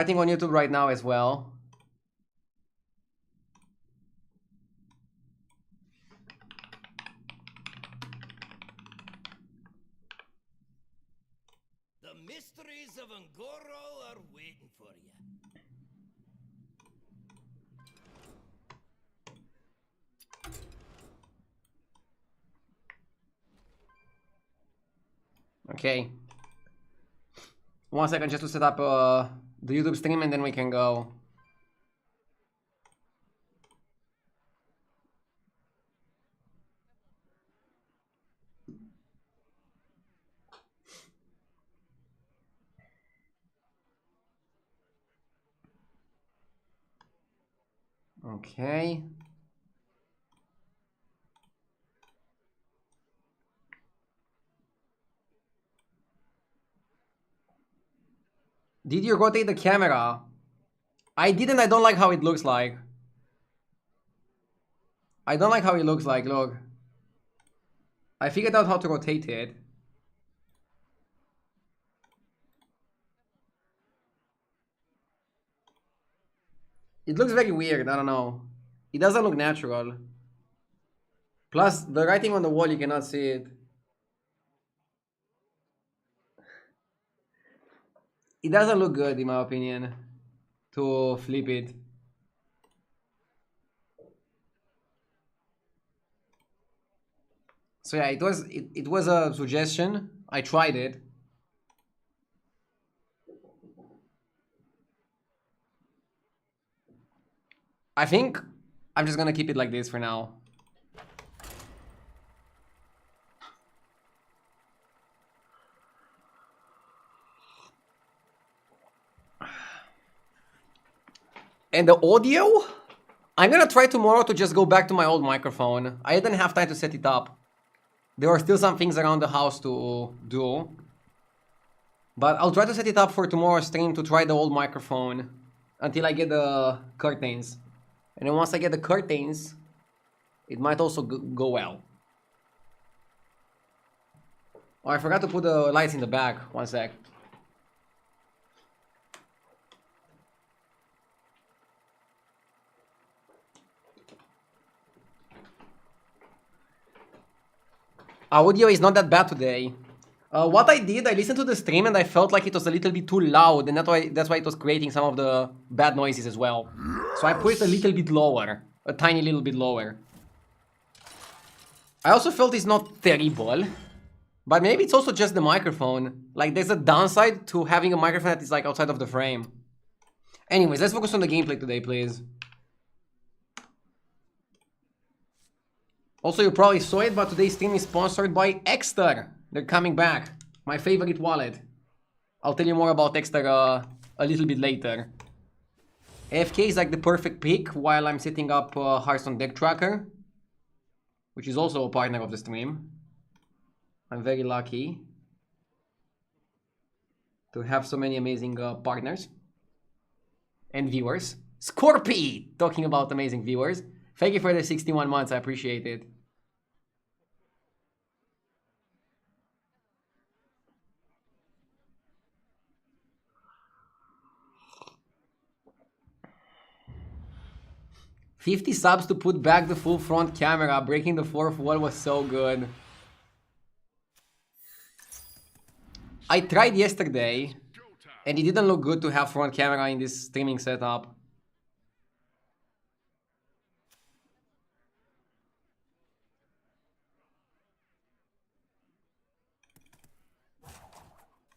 I think on YouTube right now as well. The mysteries of Ngoro are waiting for you. Okay. 1 second just to set up the YouTube stream and then we can go. Okay. Did you rotate the camera? I didn't. I don't like how it looks like. I don't like how it looks like. Look. I figured out how to rotate it. It looks very weird. I don't know. It doesn't look natural. Plus, the writing on the wall, you cannot see it. It doesn't look good, in my opinion, to flip it. So yeah, it was a suggestion. I tried it. I think I'm just gonna keep it like this for now. And the audio? I'm gonna try tomorrow to just go back to my old microphone. I didn't have time to set it up. There are still some things around the house to do. But I'll try to set it up for tomorrow's stream to try the old microphone until I get the curtains. And then once I get the curtains, it might also go well. Oh, I forgot to put the lights in the back. 1 sec. Audio is not that bad today. What I did, I listened to the stream and I felt like it was a little bit too loud, and that's why it was creating some of the bad noises as well. So I put it a little bit lower, a tiny little bit lower. I also felt it's not terrible, but maybe it's also just the microphone. Like, there's a downside to having a microphone that is like outside of the frame. Anyways, let's focus on the gameplay today, please. Also, you probably saw it, but today's stream is sponsored by Exter. They're coming back. My favorite wallet. I'll tell you more about Exter a little bit later. AFK is like the perfect pick while I'm setting up Hearthstone Deck Tracker, which is also a partner of the stream. I'm very lucky to have so many amazing partners and viewers. Scorpy! Talking about amazing viewers. Thank you for the 61 months, I appreciate it. $50 subs to put back the full front camera. Breaking the fourth wall was so good. I tried yesterday, and it didn't look good to have front camera in this streaming setup.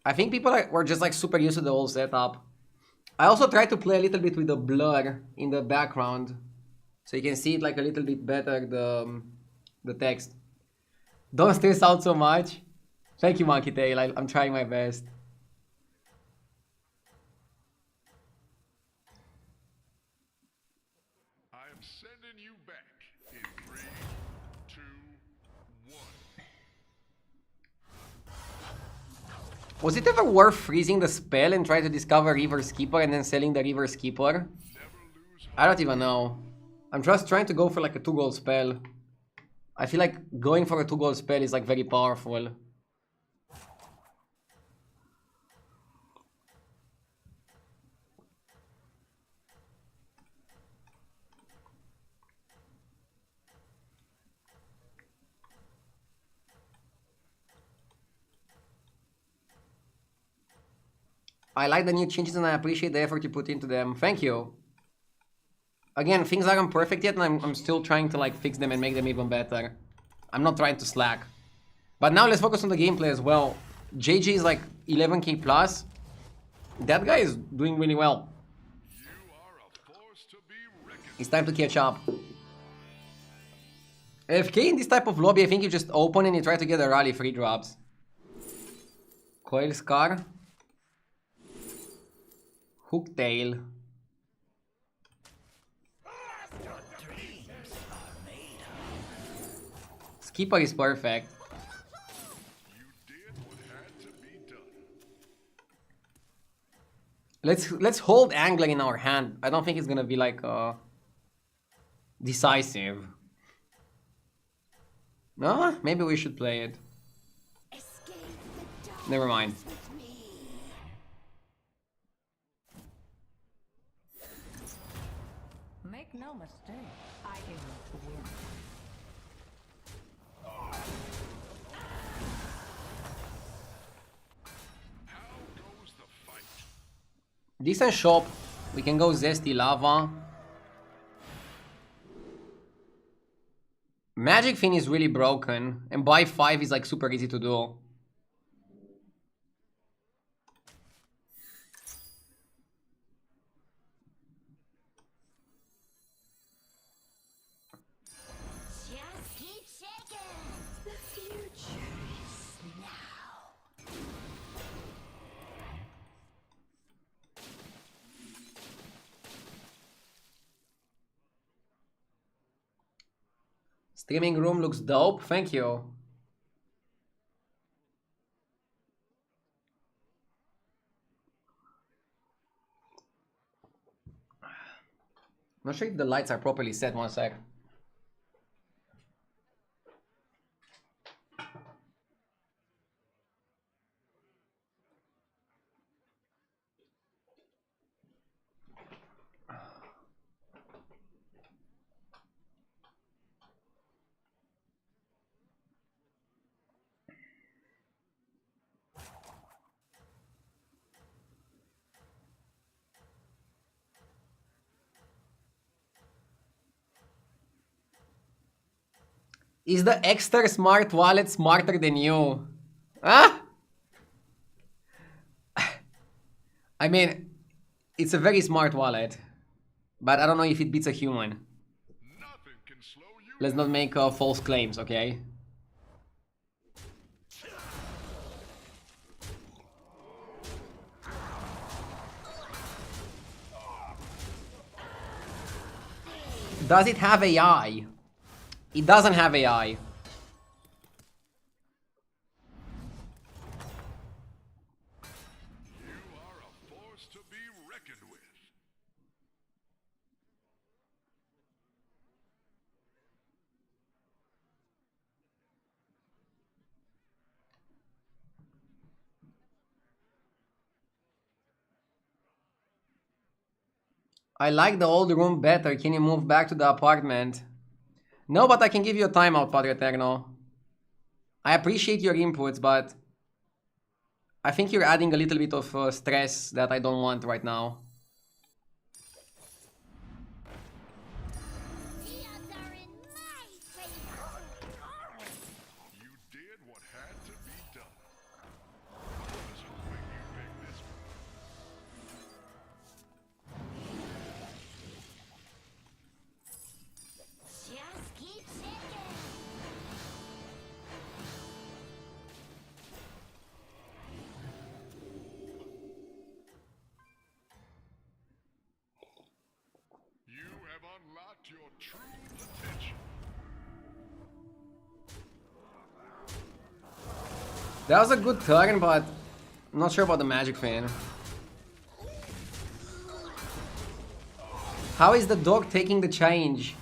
I think people were just like super used to the old setup. I also tried to play a little bit with the blur in the background, so you can see it like a little bit better, the text. Don't stress out so much. Thank you, Monkey Tail. I'm trying my best. I am sending you back in 3, 2, 1. Was it ever worth freezing the spell and trying to discover River's Keeper and then selling the River's Keeper? I don't even know. I'm just trying to go for like a 2 gold spell. I feel like going for a 2 gold spell is like very powerful. I like the new changes and I appreciate the effort you put into them. Thank you. Again, things aren't perfect yet and I'm still trying to like fix them and make them even better. I'm not trying to slack. But now let's focus on the gameplay as well. JJ is like 11k plus. That guy is doing really well. It's time to catch up. AFK in this type of lobby, I think you just open and you try to get a rally free drops. Coil Scar. Hooktail. Skipper is perfect. Let's hold Angler in our hand. I don't think it's gonna be like decisive. No, maybe we should play it. Never mind. Make no mistake, I came to win. Decent shop. We can go Zesty Lava. Magic Fin is really broken. And buy 5 is like super easy to do. Just keep shaking. The future is now. Streaming room looks dope. Thank you. Not sure if the lights are properly set. One sec. Is the extra smart wallet smarter than you? Huh? I mean, it's a very smart wallet. But I don't know if it beats a human. Let's not make false claims, okay? Does it have AI? It doesn't have AI. You are a force to be reckoned with. I like the old room better. Can you move back to the apartment? No, but I can give you a timeout, Padre Eterno. I appreciate your inputs, but I think you're adding a little bit of stress that I don't want right now. The odds are in my favor. You did what had to be done. I was hoping you'd pick this one. Just keep shaking. You have unlocked your true potential. That was a good turn, but I'm not sure about the magic fan. How is the dog taking the change?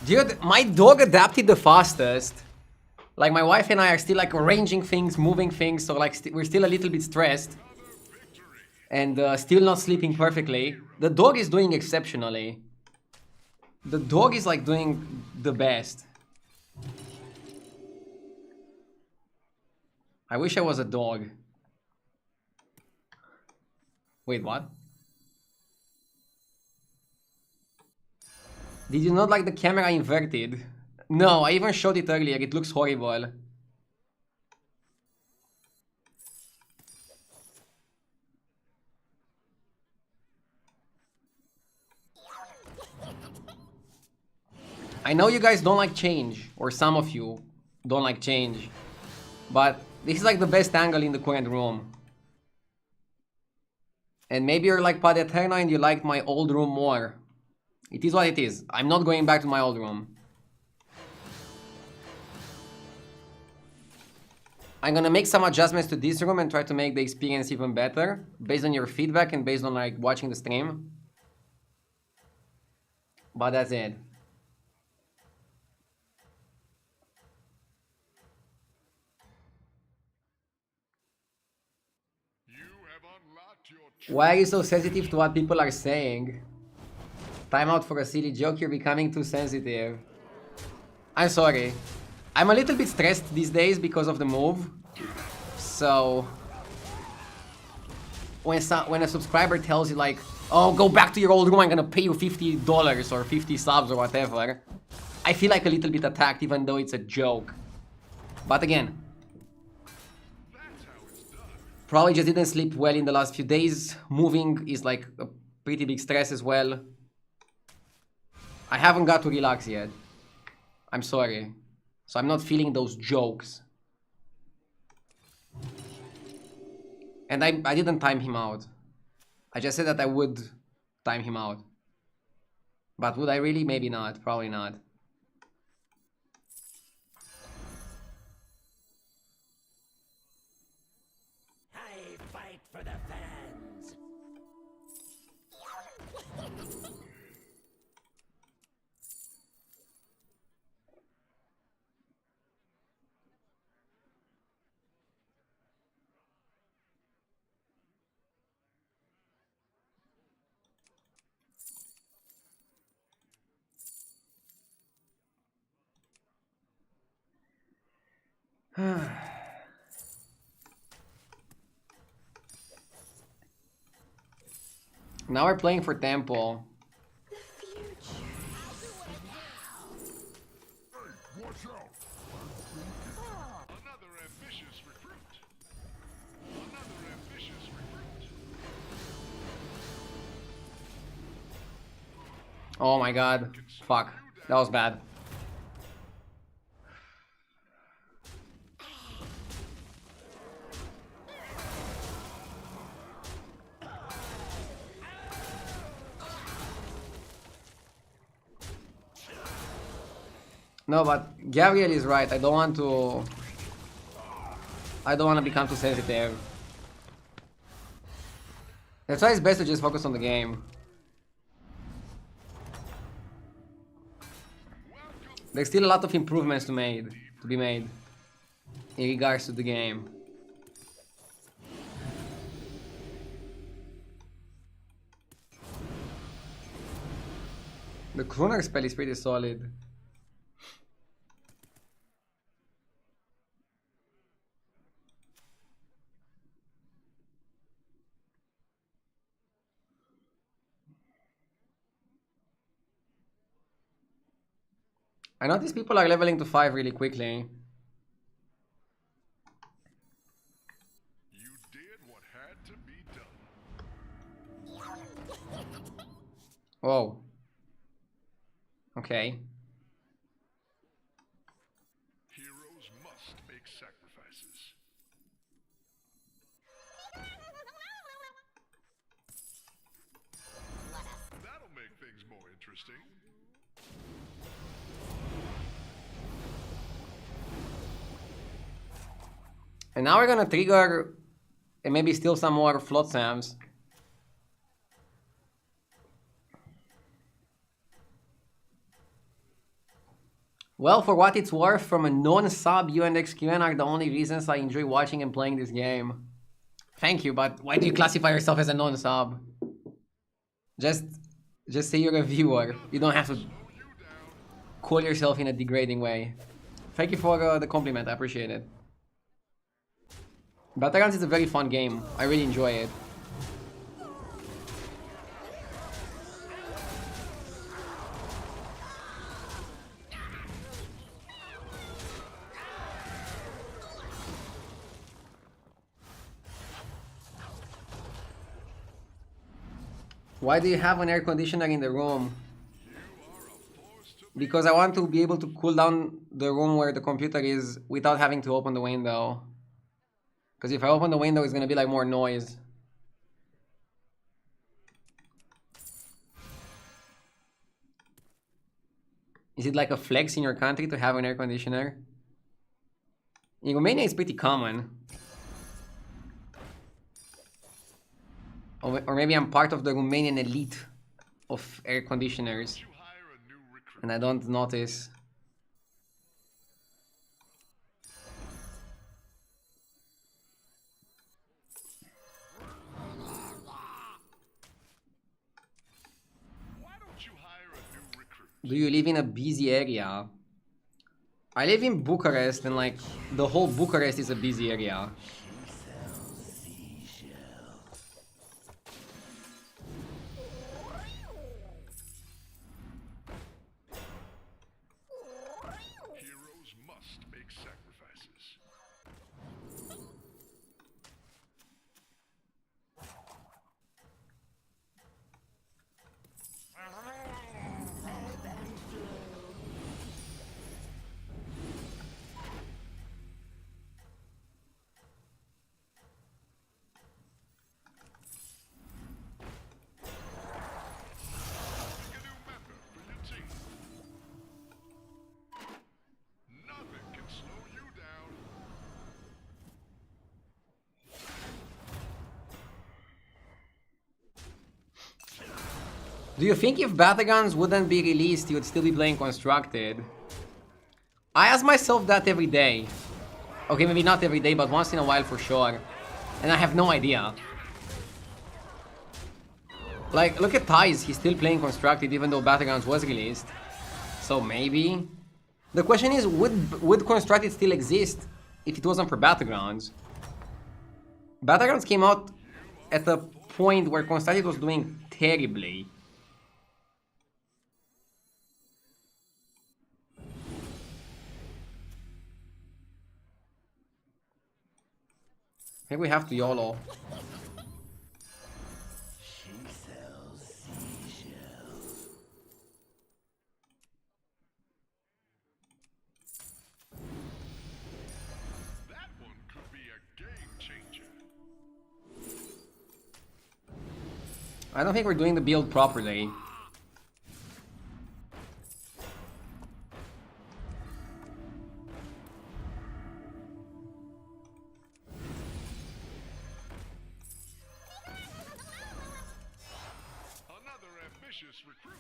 Dude, my dog adapted the fastest. Like, my wife and I are still like arranging things, moving things, so like we're still a little bit stressed. And still not sleeping perfectly. The dog is doing exceptionally. The dog is like doing the best. I wish I was a dog. Wait, what? Did you not like the camera inverted? No, I even showed it earlier. It looks horrible. I know you guys don't like change, or some of you don't like change, but this is like the best angle in the current room. And maybe you're like Padeterna and you liked my old room more. It is what it is. I'm not going back to my old room. I'm gonna make some adjustments to this room and try to make the experience even better, based on your feedback and based on like watching the stream. But that's it. You have unlocked your Why are you so sensitive to what people are saying? Time out for a silly joke, you're becoming too sensitive. I'm sorry. I'm a little bit stressed these days because of the move. So when a subscriber tells you like, oh, go back to your old room, I'm gonna pay you $50 or 50 subs or whatever, I feel like a little bit attacked even though it's a joke. But again, probably just didn't sleep well in the last few days. Moving is like a pretty big stress as well. I haven't got to relax yet. I'm sorry. So I'm not feeling those jokes. And I didn't time him out. I just said that I would time him out. But would I really? Maybe not. Probably not. I fight for the fans. Now we're playing for Temple. Watch out! Another ambitious recruit. Another ambitious recruit. Oh my god. Fuck. That was bad. No, but Gabriel is right. I don't want to become too sensitive. That's why it's best to just focus on the game. There's still a lot of improvements to be made in regards to the game. The Kruner spell is pretty solid. I notice people are leveling to 5 really quickly. You did what had to be done. Whoa. Okay. Heroes must make sacrifices. That'll make things more interesting. And now we're gonna trigger and maybe steal some more Flotsams. Well, for what it's worth, from a non-sub, you and XQN are the only reasons I enjoy watching and playing this game. Thank you, but why do you classify yourself as a non-sub? Just say you're a viewer. You don't have to call yourself in a degrading way. Thank you for the compliment, I appreciate it. Battlegrounds is a very fun game. I really enjoy it. Why do you have an air conditioner in the room? Because I want to be able to cool down the room where the computer is without having to open the window. Because if I open the window, it's gonna be like more noise. Is it like a flex in your country to have an air conditioner? In Romania, it's pretty common. Or maybe I'm part of the Romanian elite of air conditioners. You hire a new recruit. And I don't notice. Why don't you hire a new recruit? Do you live in a busy area? I live in Bucharest, and like the whole Bucharest is a busy area. Heroes must make sacrifices. Pick a new member for your team. Nothing can slow you down. Do you think if battlegrounds wouldn't be released, you would still be playing Constructed? I ask myself that every day. Okay, maybe not every day, but once in a while for sure. And I have no idea. Like, look at Ties, he's still playing Constructed even though Battlegrounds was released. So maybe? The question is, would Constructed still exist if it wasn't for Battlegrounds? Battlegrounds came out at a point where Constructed was doing terribly. I think we have to YOLO. That one could be a game changer. I don't think we're doing the build properly. Another ambitious recruit.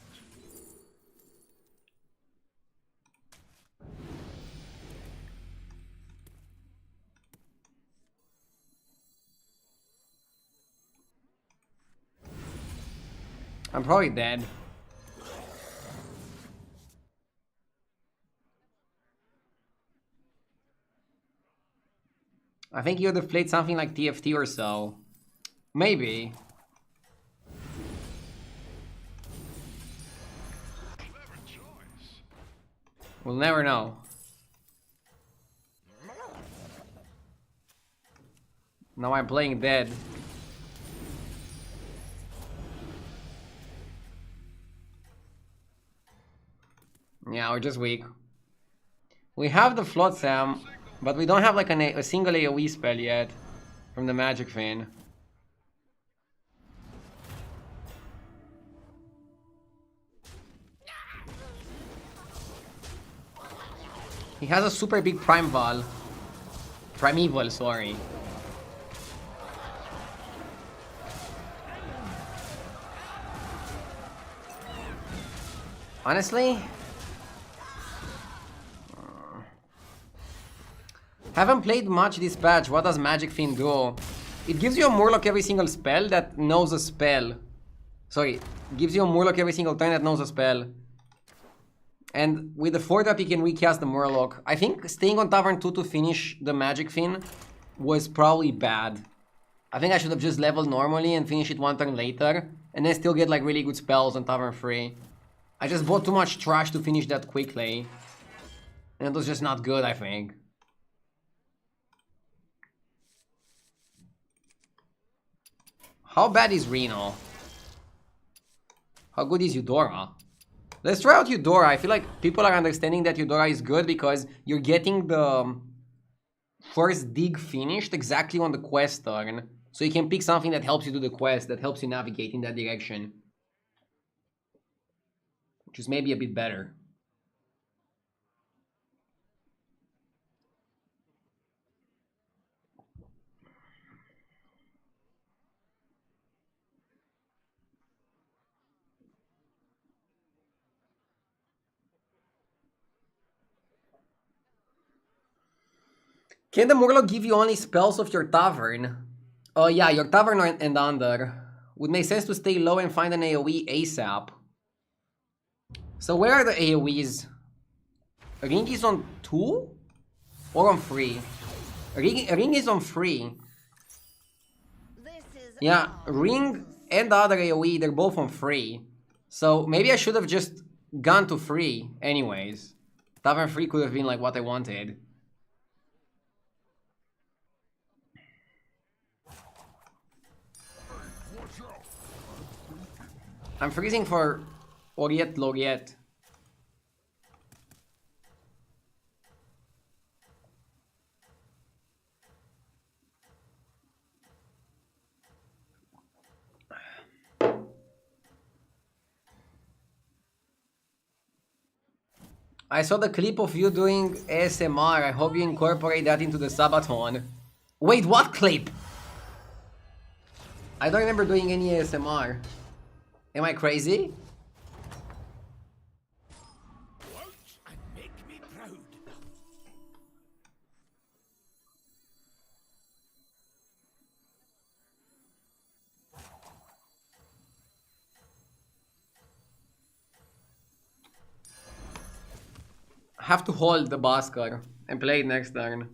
I'm probably dead. I think you would have played something like TFT or so. Maybe. Clever choice. We'll never know. Now I'm playing dead. Yeah, we're just weak. We have the Flotsam, but we don't have like a single AoE spell yet from the Magic Fin. He has a super big Primeval. Primeval, sorry. Honestly, haven't played much this patch. What does Magic Fiend do? It gives you a Murloc every single spell that knows a spell. Sorry, gives you a Murloc every single turn that knows a spell. And with the 4-drop you can recast the Murloc. I think staying on Tavern 2 to finish the Magic Fiend was probably bad. I think I should have just leveled normally and finish it one turn later. And then still get like really good spells on Tavern 3. I just bought too much trash to finish that quickly. And it was just not good, I think. How bad is Reno? How good is Eudora? Let's try out Eudora. I feel like people are understanding that Eudora is good because you're getting the first dig finished exactly on the quest turn. So you can pick something that helps you do the quest, that helps you navigate in that direction. Which is maybe a bit better. Can the Murloc give you only spells of your tavern? Yeah, your tavern and under. Would make sense to stay low and find an AoE ASAP. So where are the AoEs? Ring is on 2? Or on 3? Ring is on 3. Yeah, Ring and the other AoE, they're both on 3. So maybe I should have just gone to 3 anyways. Tavern 3 could have been like what I wanted. I'm freezing for Oriet Loriet. I saw the clip of you doing ASMR. I hope you incorporate that into the Sabaton. Wait, what clip? I don't remember doing any ASMR. Am I crazy? And make me proud. Have to hold the Bhaskar and play it next turn.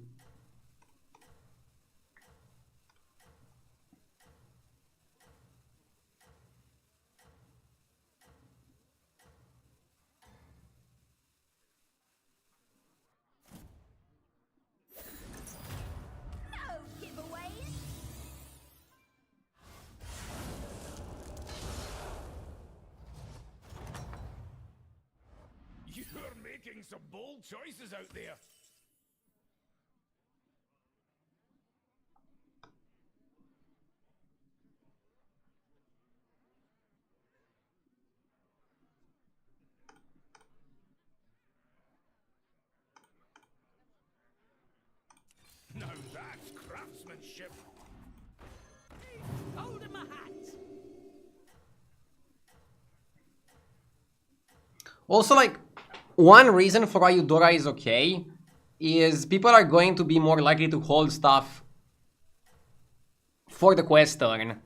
You're making some bold choices out there. Now that's craftsmanship. Hold in my hat. Also, like, one reason for why Eudora is okay is people are going to be more likely to hold stuff for the quest turn.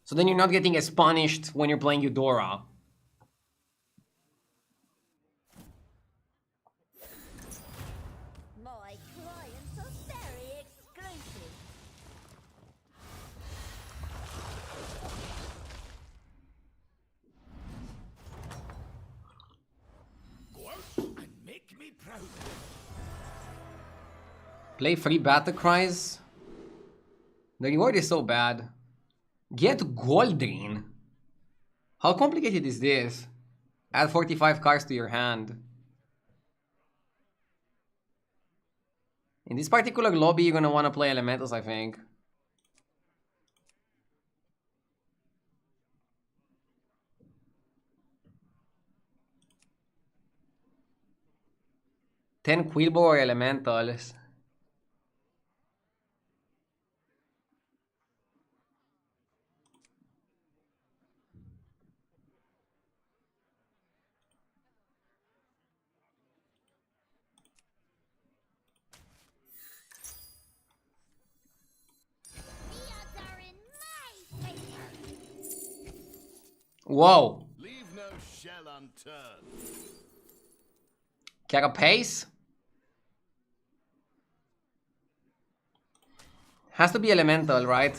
So then you're not getting as punished when you're playing Eudora. My clients are very exclusive. Go out and make me proud. Play free battle cries. The reward is so bad. Get Goldrin. How complicated is this? Add 45 cards to your hand. In this particular lobby, you're gonna want to play elementals, I think. Ten Quilbo or elementals. The odds are in my favor. Whoa. Leave no shell unturned. Carapace? Has to be elemental, right?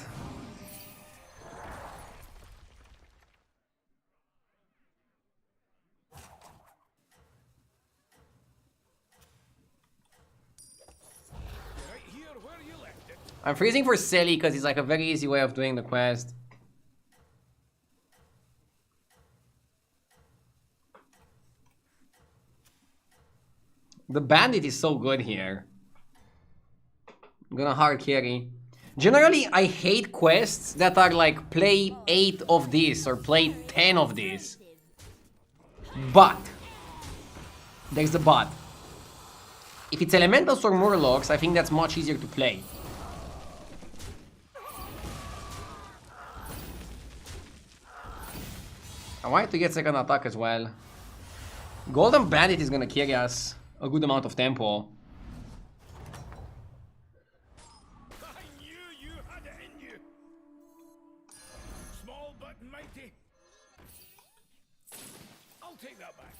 Right here where you left it. I'm freezing for Selly because it's like a very easy way of doing the quest. The bandit is so good here. I'm gonna hard carry. Generally, I hate quests that are like play 8 of this or play 10 of this. But there's the but. If it's elementals or murlocs, I think that's much easier to play. I wanted to get second attack as well. Golden Bandit is gonna carry us a good amount of tempo. I knew you had it in you. Small but mighty. I'll take that back.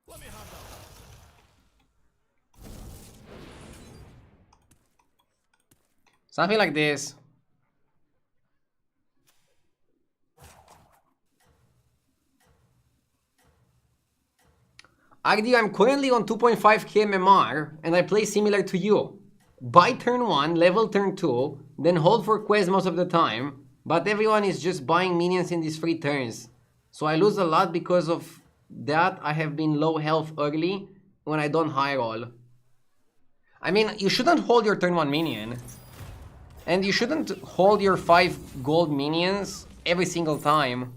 Let me have that. Something like this. Agdi, I'm currently on 2.5k MMR and I play similar to you. Buy turn 1, level turn 2, then hold for quest most of the time, but everyone is just buying minions in these free turns. So I lose a lot because of that. I have been low health early when I don't high roll. I mean, you shouldn't hold your turn 1 minion. And you shouldn't hold your 5 gold minions every single time.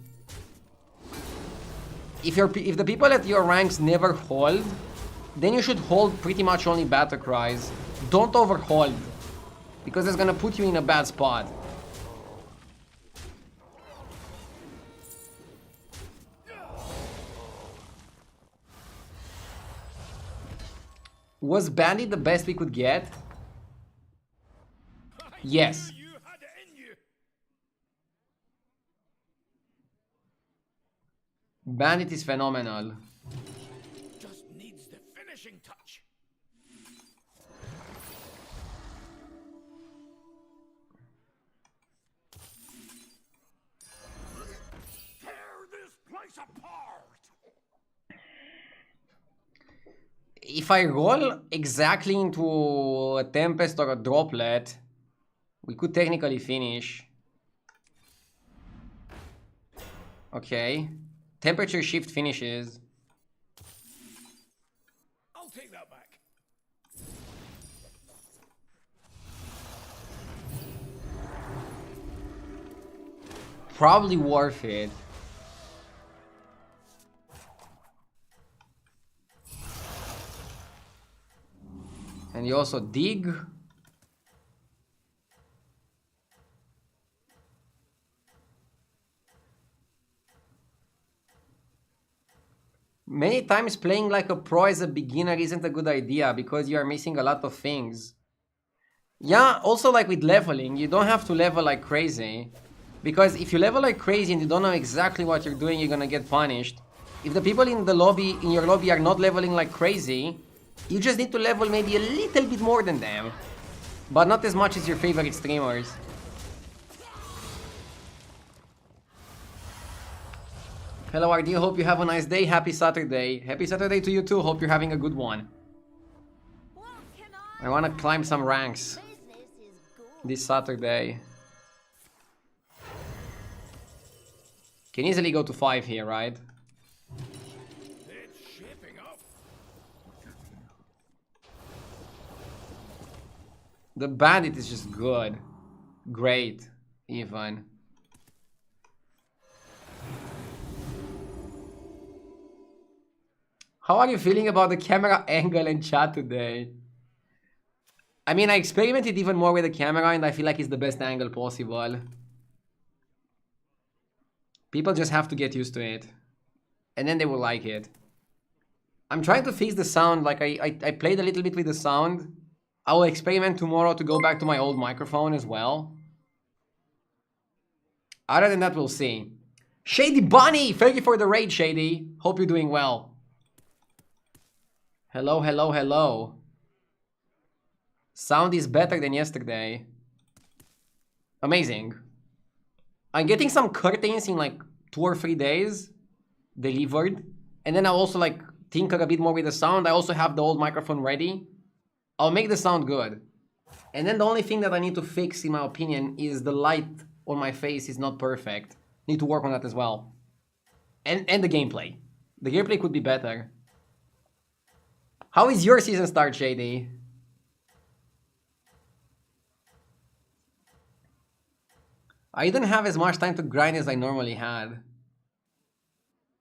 If the people at your ranks never hold, then you should hold pretty much only battle cries. Don't overhold, because it's gonna put you in a bad spot. Was Bandit the best we could get? Yes. You had it in you. Bandit is phenomenal. Just needs the finishing touch. Tear this place apart. If I roll exactly into a Tempest or a Droplet, we could technically finish. Okay. Temperature shift finishes. I'll take that back. Probably worth it. And you also dig. Many times playing like a pro as a beginner isn't a good idea because you are missing a lot of things. Yeah, also like with leveling, you don't have to level like crazy. Because if you level like crazy and you don't know exactly what you're doing, you're gonna get punished. If the people in the lobby, in your lobby, are not leveling like crazy, you just need to level maybe a little bit more than them. But not as much as your favorite streamers. Hello RD, hope you have a nice day. Happy Saturday. Happy Saturday to you too. Hope you're having a good one. What can I wanna climb some ranks Business is good. this Saturday. Can easily go to 5 here, right? It's shaping up. The bandit is just good. Great, even. How are you feeling about the camera angle and chat today? I mean, I experimented even more with the camera and I feel like it's the best angle possible. People just have to get used to it. And then they will like it. I'm trying to fix the sound, like I played a little bit with the sound. I will experiment tomorrow to go back to my old microphone as well. Other than that, we'll see. Shady Bunny! Thank you for the raid, Shady. Hope you're doing well. Hello, hello, hello. Sound is better than yesterday. Amazing. I'm getting some curtains in like 2 or 3 days. delivered. And then I'll also like tinker a bit more with the sound. I also have the old microphone ready. I'll make the sound good. And then the only thing that I need to fix, in my opinion, is the light on my face is not perfect. Need to work on that as well. And the gameplay. The gameplay could be better. How is your season start, Shady? I didn't have as much time to grind as I normally had.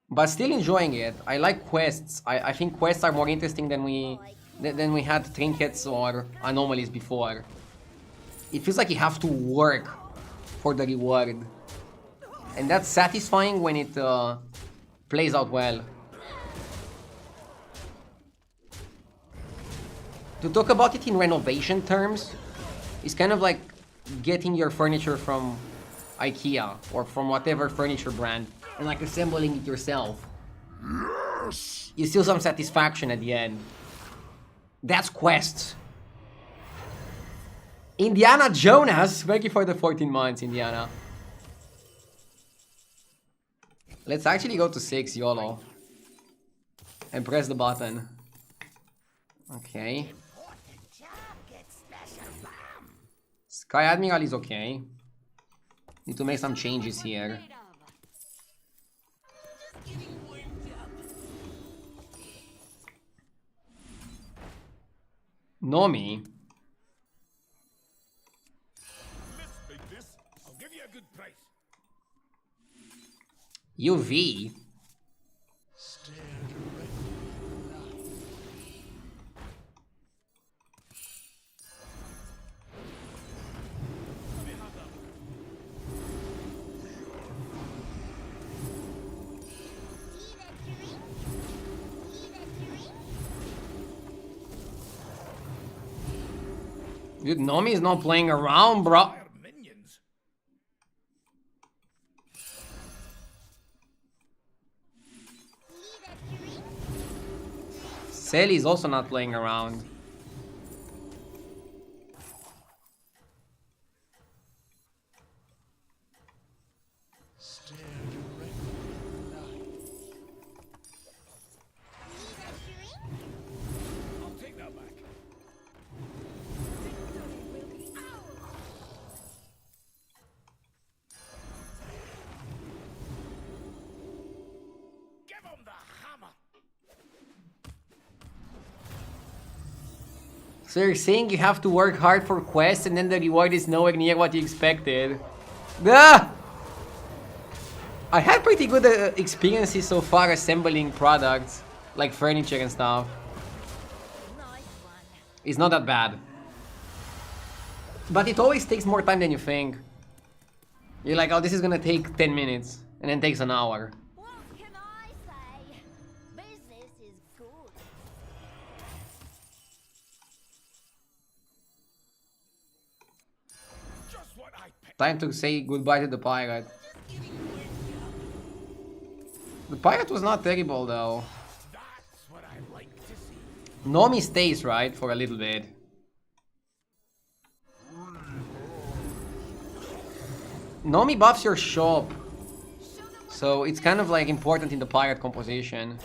But still enjoying it. I like quests. I think quests are more interesting than we had trinkets or anomalies before. It feels like you have to work for the reward. And that's satisfying when it plays out well. To talk about it in renovation terms, it's kind of like getting your furniture from IKEA or from whatever furniture brand and like assembling it yourself. Yes! You feel some satisfaction at the end. That's quests. Indiana Jonas! Thank you for the 14 months, Indiana. Let's actually go to 6, YOLO. And press the button. Okay. Sky Admiral is okay. Need to make some changes here. Nomi. Let's make this. I'll give you a good price. UV. Dude, Nomi is not playing around, bro. Fire minions. Sally is also not playing around. I'll take that back. Give him the hammer. So you're saying you have to work hard for quests and then the reward is nowhere near what you expected? Ah! I had pretty good experiences so far assembling products, like furniture and stuff. It's not that bad. But it always takes more time than you think. You're like, oh, this is gonna take 10 minutes, and then takes an hour. What can I say? Business is good. Just what I picked. Time to say goodbye to the pirate. The pirate was not terrible though. That's what I like to see. Nomi stays, right, for a little bit. Nomi buffs your shop. So it's kind of like important in the pirate composition.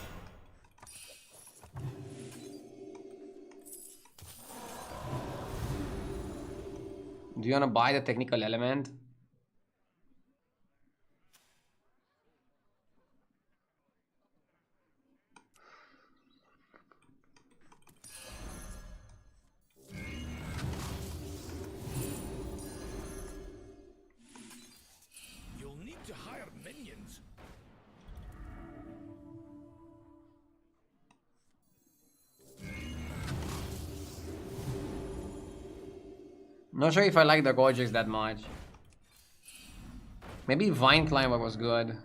Do you wanna buy the technical element? You'll need to hire minions. Not sure if I like the Gorgeous that much. Maybe Vine Climber was good.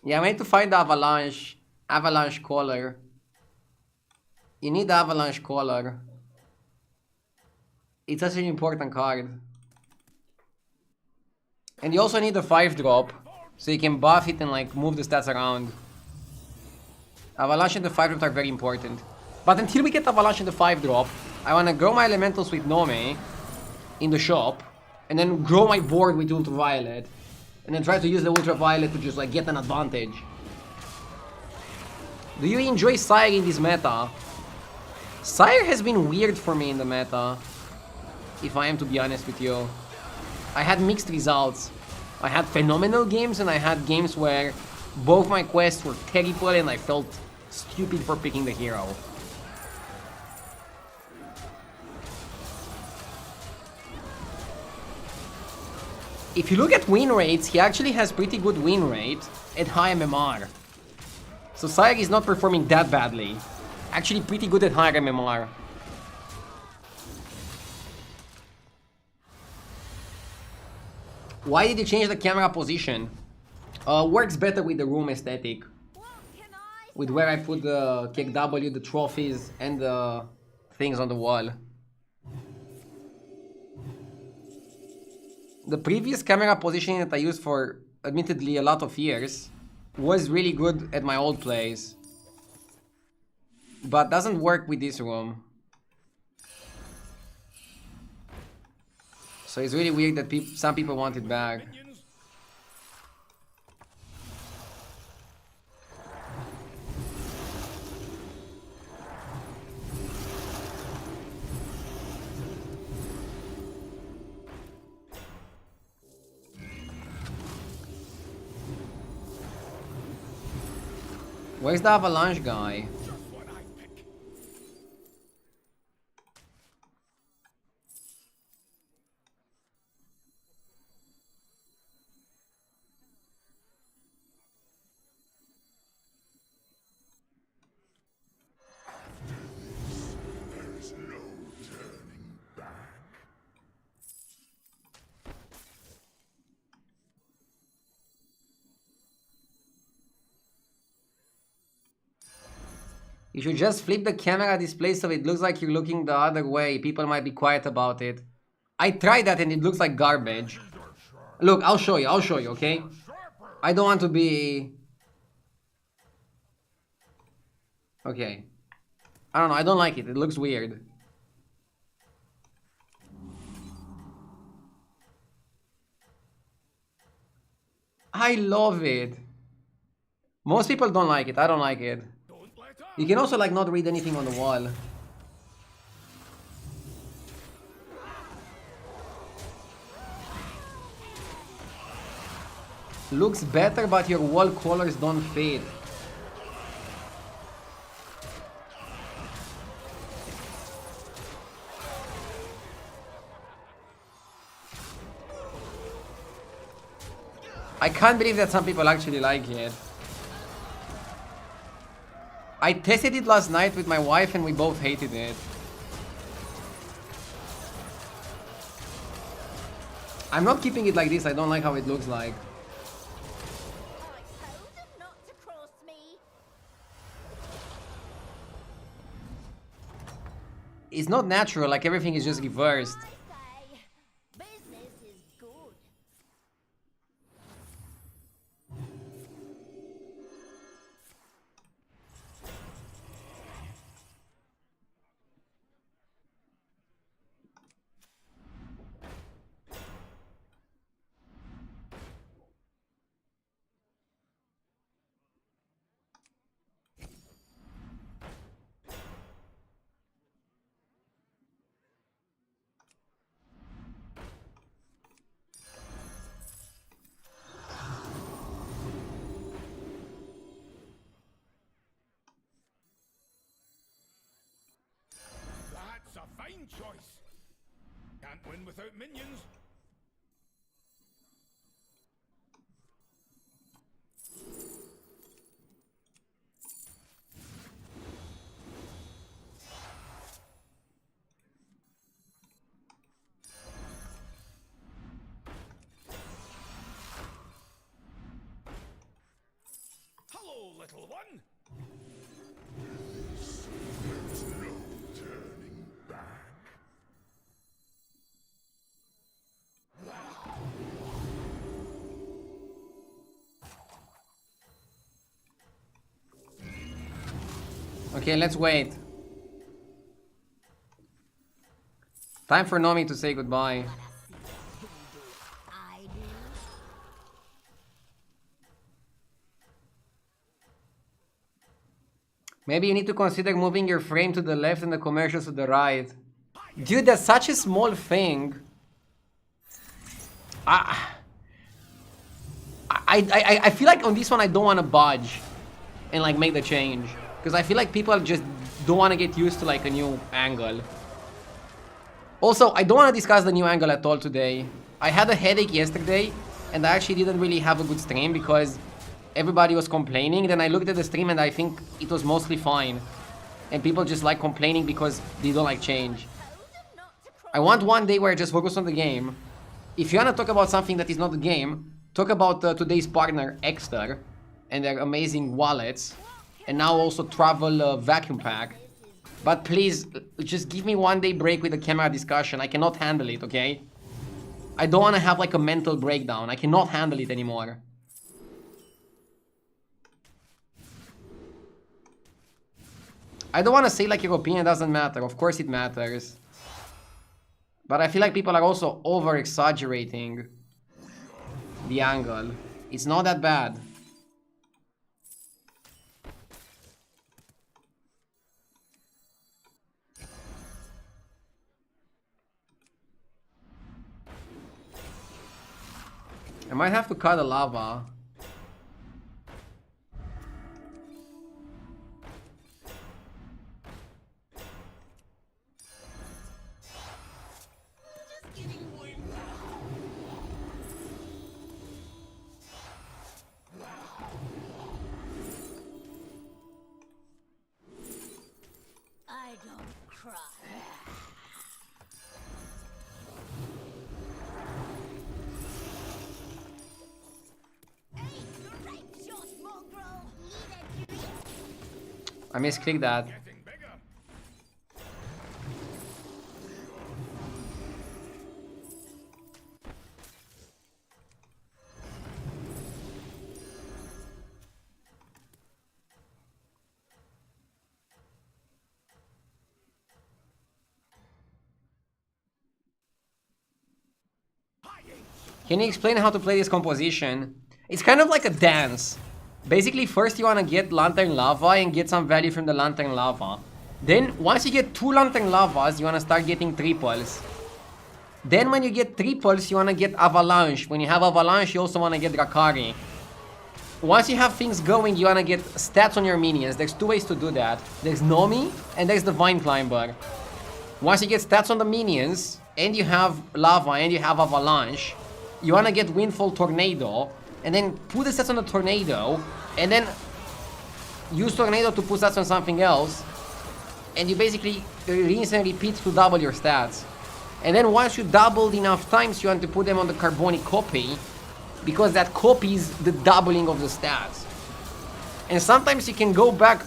Yeah, I need to find the Avalanche collar. You need the Avalanche Collar. It's such an important card. And you also need the 5-drop, so you can buff it and like move the stats around. Avalanche and the 5-drop are very important. But until we get Avalanche and the 5-drop, I wanna grow my elementals with Nome in the shop, and then grow my board with Ultraviolet, and then try to use the Ultraviolet to just like get an advantage. Do you enjoy Sire in this meta? Sire has been weird for me in the meta, if I am to be honest with you. I had mixed results. I had phenomenal games and I had games where both my quests were terrible and I felt stupid for picking the hero. If you look at win rates, he actually has pretty good win rate at high MMR. So Sire is not performing that badly. Actually pretty good at higher MMR. Why did you change the camera position? Works better with the room aesthetic. With where I put the KW, the trophies, and the things on the wall. The previous camera positioning that I used for, admittedly, a lot of years was really good at my old place. But doesn't work with this room. So it's really weird that some people want it back. Where's the Avalanche guy? You should just flip the camera display so it looks like you're looking the other way. People might be quiet about it. I tried that and it looks like garbage. Look, I'll show you, okay? I don't want to be... Okay. I don't know, I don't like it. It looks weird. I love it. Most people don't like it. I don't like it. You can also like not read anything on the wall. Looks better, but your wall colors don't fit. I can't believe that some people actually like it. I tested it last night with my wife and we both hated it. I'm not keeping it like this, I don't like how it looks like. I told him not to cross me. It's not natural, like everything is just reversed. I say, business is good. That's a fine choice. Can't win without minions. Hello, little one. Okay, let's wait. Time for Nomi to say goodbye. I do. Maybe you need to consider moving your frame to the left and the commercials to the right. Dude, that's such a small thing. I feel like on this one I don't want to budge and like make the change. Because I feel like people just don't want to get used to like a new angle. Also, I don't want to discuss the new angle at all today. I had a headache yesterday and I actually didn't really have a good stream because everybody was complaining. Then I looked at the stream and I think it was mostly fine. And people just like complaining because they don't like change. I want one day where I just focus on the game. If you want to talk about something that is not the game, talk about today's partner, Exter, and their amazing wallets. And now also travel vacuum pack. But please, just give me one day break with the camera discussion. I cannot handle it, okay? I don't want to have like a mental breakdown. I cannot handle it anymore. I don't want to say like your opinion doesn't matter. Of course it matters. But I feel like people are also over-exaggerating the angle. It's not that bad. I might have to cut the lava. I don't cry. Hey, great shot, mongrel. Need a drink? I misclicked that. Getting bigger. Can you explain how to play this composition? It's kind of like a dance. Basically, first you want to get Lantern Lava and get some value from the Lantern Lava. Then, once you get 2 Lantern Lavas, you want to start getting triples. Then when you get triples, you want to get Avalanche. When you have Avalanche, you also want to get Drakari. Once you have things going, you want to get stats on your minions. There's 2 ways to do that. There's Nomi, and there's the Vine Climber. Once you get stats on the minions, and you have Lava, and you have Avalanche, you want to get Windfall Tornado, and then put the stats on the Tornado, and then use Tornado to put stats on something else, and you basically rinse and repeat to double your stats. And then once you doubled enough times, you want to put them on the Carbonic copy, because that copies the doubling of the stats. And sometimes you can go back,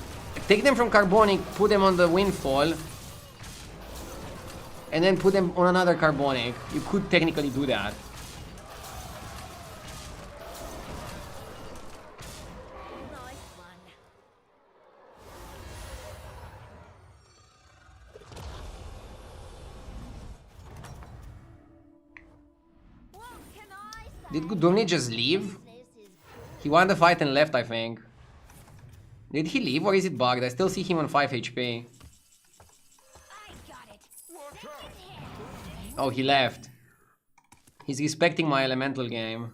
take them from Carbonic, put them on the Windfall, and then put them on another Carbonic. You could technically do that. Nice one. What can I say? Did Gudumni just leave? This is He won the fight and left, I think. Did he leave or is it bugged? I still see him on 5 HP. I got it. Watch out. Oh, he left. He's respecting my elemental game.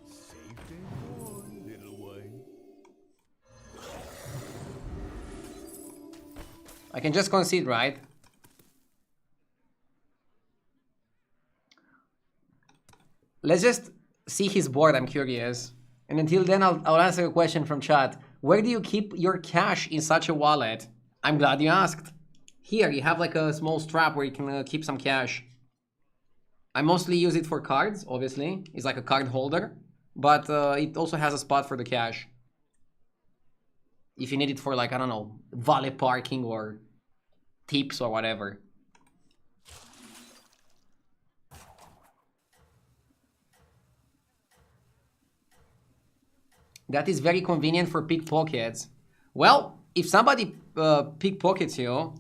Safety one, little way. I can just concede, right? Let's just see his board, I'm curious. And until then, I'll answer a question from chat. Where do you keep your cash in such a wallet? I'm glad you asked. Here, you have like a small strap where you can keep some cash. I mostly use it for cards, obviously. It's like a card holder. But it also has a spot for the cash. If you need it for, like, I don't know, valet parking or tips or whatever. That is very convenient for pickpockets. Well, if somebody pickpockets you,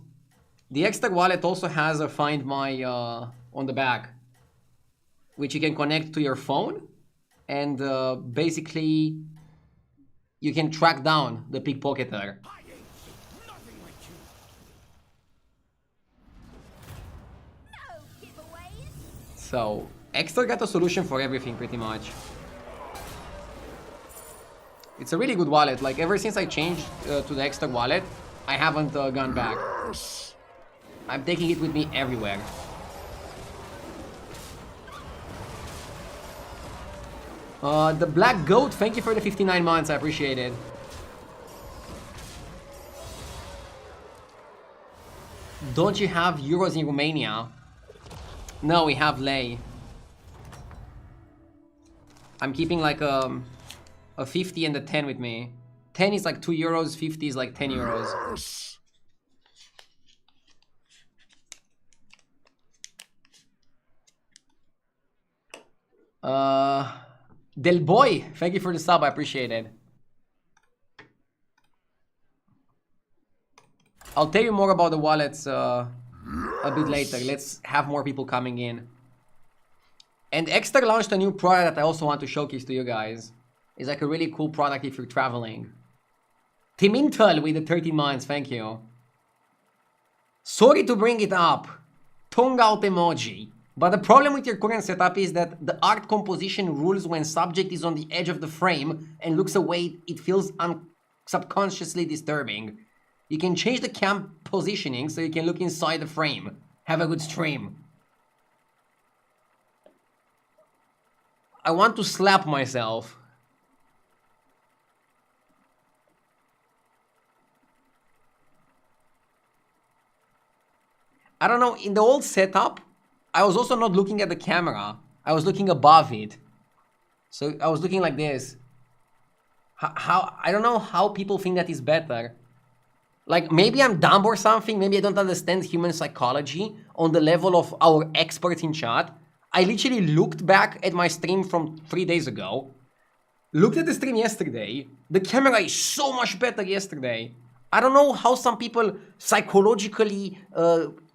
the extra wallet also has a Find My on the back, which you can connect to your phone, and basically you can track down the pickpocketer. No giveaways. So, extra got a solution for everything pretty much. It's a really good wallet. Like, ever since I changed to the extra wallet, I haven't gone back. I'm taking it with me everywhere. The Black Goat, thank you for the 59 months, I appreciate it. Don't you have euros in Romania? No, we have lei. I'm keeping like a 50 and a 10 with me. 10 is like 2 euros, 50 is like 10 euros. Del Boy, thank you for the sub, I appreciate it. I'll tell you more about the wallets a bit later. Let's have more people coming in. And Extra launched a new product that I also want to showcase to you guys. It's like a really cool product if you're traveling. Timintal with the 13 months, thank you. Sorry to bring it up. Tongue out emoji. But the problem with your current setup is that the art composition rules when subject is on the edge of the frame and looks away, it feels subconsciously disturbing. You can change the cam positioning so you can look inside the frame. Have a good stream. I want to slap myself. I don't know, in the old setup, I was also not looking at the camera. I was looking above it. So I was looking like this. How I don't know how people think that is better. Like, maybe I'm dumb or something. Maybe I don't understand human psychology on the level of our experts in chat. I literally looked back at my stream from 3 days ago. Looked at the stream yesterday. The camera is so much better yesterday. I don't know how some people psychologically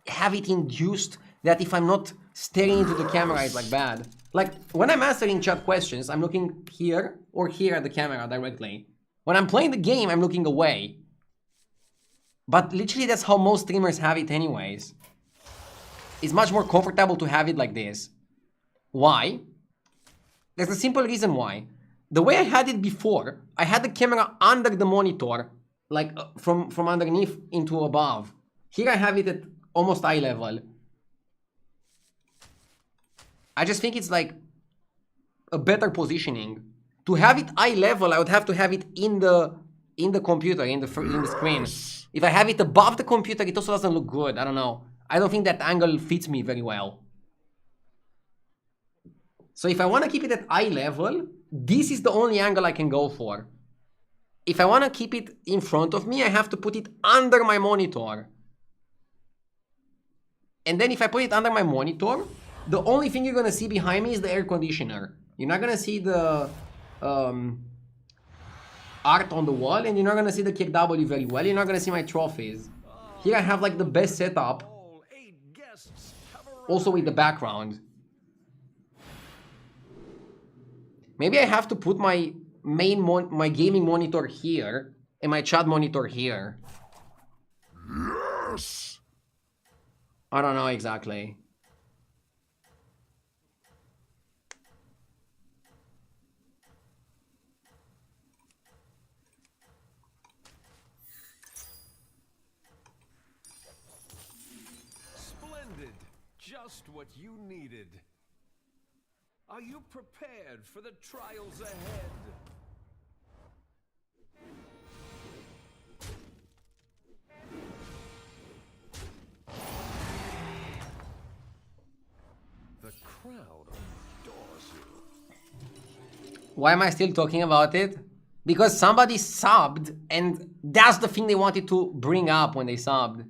have it induced that if I'm not staring into the camera, it's like bad. Like, when I'm answering chat questions, I'm looking here or here at the camera directly. When I'm playing the game, I'm looking away. But literally, that's how most streamers have it anyways. It's much more comfortable to have it like this. Why? There's a simple reason why. The way I had it before, I had the camera under the monitor, like from underneath into above. Here I have it at almost eye level. I just think it's like a better positioning. To have it eye level, I would have to have it in the computer, in the screen. If I have it above the computer, it also doesn't look good. I don't know. I don't think that angle fits me very well. So if I want to keep it at eye level, this is the only angle I can go for. If I want to keep it in front of me, I have to put it under my monitor. And then if I put it under my monitor, the only thing you're going to see behind me is the air conditioner. You're not going to see the art on the wall, and you're not going to see the KW very well. You're not going to see my trophies. Here I have like the best setup. Also with the background. Maybe I have to put my my gaming monitor here and my chat monitor here. Yes! I don't know exactly. Splendid. Just what you needed. Are you prepared for the trials ahead? The crowd adores you. Why am I still talking about it? Because somebody subbed, and that's the thing they wanted to bring up when they subbed.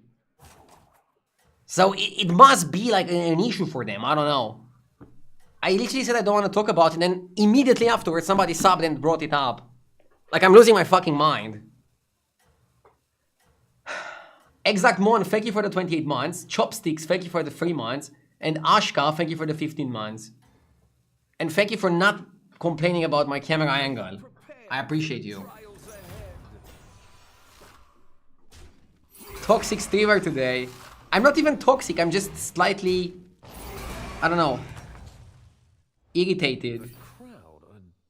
So it must be like an issue for them, I don't know. I literally said I don't want to talk about it, and then immediately afterwards somebody subbed and brought it up. Like, I'm losing my fucking mind. Exactmon, thank you for the 28 months. Chopsticks, thank you for the 3 months. And Ashka, thank you for the 15 months. And thank you for not complaining about my camera angle. I appreciate you. Trials ahead. Toxic streamer today. I'm not even toxic, I'm just slightly, I don't know, irritated. Crowd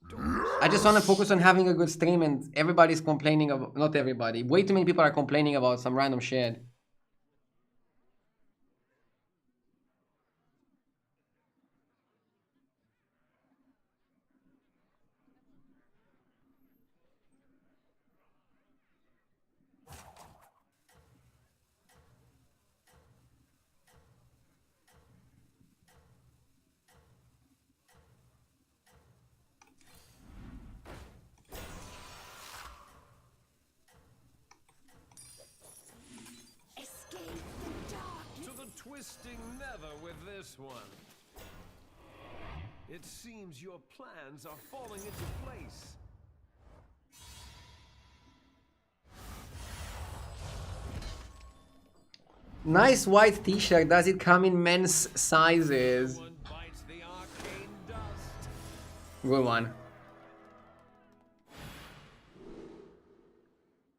adores. I just want to focus on having a good stream, and everybody's complaining about, not everybody, way too many people are complaining about some random shit. Escape the darkness. To the twisting never with this one. It seems your plans are falling into place. Nice white t-shirt. Does it come in men's sizes? One bites the arcane dust. Good one.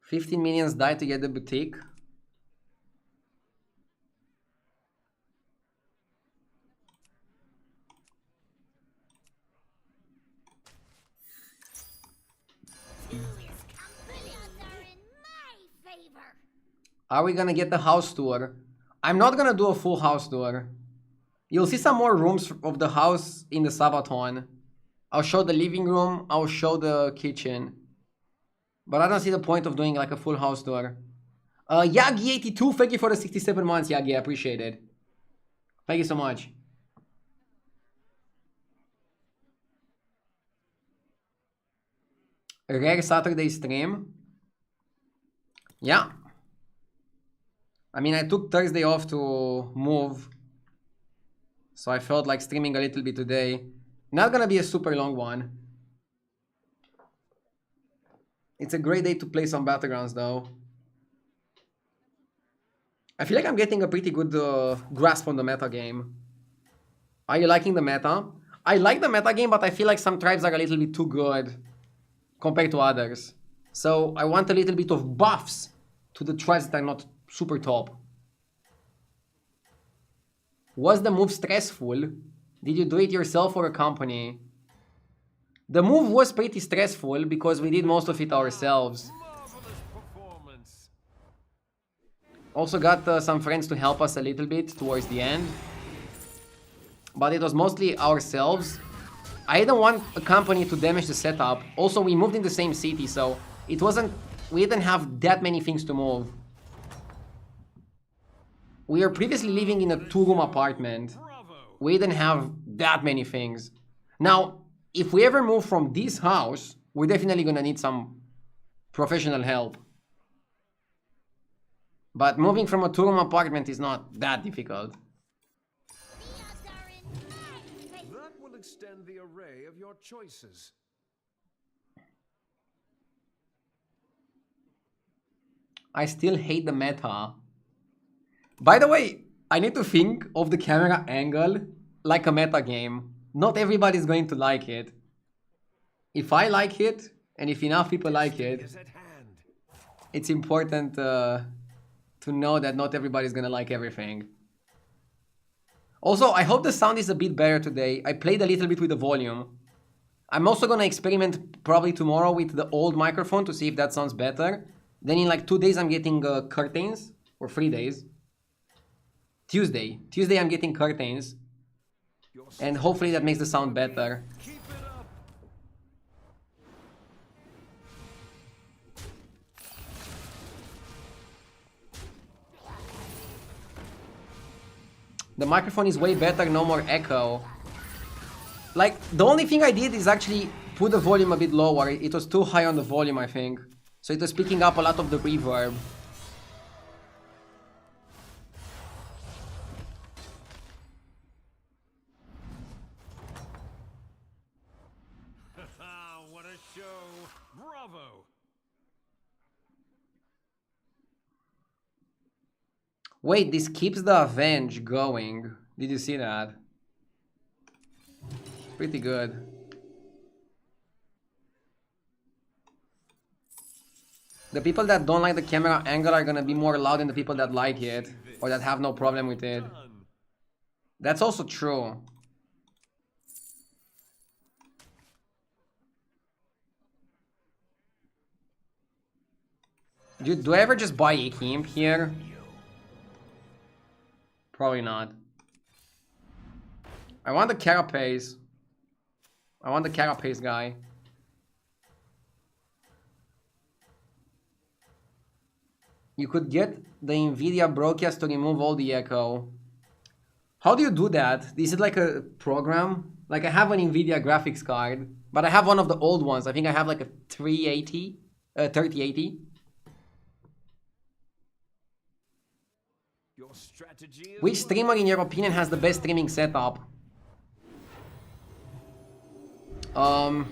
15 minions died to get the boutique. Julius Campanians are in my favor. Are we gonna get the house tour? I'm not gonna do a full house tour. You'll see some more rooms of the house in the Sabaton. I'll show the living room, I'll show the kitchen. But I don't see the point of doing like a full house tour. Yagi82, thank you for the 67 months, Yagi, I appreciate it. Thank you so much. Rare Saturday stream. Yeah. I mean, I took Thursday off to move. So I felt like streaming a little bit today. Not gonna be a super long one. It's a great day to play some battlegrounds though. I feel like I'm getting a pretty good grasp on the meta game. Are you liking the meta? I like the meta game, but I feel like some tribes are a little bit too good compared to others. So I want a little bit of buffs to the tribes that are not super top. Was the move stressful? Did you do it yourself or a company? The move was pretty stressful because we did most of it ourselves. Marvelous performance. Also got some friends to help us a little bit towards the end. But it was mostly ourselves. I didn't want a company to damage the setup. Also, we moved in the same city, so it wasn't... we didn't have that many things to move. We were previously living in a 2-room apartment. Bravo. We didn't have that many things. Now, if we ever move from this house, we're definitely gonna need some professional help. But moving from a 2-room apartment is not that difficult. The odds are in my favor. That will extend the array of your choices. I still hate the meta. By the way, I need to think of the camera angle like a meta game. Not everybody's going to like it. If I like it, and if enough people like it, Is at hand. it's important to know that not everybody's gonna like everything. Also, I hope the sound is a bit better today. I played a little bit with the volume. I'm also gonna experiment probably tomorrow with the old microphone to see if that sounds better. Then in like 2 days I'm getting curtains, or 3 days. Tuesday I'm getting curtains, Your and hopefully that makes the sound better. Keep it up. The microphone is way better, no more echo. Like, the only thing I did is actually put the volume a bit lower. It was too high on the volume, I think. So it was picking up a lot of the reverb. What a show! Bravo! Wait, this keeps the Avenge going. Did you see that? Pretty good. The people that don't like the camera angle are gonna be more loud than the people that like it. Or that have no problem with it. That's also true. Dude, do I ever just buy a Kimp here? Probably not. I want the Carapace. I want the Carapace guy. You could get the Nvidia broadcast to remove all the echo. How do you do that? Is it like a program? Like I have an Nvidia graphics card, but I have one of the old ones. I think I have like a 3080. Your strategy is Which streamer in your opinion has the best streaming setup? I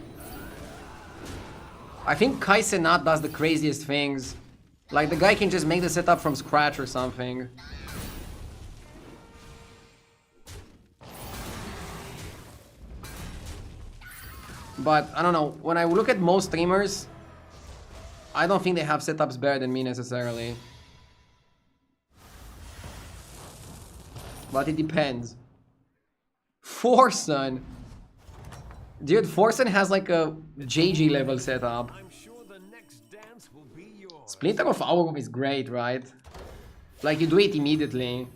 think Kai Cenat does the craziest things. Like the guy can just make the setup from scratch or something. But I don't know, when I look at most streamers, I don't think they have setups better than me necessarily. But it depends. Forsen. Dude, Forsen has like a JG level setup. I'm sure the next dance will be yours. Splinter of Aurum is great, right? Like you do it immediately.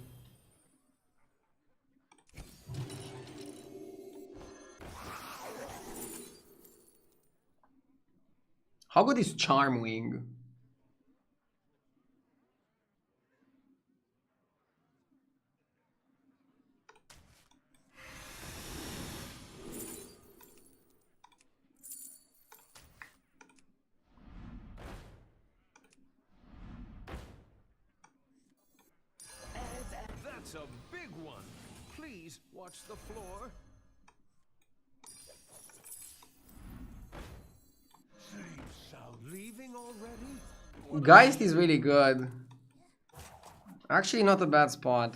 How good is Charmwing? That's a big one. Please watch the floor. Leaving already? Geist is really good. Actually, not a bad spot.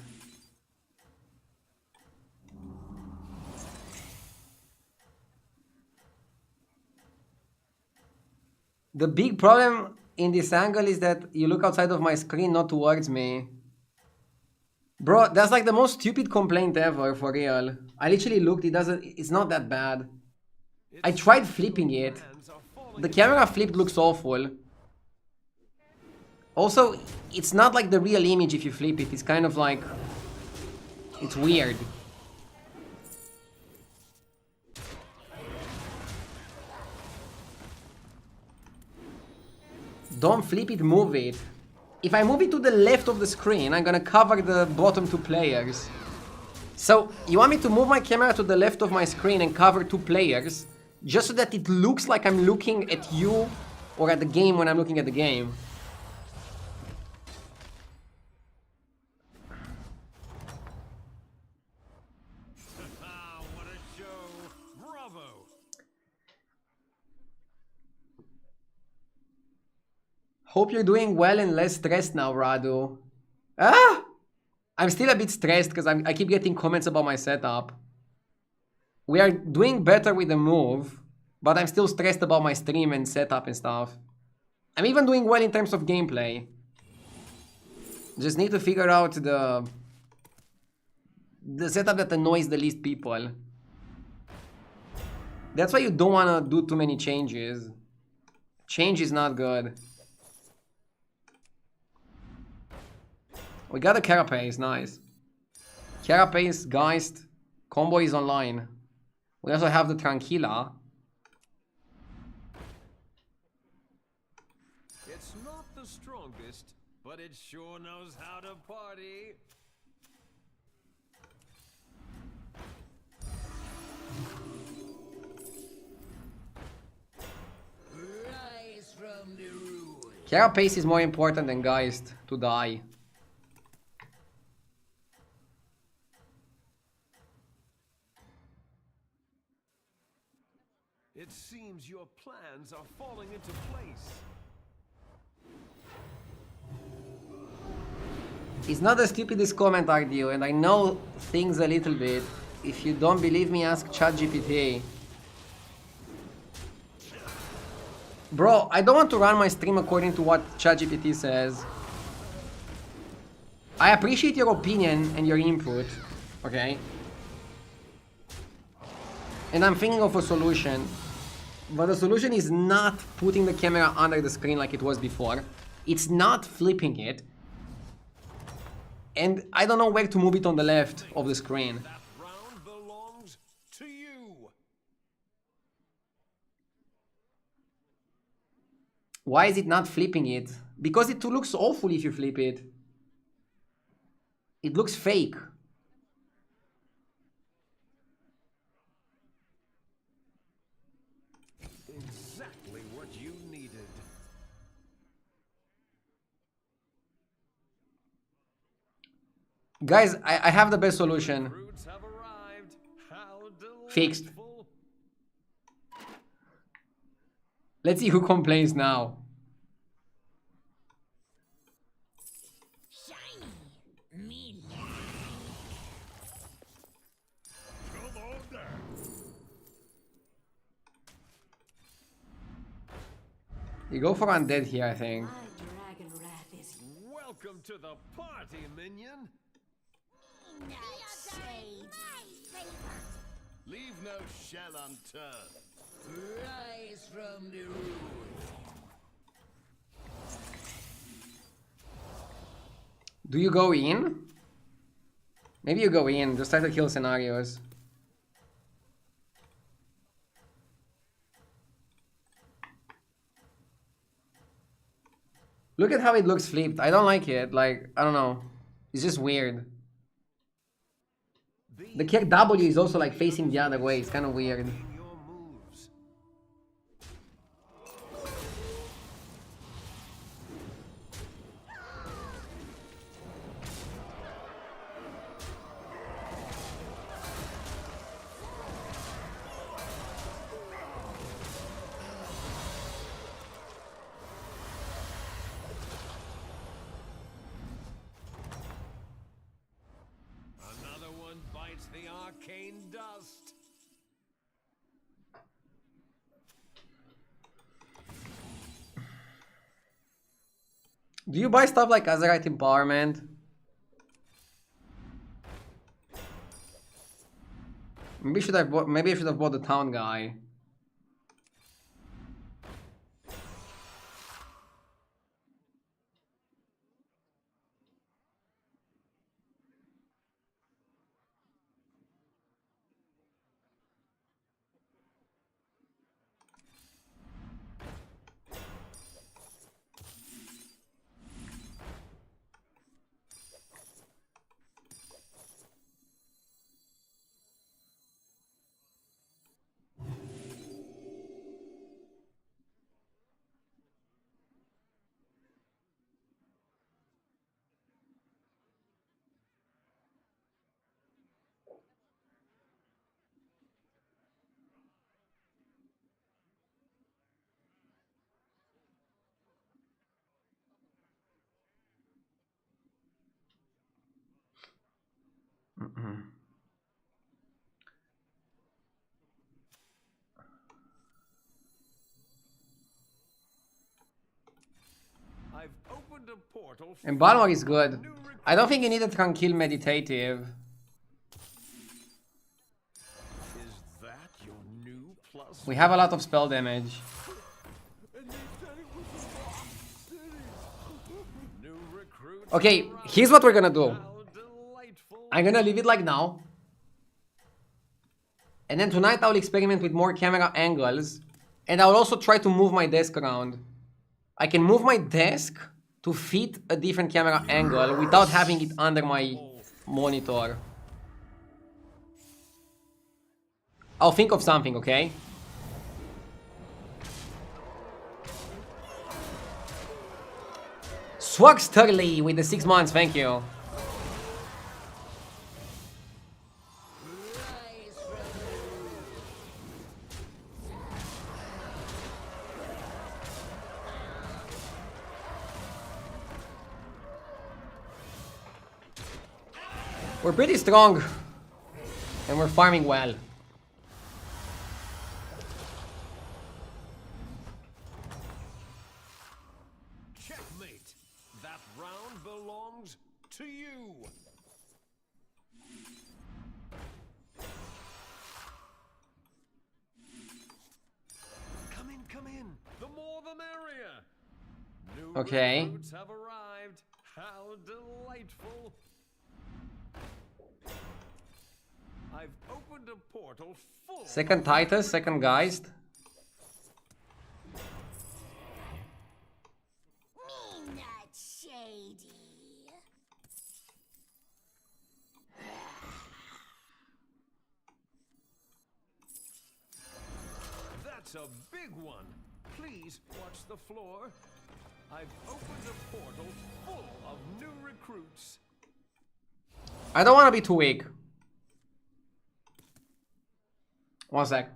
The big problem in this angle is that you look outside of my screen, not towards me. Bro, that's like the most stupid complaint ever, for real. I literally looked, it's not that bad. I tried flipping it. The camera flipped looks awful. Also, it's not like the real image if you flip it. It's kind of like... it's weird. Don't flip it, move it. If I move it to the left of the screen, I'm gonna cover the bottom two players. So, you want me to move my camera to the left of my screen and cover two players, just so that it looks like I'm looking at you or at the game when I'm looking at the game. What a show! Bravo! Hope you're doing well and less stressed now, Radu. Ah! I'm still a bit stressed because I keep getting comments about my setup. We are doing better with the move, but I'm still stressed about my stream and setup and stuff. I'm even doing well in terms of gameplay. Just need to figure out the setup that annoys the least people. That's why you don't want to do too many changes. Change is not good. We got a Carapace, nice. Carapace, Geist, combo is online. We also have the Tranquilla. It's not the strongest, but it sure knows how to party. Carapace is more important than Geist to die. It seems your plans are falling into place. It's not the stupidest comment, Ardio, and I know things a little bit. If you don't believe me, ask ChatGPT. Bro, I don't want to run my stream according to what ChatGPT says. I appreciate your opinion and your input, okay? And I'm thinking of a solution. But the solution is not putting the camera under the screen like it was before. It's not flipping it. And I don't know where to move it on the left of the screen. That round belongs to you. Why is it not flipping it? Because it looks awful if you flip it. It looks fake. Exactly what you needed. Guys, I have the best solution. Fruits have arrived. How delightful. Fixed. Let's see who complains now. Shiny. Minion. Come on down. You go for undead here, I think. My dragon wrath is Welcome to the party, minion. Nightshade. My favorite. Leave no shell unturned. Rise from the roof. Do you go in? Maybe you go in, just try to kill scenarios. Look at how it looks flipped. I don't like it. Like, I don't know. It's just weird. The kick W is also like facing the other way. It's kind of weird. Your moves. Another one bites the arcane dust. Do you buy stuff like Azerite Empowerment? Maybe I should have bought the town guy. I've opened a portal. And Balmor is good. I don't think you need a Tranquil Meditative. Is that your new plus? We have a lot of spell damage. New recruits. Okay, here's what we're gonna do. How delightful. I'm gonna leave it like now. And then tonight I'll experiment with more camera angles. And I'll also try to move my desk around. I can move my desk to fit a different camera angle without having it under my monitor. I'll think of something, okay? Swagsterly with the 6 months, thank you. We're pretty strong, and we're farming well. Checkmate. That round belongs to you. Come in, come in. The more the merrier. New Okay. recruits have arrived. How delightful. I've opened a portal full. Second Titus, second Geist. Me not shady. That's a big one. Please watch the floor. I've opened a portal full of new recruits. I don't want to be too weak. One sec.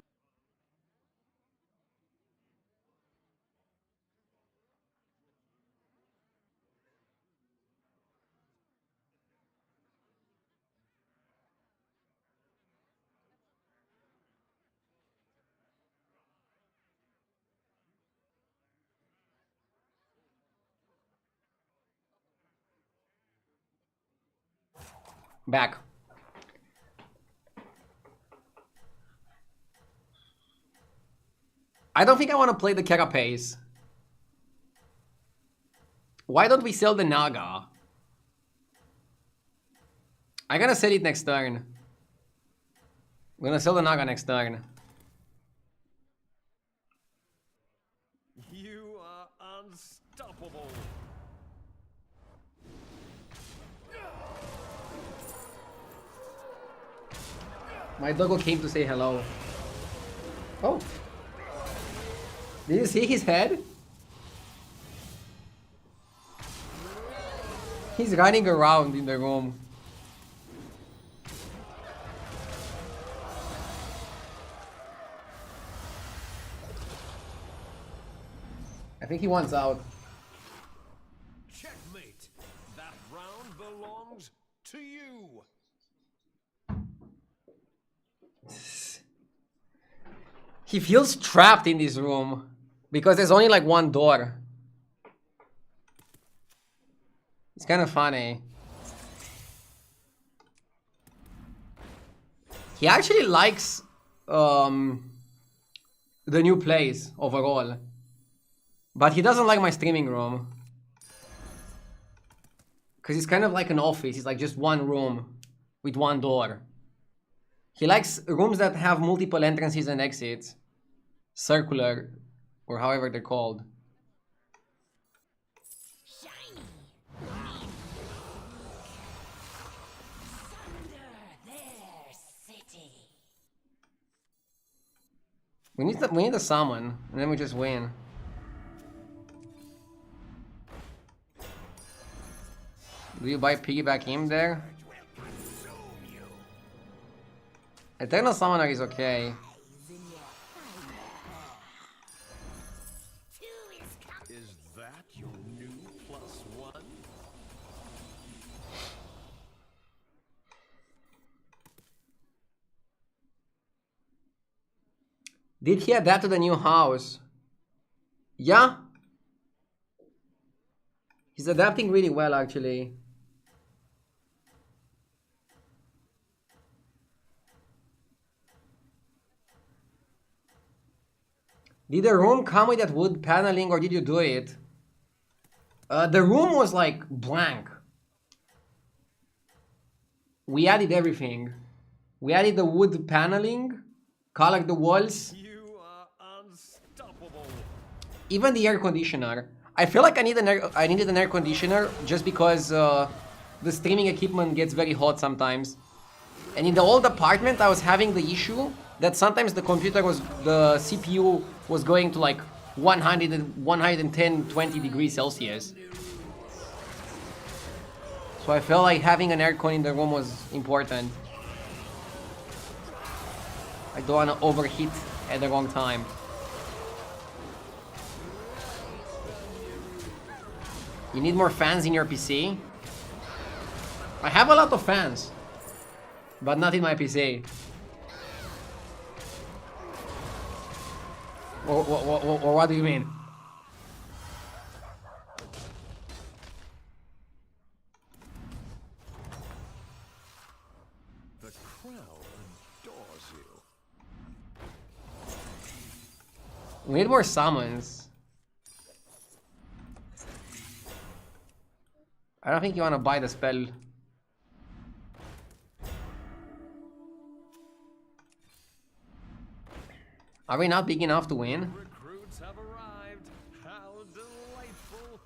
Back. I don't think I want to play the Carapace. Why don't we sell the Naga? I'm gonna sell it next turn. I'm gonna sell the Naga next turn. You are unstoppable. My doggo came to say hello. Oh. Did you see his head? He's running around in the room. I think he wants out. Checkmate. That round belongs to you. He feels trapped in this room because there's only like one door. It's kind of funny. He actually likes the new place overall, but he doesn't like my streaming room because it's kind of like an office. It's like just one room with one door. He likes rooms that have multiple entrances and exits. Circular, or however they're called. Shiny. Thunder their city. We need a summon, and then we just win. Do you buy piggyback him there? Eternal Summoner is okay. Is that your new +1? Did he adapt to the new house? Yeah. He's adapting really well, actually. Did the room come with that wood paneling, or did you do it? The room was like blank. We added everything. We added the wood paneling, colored the walls, You are unstoppable. even the air conditioner. I feel like I needed an air conditioner just because the streaming equipment gets very hot sometimes. And in the old apartment, I was having the issue that sometimes the CPU was going to like 100 and 110, 20 degrees Celsius. So I felt like having an aircon in the room was important. I don't want to overheat at the wrong time. You need more fans in your PC? I have a lot of fans, but not in my PC. Or what do you mean? The crowd adores you. We need more summons. I don't think you want to buy the spell. Are we not big enough to win? Recruits have arrived. How delightful.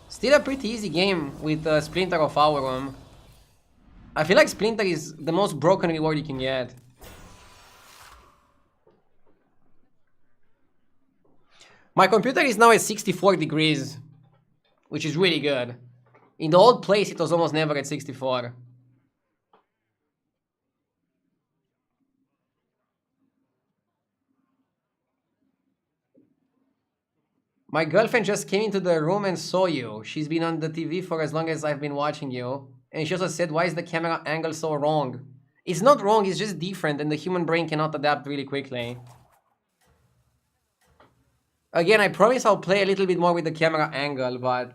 Still a pretty easy game with Splinter of Aurum. I feel like Splinter is the most broken reward you can get. My computer is now at 64 degrees, which is really good. In the old place, it was almost never at 64. My girlfriend just came into the room and saw you. She's been on the TV for as long as I've been watching you. And she also said, why is the camera angle so wrong? It's not wrong, it's just different and the human brain cannot adapt really quickly. Again, I promise I'll play a little bit more with the camera angle, but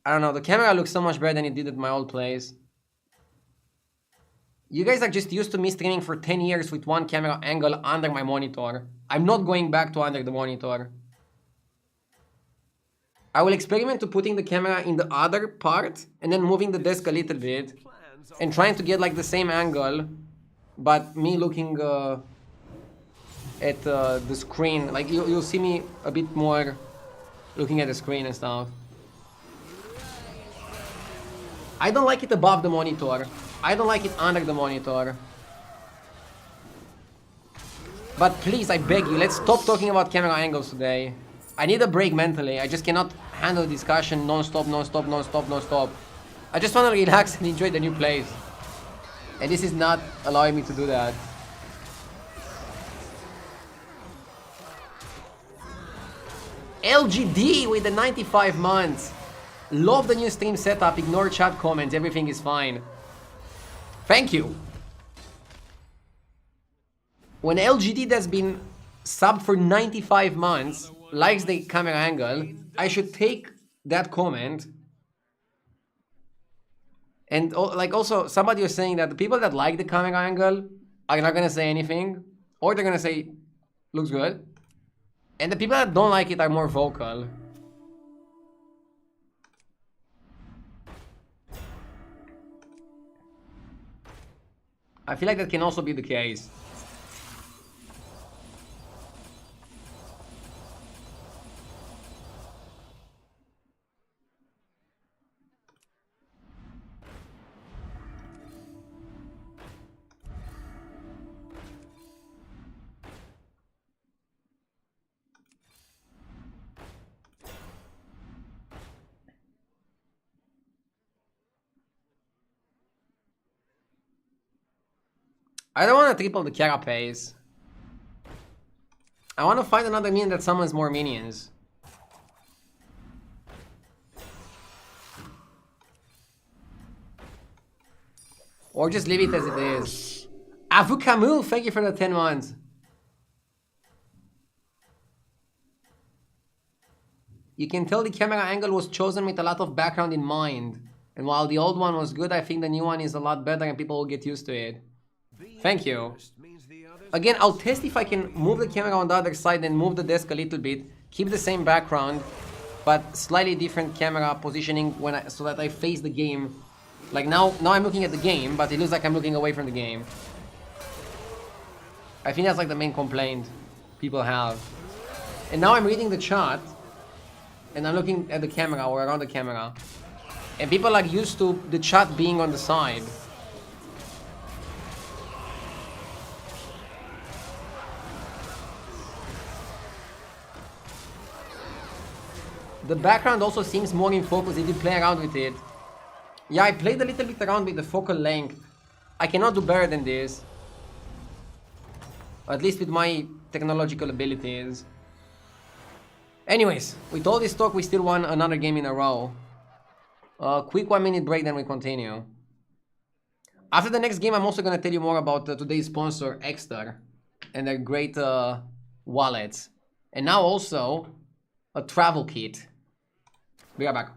I don't know, the camera looks so much better than it did at my old place. You guys are just used to me streaming for 10 years with one camera angle under my monitor. I'm not going back to under the monitor. I will experiment to putting the camera in the other part and then moving the desk a little bit and trying to get like the same angle, but me looking at the screen. Like you'll see me a bit more looking at the screen and stuff. I don't like it above the monitor. I don't like it under the monitor. But please, I beg you, let's stop talking about camera angles today. I need a break mentally. I just cannot handle discussion non-stop, non-stop, non-stop, non-stop. I just want to relax and enjoy the new place. And this is not allowing me to do that. LGD with the 95 months. Love the new stream setup. Ignore chat comments. Everything is fine. Thank you. When LGD that's been subbed for 95 months likes the camera angle, I should take that comment. And like also somebody was saying that the people that like the camera angle are not gonna say anything, or they're gonna say looks good, and the people that don't like it are more vocal. I feel like that can also be the case. I don't want to triple the carapace. I want to find another minion that summons more minions. Or just leave it as it is. Avu Camus, thank you for the 10 months. You can tell the camera angle was chosen with a lot of background in mind. And while the old one was good, I think the new one is a lot better and people will get used to it. Thank you. Again, I'll test if I can move the camera on the other side and move the desk a little bit. Keep the same background, but slightly different camera positioning so that I face the game. Like now I'm looking at the game, but it looks like I'm looking away from the game. I think that's like the main complaint people have. And now I'm reading the chat, and I'm looking at the camera or around the camera. And people are used to the chat being on the side. The background also seems more in focus if you play around with it. Yeah, I played a little bit around with the focal length. I cannot do better than this. At least with my technological abilities. Anyways, with all this talk, we still won another game in a row. Quick 1-minute break, then we continue. After the next game, I'm also gonna tell you more about today's sponsor, Exter, and their great wallets. And now also, a travel kit. Be right back.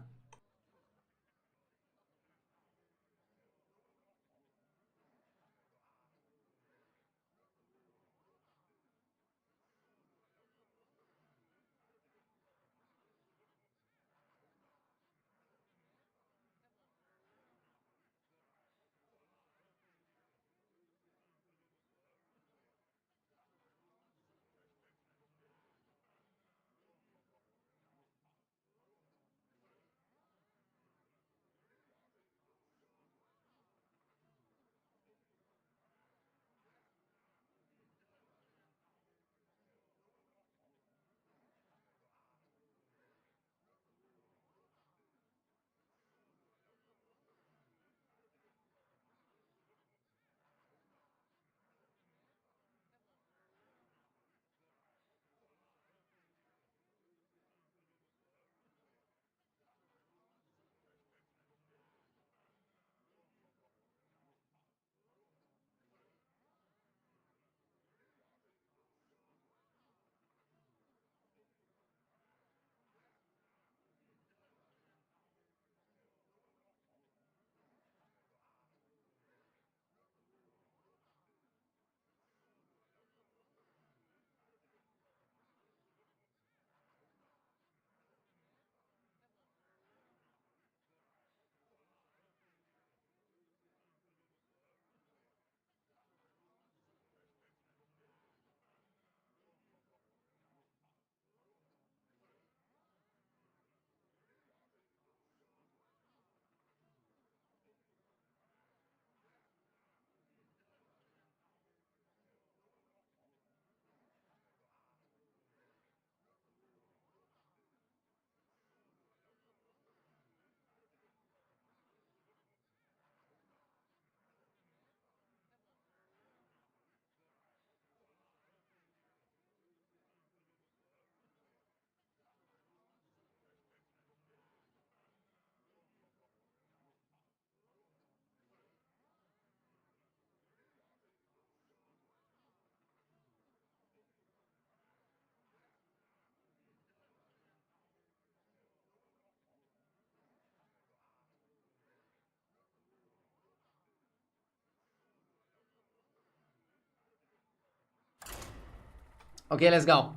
Okay, let's go.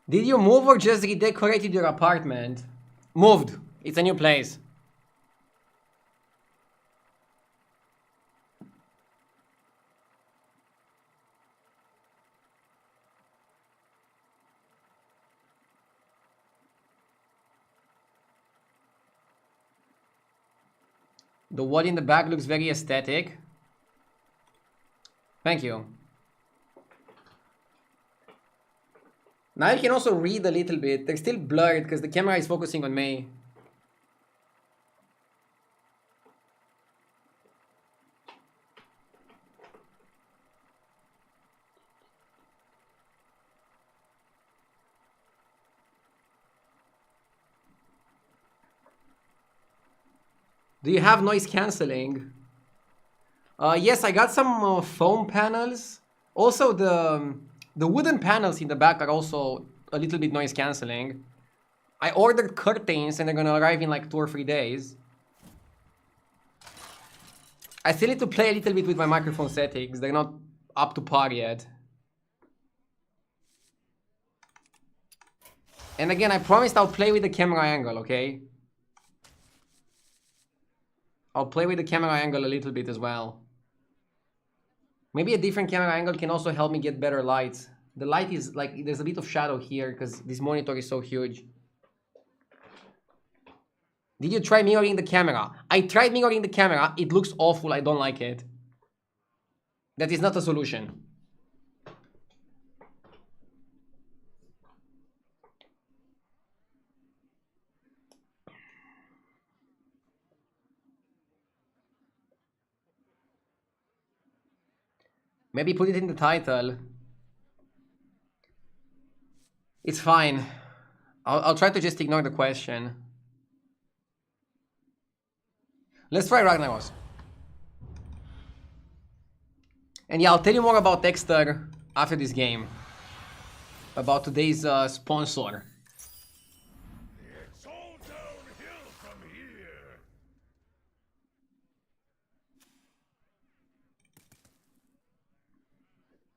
Did you move or just redecorated your apartment? Moved. It's a new place. The wall in the back looks very aesthetic. Thank you. Now you can also read a little bit. They're still blurred because the camera is focusing on me. Do you have noise cancelling? Yes, I got some foam panels. Also, the wooden panels in the back are also a little bit noise cancelling. I ordered curtains and they're gonna arrive in like 2 or 3 days. I still need to play a little bit with my microphone settings. They're not up to par yet. And again, I promised I'll play with the camera angle, okay? I'll play with the camera angle a little bit as well. Maybe a different camera angle can also help me get better light. The light is like, there's a bit of shadow here because this monitor is so huge. Did you try mirroring the camera? I tried mirroring the camera. It looks awful. I don't like it. That is not a solution. Maybe put it in the title. It's fine. I'll try to just ignore the question. Let's try Ragnaros. And yeah, I'll tell you more about Dexter after this game. About today's sponsor. It's all downhill from here.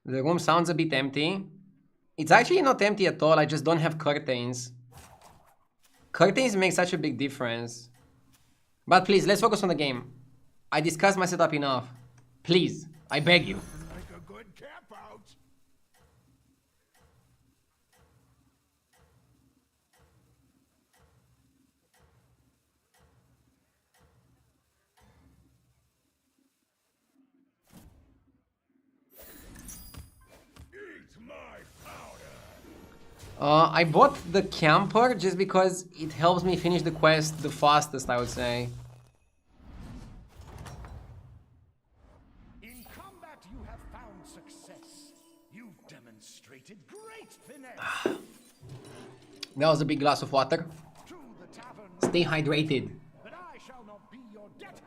The room sounds a bit empty. It's actually not empty at all, I just don't have curtains. Curtains make such a big difference. But please, let's focus on the game. I discussed my setup enough. Please, I beg you. Like a good camp out. Eat my powder. I bought the camper just because it helps me finish the quest the fastest, I would say. In combat, you have found success. You've demonstrated great finesse. That was a big glass of water. To the tavern, Stay hydrated. but I shall not be your debtor.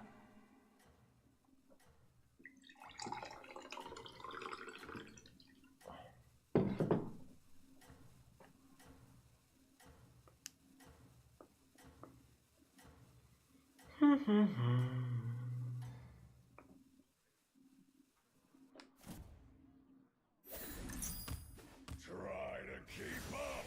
Try to keep up.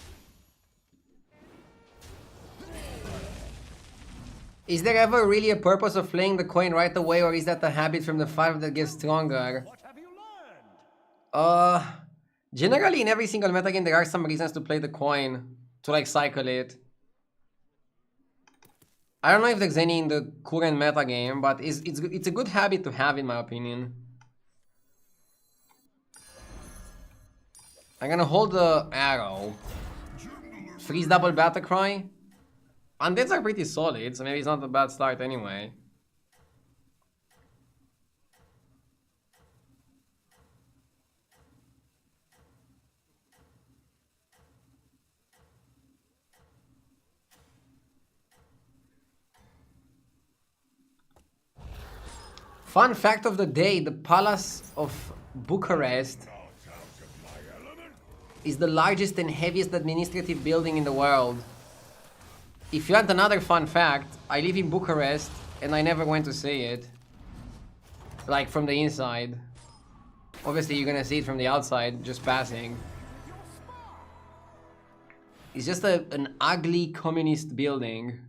Is there ever really a purpose of playing the coin right away, or is that a habit from the 5 that gets stronger? What have you learned? Generally in every single metagame there are some reasons to play the coin, to like cycle it. I don't know if there's any in the current metagame, but it's a good habit to have in my opinion. I'm gonna hold the arrow. Freeze double battle cry. Undeads are pretty solid, so maybe it's not a bad start anyway. Fun fact of the day, the Palace of Bucharest is the largest and heaviest administrative building in the world. If you want another fun fact, I live in Bucharest and I never went to see it. Like from the inside. Obviously you're gonna see it from the outside, just passing. It's just an ugly communist building.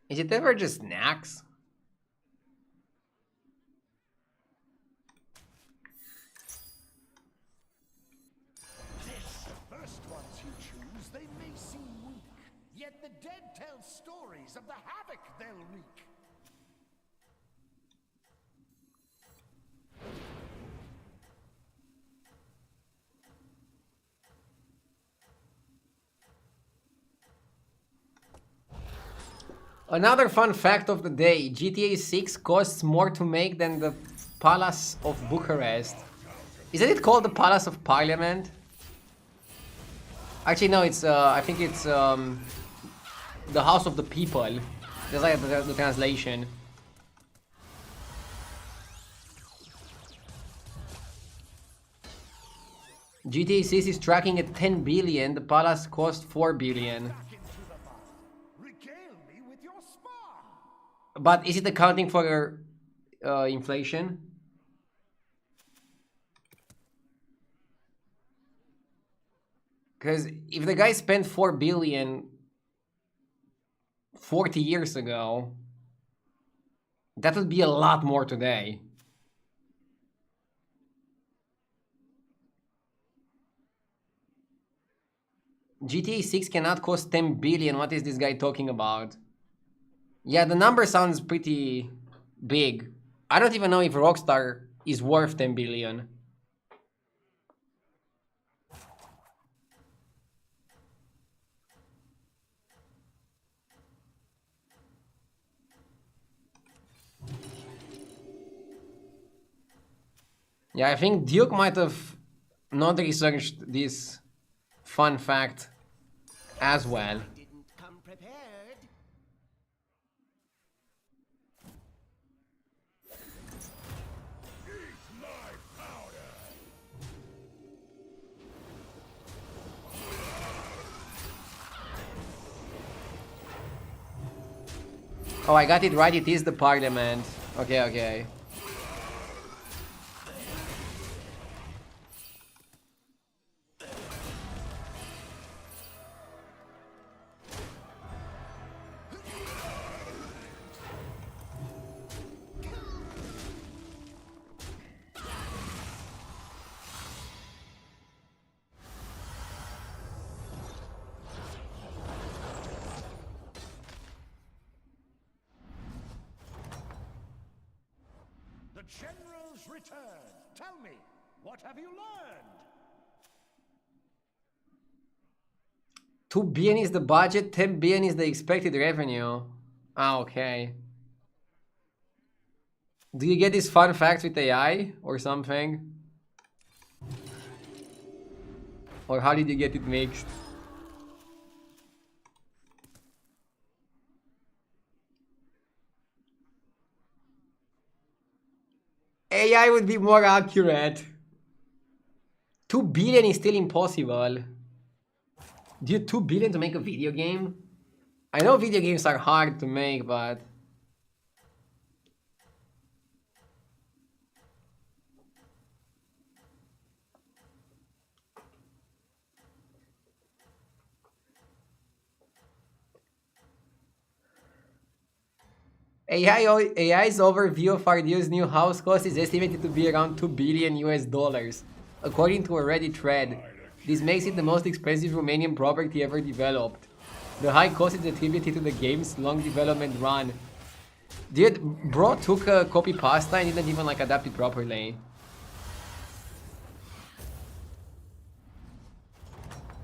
Is it ever just snacks? The first ones you choose, they may seem weak. Yet the dead tell stories of the havoc they'll wreak. Another fun fact of the day, GTA 6 costs more to make than the Palace of Bucharest. Isn't it called the Palace of Parliament? Actually no, it's I think it's the House of the People. Just like the translation. GTA 6 is tracking at 10 billion, the palace cost 4 billion. Back into the mud. Regale me with your spa. But is it accounting for inflation? Because if the guy spent 4 billion 40 years ago, that would be a lot more today. GTA 6 cannot cost 10 billion. What is this guy talking about? Yeah, the number sounds pretty big. I don't even know if Rockstar is worth 10 billion. Yeah, I think Duke might have not researched this fun fact as well. Didn't come prepared. Oh, I got it right. It is the parliament. Okay, okay. The generals return. Tell me, what have you learned? 2 billion is the budget, 10 billion is the expected revenue. Ah, okay. Do you get these fun facts with AI or something? Or how did you get it mixed? AI would be more accurate. 2 billion is still impossible. Dude, 2 billion to make a video game? I know video games are hard to make, but... AI's overview of Ardio's new house cost is estimated to be around 2 billion US dollars, according to a Reddit thread. This makes it the most expensive Romanian property ever developed. The high cost is attributed to the game's long development run. Dude, bro took a copy pasta and didn't even like adapt it properly.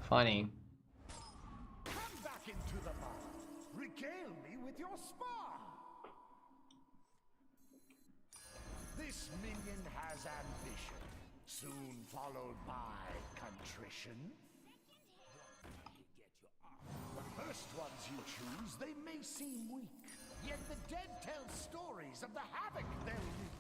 Funny. Come back into the mud. Regale me with your spa. This minion has ambition, soon followed by contrition. The first ones you choose, they may seem weak, yet the dead tell stories of the havoc they'll wreak.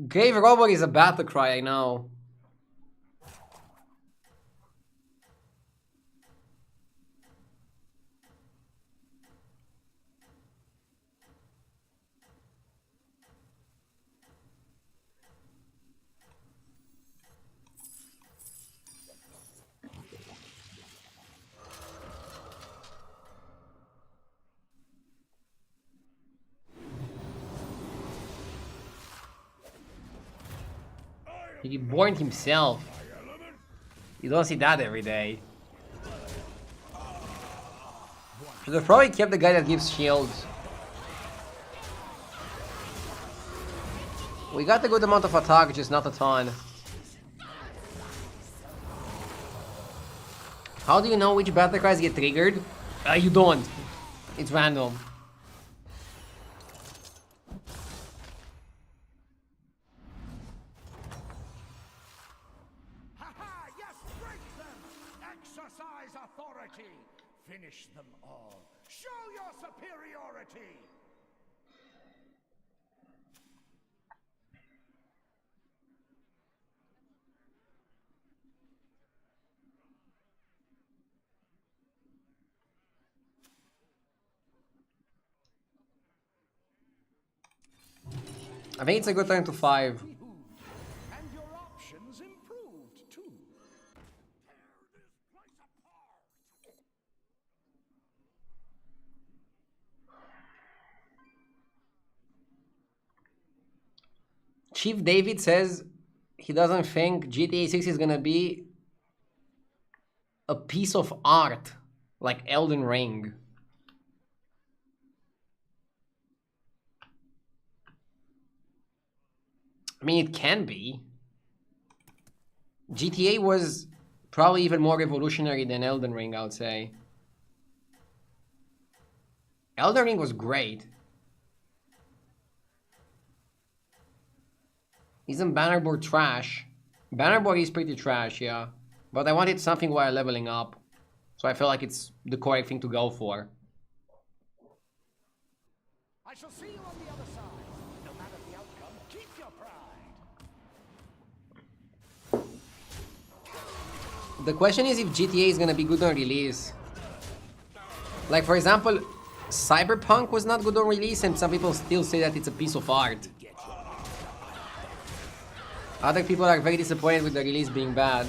Grave Robber is a battle cry, I know. He born himself. You don't see that every day. Should have probably kept the guy that gives shields. We got a good amount of attack, just not a ton. How do you know which battle cries get triggered? You don't. It's random. Ha-ha! Yes, break them! Exercise authority! Finish them all! Show your superiority! I think it's a good time to 5. And your options improved too. Chief David says he doesn't think GTA 6 is gonna be a piece of art like Elden Ring. I mean, it can be. GTA was probably even more revolutionary than Elden Ring, I would say. Elden Ring was great. Isn't Bannerboard trash? Bannerboard is pretty trash, yeah. But I wanted something while leveling up. So I feel like it's the correct thing to go for. I shall see you on the other side. No matter the outcome, keep your pride. The question is if GTA is gonna be good on release. Like, for example, Cyberpunk was not good on release and some people still say that it's a piece of art. Other people are very disappointed with the release being bad.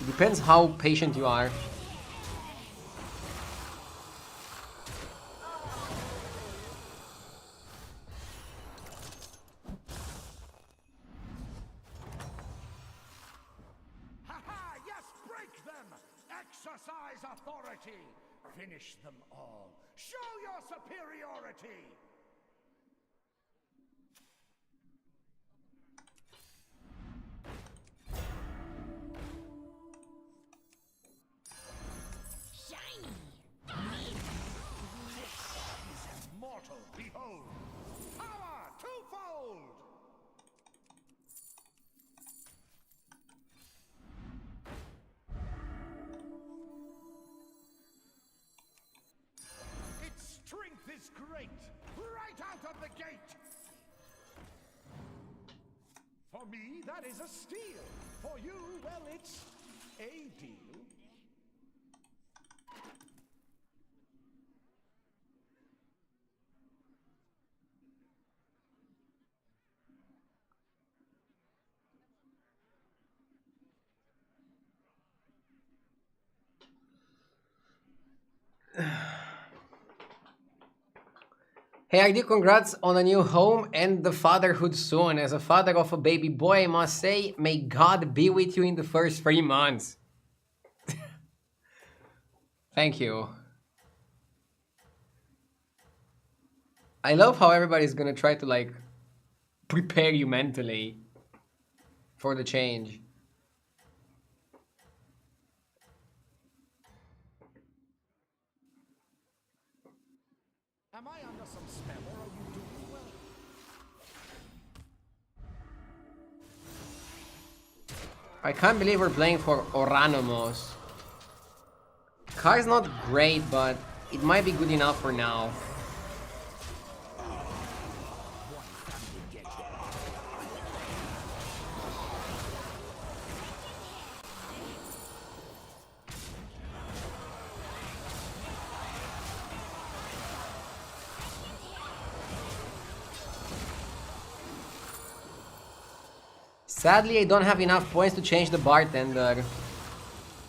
It depends how patient you are. Ha-ha! Yes, break them! Exercise authority! Finish them all! Show your superiority! Shiny. Mortal, behold! Power twofold! Its strength is great, right out of the gate! For me, that is a steal. For you, well, it's a deal. Hey ID, congrats on a new home and the fatherhood soon. As a father of a baby boy, I must say, may God be with you in the first 3 months. Thank you. I love how everybody's gonna try to, like, prepare you mentally for the change. Am I under some spell, or are you doing well? I can't believe we're playing for Oranomos. Car's not great, but it might be good enough for now. Sadly, I don't have enough points to change the bartender.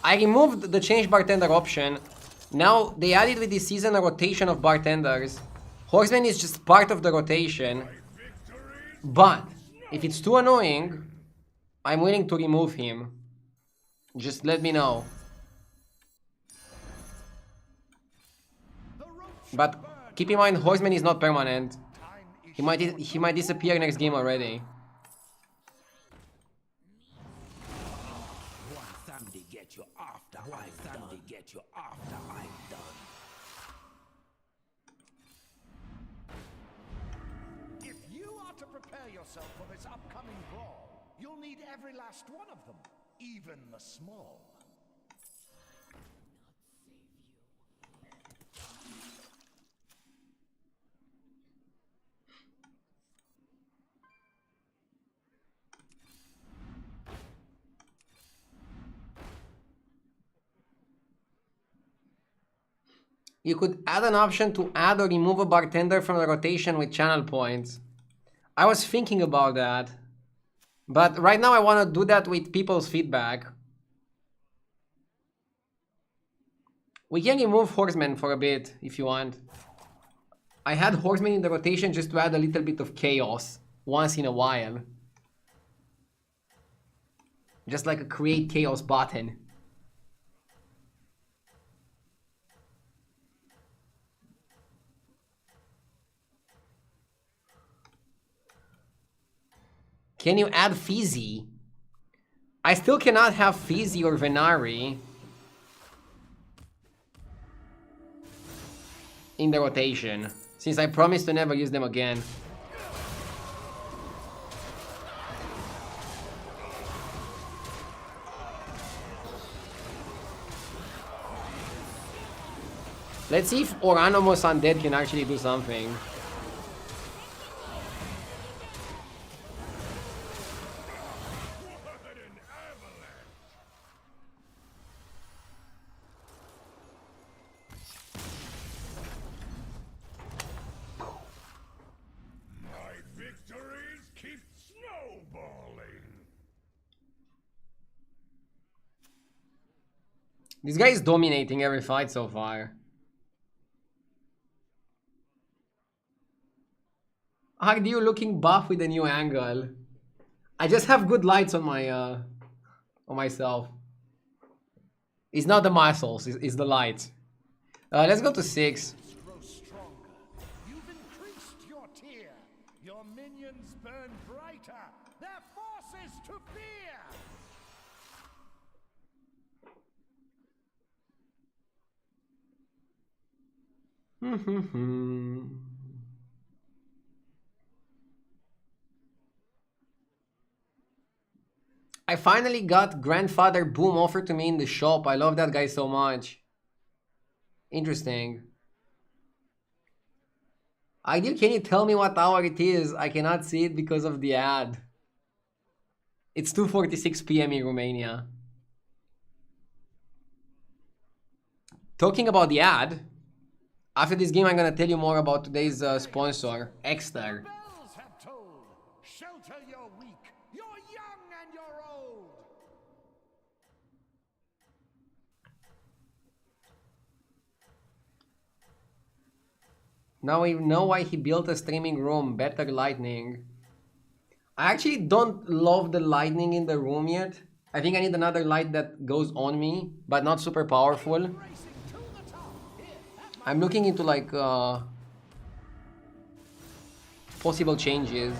I removed the change bartender option. Now, they added with this season a rotation of bartenders. Horseman is just part of the rotation. But, If it's too annoying, I'm willing to remove him. Just let me know. But keep in mind, Horseman is not permanent. He might disappear next game already. Somebody get you after somebody get you after I'm done. If you are to prepare yourself for this upcoming brawl, you'll need every last one of them, even the small. You could add an option to add or remove a bartender from the rotation with channel points. I was thinking about that. But right now I want to do that with people's feedback. We can remove Horseman for a bit if you want. I had Horseman in the rotation just to add a little bit of chaos once in a while. Just like a create chaos button. Can you add Fizzy? I still cannot have Fizzy or Venari in the rotation, since I promised to never use them again. Let's see if Oranomos Undead can actually do something. This guy is dominating every fight so far. Agdio looking buff with a new angle. I just have good lights on my on myself. It's not the muscles, it's the lights. Let's go to 6. Grow stronger. You've increased your tier. Your minions burn brighter. Their forces to fear. I finally got Grandfather Boom offered to me in the shop. I love that guy so much. Interesting. Ideal, can you tell me what hour it is? I cannot see it because of the ad. It's 2:46 PM in Romania. Talking about the ad, after this game I'm gonna tell you more about today's sponsor, Exter. Bells have tolled. Shelter your weak, your young and your old. Now we know why he built a streaming room, better lighting. I actually don't love the lighting in the room yet. I think I need another light that goes on me, but not super powerful. Racing to the top. Here, at my I'm looking into like possible changes.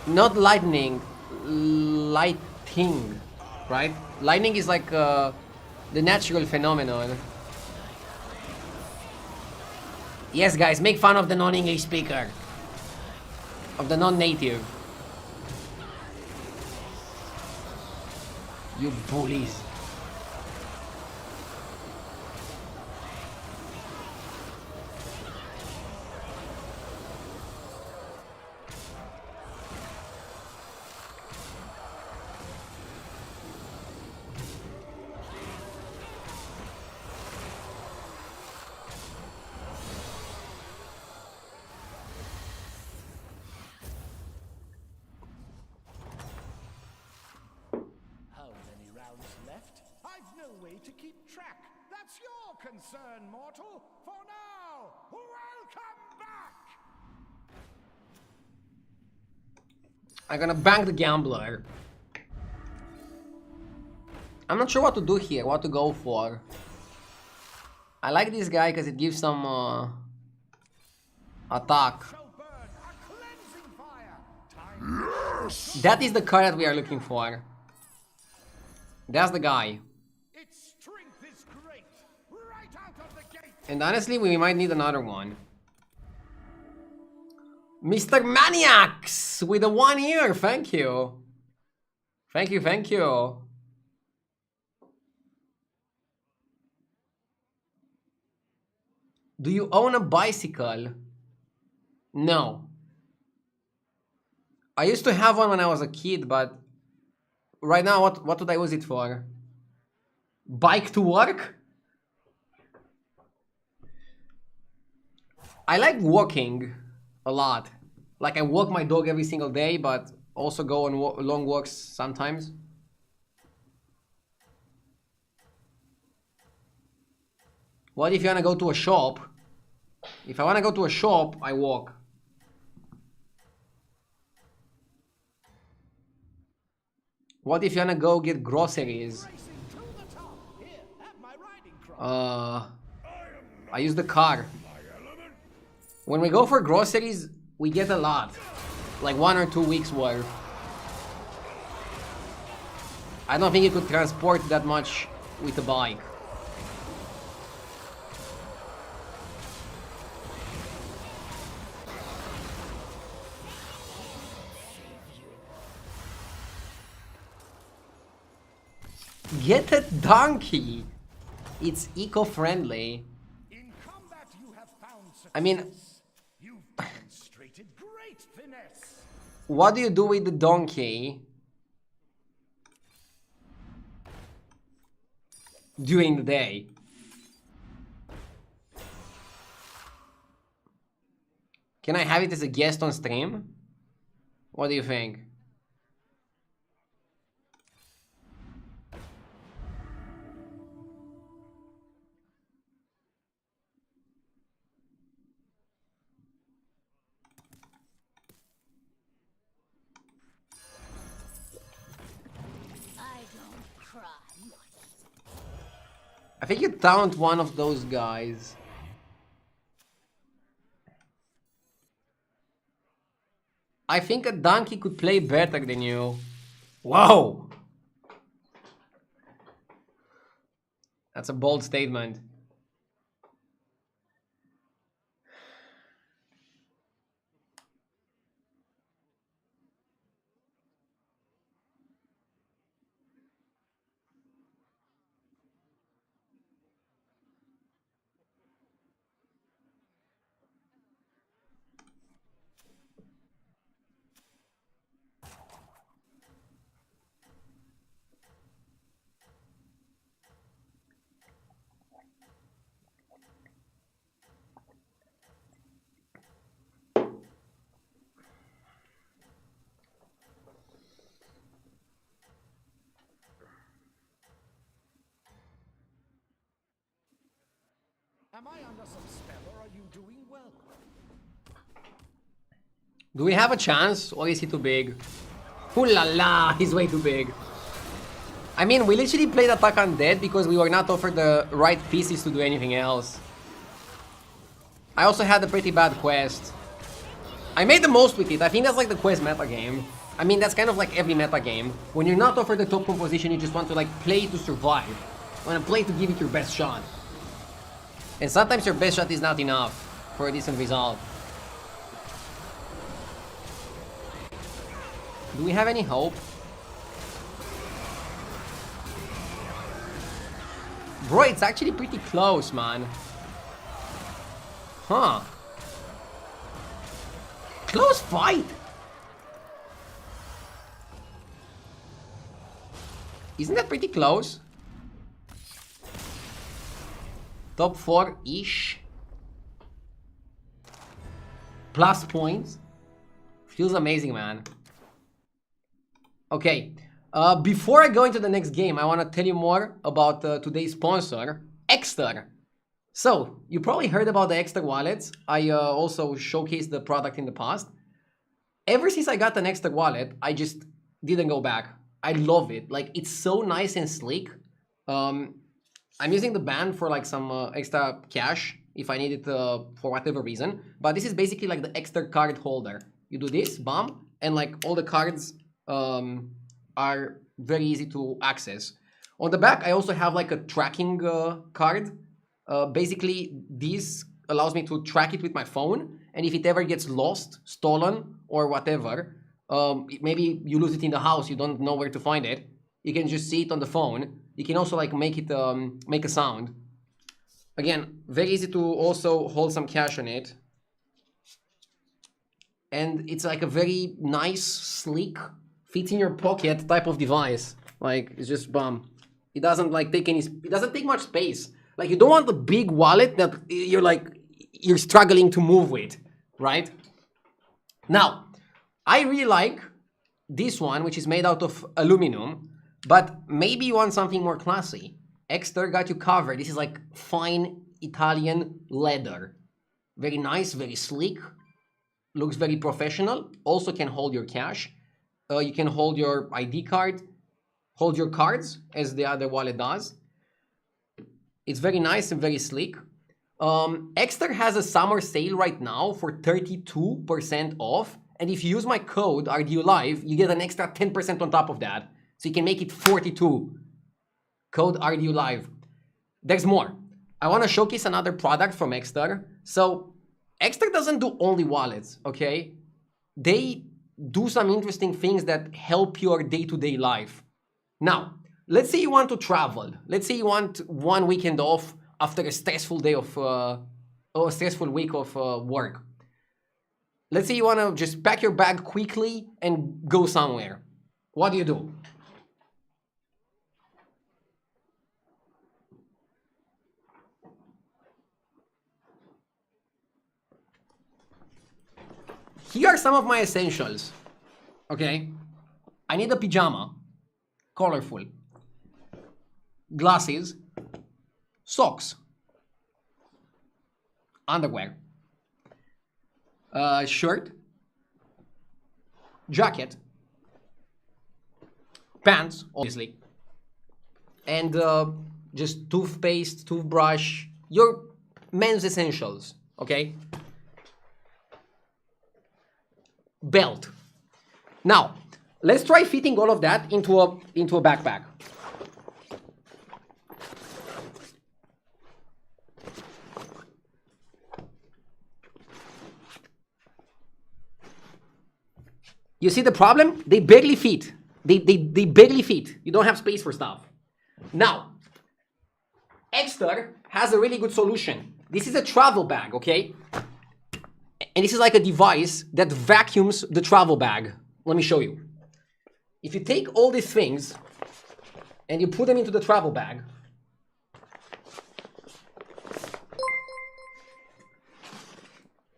Not lightning, lighting, right? Lightning is like the natural phenomenon. Yes, guys, make fun of the non-English speaker, of the non-native. You bullies. How many rounds left? I've no way to keep track. That's your concern, mortal. For now, who I'm gonna bank the gambler. I'm not sure what to do here, what to go for. I like this guy because it gives some attack. Shall burn a cleansing fire. Time. That is the card that we are looking for. That's the guy. Its strength is great. Right out of the gate. And honestly, we might need another one. Mr. Maniacs with a 1 year. Thank you. Thank you, thank you. Do you own a bicycle? No. I used to have one when I was a kid, but right now, what would I use it for? Bike to work? I like walking a lot. Like I walk my dog every single day, but also go on long walks sometimes. What if you wanna go to a shop? If I wanna go to a shop, I walk. What if you wanna go get groceries? Racing to the top. Here, have my riding crop. I use the car. When we go for groceries, we get a lot. Like 1 or 2 weeks worth. I don't think you could transport that much with a bike. Get a donkey. It's eco-friendly. In combat, you have found success. I mean, You've demonstrated great finesse. what do you do with the donkey during the day? Can I have it as a guest on stream? What do you think? I don't cry. I think you taunt one of those guys. I think a donkey could play better than you. Whoa! That's a bold statement. Am I under some spell or are you doing well? Do we have a chance, or is he too big? Ooh la la, he's way too big. I mean, we literally played Attack Undead because we were not offered the right pieces to do anything else. I also had a pretty bad quest. I made the most with it. I think that's like the quest meta game. I mean, that's kind of like every meta game. When you're not offered the top composition, you just want to like play to survive. You want to play to give it your best shot. And sometimes your best shot is not enough for a decent result. Do we have any hope? Bro, it's actually pretty close, man. Huh. Close fight. Isn't that pretty close? Top 4-ish. Plus points. Feels amazing, man. Okay. Before I go into the next game, I want to tell you more about today's sponsor, Exter. So, you probably heard about the Exter wallets. I also showcased the product in the past. Ever since I got an extra wallet, I just didn't go back. I love it. Like, it's so nice and sleek. I'm using the band for like some extra cash if I need it for whatever reason. But this is basically like the extra card holder. You do this, bam, and like all the cards are very easy to access. On the back, I also have like a tracking card. Basically, this allows me to track it with my phone. And if it ever gets lost, stolen, or whatever, maybe you lose it in the house, you don't know where to find it, you can just see it on the phone. You can also like make it make a sound. Again, very easy to also hold some cash on it. And it's like a very nice, sleek, fits in your pocket type of device. Like, it's just bum. It doesn't like take any, it doesn't take much space. Like, you don't want the big wallet that you're struggling to move with, right? Now, I really like this one, which is made out of aluminum, but maybe you want something more classy. Exter got you covered. This is like fine Italian leather. Very nice, very sleek. Looks very professional. Also can hold your cash. You can hold your ID card, hold your cards as the other wallet does. It's very nice and very sleek. Exter has a summer sale right now for 32% off. And if you use my code RDULive, you get an extra 10% on top of that. So you can make it 42. Code RDULive. There's more. I want to showcase another product from Exter. So Exter doesn't do only wallets, okay? They do some interesting things that help your day-to-day life. Now, let's say you want to travel. Let's say you want 1 weekend off after a stressful day of, or a stressful week of work. Let's say you want to just pack your bag quickly and go somewhere. What do you do? Here are some of my essentials, okay? I need a pajama, colorful, glasses, socks, underwear, shirt, jacket, pants, obviously, and just toothpaste, toothbrush, your men's essentials, okay? Belt. Now, let's try fitting all of that into a backpack. You see the problem? They barely fit. They barely fit. You don't have space for stuff. Now, Exter has a really good solution. This is a travel bag, okay? And this is like a device that vacuums the travel bag. Let me show you. If you take all these things and you put them into the travel bag,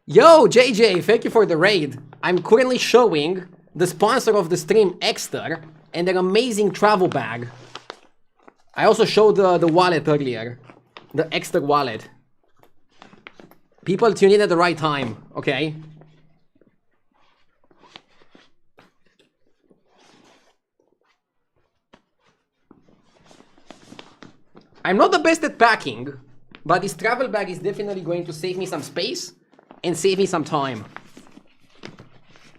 yo, JJ, thank you for the raid. I'm currently showing the sponsor of the stream, Exter, and their amazing travel bag. I also showed the wallet earlier, the Exter wallet. People tune in at the right time, okay? I'm not the best at packing, but this travel bag is definitely going to save me some space and save me some time.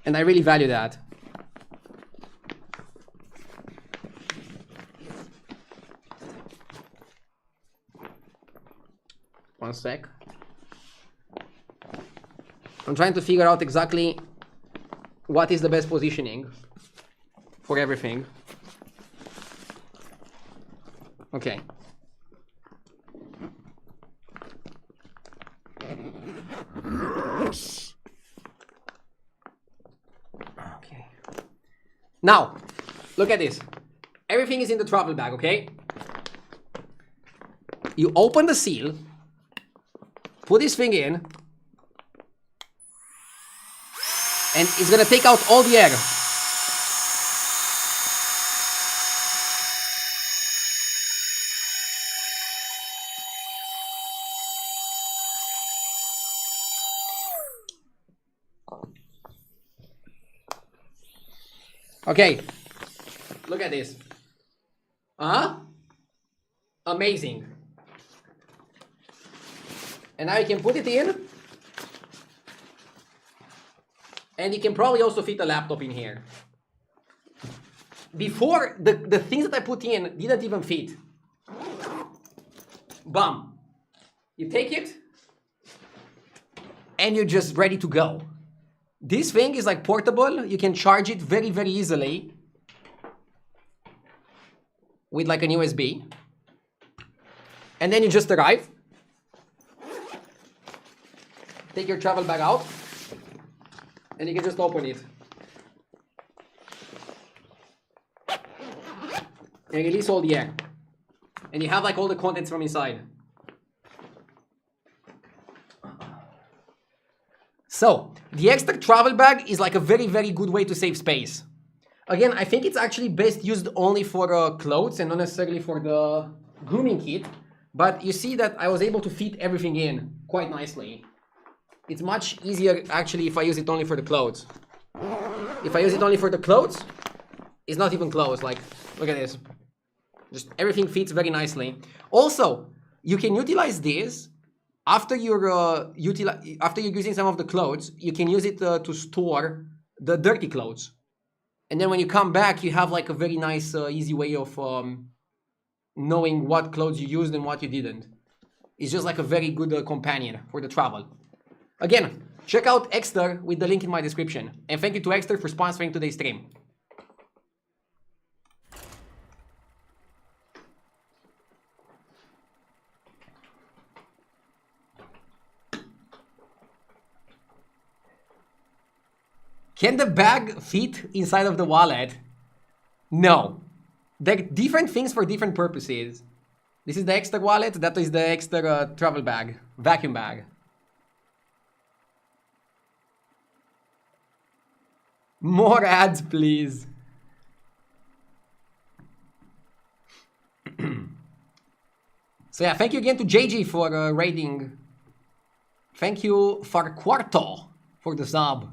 And I really value that. One sec. I'm trying to figure out exactly what is the best positioning for everything. Okay. Okay. Now, look at this. Everything is in the travel bag, okay? You open the seal, put this thing in, and it's gonna take out all the air. Okay. Look at this. Huh? Amazing. And now you can put it in. And you can probably also fit a laptop in here. Before, the things that I put in didn't even fit. Bam. You take it. And you're just ready to go. This thing is like portable. You can charge it very, very easily. With like an USB. And then you just arrive. Take your travel bag out. And you can just open it. And release all the air. And you have like all the contents from inside. So, the extra travel bag is like a very, very good way to save space. Again, I think it's actually best used only for clothes and not necessarily for the grooming kit. But you see that I was able to fit everything in quite nicely. It's much easier actually if I use it only for the clothes. If I use it only for the clothes, it's not even close. Like, look at this. Just everything fits very nicely. Also, you can utilize this after you're using some of the clothes. You can use it to store the dirty clothes. And then when you come back, you have like a very nice, easy way of knowing what clothes you used and what you didn't. It's just like a very good companion for the travel. Again, check out Exter with the link in my description. And thank you to Exter for sponsoring today's stream. Can the bag fit inside of the wallet? No. They're different things for different purposes. This is the extra wallet, that is the extra travel bag, vacuum bag. More ads, please. So yeah, thank you again to JG for raiding. Thank you Farquarto for the sub.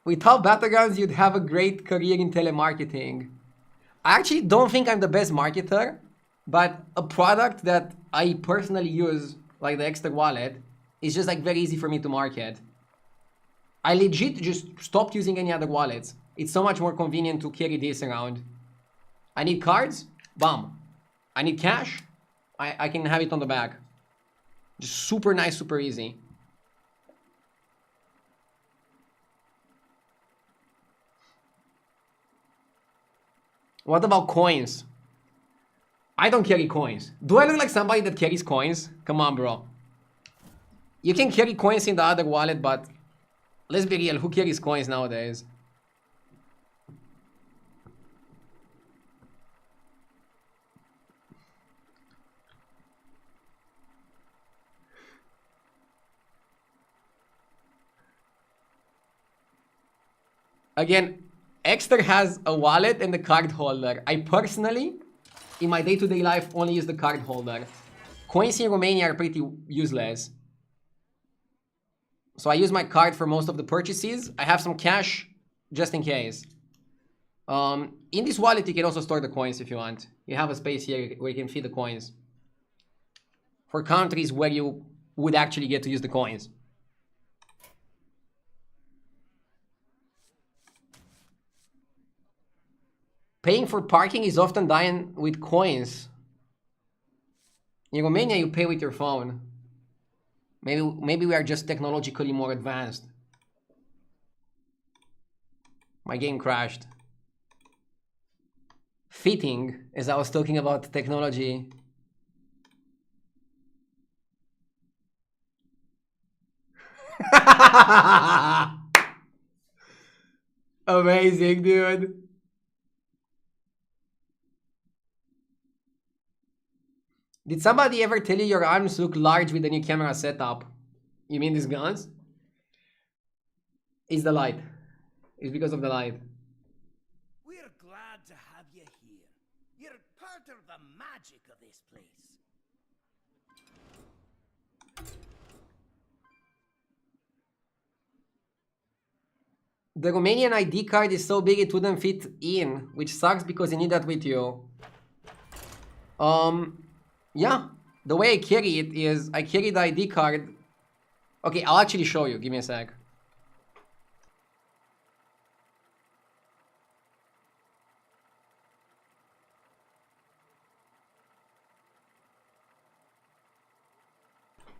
Without battlegrounds, you'd have a great career in telemarketing. I actually don't think I'm the best marketer, but a product that I personally use, like the extra wallet, is just like very easy for me to market. I legit just stopped using any other wallets. It's so much more convenient to carry this around. I need cards? Bam. I need cash? I can have it on the back. Just super nice, super easy. What about coins? I don't carry coins. Do I look like somebody that carries coins? Come on, bro. You can carry coins in the other wallet, but let's be real, who carries coins nowadays? Again, Exter has a wallet and a card holder. I personally, in my day-to-day life, only use the card holder. Coins in Romania are pretty useless. So I use my card for most of the purchases. I have some cash just in case. In this wallet, you can also store the coins if you want. You have a space here where you can feed the coins. For countries where you would actually get to use the coins. Paying for parking is often done with coins. In Romania, you pay with your phone. Maybe we are just technologically more advanced. My game crashed. Fitting, as I was talking about technology. Amazing, dude. Did somebody ever tell you your arms look large with the new camera setup? You mean these guns? It's the light. It's because of the light. We're glad to have you here. You're part of the magic of this place. The Romanian ID card is so big it wouldn't fit in, which sucks because you need that with you. Yeah. The way I carry it is I carry the ID card. Okay, I'll actually show you. Give me a sec.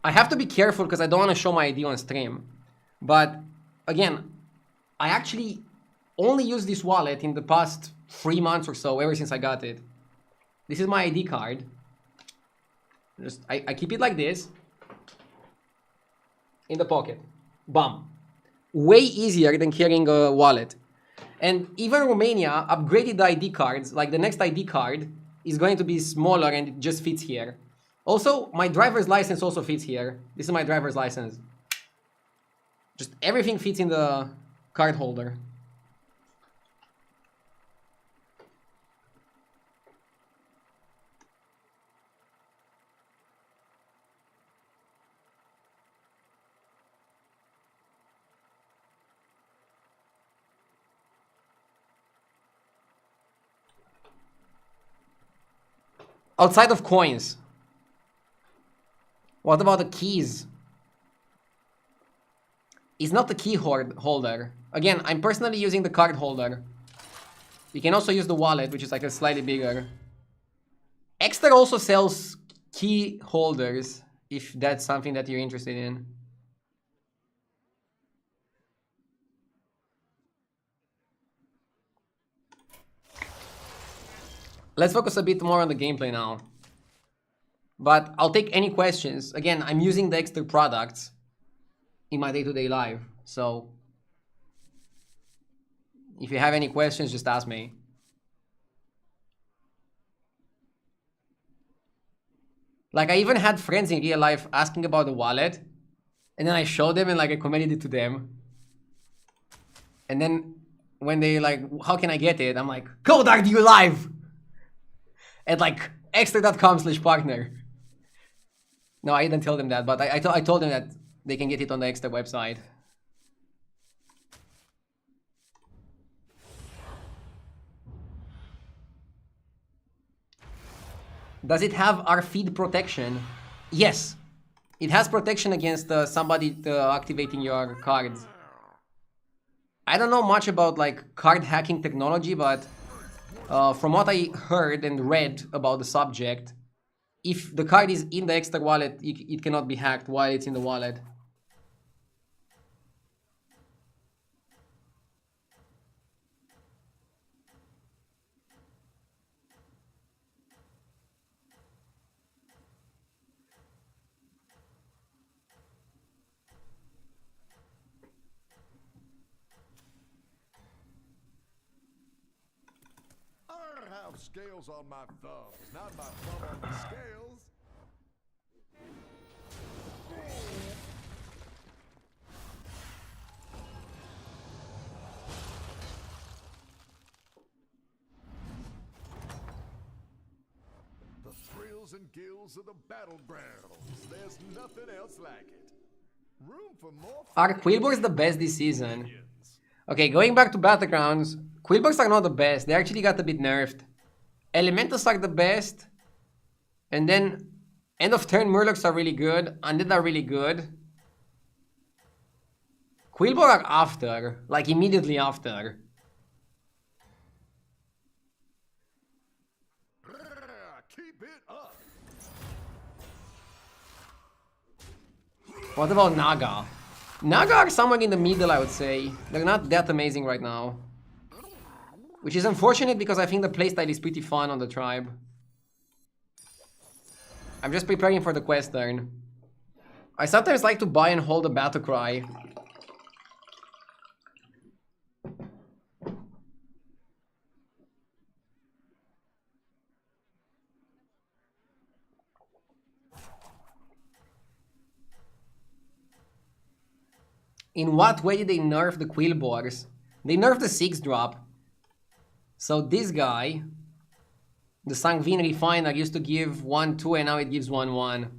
I have to be careful because I don't want to show my ID on stream. But again, I actually only use this wallet in the past 3 months or so, ever since I got it. This is my ID card. Just I keep it like this. In the pocket. Bam. Way easier than carrying a wallet. And even Romania upgraded the ID cards. Like the next ID card is going to be smaller and it just fits here. Also, my driver's license also fits here. This is my driver's license. Just everything fits in the card holder. Outside of coins. What about the keys? It's not the key holder. Again, I'm personally using the card holder. You can also use the wallet, which is like a slightly bigger. Extra also sells key holders, if that's something that you're interested in. Let's focus a bit more on the gameplay now. But I'll take any questions. Again, I'm using the extra products in my day-to-day life. So if you have any questions, just ask me. Like I even had friends in real life asking about the wallet. And then I showed them and like I commented it to them. And then when they like, how can I get it? I'm like, code RDU live! At like extra.com/partner. No, I didn't tell them that, but I told them that they can get it on the extra website. Does it have our feed protection? Yes. It has protection against somebody activating your cards. I don't know much about like card hacking technology, but from what I heard and read about the subject, if the card is in the extra wallet, it cannot be hacked while it's in the wallet. I have scales on my thumbs, not my thumb on the scales. The thrills and gills of the battlegrounds. There's nothing else like it. Room for more. Are Quillboars the best this season? Okay, going back to battlegrounds, Quillboars are not the best. They actually got a bit nerfed. Elementals are the best. And then end of turn Murlocs are really good. Undead are really good. Quillboar are after. Like immediately after. Keep it up. What about Naga? Naga are somewhere in the middle, I would say. They're not that amazing right now. Which is unfortunate because I think the playstyle is pretty fun on the tribe. I'm just preparing for the quest turn. I sometimes like to buy and hold a battle cry. In what way did they nerf the Quillboars? They nerfed the 6-drop. So this guy, the Sanguine Refiner, used to give 1-2 and now it gives 1-1.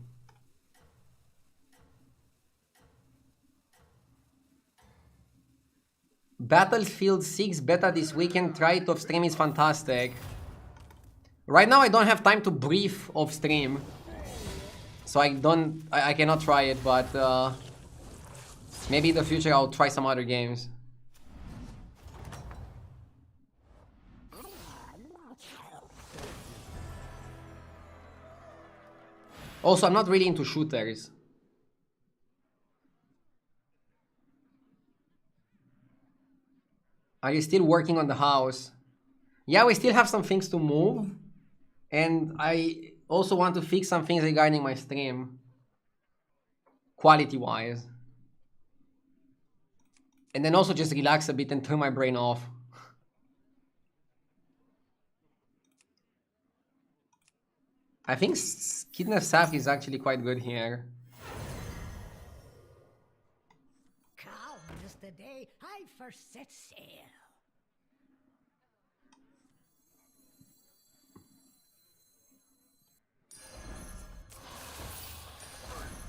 Battlefield 6 beta this weekend. Try it off stream, is fantastic. Right now I don't have time to brief off stream. So I cannot try it, but maybe in the future I'll try some other games. Also, I'm not really into shooters. Are you still working on the house? Yeah, we still have some things to move. And I also want to fix some things regarding my stream. Quality-wise. And then also just relax a bit and turn my brain off. I think Kidnap Saf is actually quite good here. Calm is the day I first set sail.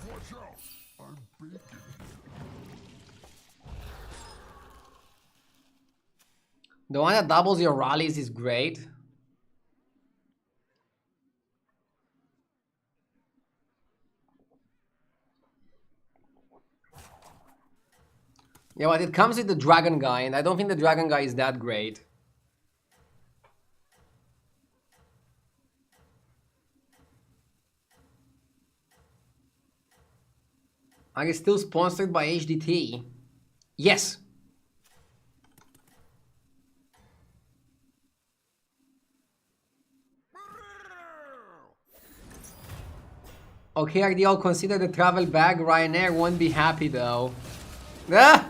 Watch out! I'm beacon. The one that doubles your rallies is great. Yeah, but it comes with the dragon guy, and I don't think the dragon guy is that great. Are you still sponsored by HDT? Yes. Okay, RDL, consider the travel bag. Ryanair won't be happy though. Ah!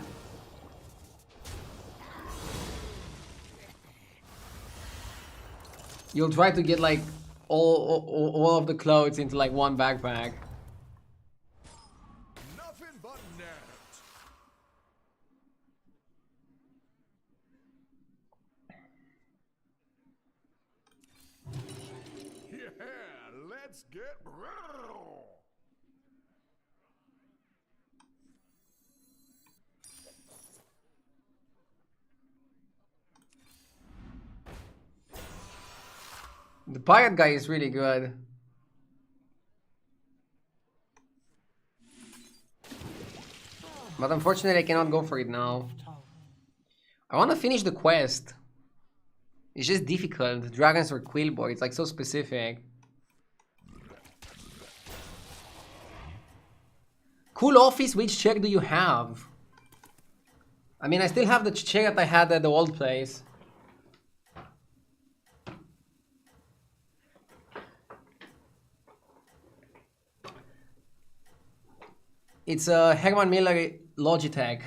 You'll try to get like all of the clothes into like one backpack. Nothing but net. Yeah, let's get real. The pirate guy is really good. But unfortunately I cannot go for it now. I want to finish the quest. It's just difficult. Dragons or Quillboy, it's like so specific. Cool office, which chair do you have? I mean, I still have the chair that I had at the old place. It's a Herman Miller Logitech.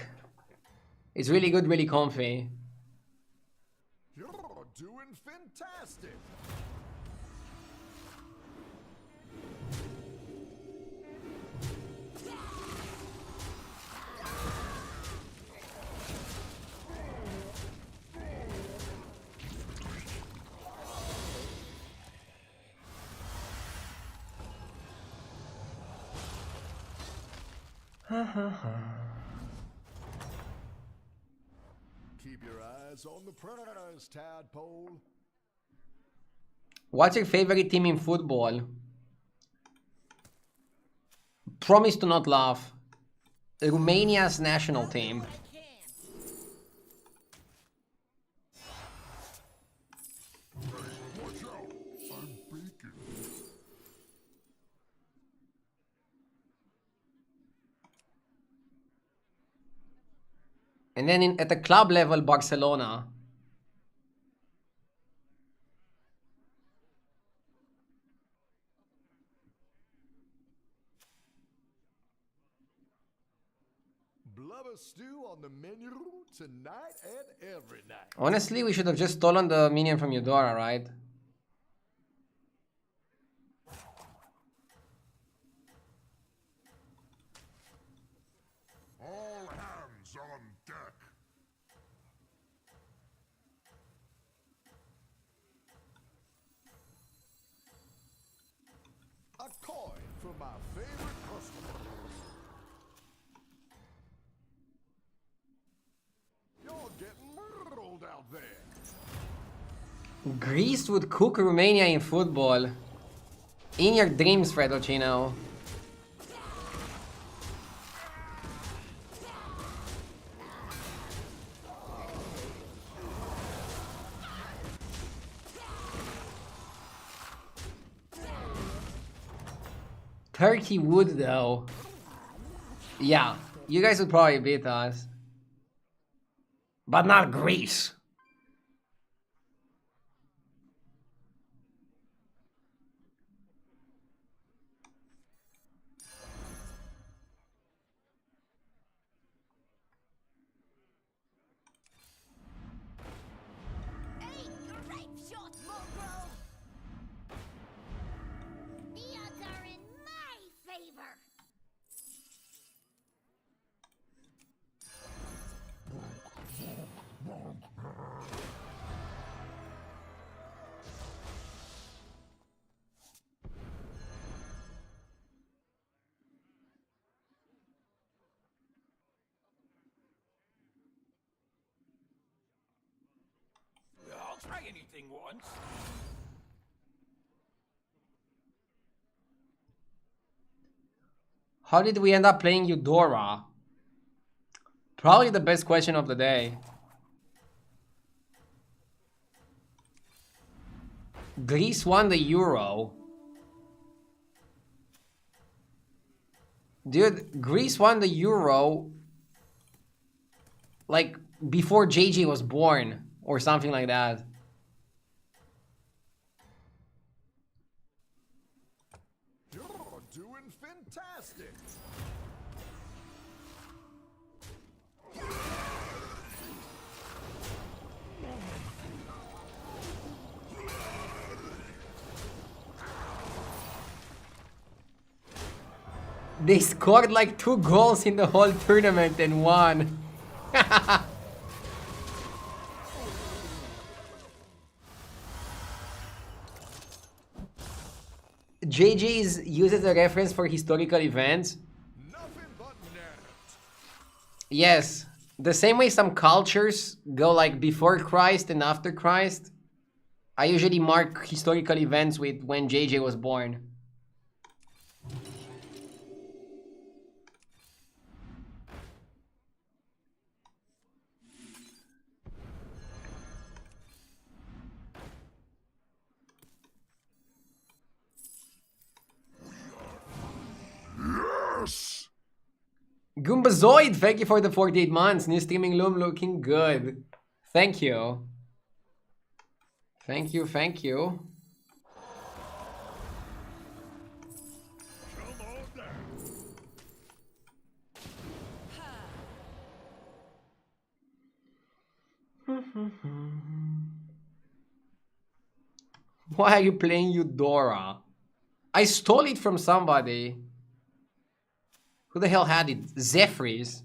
It's really good, really comfy. You're doing fantastic. Keep your eyes on the prize, tadpole. What's your favorite team in football? Promise to not laugh. Romania's national team. Watch out! I'm beacon. And then at the club level, Barcelona. Blubber stew on the menu tonight and every night. Honestly, we should have just stolen the minion from Eudora, right? All hands on deck. A coin for my favorite customer. You're getting Greece would cook Romania in football. In your dreams, Fredocino. Turkey would, though. Yeah, you guys would probably beat us. But not Greece. Hey, great shot, mongrel! The odds are in my favor. I'll try anything once. How did we end up playing Eudora? Probably the best question of the day. Greece won the Euro. Dude, Greece won the Euro like before JJ was born or something like that. You're doing fantastic. They scored like 2 goals in the whole tournament and won. JJ's uses a reference for historical events. Nothing but net. Yes, the same way some cultures go like before Christ and after Christ. I usually mark historical events with when JJ was born. Yes. Goombazoid, thank you for the 48 months. New streaming loom looking good. Thank you. Thank you, thank you. Come on down. Why are you playing Eudora? I stole it from somebody. Who the hell had it? Zephyrs.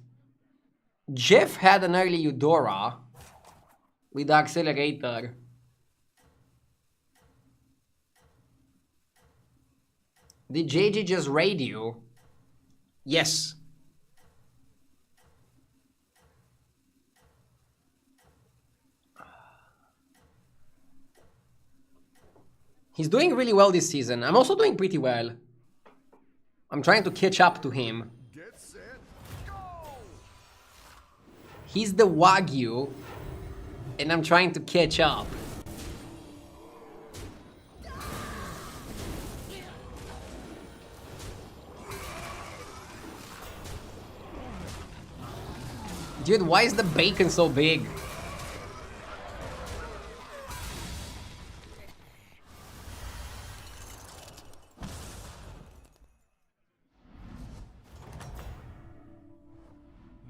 Jeff had an early Eudora with the accelerator. Did JJ just raid you? Yes. He's doing really well this season. I'm also doing pretty well. I'm trying to catch up to him. Get set. Go. He's the Wagyu, and I'm trying to catch up. Dude, why is the bacon so big?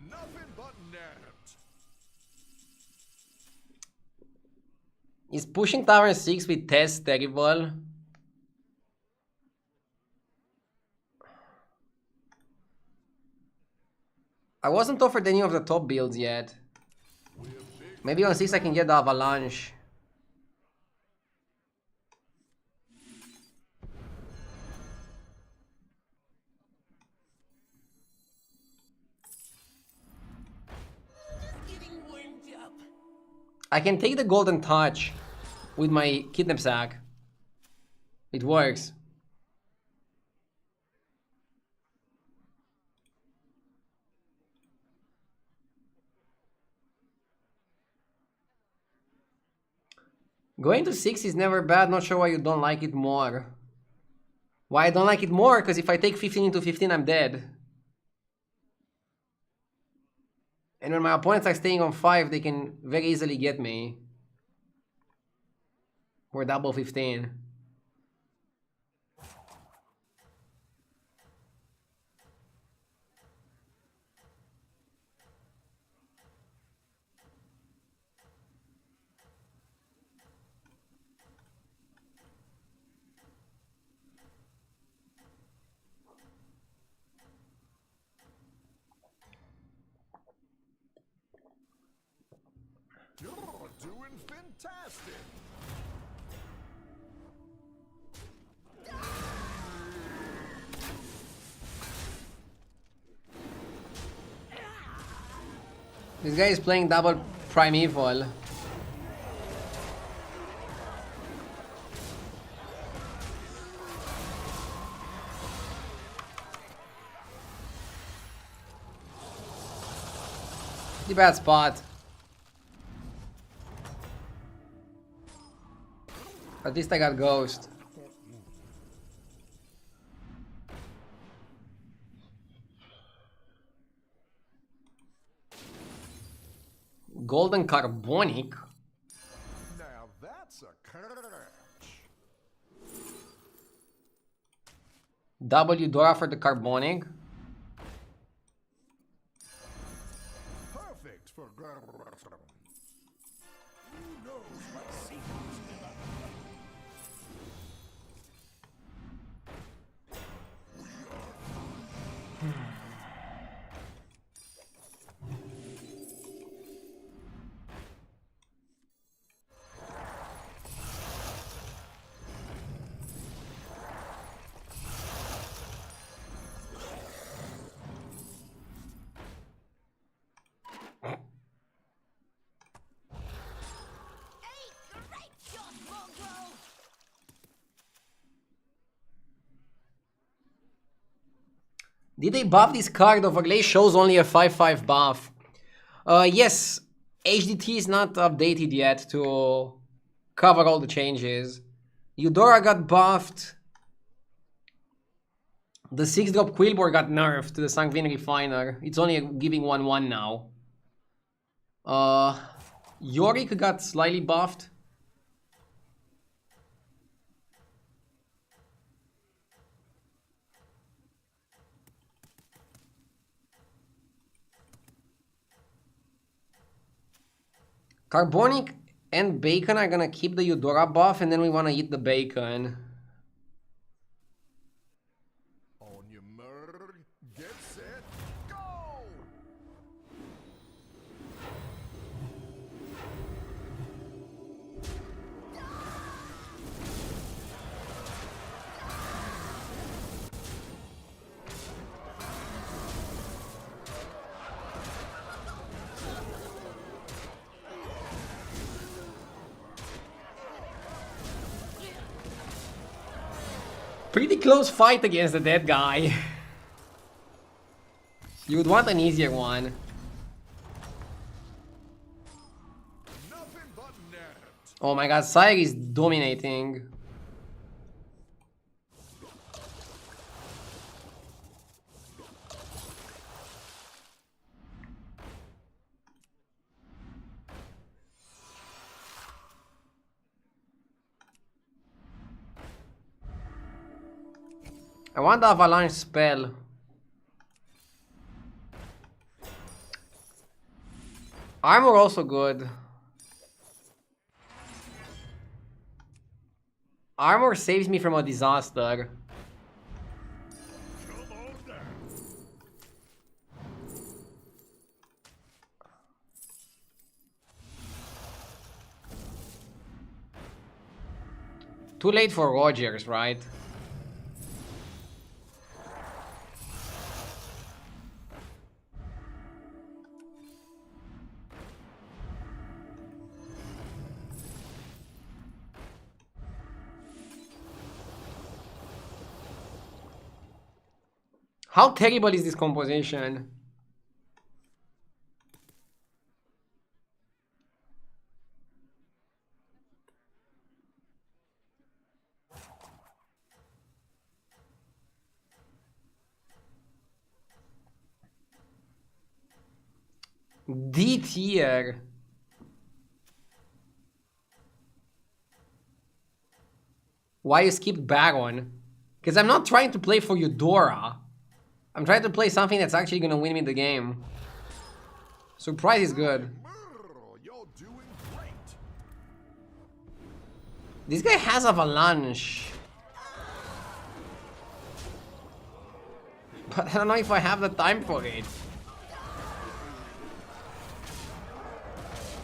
Nothing but net. Is pushing tower 6 with Tess terrible? I wasn't offered any of the top builds yet. Maybe on 6 I can get the avalanche. I can take the golden touch. with my kidnap sack. It works. Going to 6 is never bad, not sure why you don't like it more. Why I don't like it more? Because if I take 15 into 15, I'm dead. And when my opponents are staying on 5, they can very easily get me. Or double 15. You're doing fantastic. This guy is playing double primeval. Pretty bad spot. At least I got ghost. Golden carbonic. Now that's a catch. W Dora for the carbonic. Perfect for Who knows what secrets in the Hey, great shot, mongrel! Did they buff this card? Overlay shows only a 5/5 buff. Yes, HDT is not updated yet to cover all the changes. Eudora got buffed. The 6-drop Quillbore got nerfed to the Sanguine Refiner. It's only giving 1/1 now. Yorick got slightly buffed. Carbonic and Bacon are gonna keep the Eudora buff, and then we wanna eat the Bacon. On your mark, get set, go! Pretty close fight against the dead guy. You would want an easier one. Nothing but net. Oh my god, Sire is dominating. I want the avalanche spell. Armor also good. Armor saves me from a disaster. Come on down. Too late for Rogers, right? How terrible is this composition? D tier. Why you skipped Baron? Because I'm not trying to play for Eudora. I'm trying to play something that's actually gonna win me the game. Surprise is good. You're doing great. This guy has Avalanche. But I don't know if I have the time for it.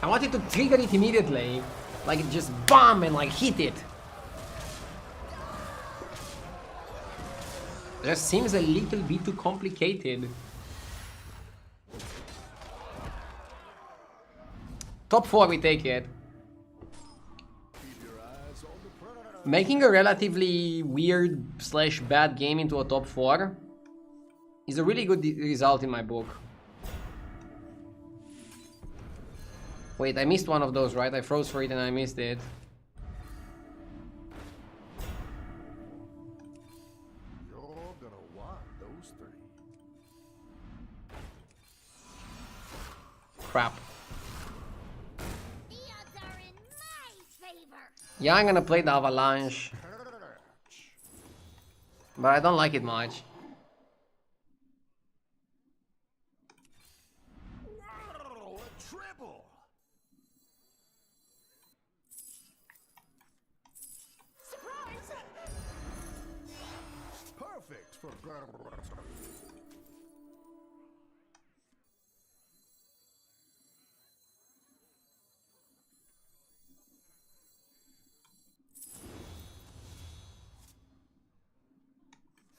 I wanted to trigger it immediately. Like just bomb and like hit it. Just seems a little bit too complicated. Top 4 we take it. Making a relatively weird / bad game into a top 4 is a really good result in my book. Wait, I missed one of those, right? I froze for it and I missed it. You're gonna want those 3. Crap. The odds are in my favor. Yeah, I'm gonna play the Avalanche. But I don't like it much. Wow, a triple. Surprise! Perfect for battlegrounds.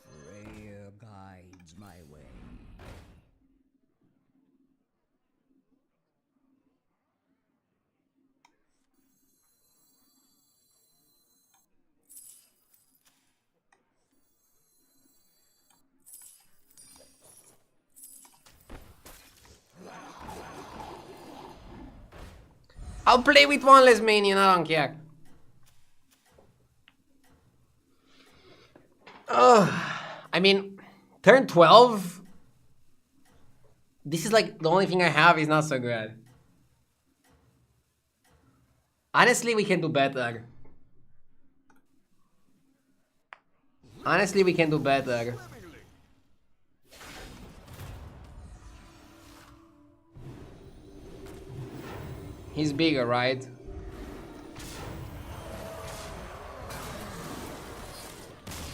Freya guides my way. I'll play with one less minion, I don't care. I mean, turn 12. This is like the only thing I have is not so good. Honestly, we can do better. Honestly, we can do better. He's bigger, right?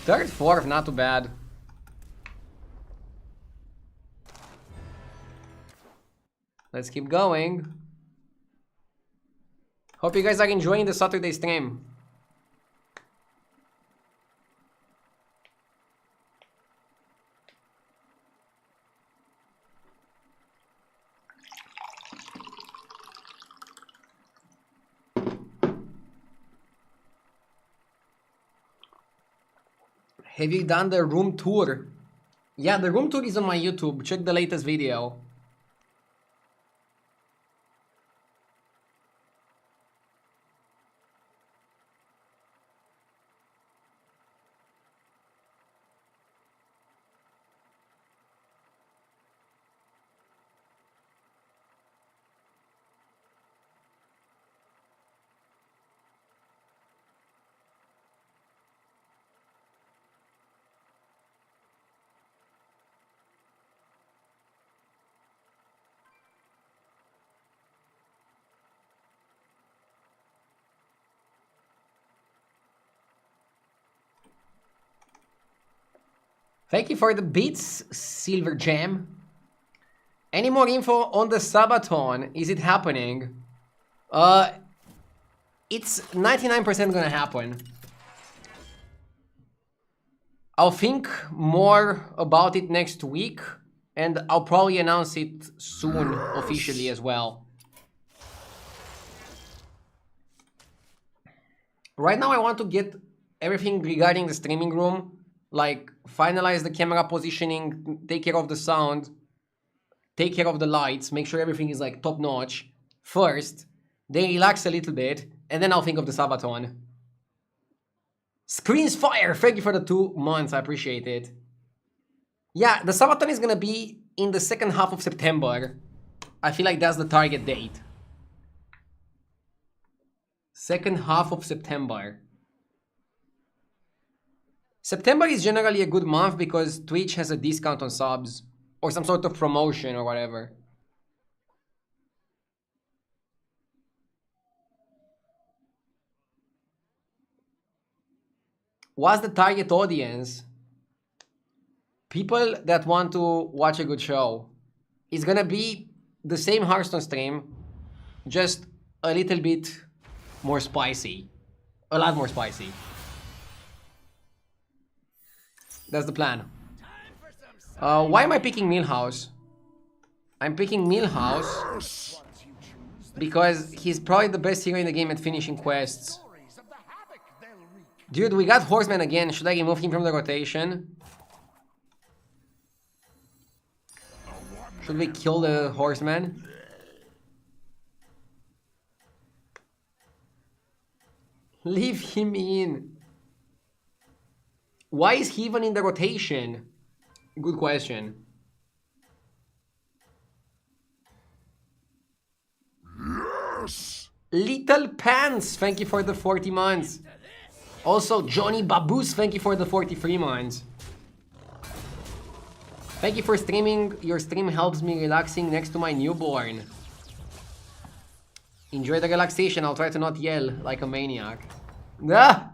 Third, fourth, not too bad. Let's keep going. Hope you guys are enjoying the Saturday stream. Have you done the room tour? Yeah, the room tour is on my YouTube. Check the latest video. Thank you for the beats, Silver Jam. Any more info on the Sabaton? Is it happening? It's 99% gonna happen. I'll think more about it next week, and I'll probably announce it soon officially as well. Right now I want to get everything regarding the streaming room like finalize the camera positioning, take care of the sound, take care of the lights, make sure everything is like top notch first, then relax a little bit, and then I'll think of the Sabaton. Screens fire! Thank you for the 2 months, I appreciate it. Yeah, the Sabaton is gonna be in the second half of September. I feel like that's the target date. Second half of September. September is generally a good month because Twitch has a discount on subs or some sort of promotion or whatever. What's the target audience? People that want to watch a good show. It's gonna be the same Hearthstone stream, just a little bit more spicy. A lot more spicy. That's the plan. Why am I picking Millhouse? I'm picking Millhouse because he's probably the best hero in the game at finishing quests. Dude, we got Horseman again. Should I remove him from the rotation? Should we kill the Horseman? Leave him in. Why is he even in the rotation? Good question. Yes! Little Pants, thank you for the 40 months. Also, Johnny Baboos, thank you for the 43 months. Thank you for streaming. Your stream helps me relaxing next to my newborn. Enjoy the relaxation. I'll try to not yell like a maniac. Ah!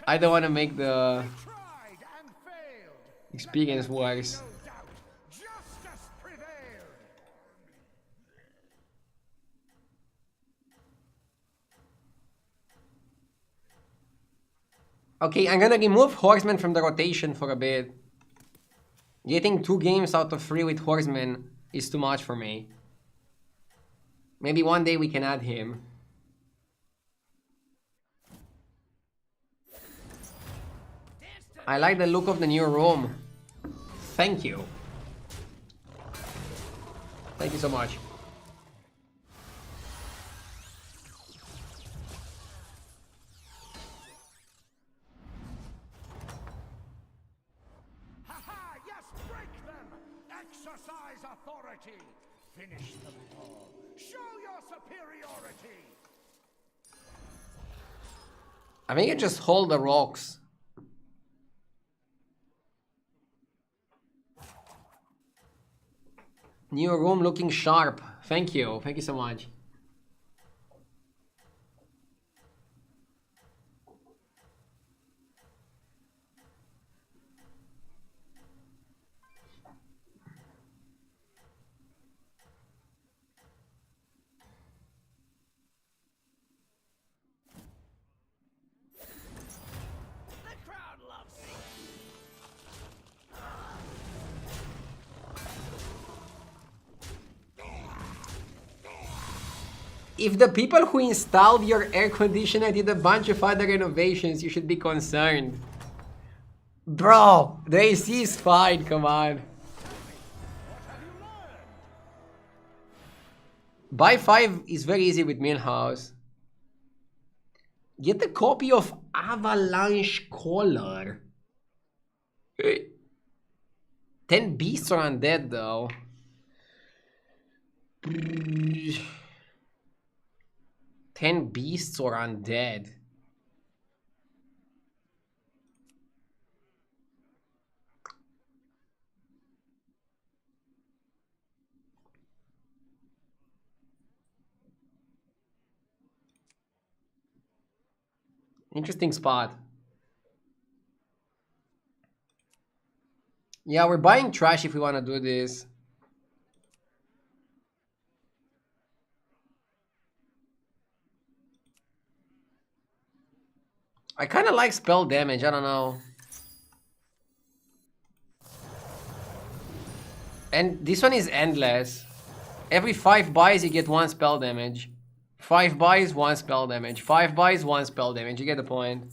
I don't want to make the experience worse. Okay, I'm gonna remove Horseman from the rotation for a bit. Getting 2 games out of 3 with Horseman is too much for me. Maybe one day we can add him. I like the look of the new room. Thank you. Thank you so much. Ha-ha! Yes, break them! Exercise authority! Finish them all! Show your superiority! I think I just hold the rocks. New room looking sharp. Thank you. Thank you so much. If the people who installed your air conditioner did a bunch of other renovations, you should be concerned. Bro, the AC is fine, come on. Buy 5 is very easy with Millhouse. Get a copy of Avalanche Collar. 10 beasts are undead though. 10 beasts or undead. Interesting spot. Yeah, we're buying trash if we want to do this. I kind of like spell damage, I don't know. And this one is endless. Every 5 buys you get 1 spell damage. 5 buys, 1 spell damage. 5 buys, 1 spell damage. You get the point.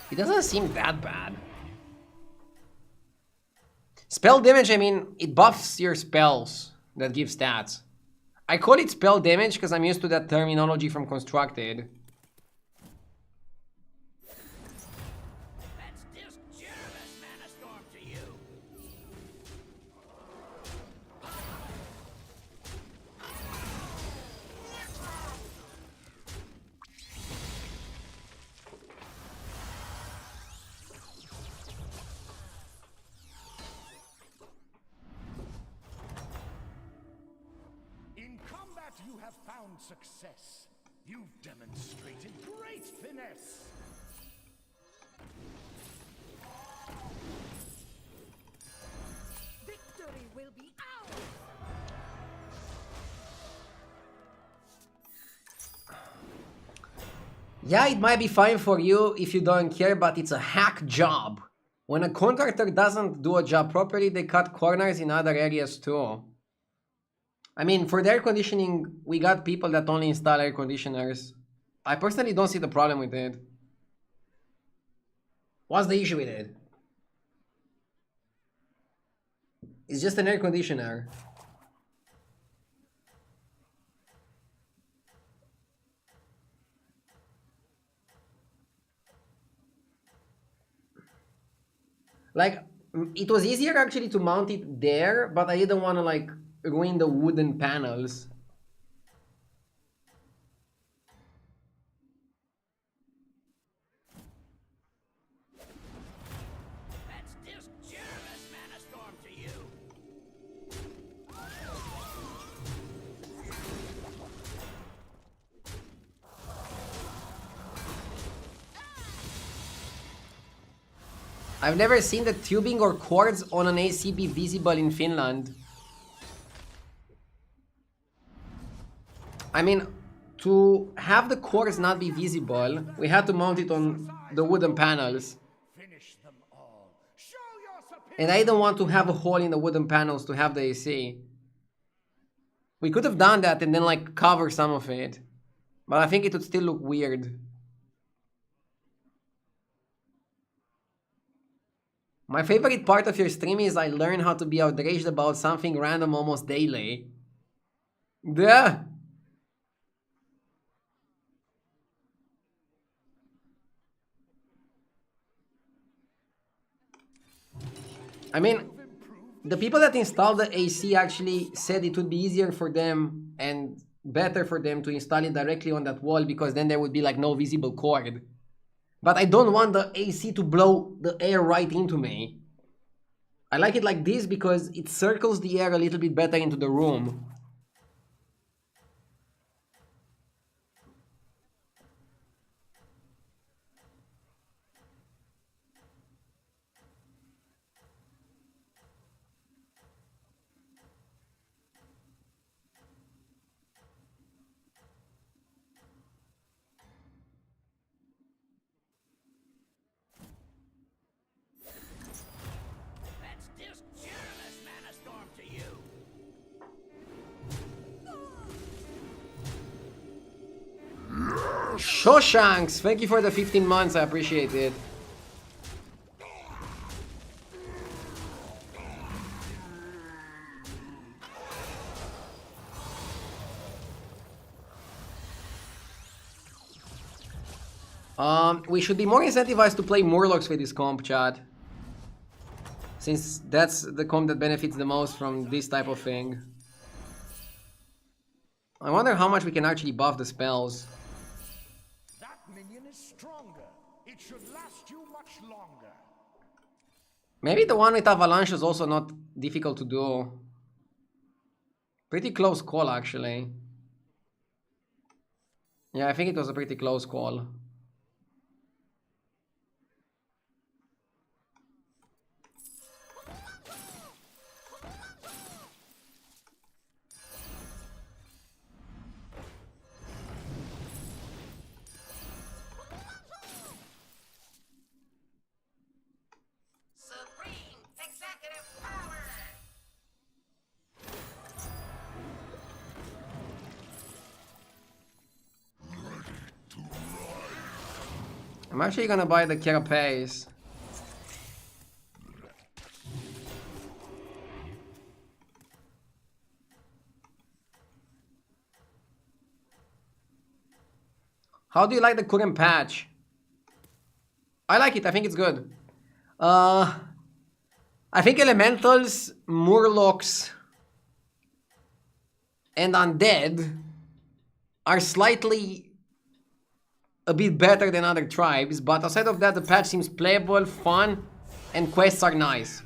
It doesn't seem that bad. Spell damage, I mean, it buffs your spells that give stats. I call it spell damage because I'm used to that terminology from Constructed. That's just generous mana storm to you. In combat, you have found success. You've demonstrated great finesse. Victory will be ours! Yeah, it might be fine for you if you don't care, but it's a hack job. When a contractor doesn't do a job properly, they cut corners in other areas too. I mean, for the air conditioning, we got people that only install air conditioners. I personally don't see the problem with it. What's the issue with it? It's just an air conditioner. Like, it was easier actually to mount it there, but I didn't want to like ruin the wooden panels. That's just generous mana storm to you. I've never seen the tubing or cords on an AC be visible in Finland. I mean, to have the cords not be visible, we had to mount it on the wooden panels. Finish them all. Show your superior. And I don't want to have a hole in the wooden panels to have the AC. We could have done that and then like cover some of it. But I think it would still look weird. My favorite part of your stream is I learn how to be outraged about something random almost daily. Duh! I mean, the people that installed the AC actually said it would be easier for them and better for them to install it directly on that wall because then there would be like no visible cord. But I don't want the AC to blow the air right into me. I like it like this because it circles the air a little bit better into the room. That's just generous mana storm to you. Shawshanks, thank you for the 15 months, I appreciate it. We should be more incentivized to play Murlocs with this comp, chat. Since that's the comp that benefits the most from this type of thing. I wonder how much we can actually buff the spells. That minion is stronger. It should last you much longer. Maybe the one with Avalanche is also not difficult to do. Pretty close call, actually. Yeah, I think it was a pretty close call. Supreme executive power. I'm actually gonna buy the carapace. How do you like the current patch? I like it, I think it's good. I think elementals, murlocs, and undead are slightly a bit better than other tribes, but aside of that, the patch seems playable, fun, and quests are nice.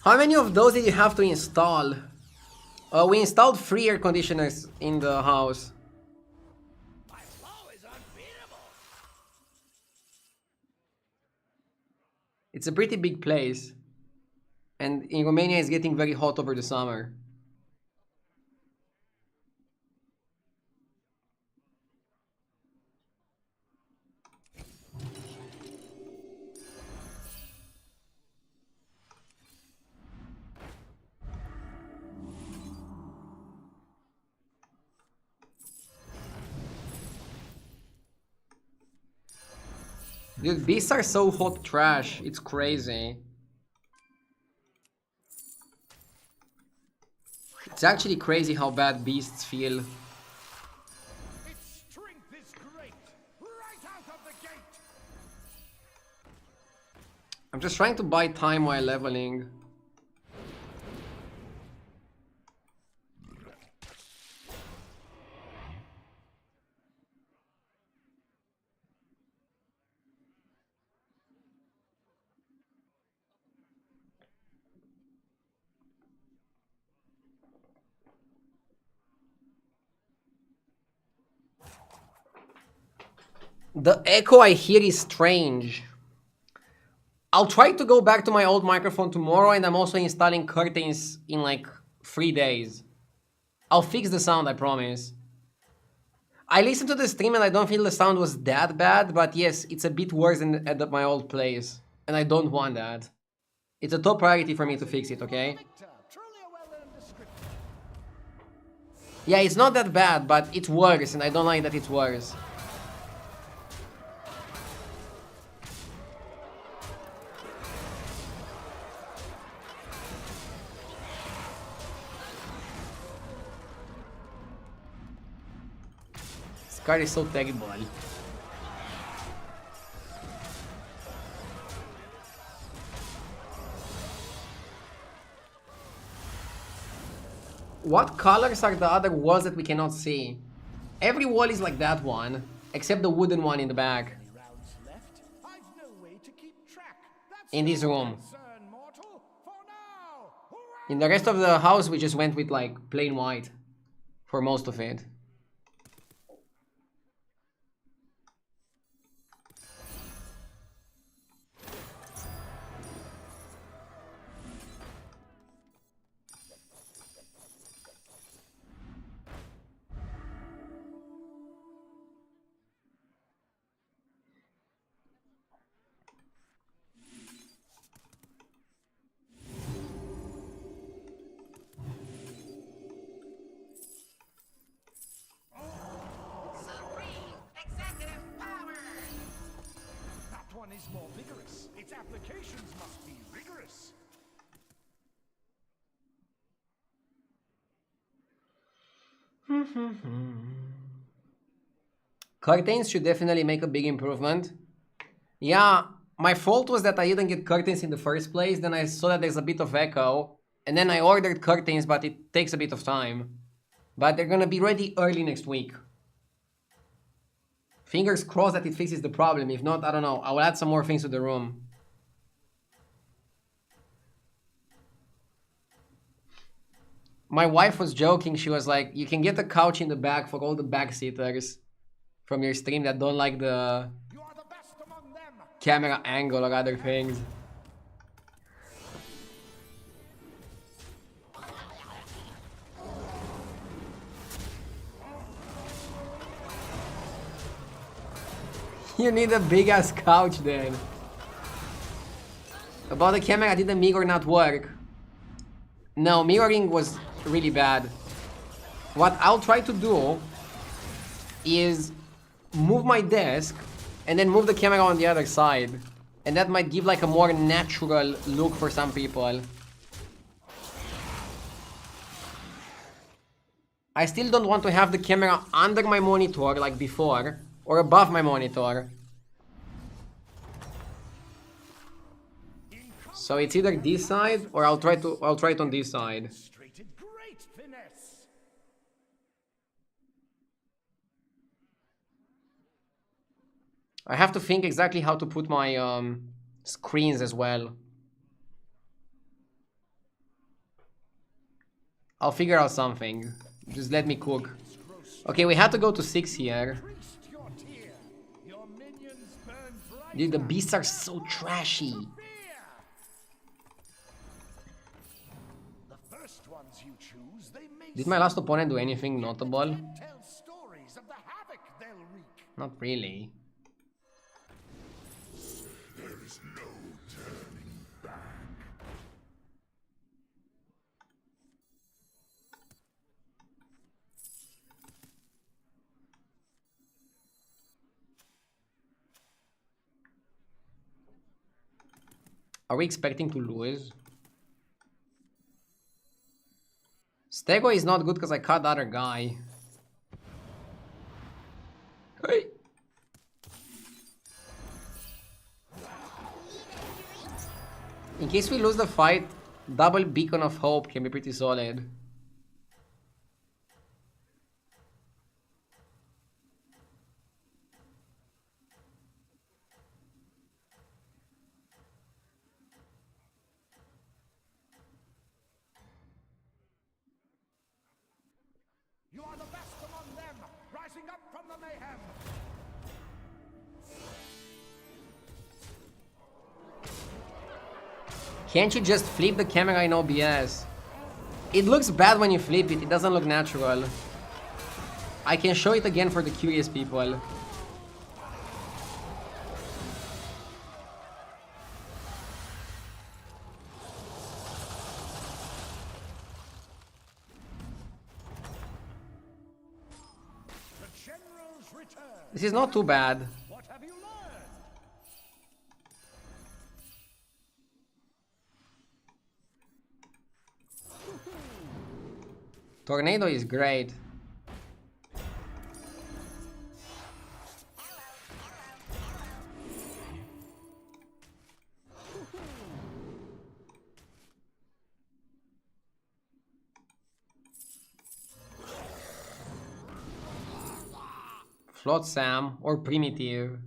How many of those did you have to install? We installed 3 air conditioners in the house. My flow is unbeatable. It's a pretty big place. And in Romania it's getting very hot over the summer. Dude, beasts are so hot trash. It's crazy. It's actually crazy how bad beasts feel. Its strength is great, right out of the gate. I'm just trying to buy time while leveling. The echo I hear is strange. I'll try to go back to my old microphone tomorrow, and I'm also installing curtains in like 3 days. I'll fix the sound, I promise. I listened to the stream and I don't feel the sound was that bad, but yes, it's a bit worse than at my old place. And I don't want that. It's a top priority for me to fix it, okay? Victor, truly a well-earned description. Yeah, it's not that bad, but it's worse, and I don't like that it's worse. This card is so terrible. What colors are the other walls that we cannot see? Every wall is like that one, except the wooden one in the back. Any rounds left? I've no way to keep track. That's In this no room. concern, mortal. For now. In the rest of the house, we just went with like plain white for most of it. That one is more vigorous. Its applications must be rigorous. Curtains should definitely make a big improvement. Yeah, my fault was that I didn't get curtains in the first place. Then I saw that there's a bit of echo. And then I ordered curtains, but it takes a bit of time. But they're gonna be ready early next week. Fingers crossed that it fixes the problem. If not, I don't know. I will add some more things to the room. My wife was joking. She was like, you can get a couch in the back for all the backseaters from your stream that don't like the You are the best among them. camera angle or other things. You need a big ass couch then. About the camera, did the mirror not work? No, mirroring was really bad. What I'll try to do is move my desk and then move the camera on the other side. And that might give like a more natural look for some people. I still don't want to have the camera under my monitor like before or above my monitor. So it's either this side or I'll try it on this side. Demonstrated great finesse. I have to think exactly how to put my screens as well. I'll figure out something. Just let me cook. Okay, we had to go to 6 here. Increased your tier. Your minions burn brighter. Dude, the beasts are so trashy. Fear. The first ones you choose, they make Did my last opponent do anything notable? tell stories of the havoc they'll wreak. Not really. Are we expecting to lose? Stego is not good because I caught the other guy. Hey. In case we lose the fight, double beacon of hope can be pretty solid. You are the best among them, rising up from the mayhem. Can't you just flip the camera in OBS? It looks bad when you flip it, it doesn't look natural. I can show it again for the curious people. The generals return. This is not too bad. What have you learned? Tornado is great. Flotsam or primitive.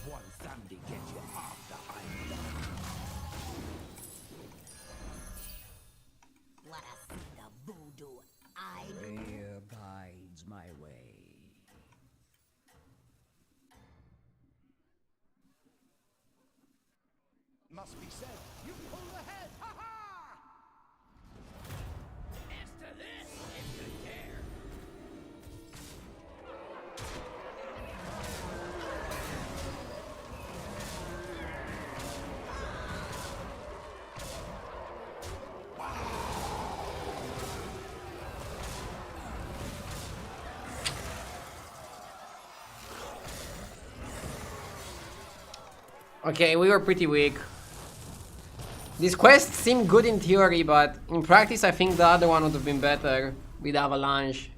One Sunday get you off the island. Let us see the voodoo I do. Prayer guides my way. Must be said, you pulled ahead. Ha ha! As to this, if you dare. Okay, we were pretty weak. These quests seem good in theory, but in practice I think the other one would have been better with Avalanche.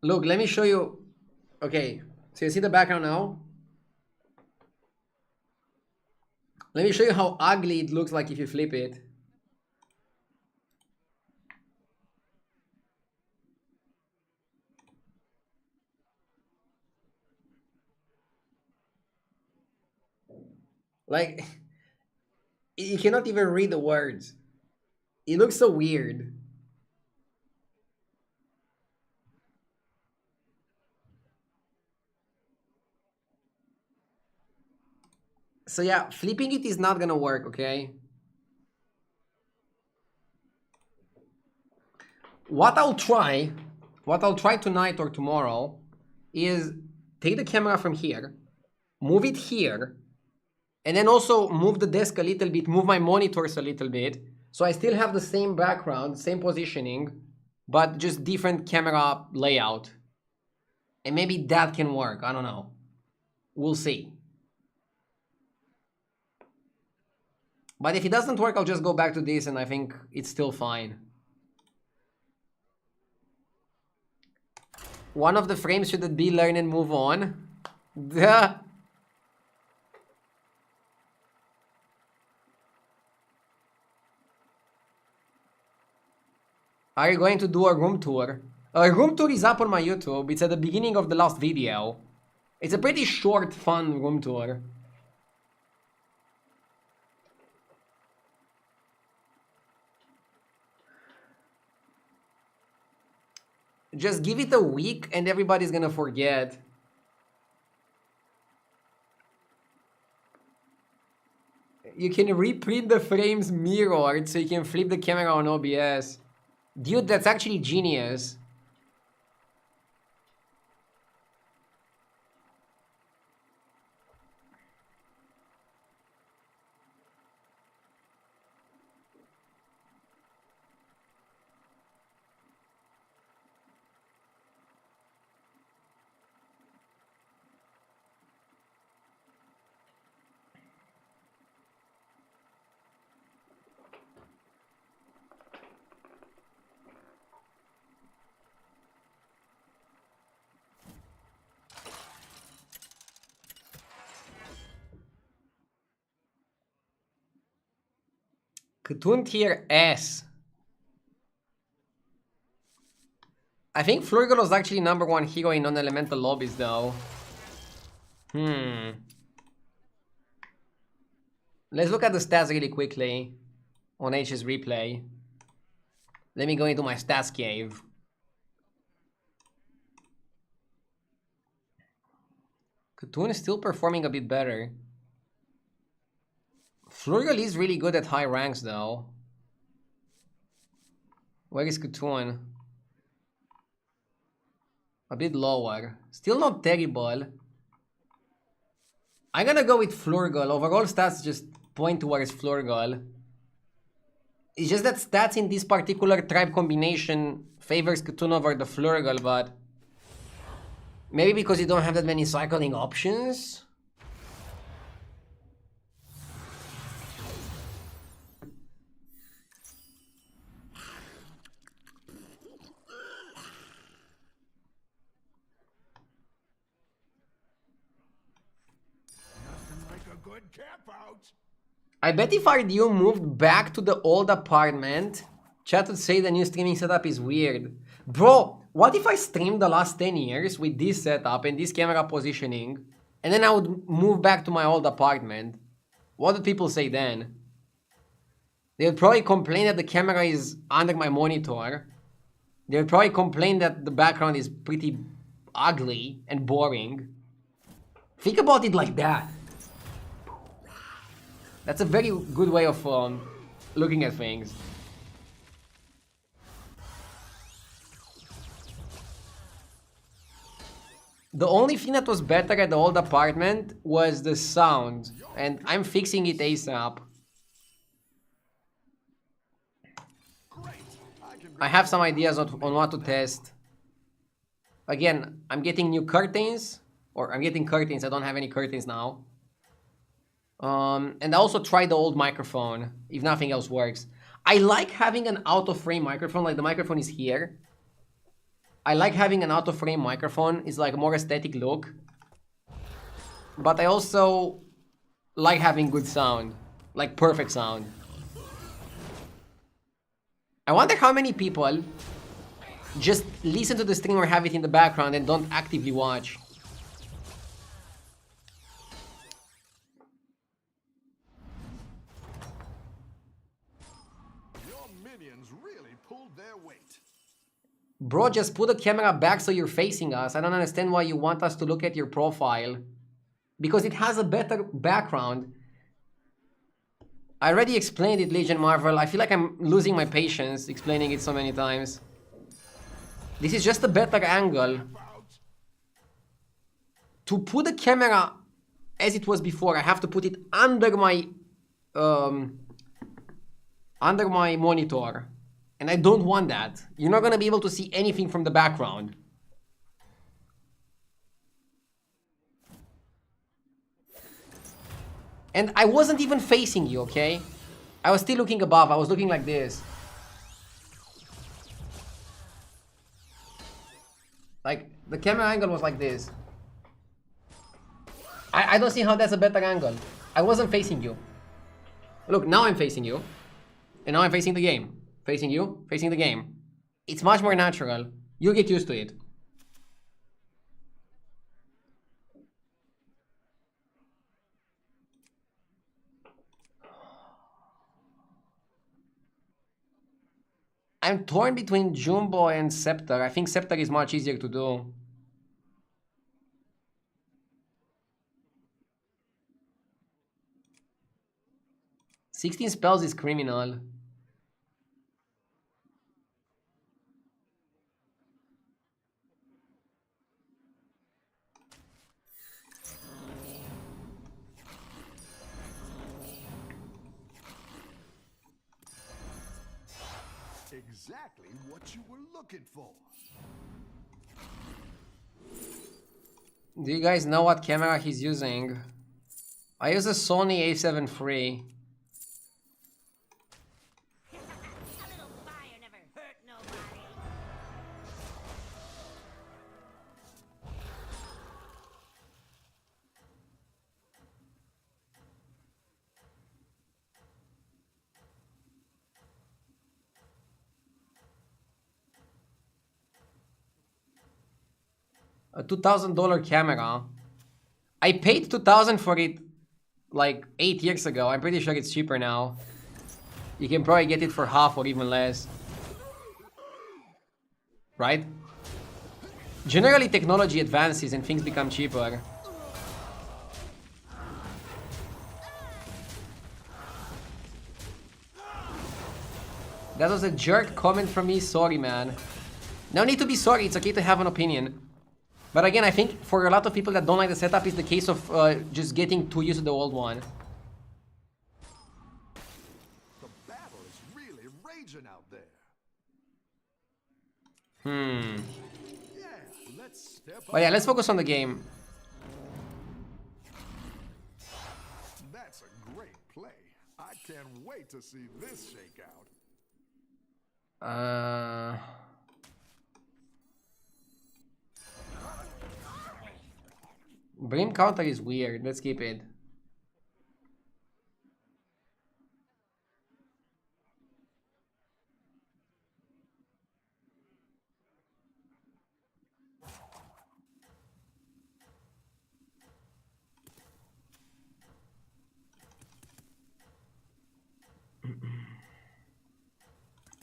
Look, let me show you. Okay, so you see the background now? Let me show you how ugly it looks like if you flip it. Like, you cannot even read the words. It looks so weird. So yeah, flipping it is not gonna work, okay? What I'll try tonight or tomorrow is take the camera from here, move it here, and then also move the desk a little bit, move my monitors a little bit, so I still have the same background, same positioning, but just different camera layout. And maybe that can work, I don't know. We'll see. But if it doesn't work, I'll just go back to this and I think it's still fine. One of the frames should it be learn and move on? Duh. Are you going to do a room tour? A room tour is up on my YouTube. It's at the beginning of the last video. It's a pretty short, fun room tour. Just give it a week and everybody's gonna forget. You can reprint the frames mirrored so you can flip the camera on OBS. Dude, that's actually genius. Cartoon tier S. I think Flurgle was actually #1 hero in non-elemental lobbies though. Let's look at the stats really quickly on H's replay. Let me go into my stats cave. Cartoon is still performing a bit better. Flurgle is really good at high ranks though. Where is Cartoon? A bit lower. Still not terrible. I'm gonna go with Flurgle. Overall stats just point towards Flurgle. It's just that stats in this particular tribe combination favors Cartoon over the Flurgle, but maybe because you don't have that many cycling options? I bet if RDU moved back to the old apartment, chat would say the new streaming setup is weird. Bro, what if I streamed the last 10 years with this setup and this camera positioning, and then I would move back to my old apartment? What would people say then? They would probably complain that the camera is under my monitor. They would probably complain that the background is pretty ugly and boring. Think about it like that. That's a very good way of looking at things. The only thing that was better at the old apartment was the sound, and I'm fixing it ASAP. Great! I can I have some ideas on what to test. Again, I'm getting new curtains. Or I'm getting curtains. I don't have any curtains now. And I also tried the old microphone, if nothing else works. I like having an out-of-frame microphone, like the microphone is here. I like having an out-of-frame microphone. It's like a more aesthetic look. But I also like having good sound. Like perfect sound. I wonder how many people just listen to the stream or have it in the background and don't actively watch. Your minions really pulled their weight. Bro, just put the camera back so you're facing us. I don't understand why you want us to look at your profile. Because it has a better background. I already explained it, Legion Marvel. I feel like I'm losing my patience explaining it so many times. This is just a better angle. To put the camera as it was before, I have to put it under my monitor. And I don't want that. You're not gonna be able to see anything from the background. And I wasn't even facing you, okay? I was still looking above. I was looking like this. Like, the camera angle was like this. I don't see how that's a better angle. I wasn't facing you. Look, now I'm facing you. And now I'm facing the game. Facing you, facing the game. It's much more natural. You'll get used to it. I'm torn between Jumbo and Scepter. I think Scepter is much easier to do. "16 spells is criminal. Exactly what you were looking for. Do you guys know what camera he's using? I use a Sony A7 III. A little fire never hurt nobody. A $2,000 camera. I paid $2,000 for it like 8 years ago. I'm pretty sure it's cheaper now. You can probably get it for half or even less. Right? Generally, technology advances and things become cheaper. That was a jerk comment from me. Sorry, man. No need to be sorry. It's okay to have an opinion. But again, I think for a lot of people that don't like the setup, it's the case of just getting too used to the old one. The battle is really raging out there. Yeah, let's step up. But yeah, let's focus on the game. That's a great play. I can't wait to see this shake out. Brim counter is weird. Let's keep it.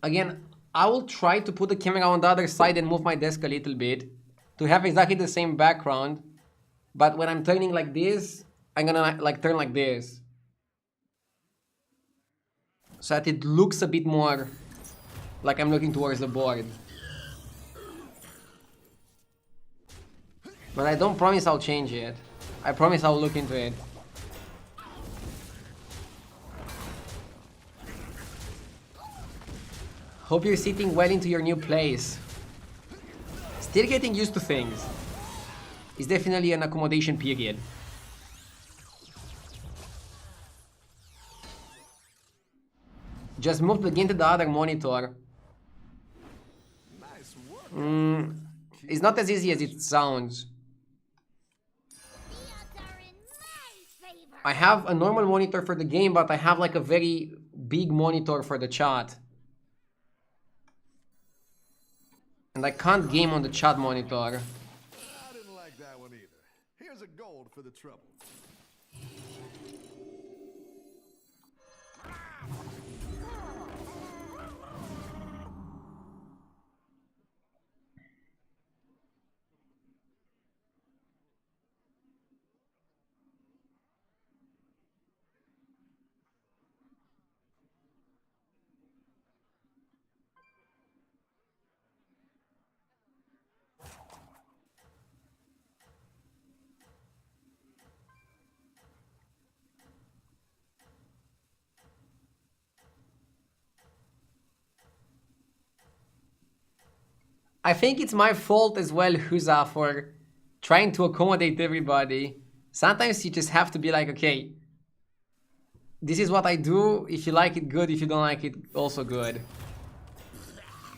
Again, I will try to put the camera on the other side and move my desk a little bit to have exactly the same background. But when I'm turning like this, I'm gonna like turn like this. So that it looks a bit more like I'm looking towards the board. But I don't promise I'll change it. I promise I'll look into it. Hope you're sitting well into your new place. Still getting used to things. It's definitely an accommodation period. Just move the game to the other monitor. Nice work. It's not as easy as it sounds. The odds are in my favor. I have a normal monitor for the game, but I have like a very big monitor for the chat. And I can't game on the chat monitor. I didn't like that one either. Here's a gold for the trouble. I think it's my fault as well, Huza, for trying to accommodate everybody. Sometimes you just have to be like, okay, this is what I do. If you like it, good. If you don't like it, also good.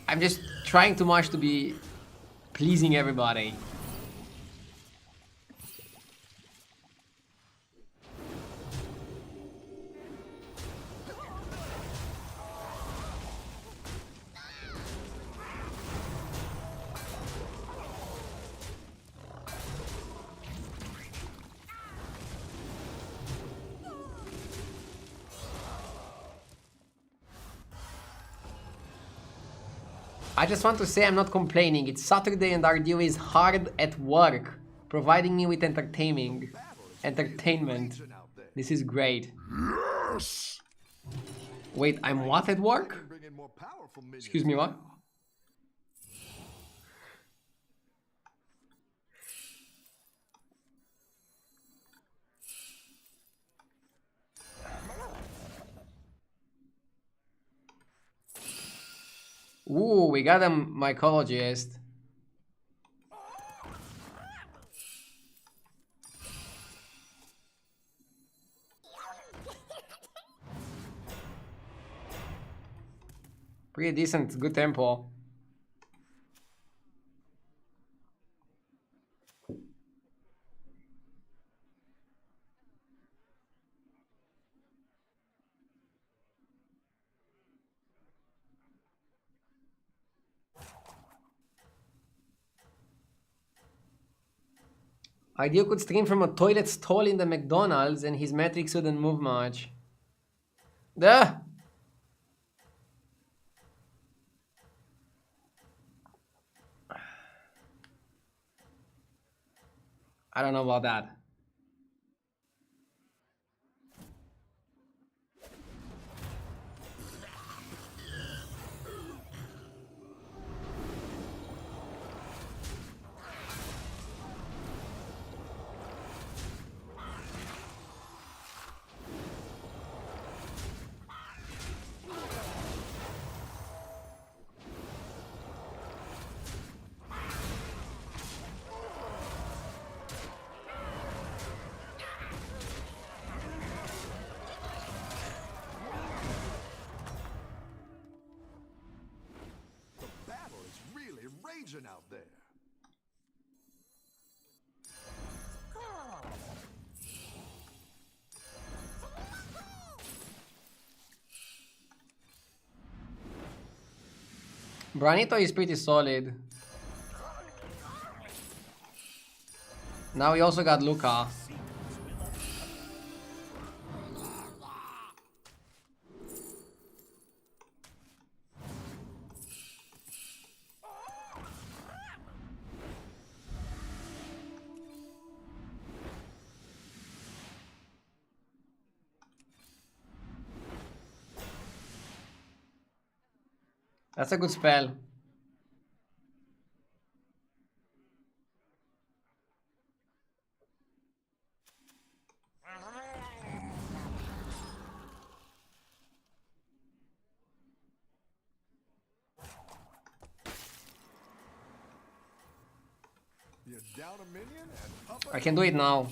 I'm just trying too much to be pleasing everybody. I just want to say I'm not complaining. It's Saturday and RDO is hard at work, providing me with entertainment. This is great. Yes! Wait, I'm what at work? Bring in more powerful minions. Excuse me, what? Ooh, we got a mycologist. Pretty decent, good tempo. Ideo could stream from a toilet stall in the McDonald's and his metrics wouldn't move much. Duh! I don't know about that. Out there. Branito is pretty solid. Now we also got Luca. That's a good spell. You down a minion and up a I can do it now.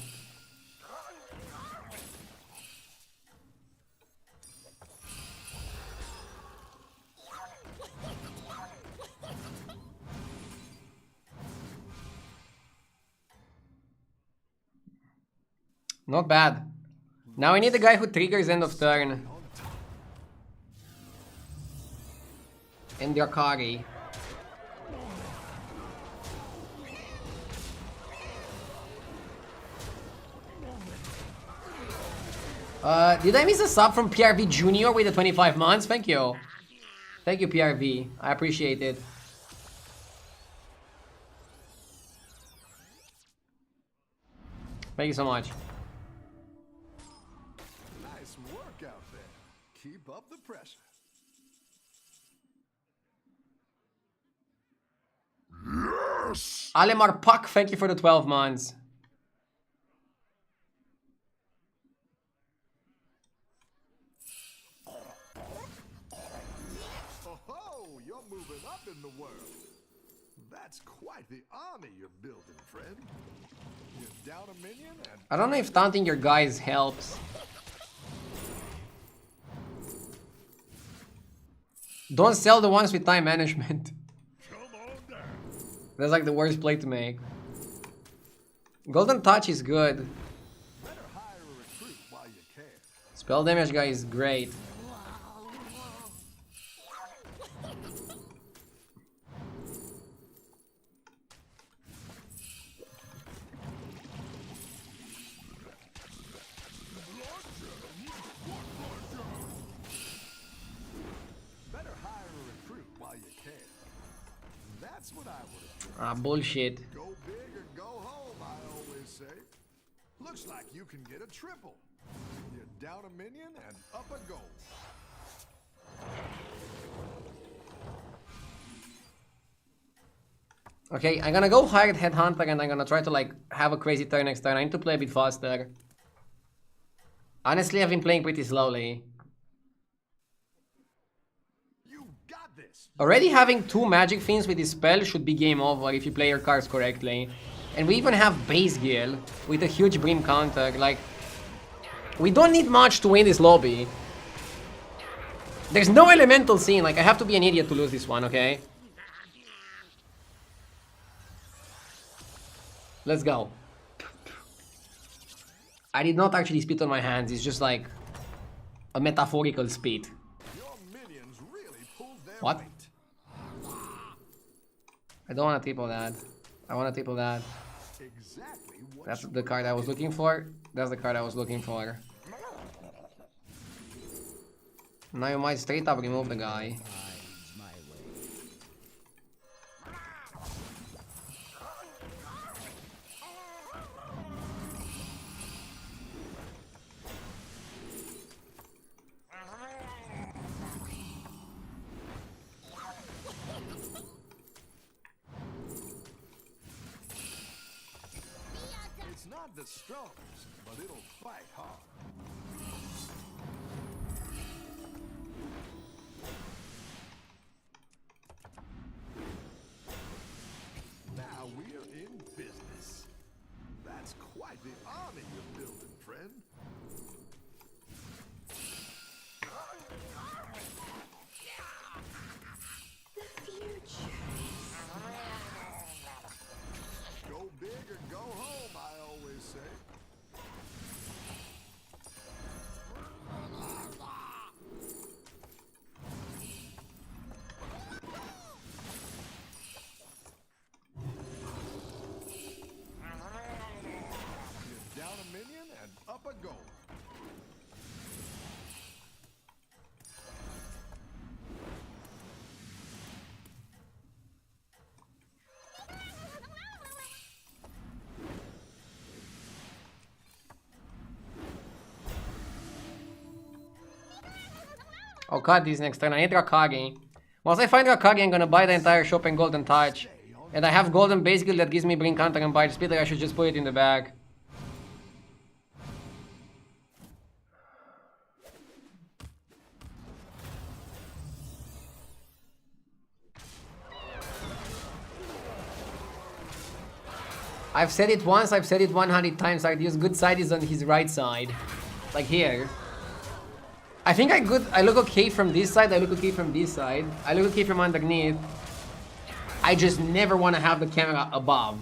Not bad. Now I need a guy who triggers end of turn. And Drakari. Did I miss a sub from PRV Junior with the 25 months? Thank you. Thank you, PRV. I appreciate it. Thank you so much. nice work out there. Keep up the pressure. Yes! Alemar Puck, thank you for the 12 months. Oh, you're moving up in the world. That's quite the army you're building, friend. You're down a minion and I don't know if taunting your guys helps. Don't sell the ones with time management. Come on down. That's like the worst play to make. Golden Touch is good. better hire a recruit while you can. Spell damage guy is great. Better hire a recruit while you can. That's what I would have done. Ah, bullshit. Go big or go home, I always say. Looks like you can get a triple. You're down a minion and up a goal. Okay, I'm gonna go hard Headhunter and I'm gonna try to like have a crazy turn next turn. I need to play a bit faster. Honestly, I've been playing pretty slowly. You got this. Already having 2 magic fiends with this spell should be game over if you play your cards correctly. And we even have base Gil with a huge Brim counter. Like, we don't need much to win this lobby. There's no elemental scene. Like, I have to be an idiot to lose this one, okay? Let's go. I did not actually spit on my hands. It's just like a metaphorical spit. Your minions really pulled their What? weight. I don't want to triple that. I want to triple that. Exactly what That's you the card I was looking for. That's the card I was looking for. Now you might straight up remove the guy. Finds my way. It's not the strongest, but it'll fight hard. Now we're in business. That's quite the army you're building, friend. Go big or go home, I always say. You're down a minion and up a goal. I'll cut this next turn. I need Rakagi. Once I find Rakagi, I'm gonna buy the entire shop and Golden Touch. And I have Golden basically that gives me Blink Counter and Bite Splitter. I should just put it in the bag. I've said it once, I've said it 100 times. Ardeo's good side is on his right side. Like here. I think I look okay from this side, I look okay from this side. I look okay from underneath. I just never want to have the camera above.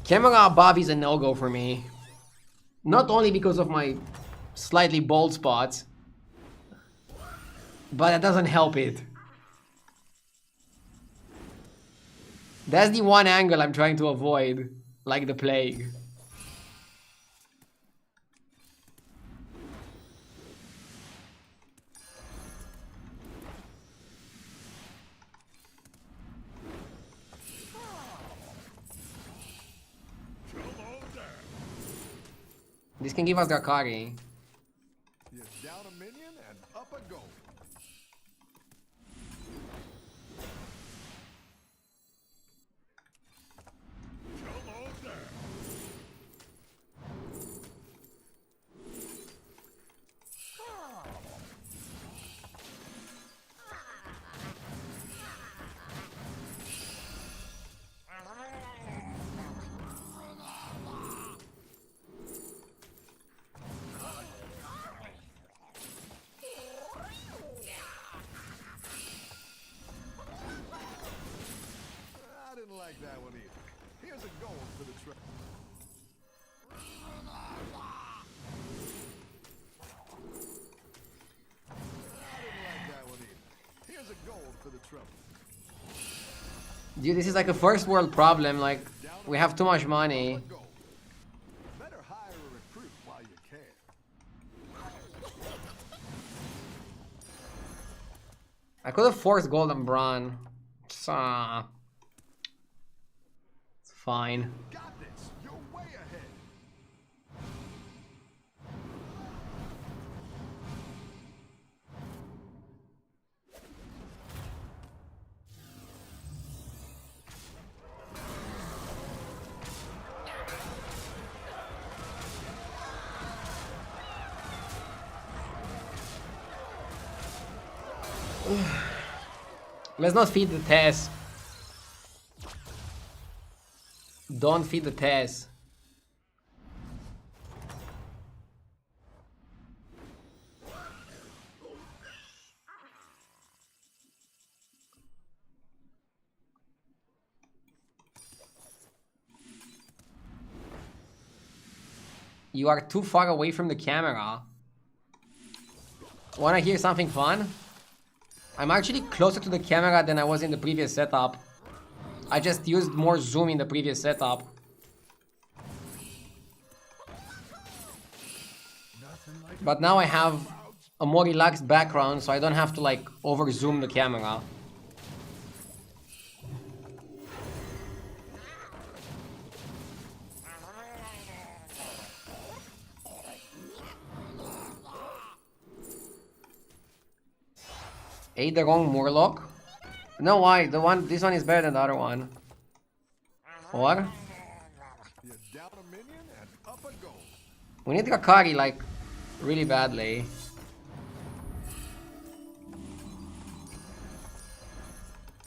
Camera above is a no-go for me. Not only because of my slightly bald spots, but that doesn't help it. That's the one angle I'm trying to avoid, like the plague. This can give us Drakari. You're down a minion and up a goal. Like that one either. Here's a goal for the truck. I didn't like that one either. Here's a goal for the trouble. Dude, this is like a first world problem. Like, we have too much money. Better hire a recruit while you can. I could have forced Golden Brawn. Fine. Got this. You're way ahead. Let's not feed the Tess. Don't feed the Tess. You are too far away from the camera. Wanna hear something fun? I'm actually closer to the camera than I was in the previous setup. I just used more zoom in the previous setup. But now I have a more relaxed background, so I don't have to like over zoom the camera. Ate the wrong Murloc? No, why? This one is better than the other one. Or? You're down a minion and up a goal. We need Drakari like really badly.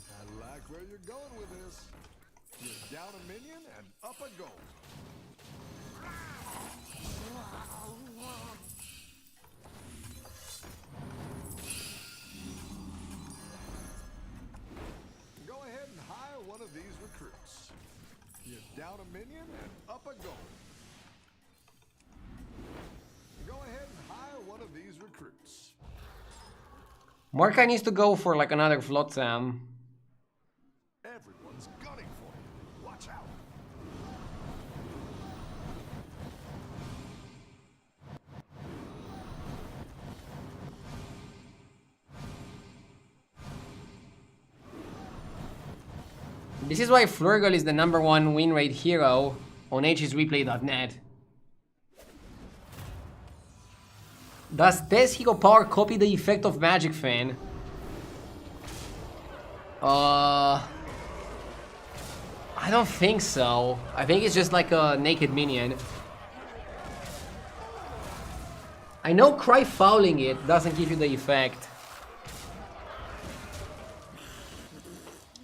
I like where you're going with this. You're down a minion and up a goal. Go ahead and hire one of these recruits. You're down a minion and up a goal. Go ahead and hire one of these recruits. Morkai needs to go for like another Flotsam. Everyone's gunning for you. Watch out. This is why Flurgle is the #1 win rate hero on hsreplay.net. Does Tess Hero Power copy the effect of Magic Fan? I don't think so. I think it's just like a naked minion. I know Cry Fouling it doesn't give you the effect.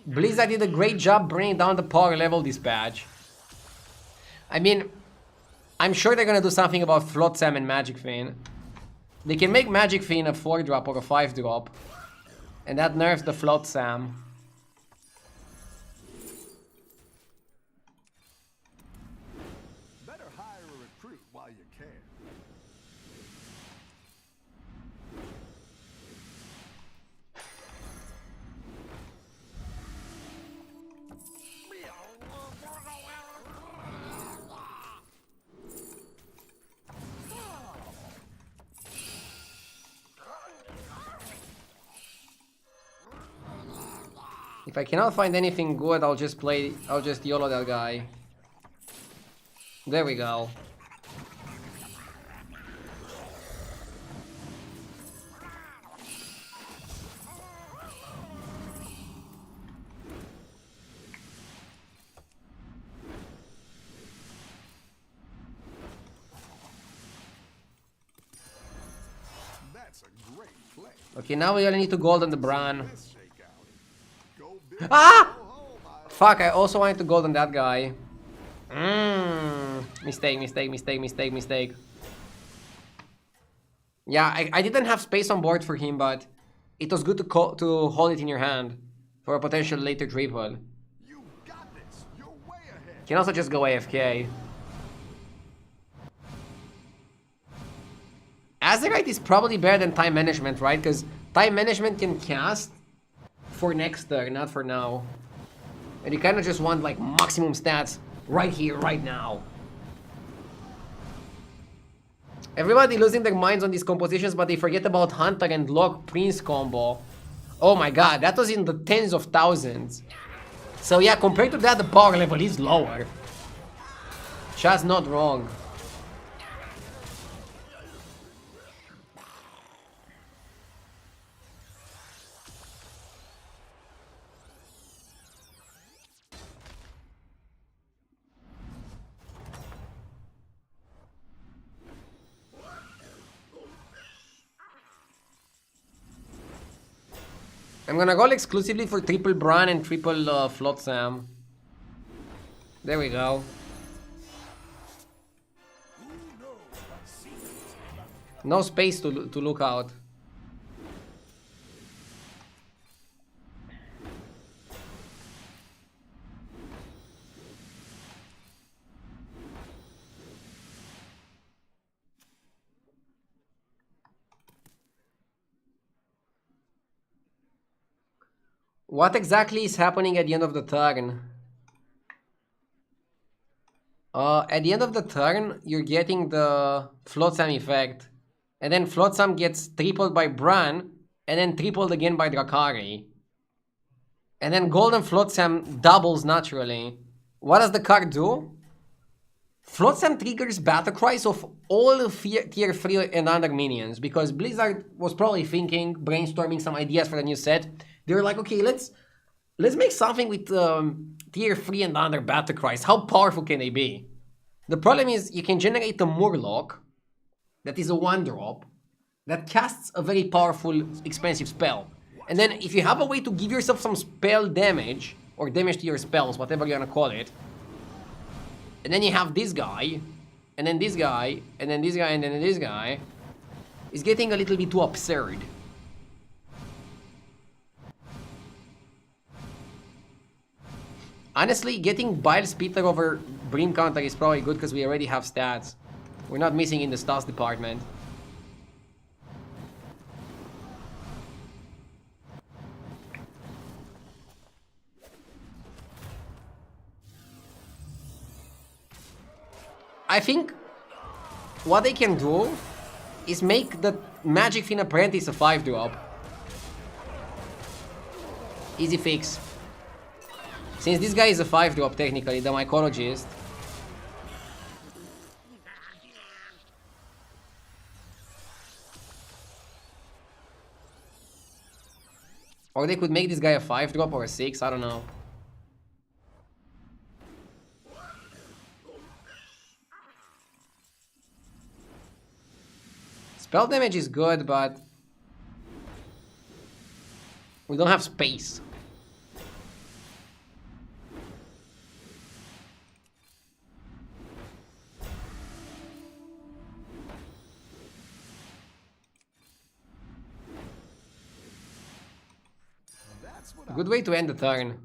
Blizzard did a great job bringing down the power level this patch. I mean, I'm sure they're gonna do something about Flotsam and Magic Fin. They can make Magic Fin a 4-drop or a 5-drop. And that nerfs the Flotsam. Better hire a recruit while you can. If I cannot find anything good, I'll just YOLO that guy. There we go. That's a great play. Okay, now we only need to gold on the Bran. This shakeout. Go big. Ah! Go home, my Fuck, I also wanted to gold on that guy. Mistake. Yeah, I didn't have space on board for him, but it was good to hold it in your hand for a potential later triple. You got this. You're way ahead. Can also just go AFK. Azerite is probably better than time management, right? Because time management can cast for next turn, not for now. And you kind of just want like maximum stats right here, right now. Everybody losing their minds on these compositions, but they forget about Hunter and Lock Prince combo. Oh my god, that was in the tens of thousands. So yeah, compared to that, the power level is lower. Just not wrong. I'm gonna go exclusively for triple Bran and triple Flotsam. There we go. No space to look out. What exactly is happening at the end of the turn? At the end of the turn, you're getting the Flotsam effect. And then Flotsam gets tripled by Bran, and then tripled again by Drakari. And then Golden Flotsam doubles naturally. What does the card do? Flotsam triggers battle cries of all tier 3 and under minions, because Blizzard was probably thinking, brainstorming some ideas for the new set. They were like, okay, let's make something with tier 3 and under battle cries. How powerful can they be? The problem is you can generate a Murloc that is a 1-drop that casts a very powerful, expensive spell. And then if you have a way to give yourself some spell damage, or damage to your spells, whatever you want to call it, and then you have this guy, and then this guy, and then this guy, and then this guy, is getting a little bit too absurd. Honestly, getting Bile Spitter over Brim Counter is probably good because we already have stats. We're not missing in the stats department. I think what they can do is make the Magic Fin Apprentice a 5-drop. Easy fix. Since this guy is a 5-drop technically, the Mycologist. Or they could make this guy a 5-drop or a 6, I don't know. Spell damage is good, but we don't have space. That's what Good way to end the turn.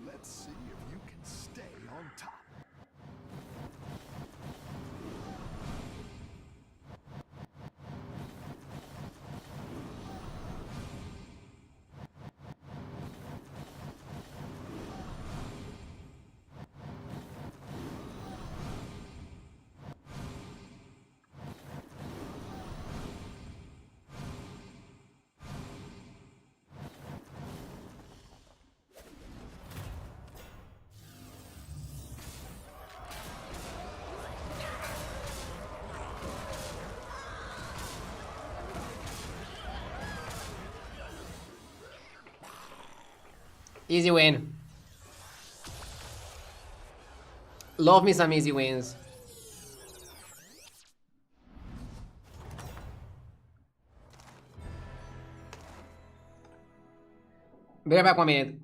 Let's see if you can stay on top. Easy win. Love me some easy wins. Be right back 1 minute.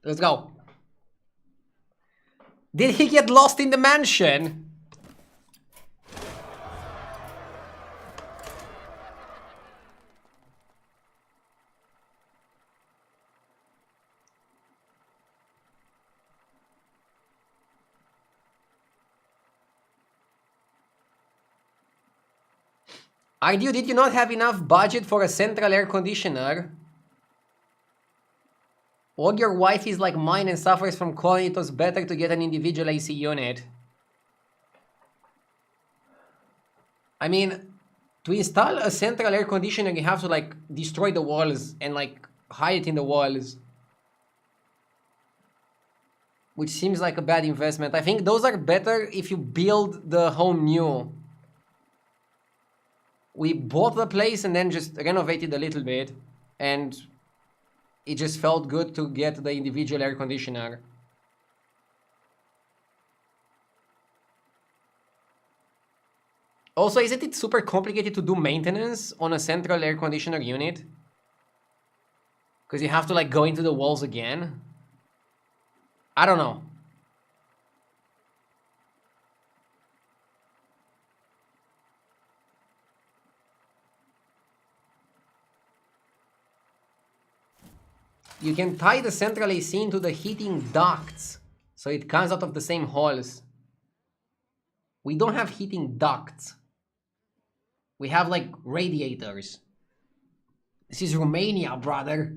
Let's go. Did he get lost in the mansion? Ardu, did you not have enough budget for a central air conditioner? Or your wife is like mine and suffers from cold, it was better to get an individual AC unit. I mean, to install a central air conditioner, you have to like destroy the walls and like hide it in the walls. Which seems like a bad investment. I think those are better if you build the home new. We bought the place and then just renovated a little bit. And it just felt good to get the individual air conditioner. Also, isn't it super complicated to do maintenance on a central air conditioner unit? Because you have to like go into the walls again. I don't know. You can tie the central AC into the heating ducts, so it comes out of the same holes. We don't have heating ducts. We have like radiators. This is Romania, brother.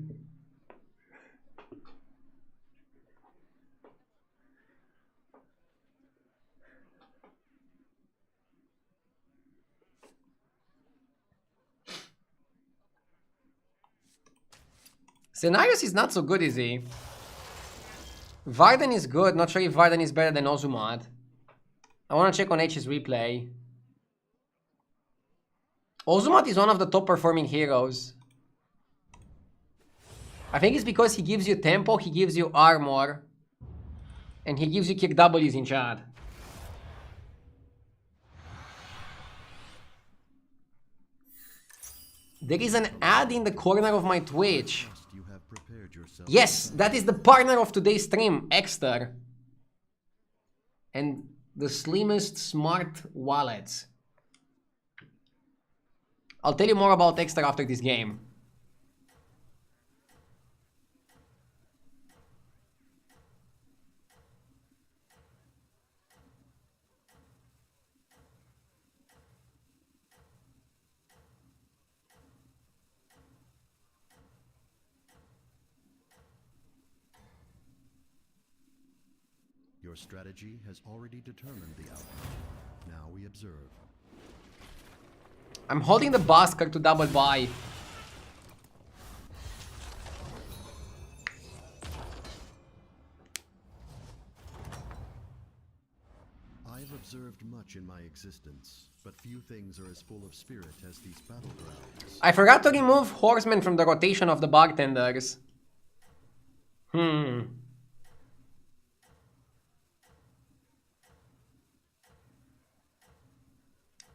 Scenarios is not so good, is he? Varden is good. Not sure if Varden is better than Ozumat. I want to check on H's replay. Ozumat is one of the top performing heroes. I think it's because he gives you tempo, he gives you armor, and he gives you kick W's in chat. There is an ad in the corner of my Twitch. Yes, that is the partner of today's stream, Exter. And the slimmest smart wallets. I'll tell you more about Exter after this game. Your strategy has already determined the outcome. Now we observe. I'm holding the Basker to double buy. I've observed much in my existence, but few things are as full of spirit as these battlegrounds. I forgot to remove horsemen from the rotation of the bartenders.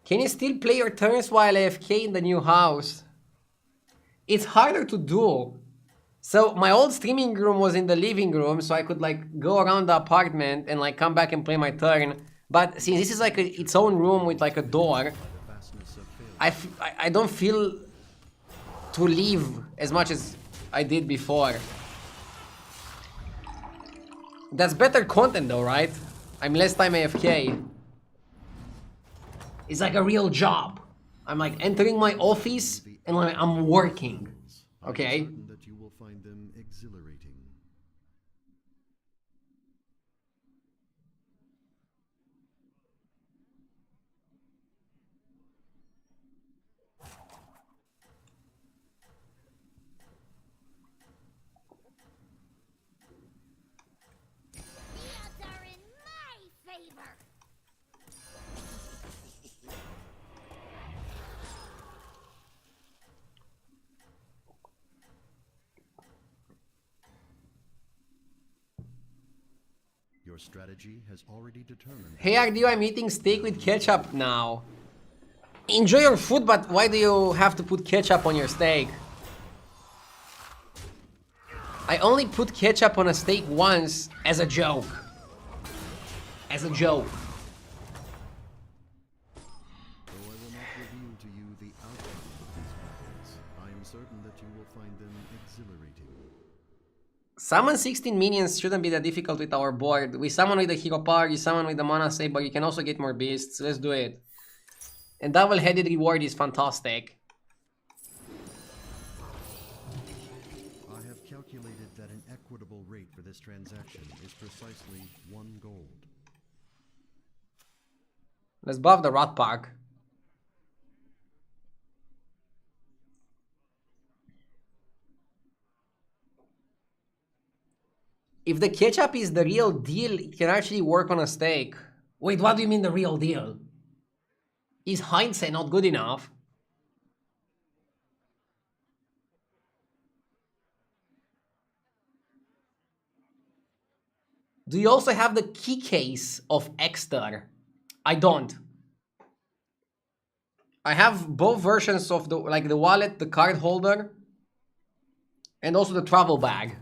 Can you still play your turns while AFK in the new house? It's harder to do. So my old streaming room was in the living room, so I could like go around the apartment and like come back and play my turn. But since this is like its own room with like a door, I don't feel to leave as much as I did before. That's better content though, right? I'm less time AFK. It's like a real job. I'm like entering my office and like I'm working. Okay? I'm certain that you will find them exhilarating. The odds are in my favor. Your strategy has already determined. Hey Ardio, I'm eating steak with ketchup now. Enjoy your food, but why do you have to put ketchup on your steak? I only put ketchup on a steak once as a joke. As a joke. Though I will not reveal to you the outcome of these battles, I am certain that you will find them exhilarating. Summon 16 minions shouldn't be that difficult with our board. We summon with the hero power, you summon with the mana save, but you can also get more beasts. Let's do it. And double-headed reward is fantastic. I have calculated that an equitable rate for this transaction is precisely 1 gold. Let's buff the rat pack. If the ketchup is the real deal, it can actually work on a steak. Wait, what do you mean the real deal? Is hindsight not good enough? Do you also have the key case of Exter? I don't. I have both versions of the wallet, the card holder, and also the travel bag.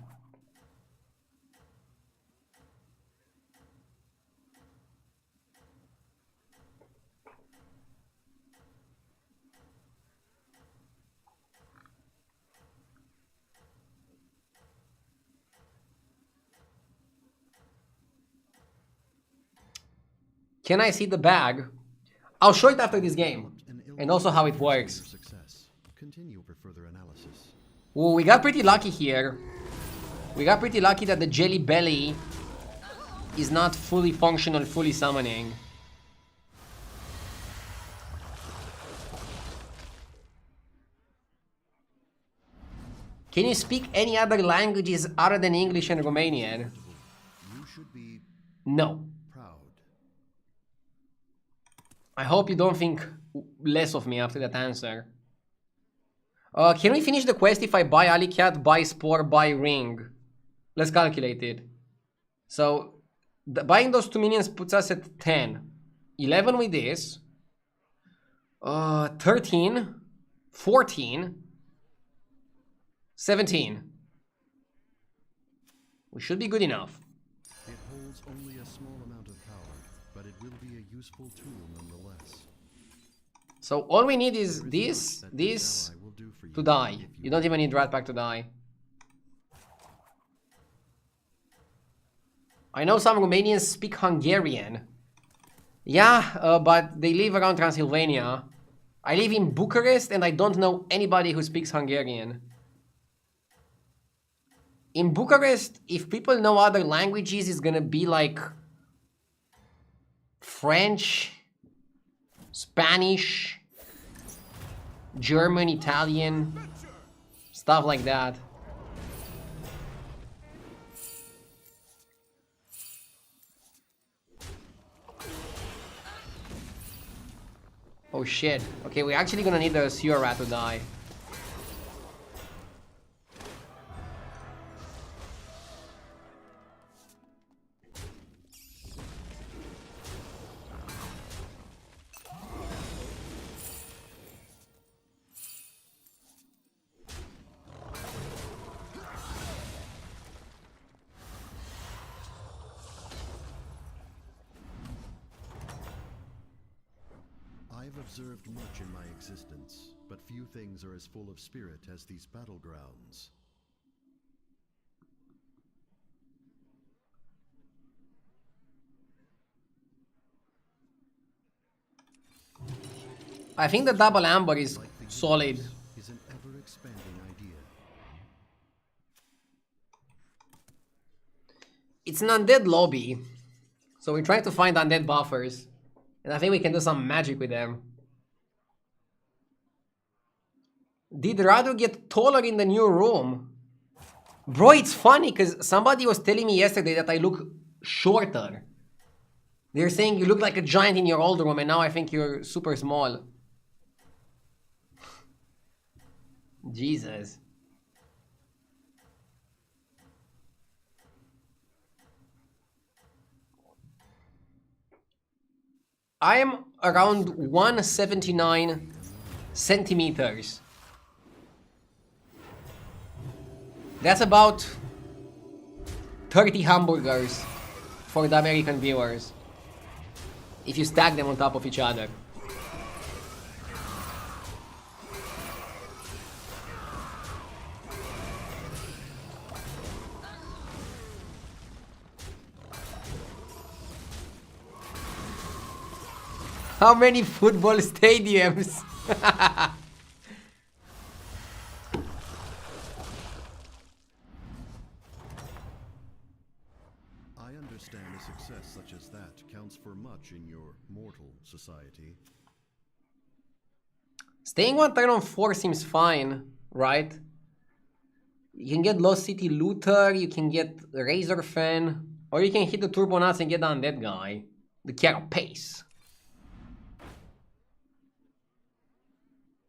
Can I see the bag? I'll show it after this game. And also how it works. Success. Continue for further analysis. Ooh, we got pretty lucky here. We got pretty lucky that the Jelly Belly is not fully functional, fully summoning. Can you speak any other languages other than English and Romanian? You should be No. proud. I hope you don't think less of me after that answer. Can we finish the quest if I buy Alicat, buy Spore, buy Ring? Let's calculate it. So, buying those 2 minions puts us at 10. 11 with this. 13. 14. 17. We should be good enough. It holds only a small amount of power, but it will be a useful tool nonetheless. So all we need is this ally will do for to die. You don't even need Rat Pack to die. I know some Romanians speak Hungarian. Yeah, but they live around Transylvania. I live in Bucharest and I don't know anybody who speaks Hungarian. In Bucharest, if people know other languages, it's gonna be like French, Spanish, German, Italian, stuff like that. Oh shit. Okay, we're actually gonna need the sewer rat to die. I've observed much in my existence, but few things are as full of spirit as these battlegrounds. I think the double amber is Like the solid. universe is an ever-expanding idea. It's an undead lobby, so we're trying to find undead buffers. And I think we can do some magic with them. Did Radu get taller in the new room? Bro, it's funny because somebody was telling me yesterday that I look shorter. They're saying you look like a giant in your old room and now I think you're super small. Jesus. I am around 179 centimeters. That's about 30 hamburgers for the American viewers, if you stack them on top of each other. How many football stadiums? I understand a success such as that counts for much in your mortal society. Staying one turn on 4 seems fine, right? You can get Lost City Looter, you can get Razor Fan, or you can hit the Turbo Nuts and get the Undead guy. The Carapace.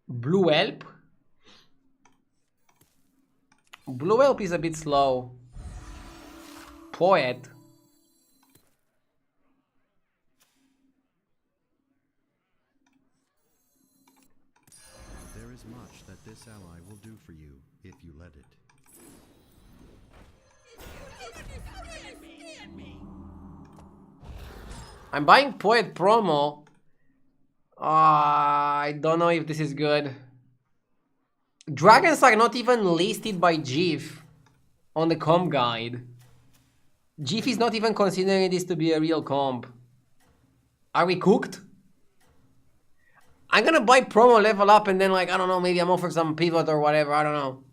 Blue Elp? Blue Elp is a bit slow. Poet. There is much that this ally will do for you if you let it. I'm buying Poet promo. I don't know if this is good. Dragons are not even listed by GIF on the comp guide. GIF is not even considering this to be a real comp. Are we cooked? I'm gonna buy promo, level up, and then, like, I don't know, maybe I'm offered some pivot or whatever, I don't know.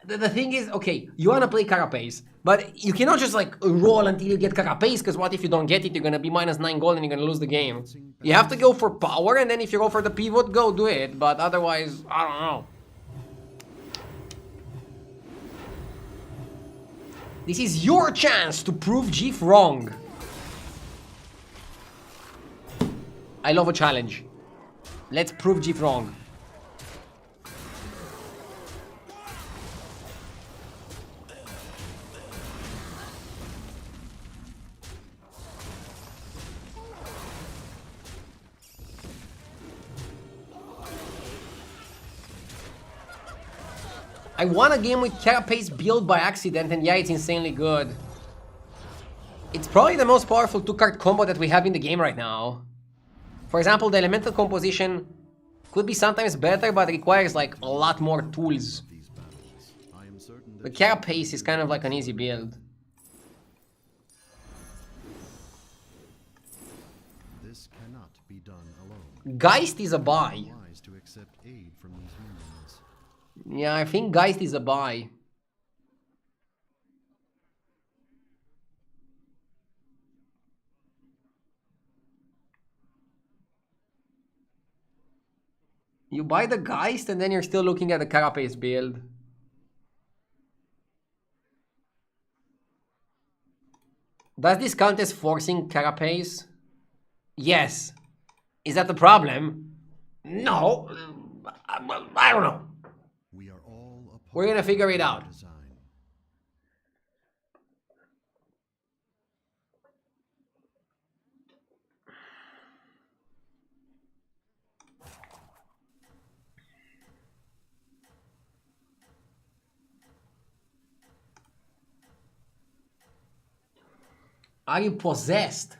The thing is, okay, you wanna play Carapace, but you cannot just, like, roll until you get Carapace, because what if you don't get it? You're gonna be -9 gold and you're gonna lose the game. You have to go for power, and then if you go for the pivot, go do it, but otherwise, I don't know. This is your chance to prove GIF wrong. I love a challenge. Let's prove GIF wrong. I won a game with Carapace build by accident, and yeah, it's insanely good. It's probably the most powerful 2-card combo that we have in the game right now. For example, the elemental composition could be sometimes better, but requires, like, a lot more tools. The Carapace is kind of like an easy build. This cannot be done alone. Geist is a buy. Wise to accept aid from these minions. Yeah, I think Geist is a buy. You buy the Geist and then you're still looking at the Carapace build. Does this count as forcing Carapace? Yes. Is that the problem? No. I don't know. We are all a part We're gonna figure it of out. the design. Are you possessed?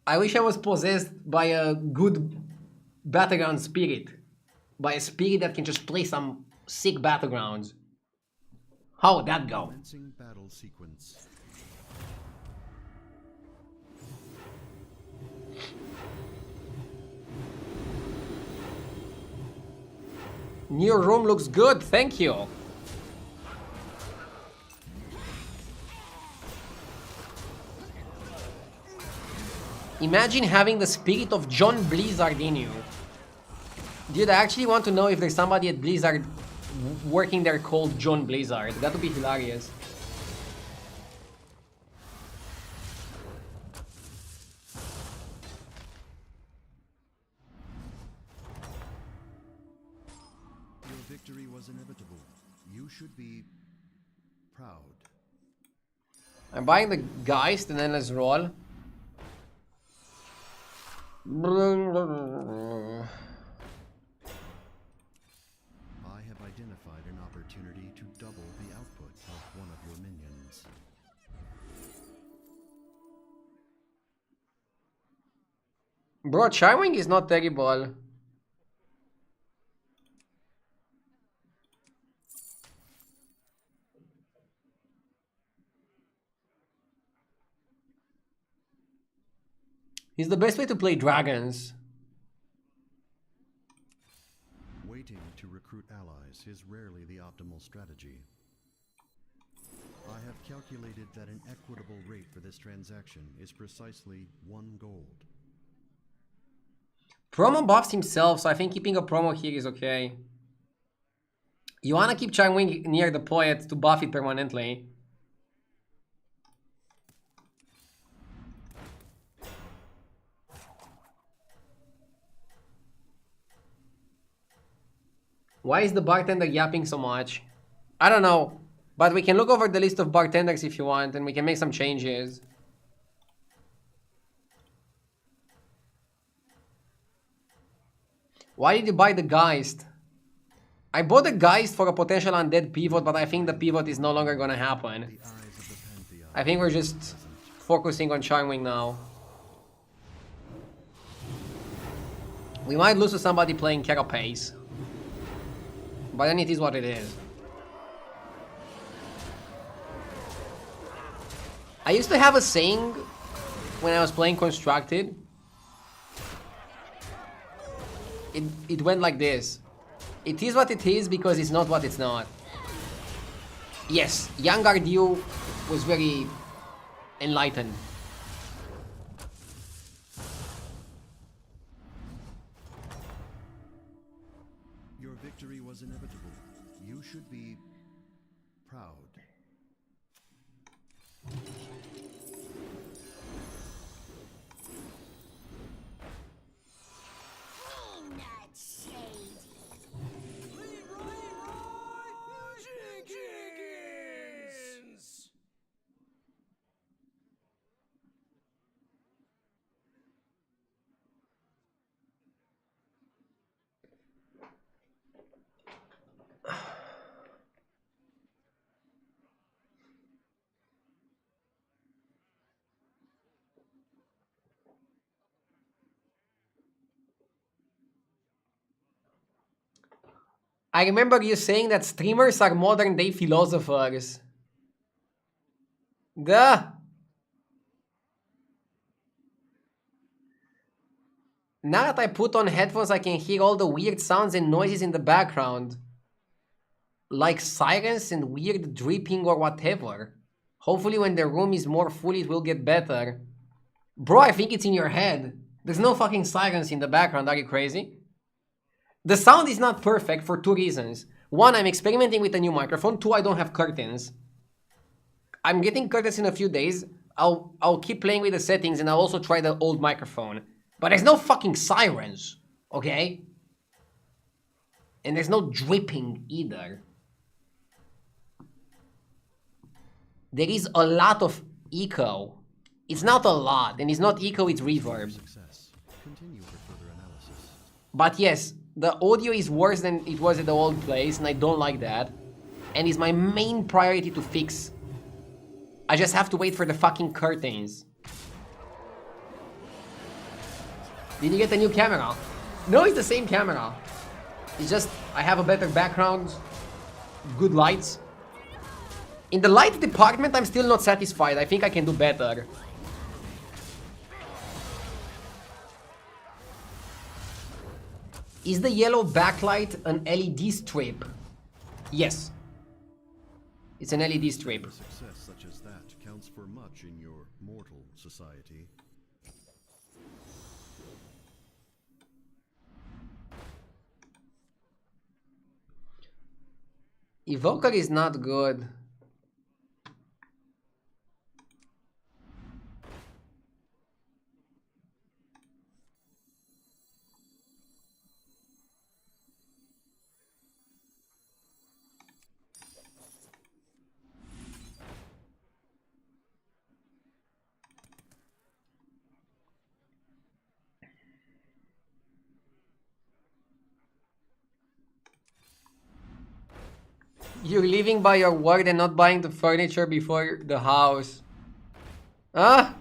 I wish I was possessed by a good battleground spirit. By a spirit that can just play some sick battlegrounds. How would that go? Commencing battle sequence. New room looks good, thank you. Imagine having the spirit of John Blizzard in you. Dude, I actually want to know if there's somebody at Blizzard working there called John Blizzard. That would be hilarious. Your victory was inevitable. You should be proud. I'm buying the Geist and then let's roll. I have identified an opportunity to double the output of one of your minions. Bro, Charming is not terrible. Is the best way to play dragons. Waiting to recruit allies is rarely the optimal strategy. I have calculated that an equitable rate for this transaction is precisely 1 gold. Promo buffs himself, so I think keeping a promo here is okay. You wanna keep Charmwing near the poet to buff it permanently. Why is the bartender yapping so much? I don't know. But we can look over the list of bartenders if you want, and we can make some changes. Why did you buy the Geist? I bought the Geist for a potential undead pivot, but I think the pivot is no longer gonna happen. I think we're just focusing on Charmwing now. We might lose to somebody playing Carapace. But then it is what it is. I used to have a saying when I was playing Constructed. It went like this. It is what it is because it's not what it's not. Yes, young Ardew was very enlightened. Your victory was inevitable. You should be proud. I'm not shady. Jenkins! I remember you saying that streamers are modern day philosophers. Duh! Now that I put on headphones, I can hear all the weird sounds and noises in the background. Like sirens and weird dripping or whatever. Hopefully when the room is more full it will get better. Bro, I think it's in your head. There's no fucking sirens in the background, are you crazy? The sound is not perfect for 2 reasons. 1, I'm experimenting with a new microphone. 2, I don't have curtains. I'm getting curtains in a few days. I'll keep playing with the settings and I'll also try the old microphone. But there's no fucking sirens, okay? And there's no dripping either. There is a lot of echo. It's not a lot, and it's not echo, it's reverb. Success. Continue for further analysis. But yes, the audio is worse than it was at the old place, and I don't like that. And it's my main priority to fix. I just have to wait for the fucking curtains. Did you get a new camera? No, it's the same camera. It's just, I have a better background, good lights. In the light department, I'm still not satisfied. I think I can do better. Is the yellow backlight an LED strip? Yes. It's an LED strip. A success such as that counts for much in your mortal society. Evoker is not good. You're living by your word and not buying the furniture before the house. Huh?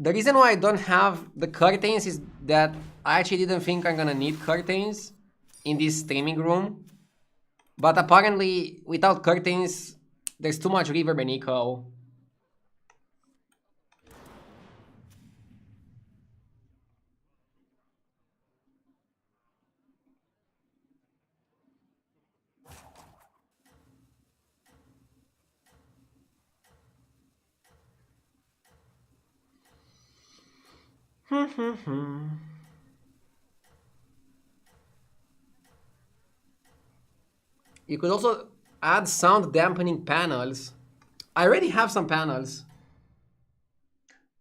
The reason why I don't have the curtains is that I actually didn't think I'm gonna need curtains in this streaming room. But apparently, without curtains, there's too much reverb and echo. You could also add sound dampening panels. I already have some panels.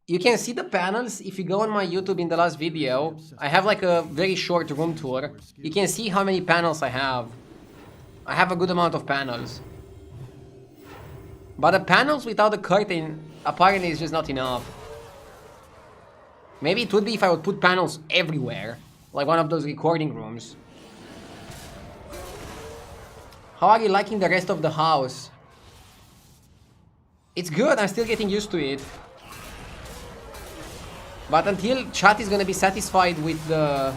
You can see the panels if you go on my YouTube in the last video. I have like a very short room tour. You can see how many panels I have. I have a good amount of panels. But the panels without the curtain apparently is just not enough. Maybe it would be if I would put panels everywhere. Like one of those recording rooms. How are you liking the rest of the house? It's good, I'm still getting used to it. But until chat is gonna be satisfied with the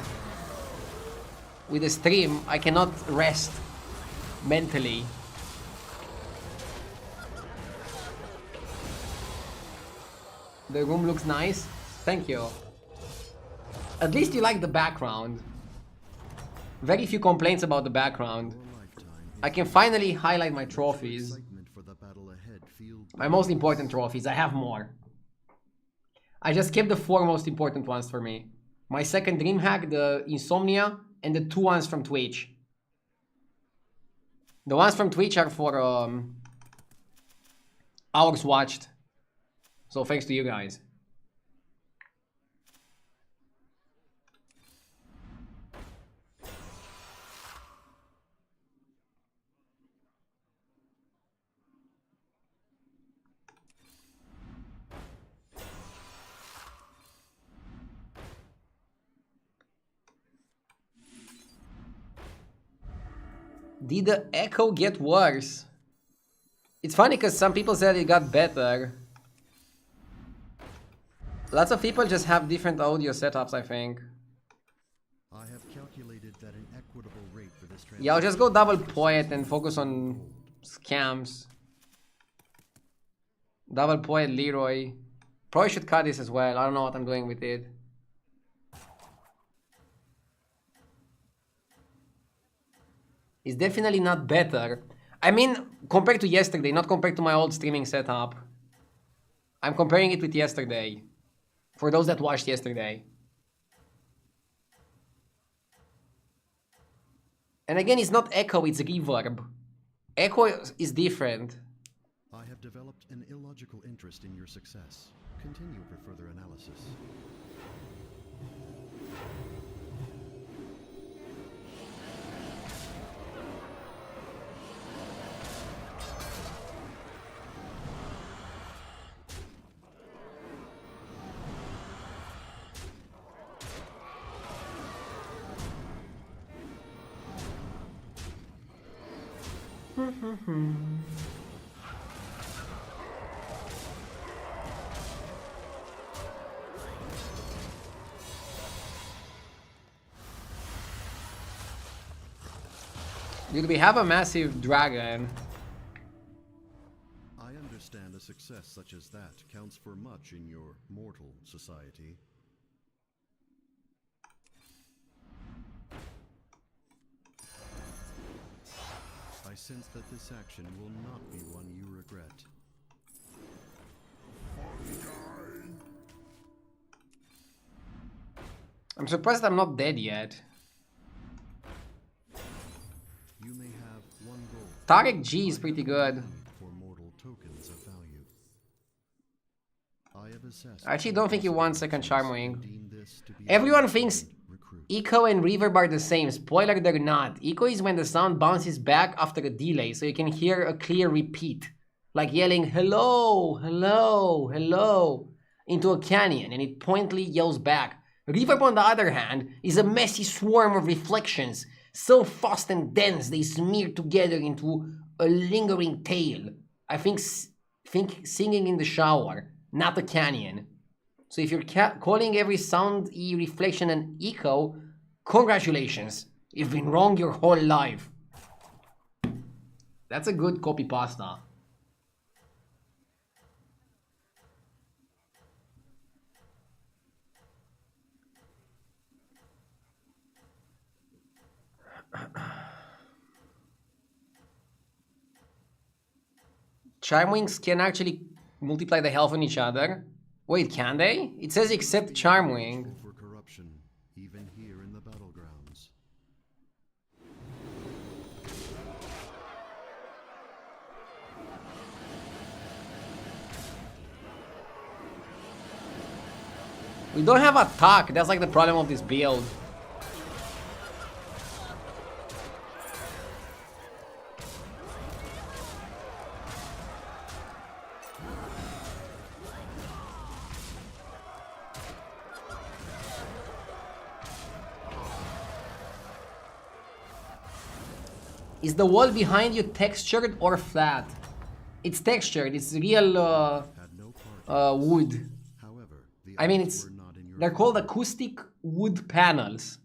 stream, I cannot rest mentally. The room looks nice. Thank you. At least you like the background. Very few complaints about the background. I can finally highlight my trophies. My most important trophies. I have more. I just kept the 4 most important ones for me. My second dream hack, the insomnia, and the 2 ones from Twitch. The ones from Twitch are for hours watched. So thanks to you guys. Did the echo get worse? It's funny because some people said it got better. Lots of people just have different audio setups, I think. I have calculated that an equitable rate for this Yeah, I'll just go double poet and focus on scams. Double poet Leroy. Probably should cut this as well. I don't know what I'm doing with it. It's definitely not better. I mean, compared to yesterday, not compared to my old streaming setup. I'm comparing it with yesterday. For those that watched yesterday. And again, it's not echo, it's reverb. Echo is different. I have developed an illogical interest in your success. Continue for further analysis. Dude, we have a massive dragon. I understand a success such as that counts for much in your mortal society. I sense that this action will not be one you regret. I'm surprised I'm not dead yet. You may have one goal. Tarek G is pretty good. For mortal tokens of value. I have assessed. I actually don't think you want second Charm Wing. Deem this to be Everyone thinks recruit. echo and reverb are the same. Spoiler, they're not. Echo is when the sound bounces back after a delay, so you can hear a clear repeat. Like yelling, hello, hello, hello, into a canyon, and it pointedly yells back. Reverb, on the other hand, is a messy swarm of reflections, so fast and dense they smear together into a lingering tale. I think singing in the shower, not a canyon. So if you're calling every sound reflection an echo, congratulations, you've been wrong your whole life. That's a good copy pasta. Chime wings can actually multiply the health on each other. Wait, can they? It says except Charmwing. For corruption, even here in the battlegrounds. We don't have attack, that's like the problem of this build. Is the wall behind you textured or flat? It's textured, it's real Had no part. wood. However, the I mean, odds were not in your they're called favor. acoustic wood panels.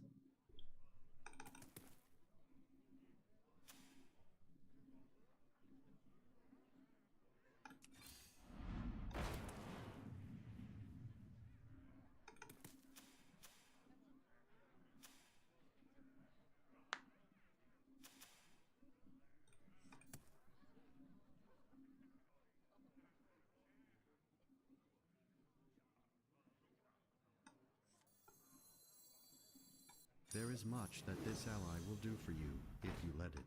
There is much that this ally will do for you if you let it.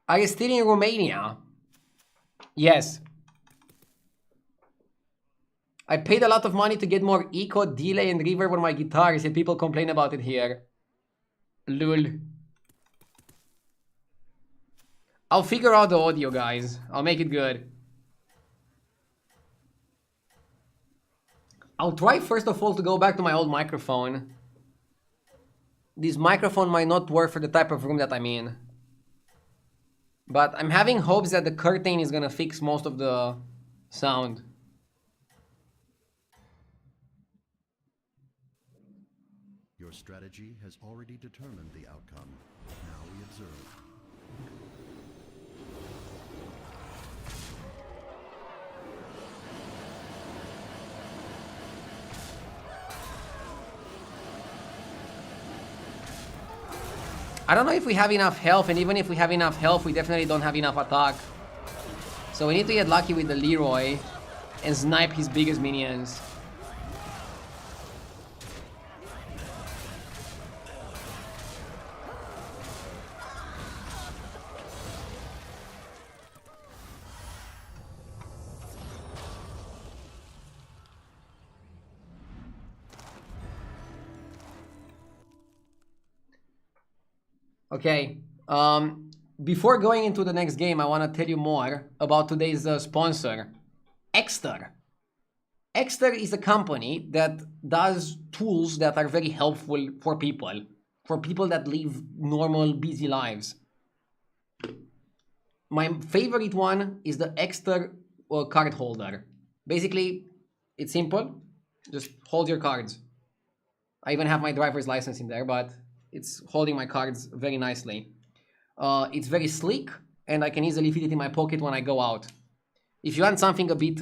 Are you still in Romania? Yes. I paid a lot of money to get more echo, delay, and reverb on my guitars, yet people complain about it here. Lul. I'll figure out the audio, guys. I'll make it good. I'll try first of all to go back to my old microphone. This microphone might not work for the type of room that I'm in. But I'm having hopes that the curtain is gonna fix most of the sound. Your strategy has already determined the outcome. Now we observe. I don't know if we have enough health, and even if we have enough health, we definitely don't have enough attack. So we need to get lucky with the Leroy and snipe his biggest minions. Okay, before going into the next game, I want to tell you more about today's sponsor, Exter. Exter is a company that does tools that are very helpful for people that live normal, busy lives. My favorite one is the Exter card holder. Basically, it's simple. Just hold your cards. I even have my driver's license in there, but it's holding my cards very nicely. It's very sleek, and I can easily fit it in my pocket when I go out. If you want something a bit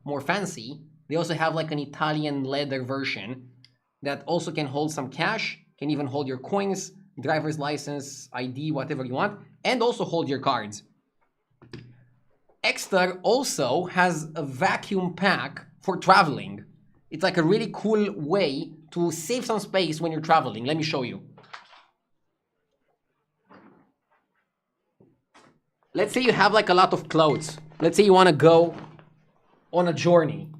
more fancy, they also have like an Italian leather version that also can hold some cash, can even hold your coins, driver's license, ID, whatever you want, and also hold your cards. Exter also has a vacuum pack for traveling. It's like a really cool way to save some space when you're traveling. Let me show you. Let's say you have like a lot of clothes. Let's say you want to go on a journey.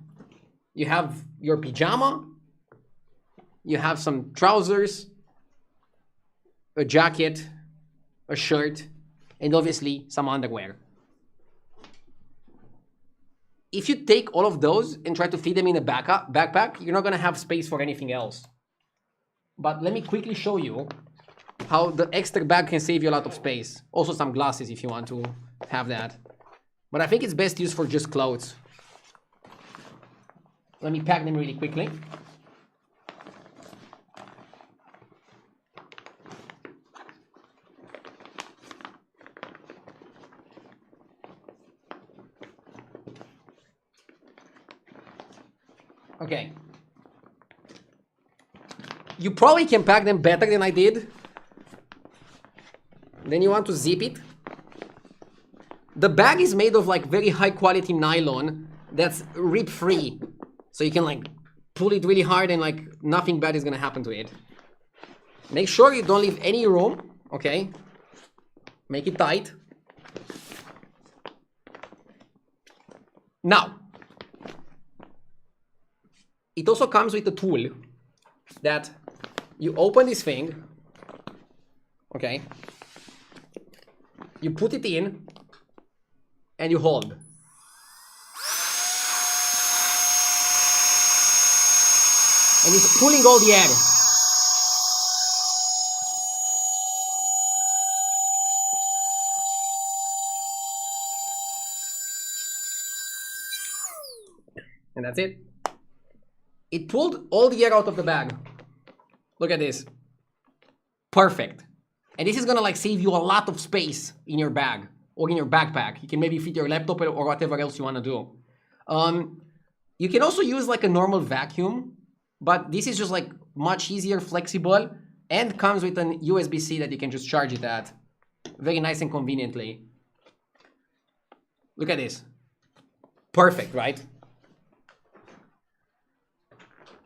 You have your pajama, you have some trousers, a jacket, a shirt, and obviously some underwear. If you take all of those and try to fit them in a backpack, you're not going to have space for anything else. But let me quickly show you how the extra bag can save you a lot of space. Also some glasses if you want to have that. But I think it's best used for just clothes. Let me pack them really quickly. Okay. You probably can pack them better than I did. Then you want to zip it. The bag is made of like very high quality nylon that's rip free. So you can like pull it really hard and like nothing bad is gonna happen to it. Make sure you don't leave any room, okay? Make it tight. Now, it also comes with a tool that you open this thing, okay? You put it in and you hold. And it's pulling all the air. And that's it. It pulled all the air out of the bag. Look at this. Perfect. And this is gonna like save you a lot of space in your bag or in your backpack. You can maybe fit your laptop or whatever else you wanna do. You can also use like a normal vacuum, but this is just like much easier, flexible, and comes with an USB-C that you can just charge it at. Very nice and conveniently. Look at this. Perfect, right?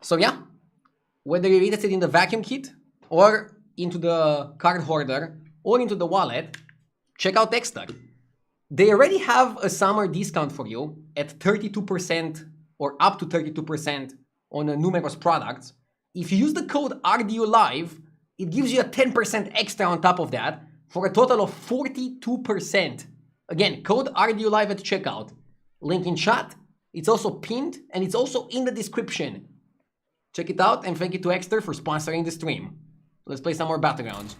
So yeah, whether you're interested in the vacuum kit or into the card holder or into the wallet, check out Extra. They already have a summer discount for you at 32% or up to 32% on numerous products. If you use the code RDULive, it gives you a 10% extra on top of that for a total of 42%. Again, code RDULive at checkout. Link in chat. It's also pinned and it's also in the description. Check it out and thank you to Extra for sponsoring the stream. Let's play some more battlegrounds.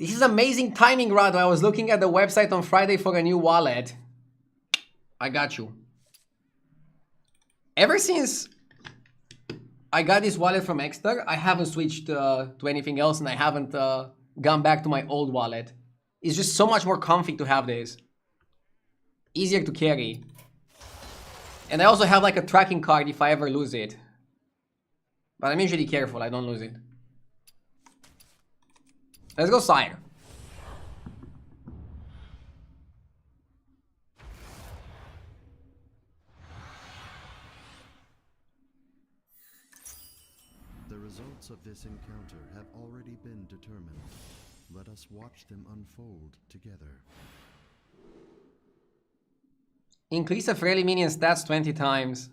This is amazing timing, Rado. I was looking at the website on Friday for a new wallet. I got you. Ever since I got this wallet from Extra, I haven't switched to anything else and I haven't gone back to my old wallet. It's just so much more comfy to have this. Easier to carry. And I also have like a tracking card if I ever lose it. But I'm usually careful, I don't lose it. Let's go Sire. The results of this encounter have already been determined. Let us watch them unfold together. Increase a friendly minion stats 20 times.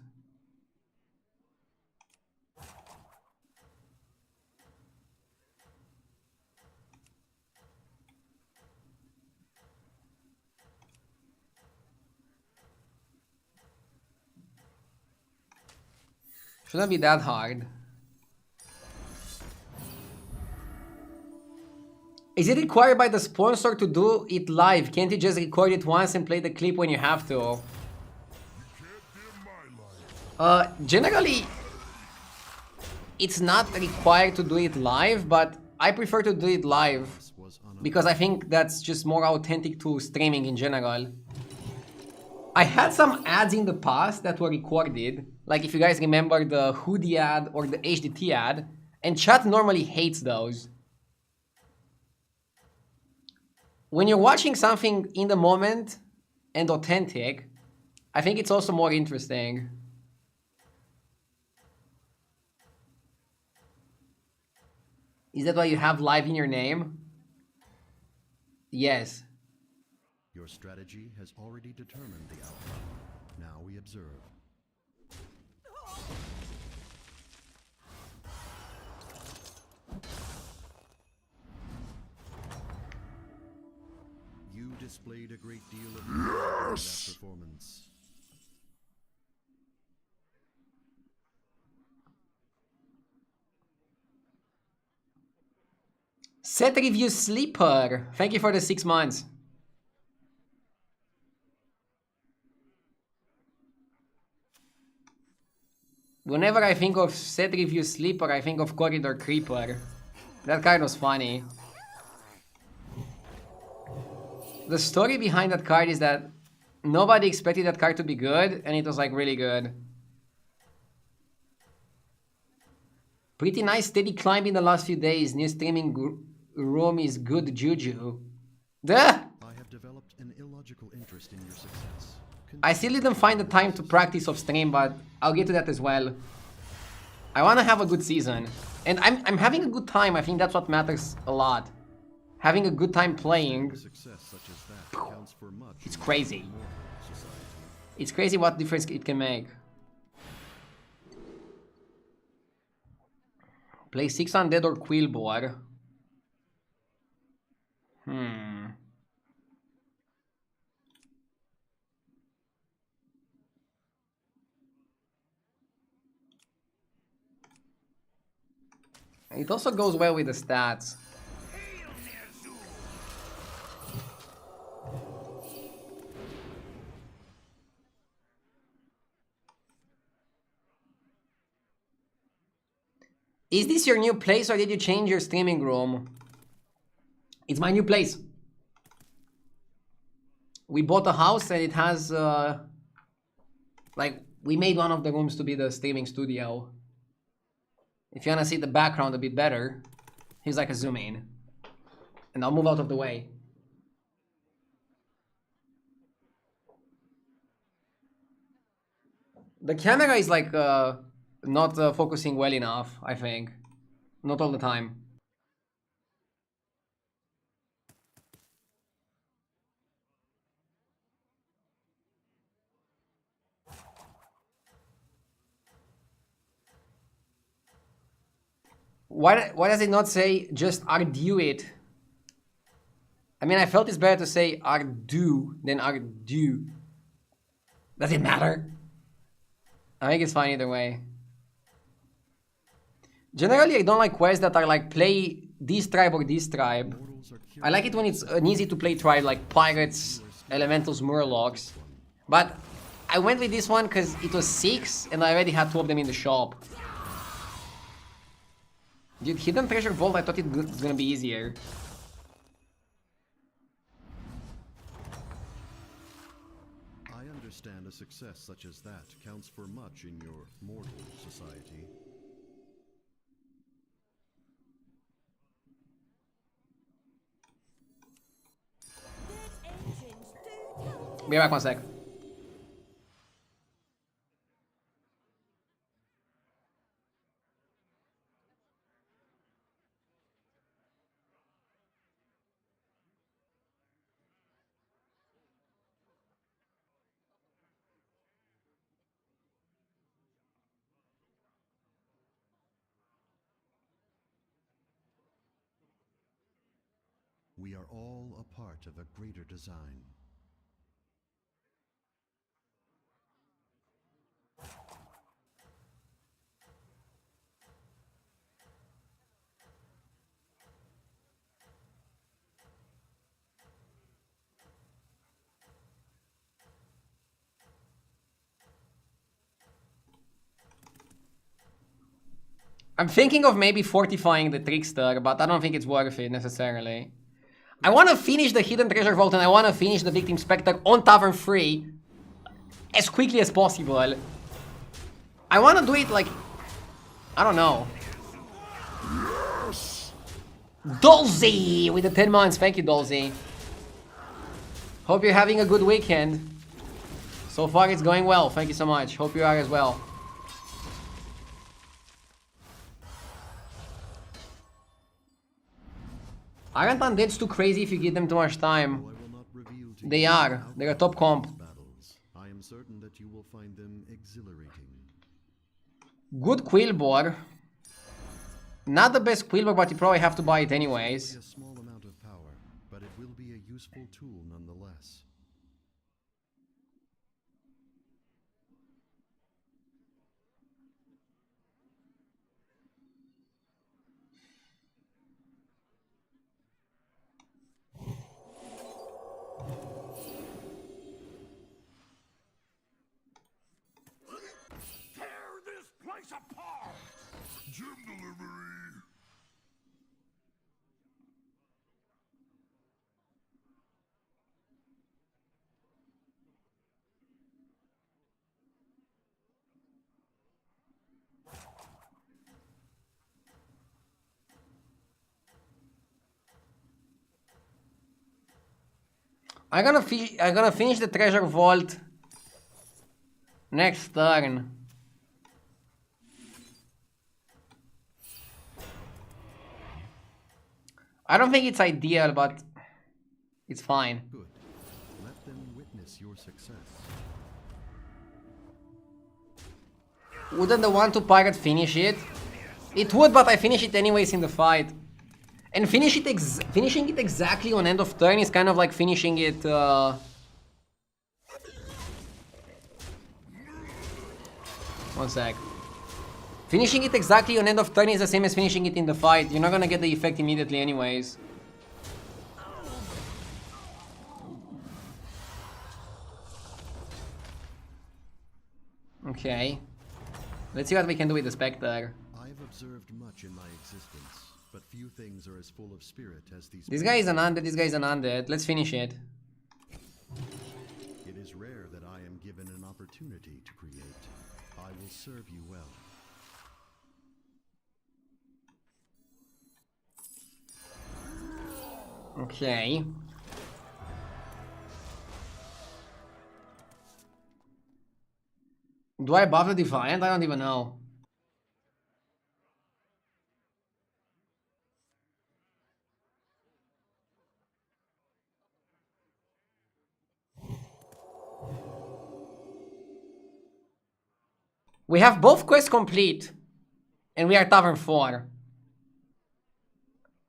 Shouldn't be that hard. Is it required by the sponsor to do it live? Can't you just record it once and play the clip when you have to? Generally, it's not required to do it live, but I prefer to do it live because I think that's just more authentic to streaming in general. I had some ads in the past that were recorded, like if you guys remember the hoodie ad or the HDT ad, and chat normally hates those. When you're watching something in the moment and authentic, I think it's also more interesting. Is that why you have live in your name? Yes. Your strategy has already determined the outcome. Now we observe. You displayed a great deal of in that performance. Set review sleeper. Thank you for the 6 months. Whenever I think of set review sleeper, I think of corridor creeper. That card was funny. The story behind that card is that nobody expected that card to be good, and it was like really good. Pretty nice steady climb in the last few days. New streaming room is good juju. Duh! I have developed an illogical interest in your success. I still didn't find the time to practice off stream, but I'll get to that as well. I want to have a good season. And I'm having a good time. I think that's what matters a lot. Having a good time playing. Success such as that counts for much. It's crazy. in modern society. It's crazy what difference it can make. Play 6 undead or Quillboar. It also goes well with the stats. Is this your new place or did you change your streaming room? It's my new place. We bought a house and it has like we made one of the rooms to be the streaming studio. If you wanna see the background a bit better, here's like a zoom in. And I'll move out of the way. The camera is like not focusing well enough, I think. Not all the time. Why does it not say just argue it? I mean, I felt it's better to say ardu than ardu. Does it matter? I think it's fine either way. Generally, I don't like quests that are like play this tribe or this tribe. I like it when it's an easy to play tribe like pirates, elementals, murlocs. But I went with this one because it was 6 and I already had 2 of them in the shop. Dude, Hidden Treasure Vault, I thought it was gonna be easier. I understand a success such as that counts for much in your mortal society. Be back 1 sec. We are all a part of a greater design. I'm thinking of maybe fortifying the Trickster, but I don't think it's worth it necessarily. I want to finish the Hidden Treasure Vault and I want to finish the Victim Spectre on Tavern 3 as quickly as possible. I want to do it like... I don't know. Dolzy with the 10 months. Thank you, Dolzy. Hope you're having a good weekend. So far it's going well. Thank you so much. Hope you are as well. Aren't undeads too crazy if you give them too much time? They are. They're a top comp. I am certain that you will find them exhilarating. Good Quillboar. Not the best Quillboar, but you probably have to buy it anyways. A small amount of power, but it will be a useful tool nonetheless. I'm gonna finish the treasure vault next turn. I don't think it's ideal, but it's fine. Good. Let them witness your success. Wouldn't the 1-2 pirate finish it? It would, but I finish it anyways in the fight. And finishing it exactly on end of turn is kind of like finishing it. One sec. Finishing it exactly on end of turn is the same as finishing it in the fight. You're not gonna get the effect immediately anyways. Okay. Let's see what we can do with the Spectre. I've observed much in my existence, but few things are as full of spirit as these. This guy is an undead, this guy is an undead. Let's finish it. It is rare that I am given an opportunity to create. I will serve you well. Okay. Do I buff the Defiant? I don't even know. We have both quests complete. And we are Tavern 4.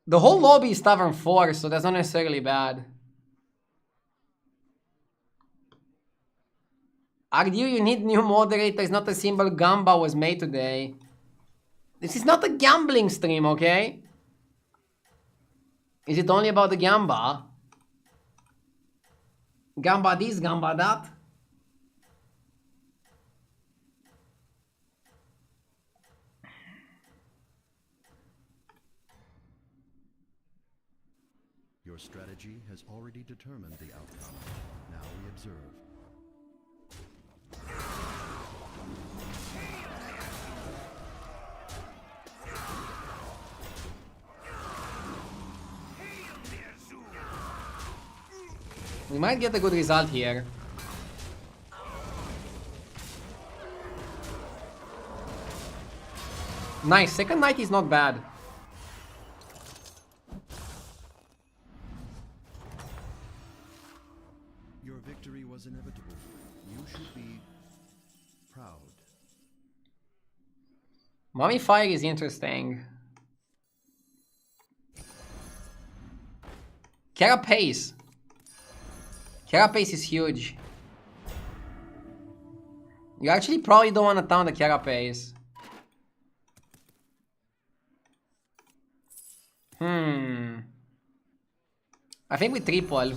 The whole lobby is Tavern 4, so that's not necessarily bad. Argue you need new moderator, it's not a simple Gamba was made today. This is not a gambling stream, okay? Is it only about the Gamba? Gamba this, Gamba that? Your strategy has already determined the outcome. Now we observe. We might get a good result here. Nice, second night is not bad. Your victory was inevitable. You should be proud. Mummy Fire is interesting. Carapace. Carapace is huge. You actually probably don't want to town the Carapace. I think we triple.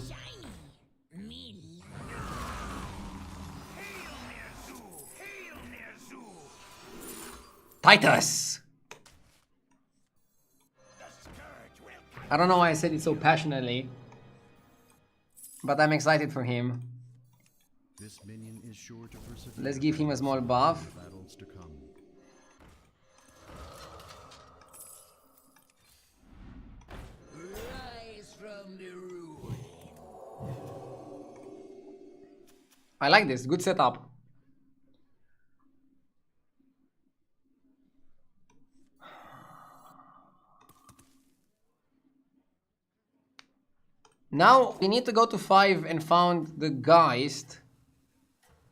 Titus! I don't know why I said it so passionately. But I'm excited for him. This minion is sure to persevere. Let's give him a small buff. Battles to come. Rise from the ruin. I like this, good setup. Now we need to go to 5 and found the Geist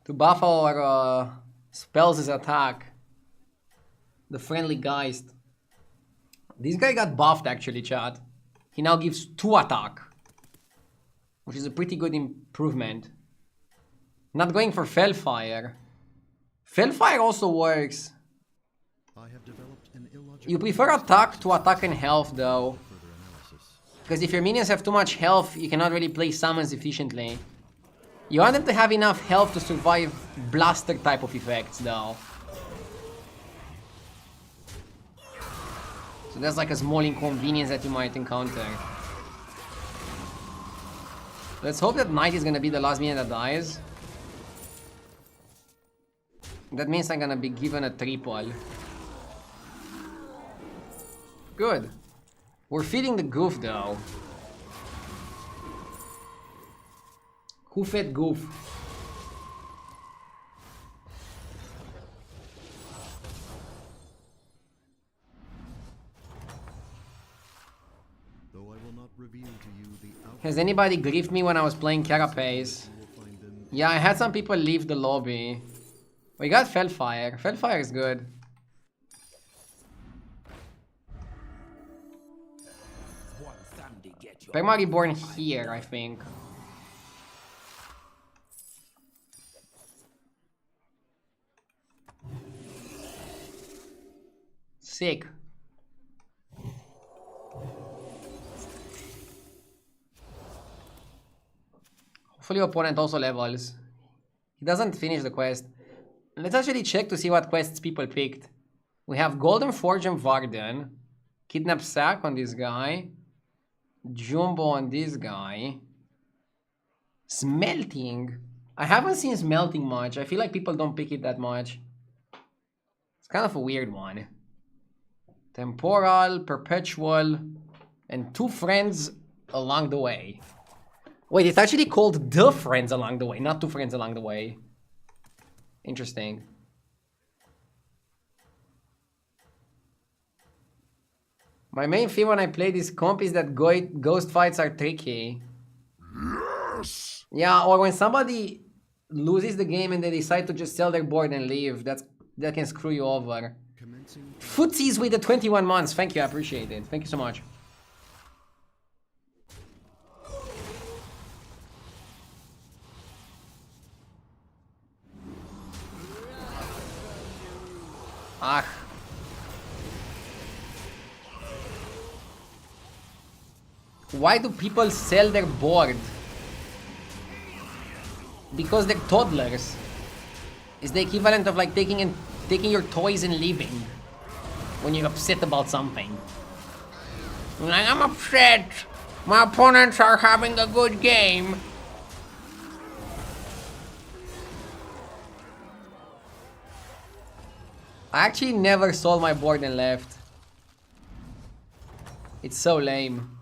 to buff our spells' attack. The friendly Geist. This guy got buffed actually, chat. He now gives 2 attack, which is a pretty good improvement. Not going for Fellfire. Fellfire also works. I have developed an illogical You prefer attack to attack and health though. further analysis. Because if your minions have too much health, you cannot really play summons efficiently. You want them to have enough health to survive blaster type of effects though. So that's like a small inconvenience that you might encounter. Let's hope that Knight is gonna be the last minion that dies. That means I'm gonna be given a triple. Good. We're feeding the goof though. Who fed Goof? Though I will not reveal to you the outcome, Has anybody griefed me when I was playing Carapace? you will find them. Yeah, I had some people leave the lobby. We got Felfire. Felfire is good. One Sunday get you Prima Reborn here, I think. Sick. Hopefully opponent also levels. He doesn't finish the quest. Let's actually check to see what quests people picked. We have Golden Forge and Varden. Kidnap Sack on this guy. Jumbo on this guy. Smelting. I haven't seen Smelting much. I feel like people don't pick it that much. It's kind of a weird one. Temporal, Perpetual, and 2 friends along the way. Wait, it's actually called The Friends Along the Way, not 2 Friends Along the Way. Interesting. My main fear when I play this comp is that ghost fights are tricky. Yes! Yeah, or when somebody loses the game and they decide to just sell their board and leave, that can screw you over. Commencing Footsies with the 21 months. Thank you, I appreciate it. Thank you so much. Ah. Why do people sell their board? Because they're toddlers. It's the equivalent of like taking your toys and leaving when you're upset about something. Like, I'm upset. My opponents are having a good game. I actually never sold my board and left. It's so lame.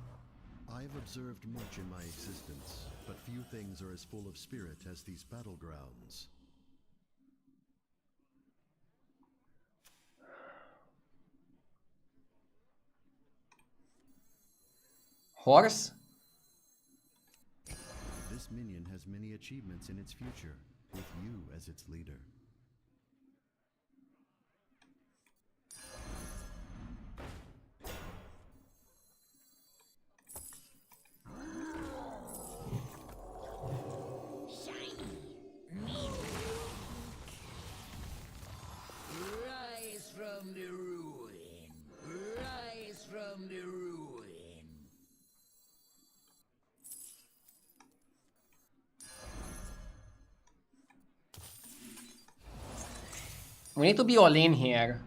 I've observed much in my existence, but few things are as full of spirit as these battlegrounds. Horse? This minion has many achievements in its future, with you as its leader. rise from the ruin. Rise from the ruin. We need to be all in here.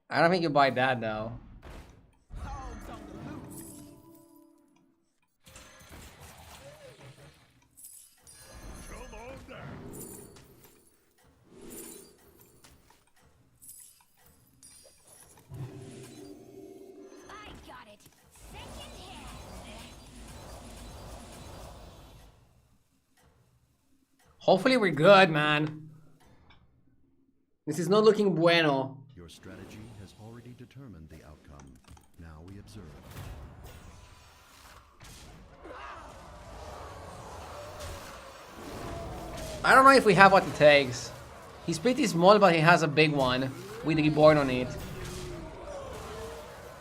I don't think you buy that though. Come on down. I got it. Second hand. Hopefully we're good, man. This is not looking bueno. Your strategy has already determined the outcome. Now we observe. I don't know if we have what it takes. He's pretty small, but he has a big one with Reborn on it.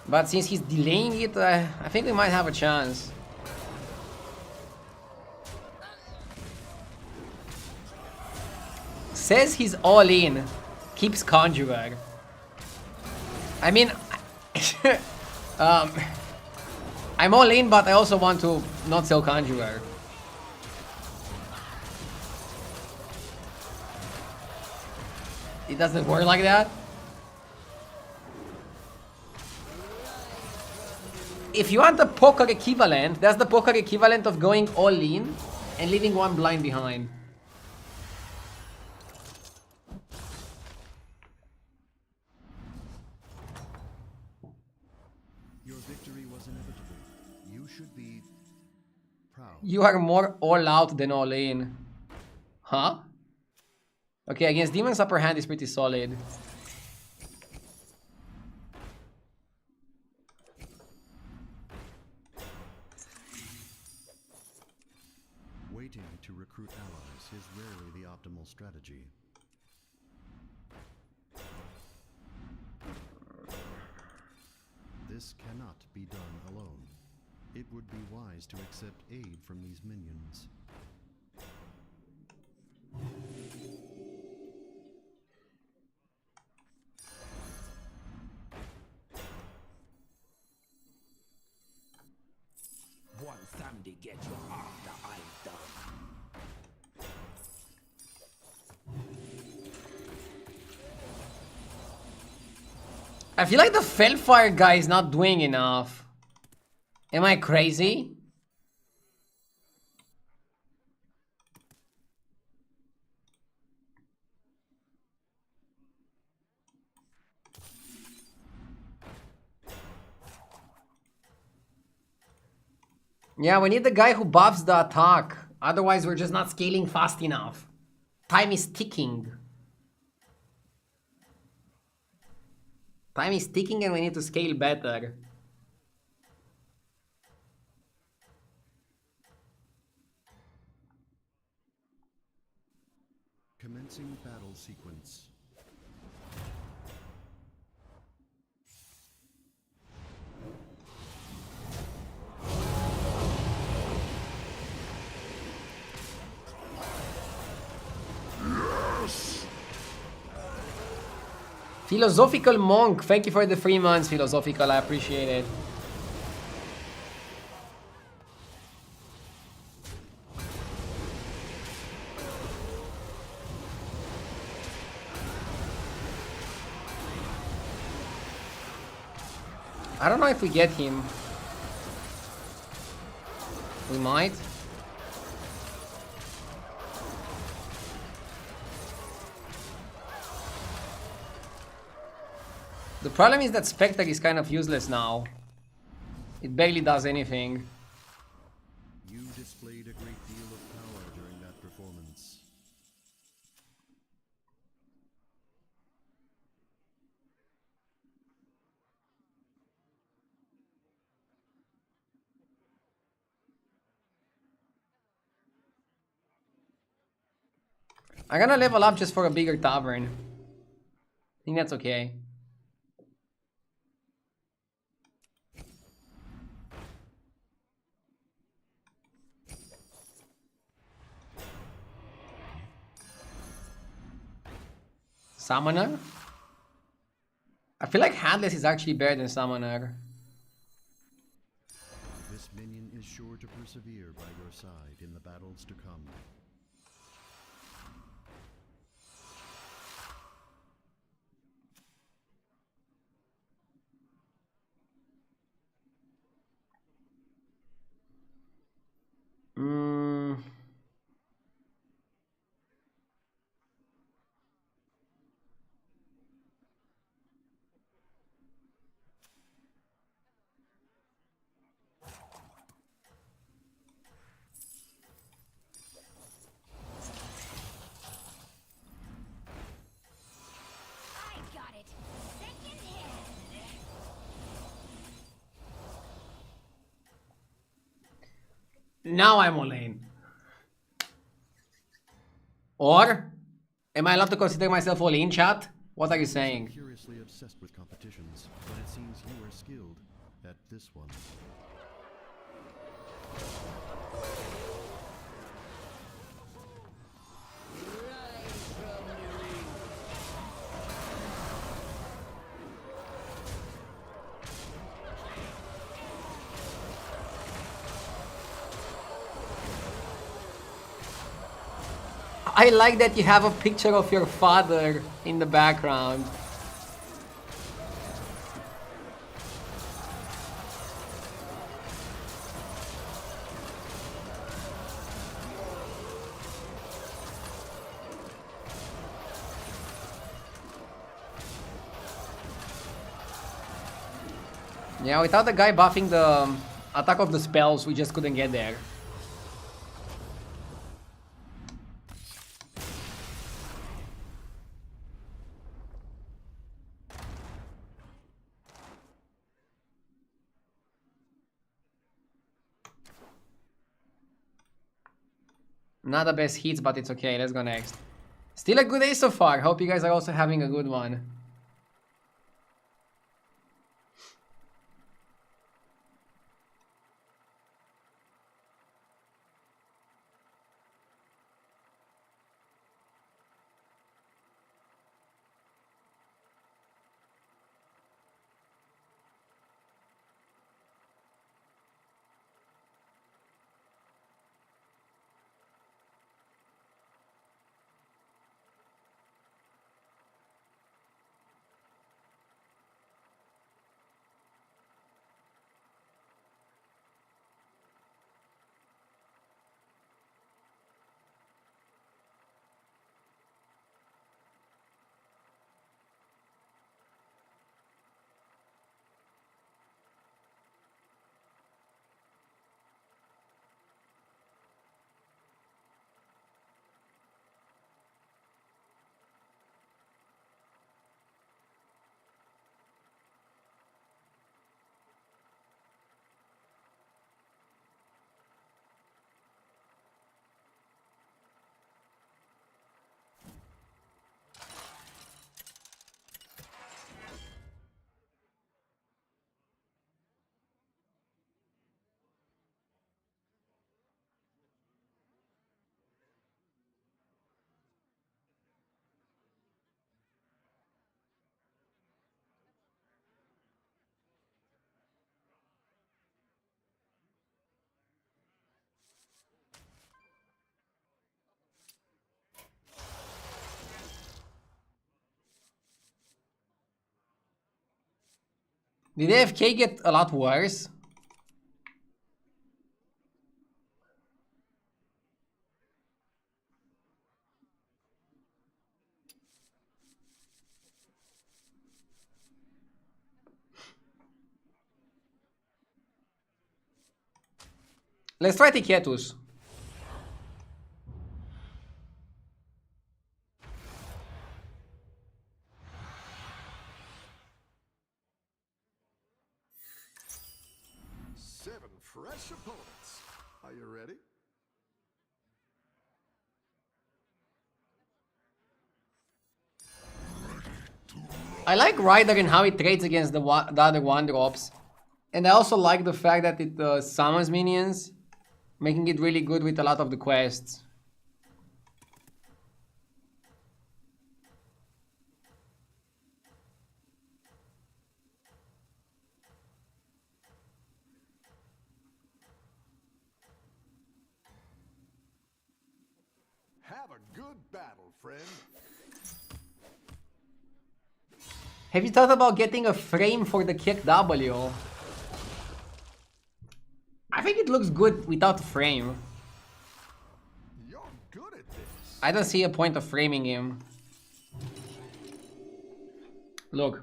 But since he's delaying it, I think we might have a chance. Says he's all in. Keeps Conjurer. I mean, I'm all in, but I also want to not sell Conjurer. It doesn't work like that. If you want the poker equivalent, that's the poker equivalent of going all in and leaving one blind behind. was inevitable. You should be proud. You are more all out than all in. Huh? Okay, against Demon's upper hand is pretty solid. Waiting to recruit allies is rarely the optimal strategy. This cannot be done alone. It would be wise to accept aid from these minions. One Sunday get you after I'm done. I feel like the Felfire guy is not doing enough. Am I crazy? Yeah, we need the guy who buffs the attack. Otherwise, we're just not scaling fast enough. Time is ticking. Time is ticking and we need to scale better. Commencing battle sequence. Philosophical Monk, thank you for the 3 months, Philosophical, I appreciate it. I don't know if we get him. We might. The problem is that Spectre is kind of useless now. It barely does anything. You displayed a great deal of power during that performance. I'm gonna level up just for a bigger tavern. I think that's okay. Summoner? I feel like Handless is actually better than Summoner. This minion is sure to persevere by your side in the battles to come. I got it. Second hand. Now I'm all in. Or? Am I allowed to consider myself all in, chat? What are you saying? Curiously obsessed with competitions, but it seems you are skilled at this one. I like that you have a picture of your father in the background. Yeah, without the guy buffing the attack of the spells, we just couldn't get there. Not the best hits, but it's okay. Let's go next. Still a good day so far. Hope you guys are also having a good one. Did AFK get a lot worse? Let's try Tiketus. Seven fresh opponents. Are you ready? I like Ryder and how it trades against the other 1-drops. And I also like the fact that it summons minions, making it really good with a lot of the quests. Have a good battle, friend. Have you thought about getting a frame for the kick W? I think it looks good without a frame. You're good at this. I don't see a point of framing him. Look.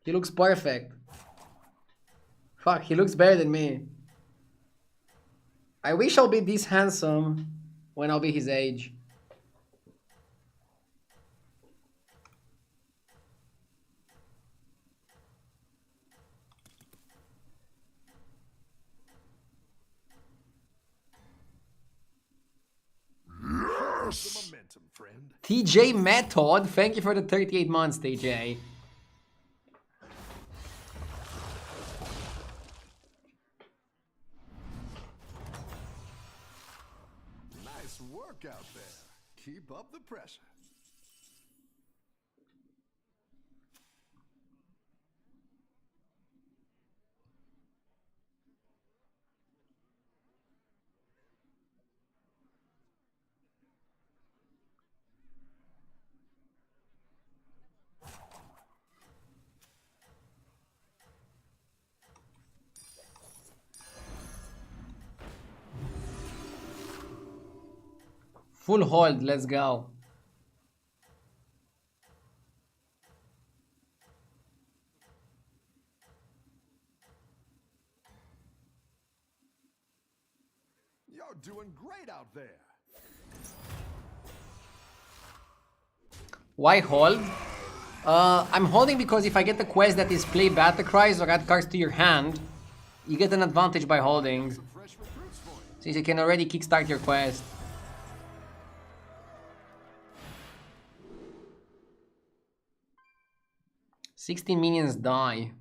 He looks perfect. Fuck, he looks better than me. I wish I'll be this handsome when I'll be his age. The momentum, friend. TJ Method, thank you for the 38 months, TJ. Nice work out there. Keep up the pressure. Full hold, let's go. great out there. Why hold? I'm holding because if I get the quest that is play battle cries or add cards to your hand, you get an advantage by holding. Fresh recruits for you. Since you can already kickstart your quest. "60 minions die."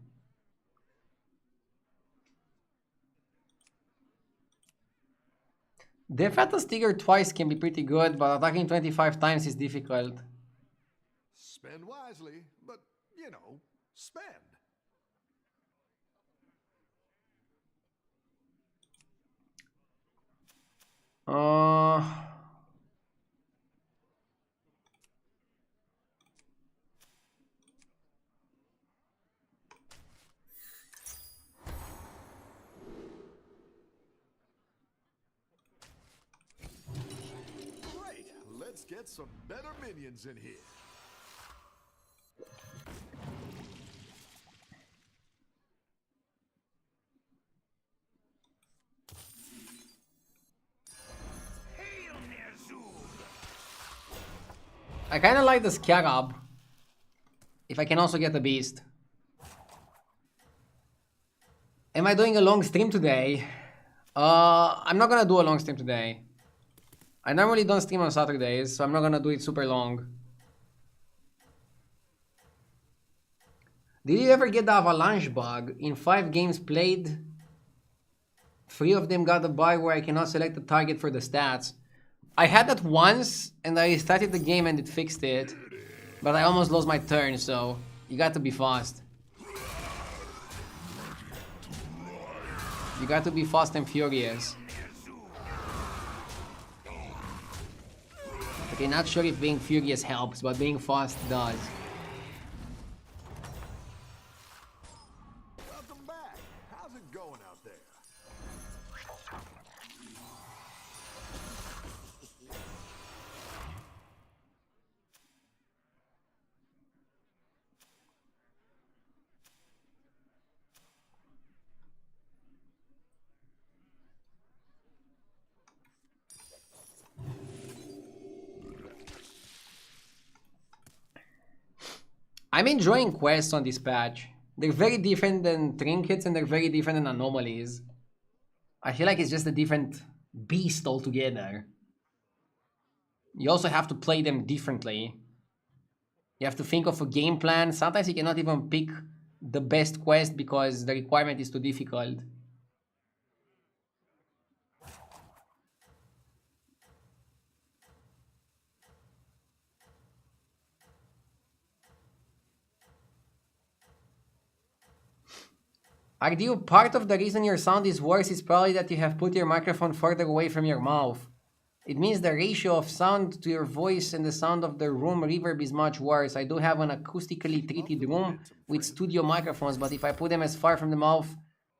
Death at the Stinger twice can be pretty good, but attacking 25 times is difficult. Spend wisely, but, you know, spend. Uh... Great. Let's get some better minions in here. I kinda like the Scarab. If I can also get the Beast. Am I doing a long stream today? I'm not gonna do a long stream today. I normally don't stream on Saturdays, so I'm not gonna do it super long. Did you ever get the avalanche bug? In 5 games played, 3 of them got the bug where I cannot select the target for the stats. I had that once, and I started the game and it fixed it. But I almost lost my turn, so you got to be fast. You got to be fast and furious. Okay, not sure if being furious helps, but being fast does. Welcome back. How's it going out there? I'm enjoying quests on this patch. They're very different than trinkets and they're very different than anomalies. I feel like it's just a different beast altogether. You also have to play them differently. You have to think of a game plan. Sometimes you cannot even pick the best quest because the requirement is too difficult. Ardew, part of the reason your sound is worse is probably that you have put your microphone further away from your mouth. It means the ratio of sound to your voice and the sound of the room reverb is much worse. I do have an acoustically treated room with studio microphones, but if I put them as far from the mouth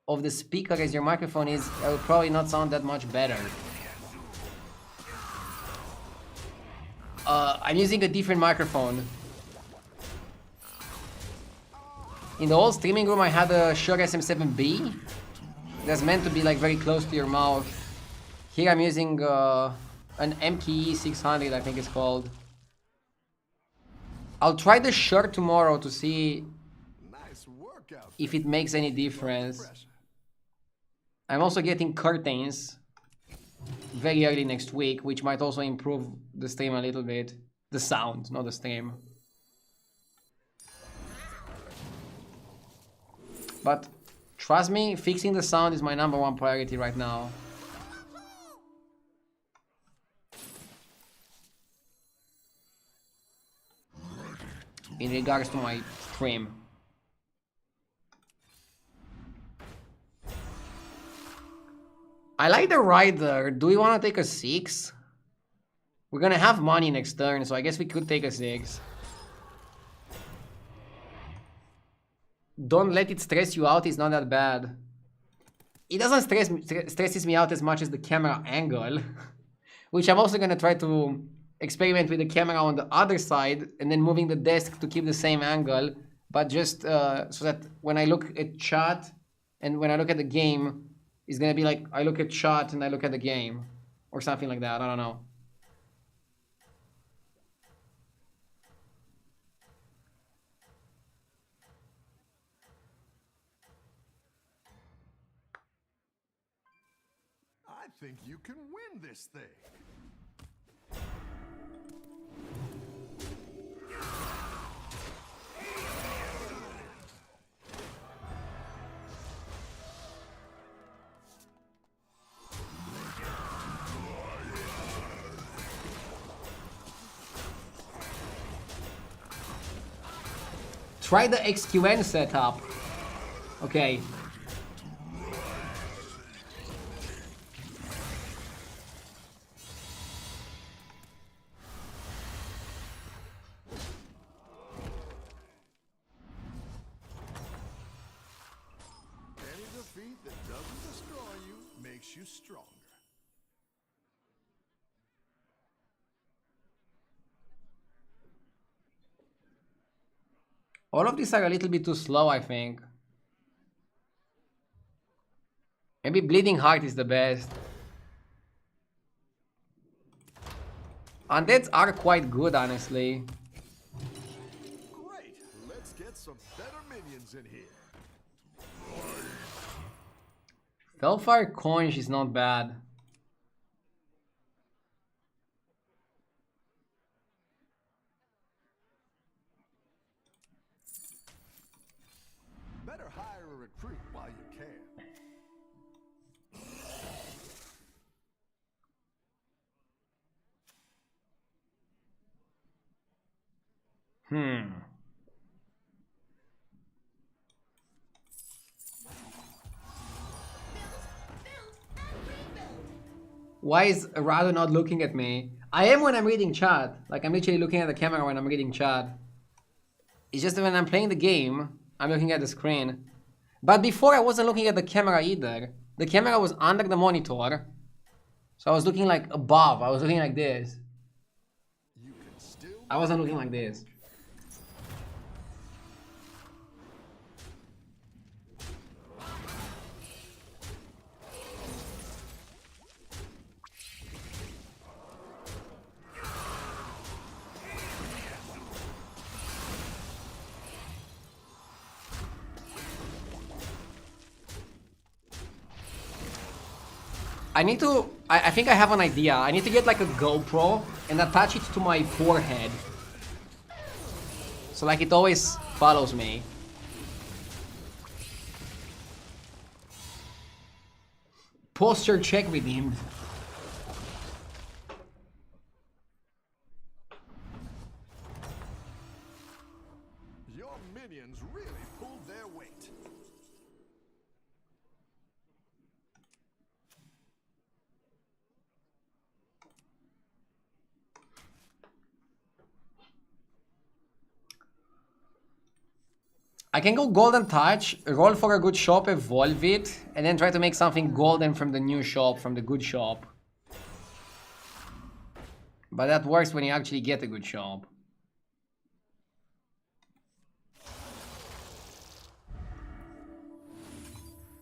of the speaker as your microphone is, it will probably not sound that much better. I'm using a different microphone. In the old streaming room I had a Shure SM7B. That's meant to be like very close to your mouth. Here I'm using an MKE 600, I think it's called. I'll try the Shure tomorrow to see if it makes any difference. I'm also getting curtains very early next week, which might also improve the stream a little bit. The sound, not the stream. But trust me, fixing the sound is my #1 priority right now. In regards to my stream. I like the rider. Do we want to take a 6? We're gonna have money next turn, so I guess we could take a 6. Don't let it stress you out, it's not that bad. It doesn't stresses me out as much as the camera angle. Which I'm also gonna try to experiment with the camera on the other side and then moving the desk to keep the same angle. But just so that when I look at chat and when I look at the game, it's gonna be like I look at chat and I look at the game. Or something like that, I don't know. I think you can win this thing. Try the XQN setup. Okay. Any defeat that doesn't destroy you makes you stronger. All of these are a little bit too slow, I think. Maybe Bleeding Heart is the best. Undeads are quite good, honestly. Great. Let's get some better minions in here. Hellfire Conch is not bad. Better hire a recruit while you can. Why is Rado not looking at me? I am when I'm reading chat. Like, I'm literally looking at the camera when I'm reading chat. It's just that when I'm playing the game, I'm looking at the screen. But before I wasn't looking at the camera either. The camera was under the monitor. So I was looking like above. I was looking like this. You can still I wasn't looking like this. I think I have an idea. I need to get like a GoPro and attach it to my forehead. So like it always follows me. Posture check redeemed. Your minions really pulled their weight. I can go Golden Touch, roll for a good shop, evolve it, and then try to make something golden from the new shop, from the good shop. But that works when you actually get a good shop.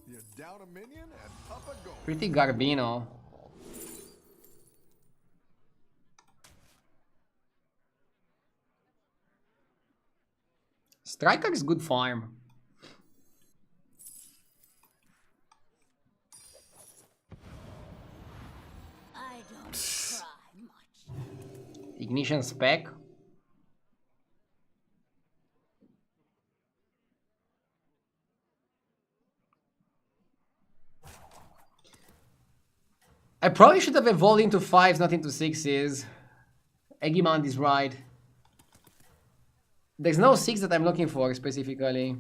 You're down a minion and up a goal. Pretty Garbino. Striker is good farm. I don't cry much. Ignition spec. I probably should have evolved into 5s, not into 6s. Eggimand is right. There's no 6 that I'm looking for specifically.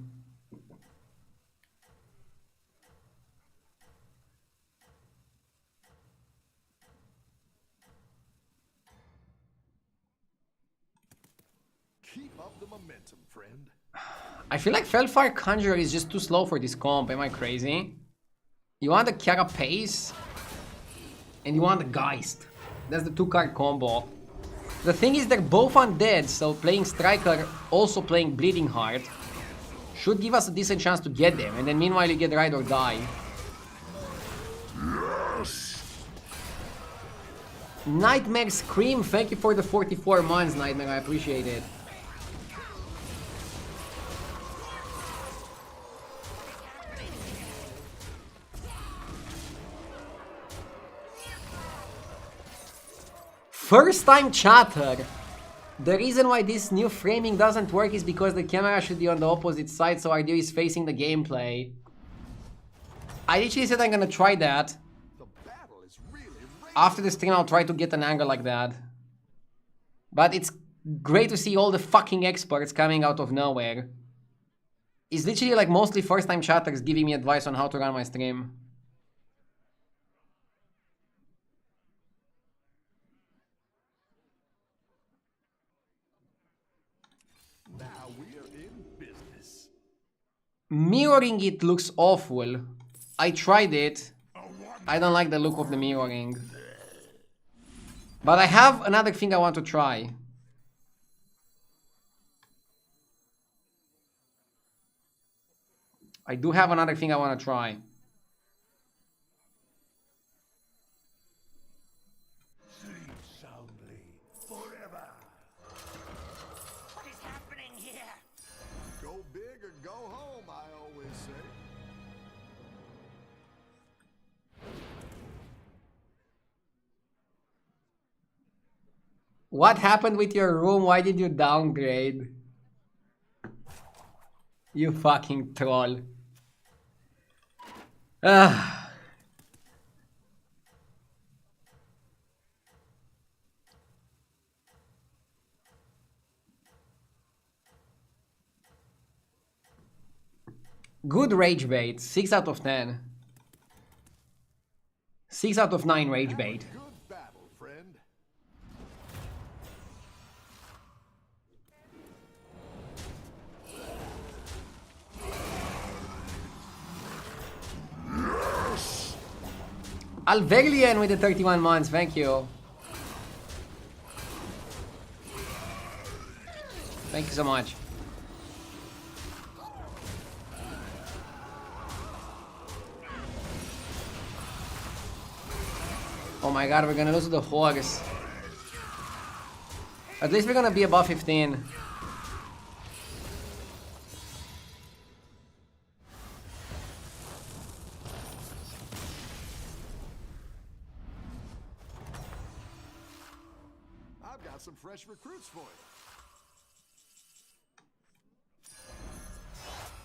Keep up the momentum, friend. I feel like Felfire Conjurer is just too slow for this comp. Am I crazy? You want the Carapace and you want the Geist. That's the 2-card combo. The thing is they're both undead, so playing Striker, also playing Bleeding Heart, should give us a decent chance to get them, and then meanwhile you get Ride or Die. Yes. Nightmare Scream, thank you for the 44 months, Nightmare, I appreciate it. First time chatter. The reason why this new framing doesn't work is because the camera should be on the opposite side, so our is facing the gameplay. I literally said I'm gonna try that. After the stream, I'll try to get an angle like that. But it's great to see all the fucking experts coming out of nowhere. It's literally like mostly first time chatters giving me advice on how to run my stream. Mirroring it looks awful. I tried it. I don't like the look of the mirroring. But I have another thing I want to try. I do have another thing I want to try. Sleep soundly forever. What is happening here? Go big or go home, I always say. What happened with your room? Why did you downgrade? You fucking troll. Ah. Good rage bait. 6 out of 10. 6 out of 9 rage bait. Good battle, friend. Alverlian with the 31 months, thank you. Thank you so much. Oh my god, we're gonna lose to the Hogs. At least we're gonna be above 15. I've got some fresh recruits for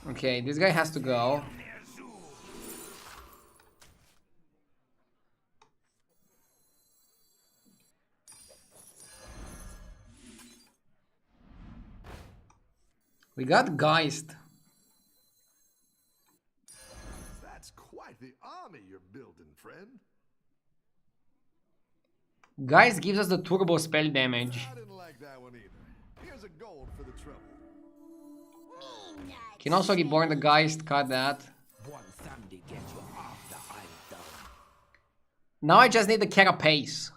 you. Okay, this guy has to go. We got Geist. That's quite the army you're building, friend. Geist gives us the turbo spell damage. I didn't like that one either. Here's a gold for the trouble. Can also reborn the Geist, cut that. One Sunday get you after I'm done. Now I just need the Carapace.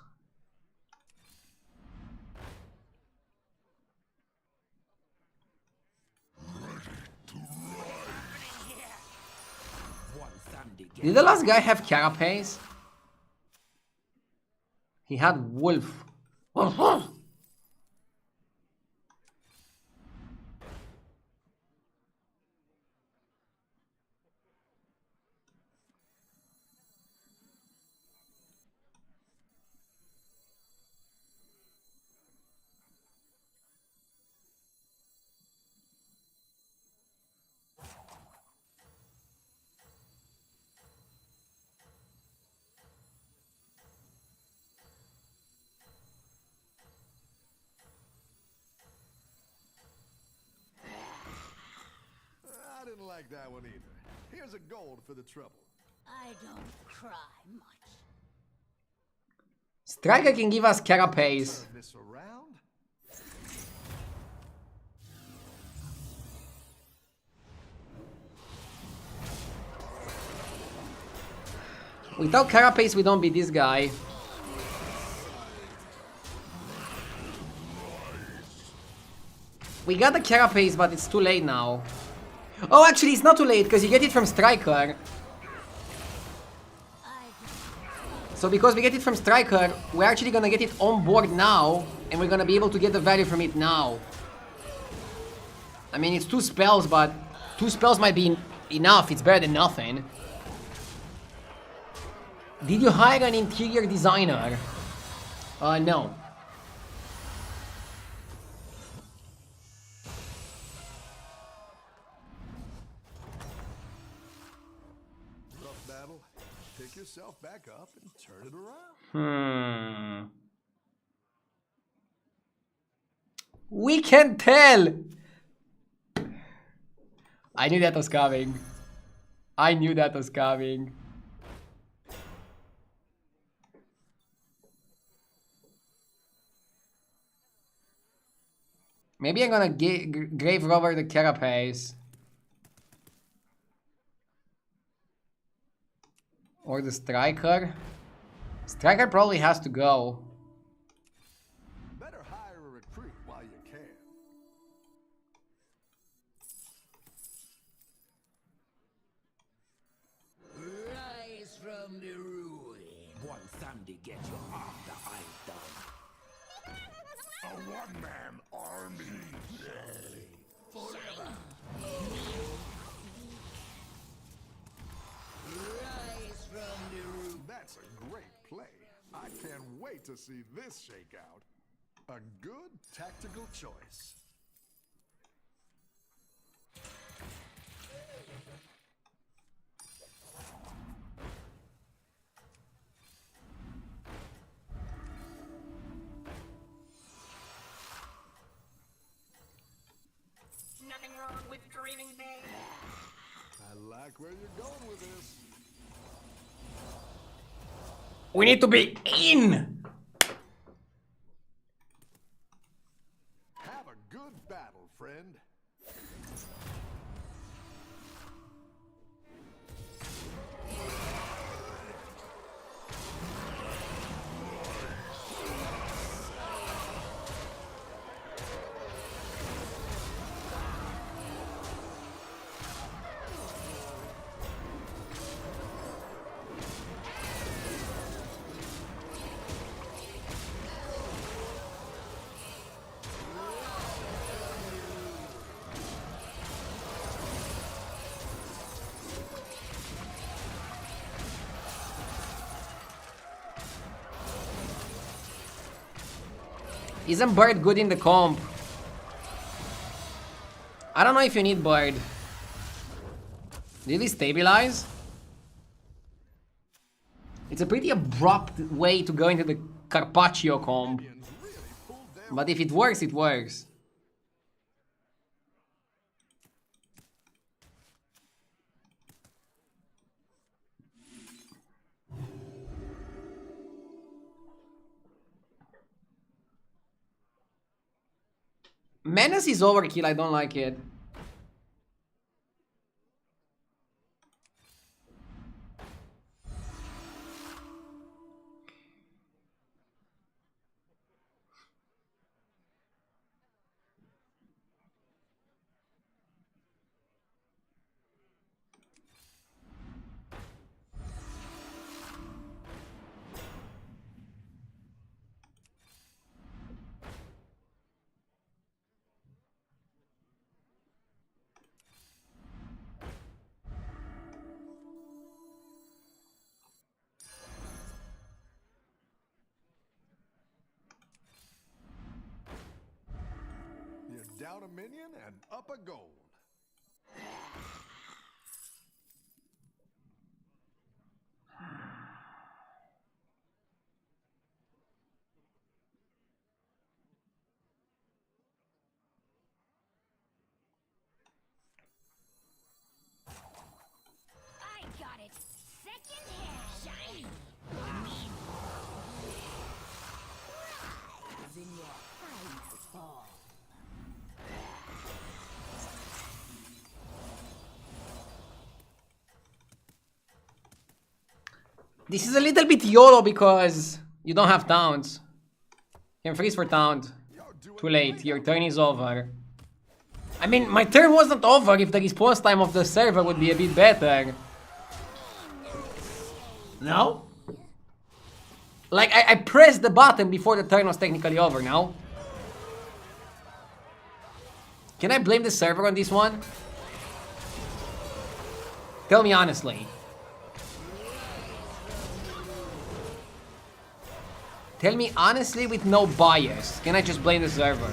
One Sunday get Did the last guy have Carapace? He had Wolf. I didn't like that one either. Here's a gold for the trouble. I don't cry much. Striker can give us Carapace. Turn this around. Without Carapace, we don't beat this guy. We got the Carapace, but it's too late now. Oh, actually, it's not too late, because you get it from Striker. So because we get it from Striker, we're actually gonna get it on board now, and we're gonna be able to get the value from it now. I mean, it's 2 spells, but 2 spells might be enough. It's better than nothing. Did you hire an interior designer? No. Rough battle. Pick yourself back up and turn it around. We can tell! I knew that was coming. I knew that was coming. Maybe I'm gonna Grave Robber the Carapace. Or the Striker. Striker probably has to go. Better hire a recruit while you can. Rise from the ruin. One Sunday get you after I'm done. A one-man army. Forever. Rise from the ruin. That's a great play. I can't wait to see this shake out. A good tactical choice. Nothing wrong with dreaming big. I like where you're going with this. We need to be in! Have a good battle, friend. Isn't Bird good in the comp? I don't know if you need Bird. Did he stabilize? It's a pretty abrupt way to go into the Carpaccio comp. Minions really pulled their But if it works, it works. Menace is overkill, I don't like it. You're down a minion and up a gold. I got it. Second hand. Shiny. Rise in your final form. This is a little bit YOLO because you don't have towns. You can freeze for taunt. You're doing Too late, great your out turn is over. I mean, my turn wasn't over if the response time of the server would be a bit better. No? Like, I pressed the button before the turn was technically over now. Can I blame the server on this one? Tell me honestly. Tell me honestly with no bias. Can I just blame the server?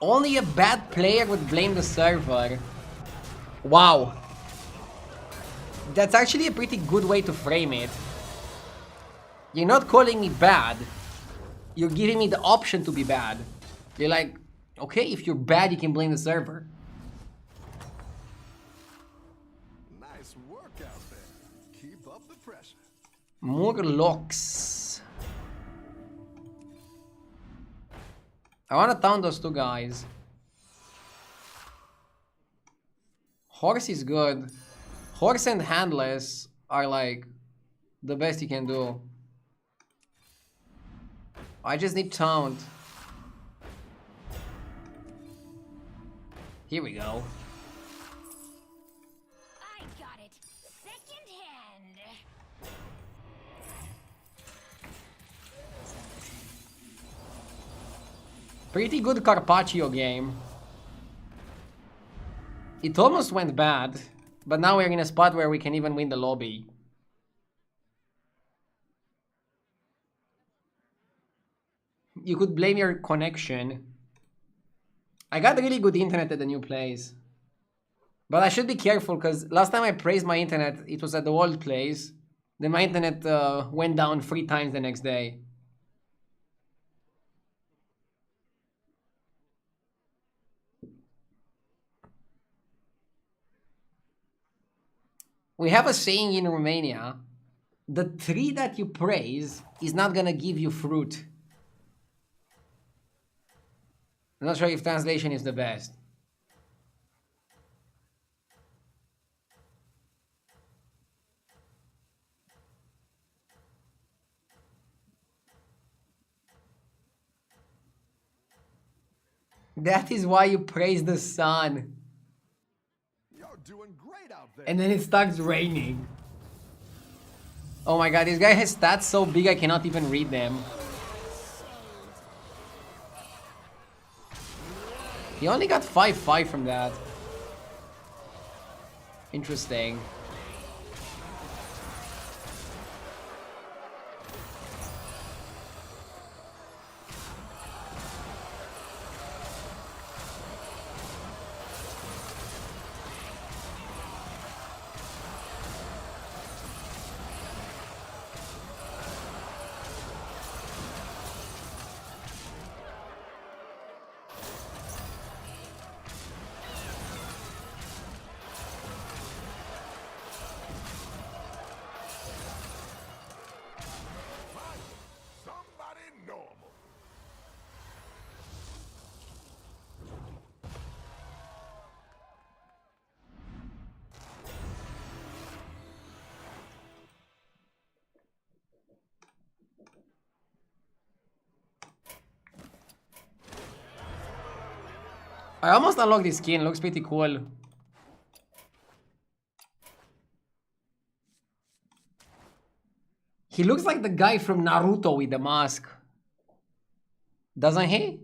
Only a bad player would blame the server. Wow. That's actually a pretty good way to frame it. You're not calling me bad. You're giving me the option to be bad. You're like, okay, if you're bad, you can blame the server. Nice work out there. Keep up the pressure. More locks. I want to town those two guys. Horse is good. Horse and handless are like the best you can do. I just need taunt. Here we go. I got it second hand. Pretty good Carpaccio game. It almost went bad, but now we're in a spot where we can even win the lobby. You could blame your connection. I got really good internet at the new place. But I should be careful because last time I praised my internet, it was at the old place. Then my internet went down 3 times the next day. We have a saying in Romania, the tree that you praise is not gonna give you fruit. I'm not sure if translation is the best. That is why you praise the sun. You're doing great out there. And then it starts raining. Oh my god, this guy has stats so big I cannot even read them. He only got 5-5 from that. Interesting. Somebody normal. I almost unlocked this skin, looks pretty cool. He looks like the guy from Naruto with the mask. Doesn't he?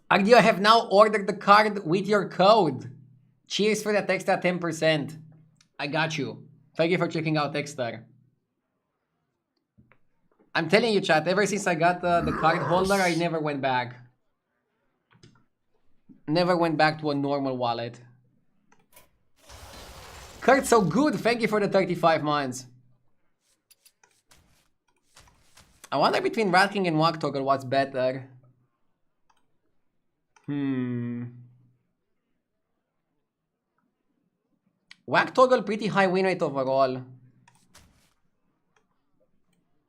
Agdio, I have now ordered the card with your code. Cheers for that extra 10%. I got you. Thank you for checking out Extra. I'm telling you, chat, ever since I got the card holder, I never went back. Never went back to a normal wallet. Kurt, so good. Thank you for the 35 months. I wonder between Rat King and Walk Toggle what's better. Whack Toggle pretty high win rate overall.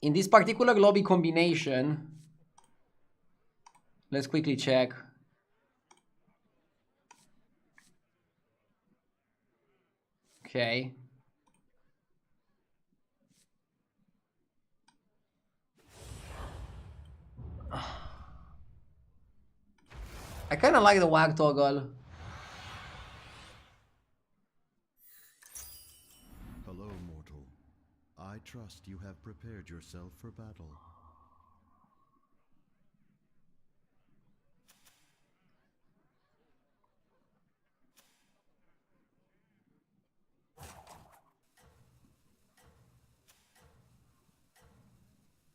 In this particular lobby combination, let's quickly check. Okay. I kind of like the Whack Toggle. Hello, mortal. I trust you have prepared yourself for battle.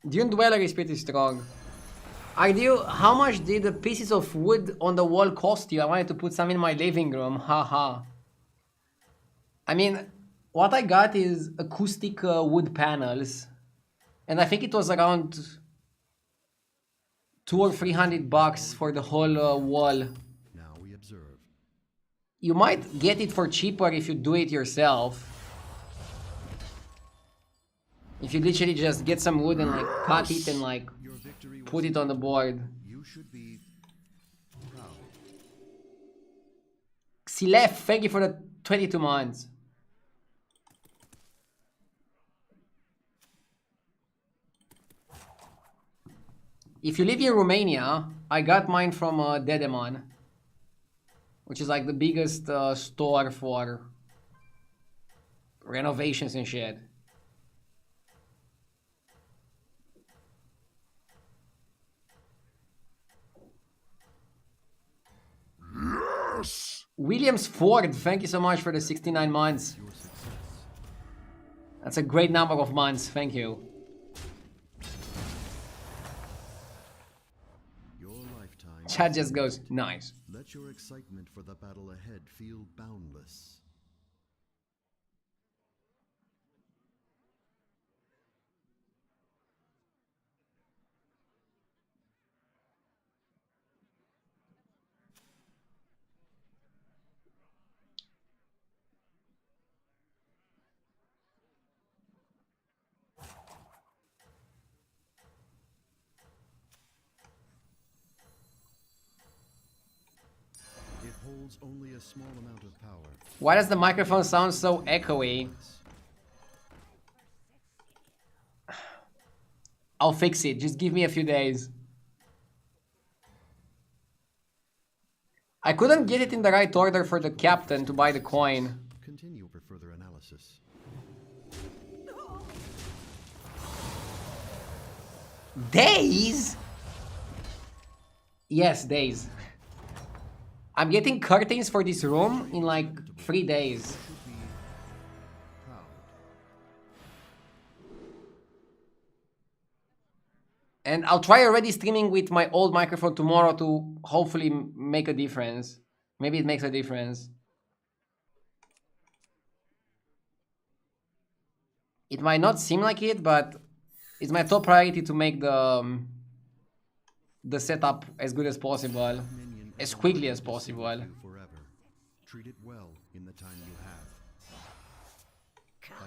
Dune Dweller is pretty strong. How much did the pieces of wood on the wall cost you? I wanted to put some in my living room. Haha. I mean, what I got is acoustic wood panels. And I think it was around $200 or $300 for the whole wall. Now we observe. You might get it for cheaper if you do it yourself. If you literally just get some wood and like cut it and like put it on the board. You should be proud. Xilef, thank you for the 22 months. If you live in Romania, I got mine from Dedemon, which is like the biggest store for renovations and shit. Yes! Williams Ford, thank you so much for the 69 months. That's a great number of months, thank you. Your lifetime. Chat just goes, nice. Let your excitement for the battle ahead feel boundless. Holds only a small amount of power. Why does the microphone sound so echoey? I'll fix it, just give me a few days. I couldn't get it in the right order for the captain to buy the coin. Continue for further analysis. Days? Yes, days. I'm getting curtains for this room in like 3 days. And I'll try already streaming with my old microphone tomorrow to hopefully make a difference. Maybe it makes a difference. It might not seem like it, but it's my top priority to make the setup as good as possible. As quickly as possible. Forever. Treat it well in the time you have.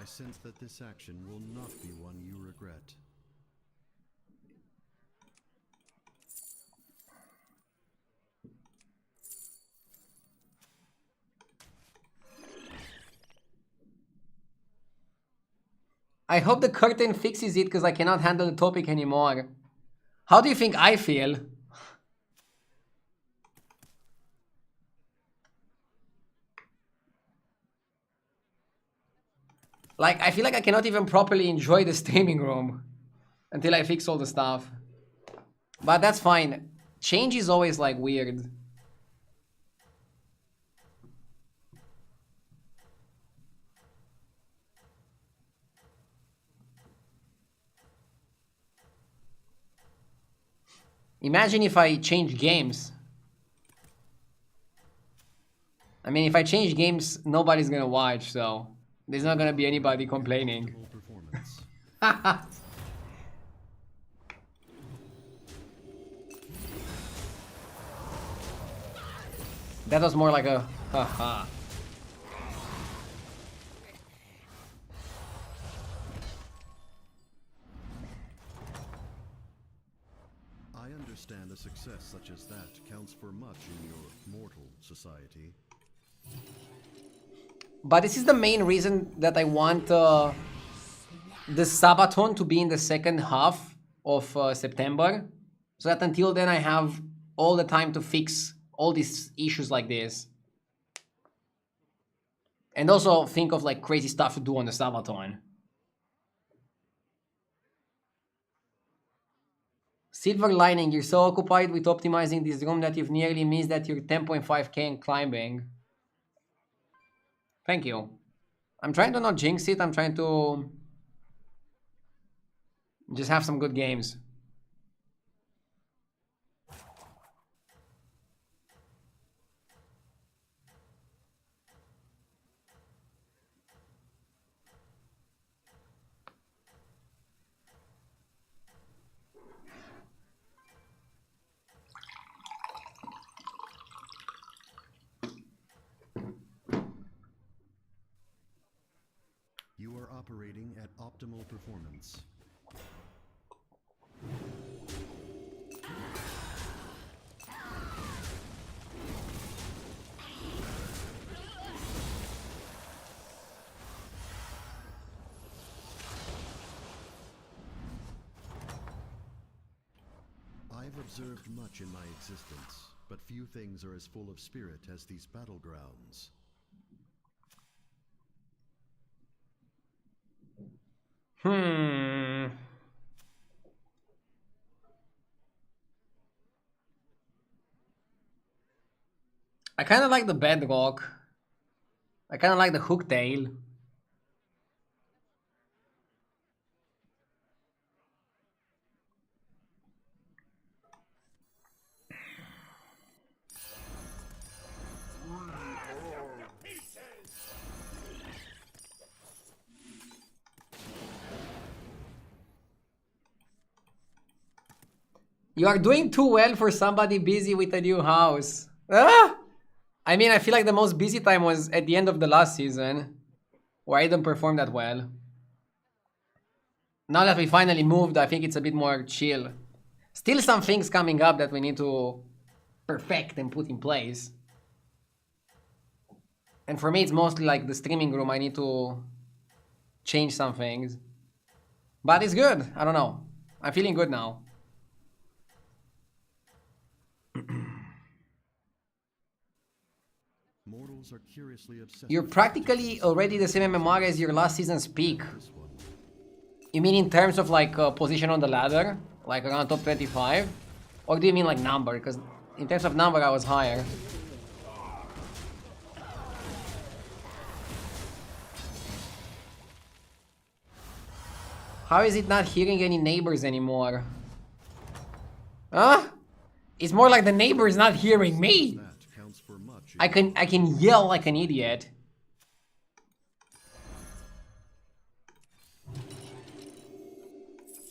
I sense that this action will not be one you regret. I hope the curtain fixes it because I cannot handle the topic anymore. How do you think I feel? Like, I feel like I cannot even properly enjoy the streaming room until I fix all the stuff. But that's fine. Change is always like weird. Imagine if I change games. I mean, if I change games, nobody's gonna watch, so there's not gonna be anybody complaining. That was more like a haha. I understand a success such as that counts for much in your mortal society. But this is the main reason that I want the Sabaton to be in the second half of September, so that until then I have all the time to fix all these issues like this. And also think of like crazy stuff to do on the Sabaton. Silver lining, you're so occupied with optimizing this room that you've nearly missed that you're 10.5k in climbing. Thank you. I'm trying to not jinx it, I'm trying to just have some good games. You are operating at optimal performance. I've observed much in my existence, but few things are as full of spirit as these battlegrounds. I kind of like the bedrock. I kind of like the hooktail. You are doing too well for somebody busy with a new house. Ah! I mean, I feel like the most busy time was at the end of the last season, where I didn't perform that well. Now that we finally moved, I think it's a bit more chill. Still some things coming up that we need to perfect and put in place. And for me, it's mostly like the streaming room. I need to change some things. But it's good. I don't know. I'm feeling good now. Mortals are curiously obsessed. You're practically already the same MMR as your last season's peak. You mean in terms of like position on the ladder? Like around top 25? Or do you mean like number? Because in terms of number I was higher. How is it not hearing any neighbors anymore? Huh? It's more like the neighbor is not hearing me. I can yell like an idiot.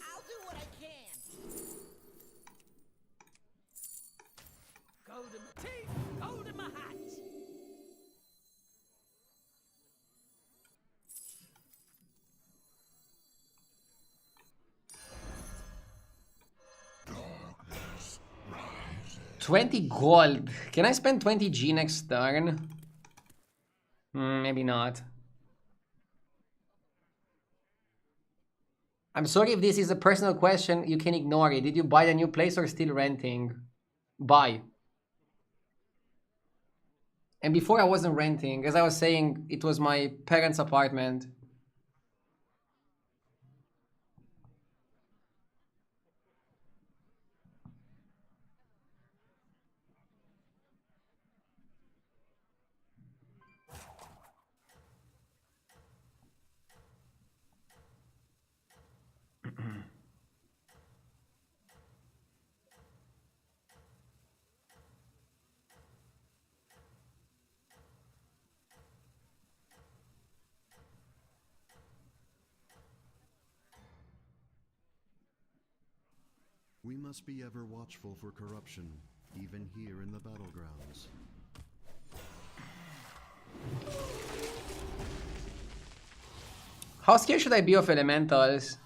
I'll do what I can. Gold in my teeth, gold in my hat. Darkness rises. 20 gold. Can I spend 20 G next turn? Maybe not. I'm sorry if this is a personal question, you can ignore it. Did you buy the new place or still renting? Buy. And before I wasn't renting, as I was saying, it was my parents' apartment. We must be ever watchful for corruption, even here in the battlegrounds. How scared should I be of elementals?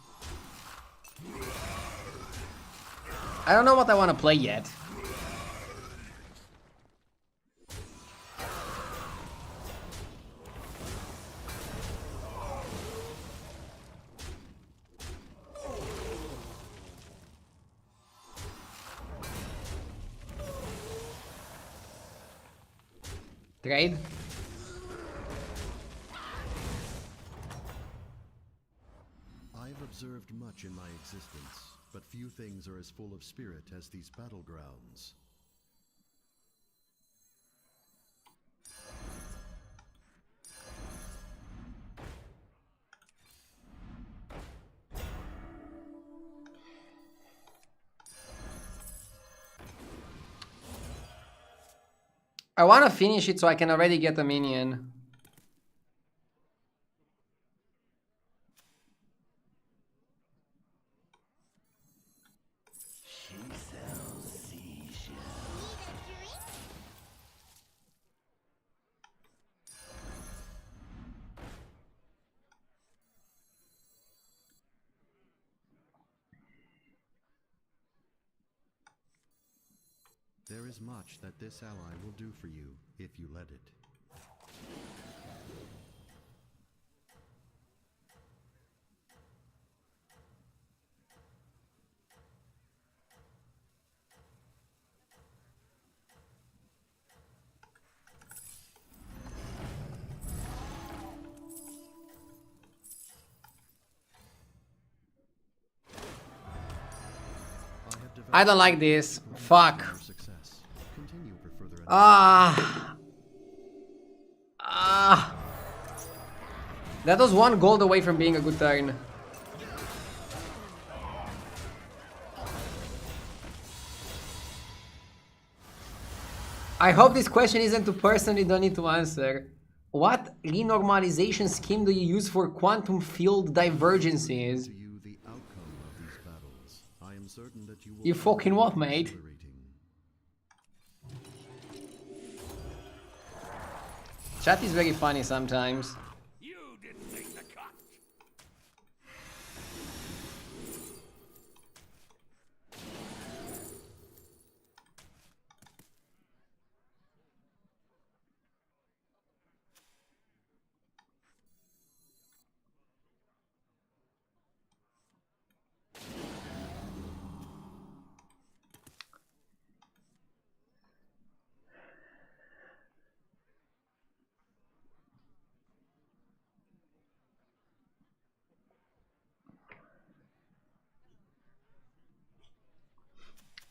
I don't know what I want to play yet. Trade? I've observed much in my existence, but few things are as full of spirit as these battlegrounds. I want to finish it so I can already get a minion. There is much that this ally will do for you, if you let it. I don't like this. Fuck. Success. Continue for further That was one gold away from being a good turn. I hope this question isn't too personal, you don't need to answer. What renormalization scheme do you use for quantum field divergences? to you the outcome of these battles. I am certain that you will You fucking what, mate? exhilarating. Chat is very funny sometimes. You didn't make the cut.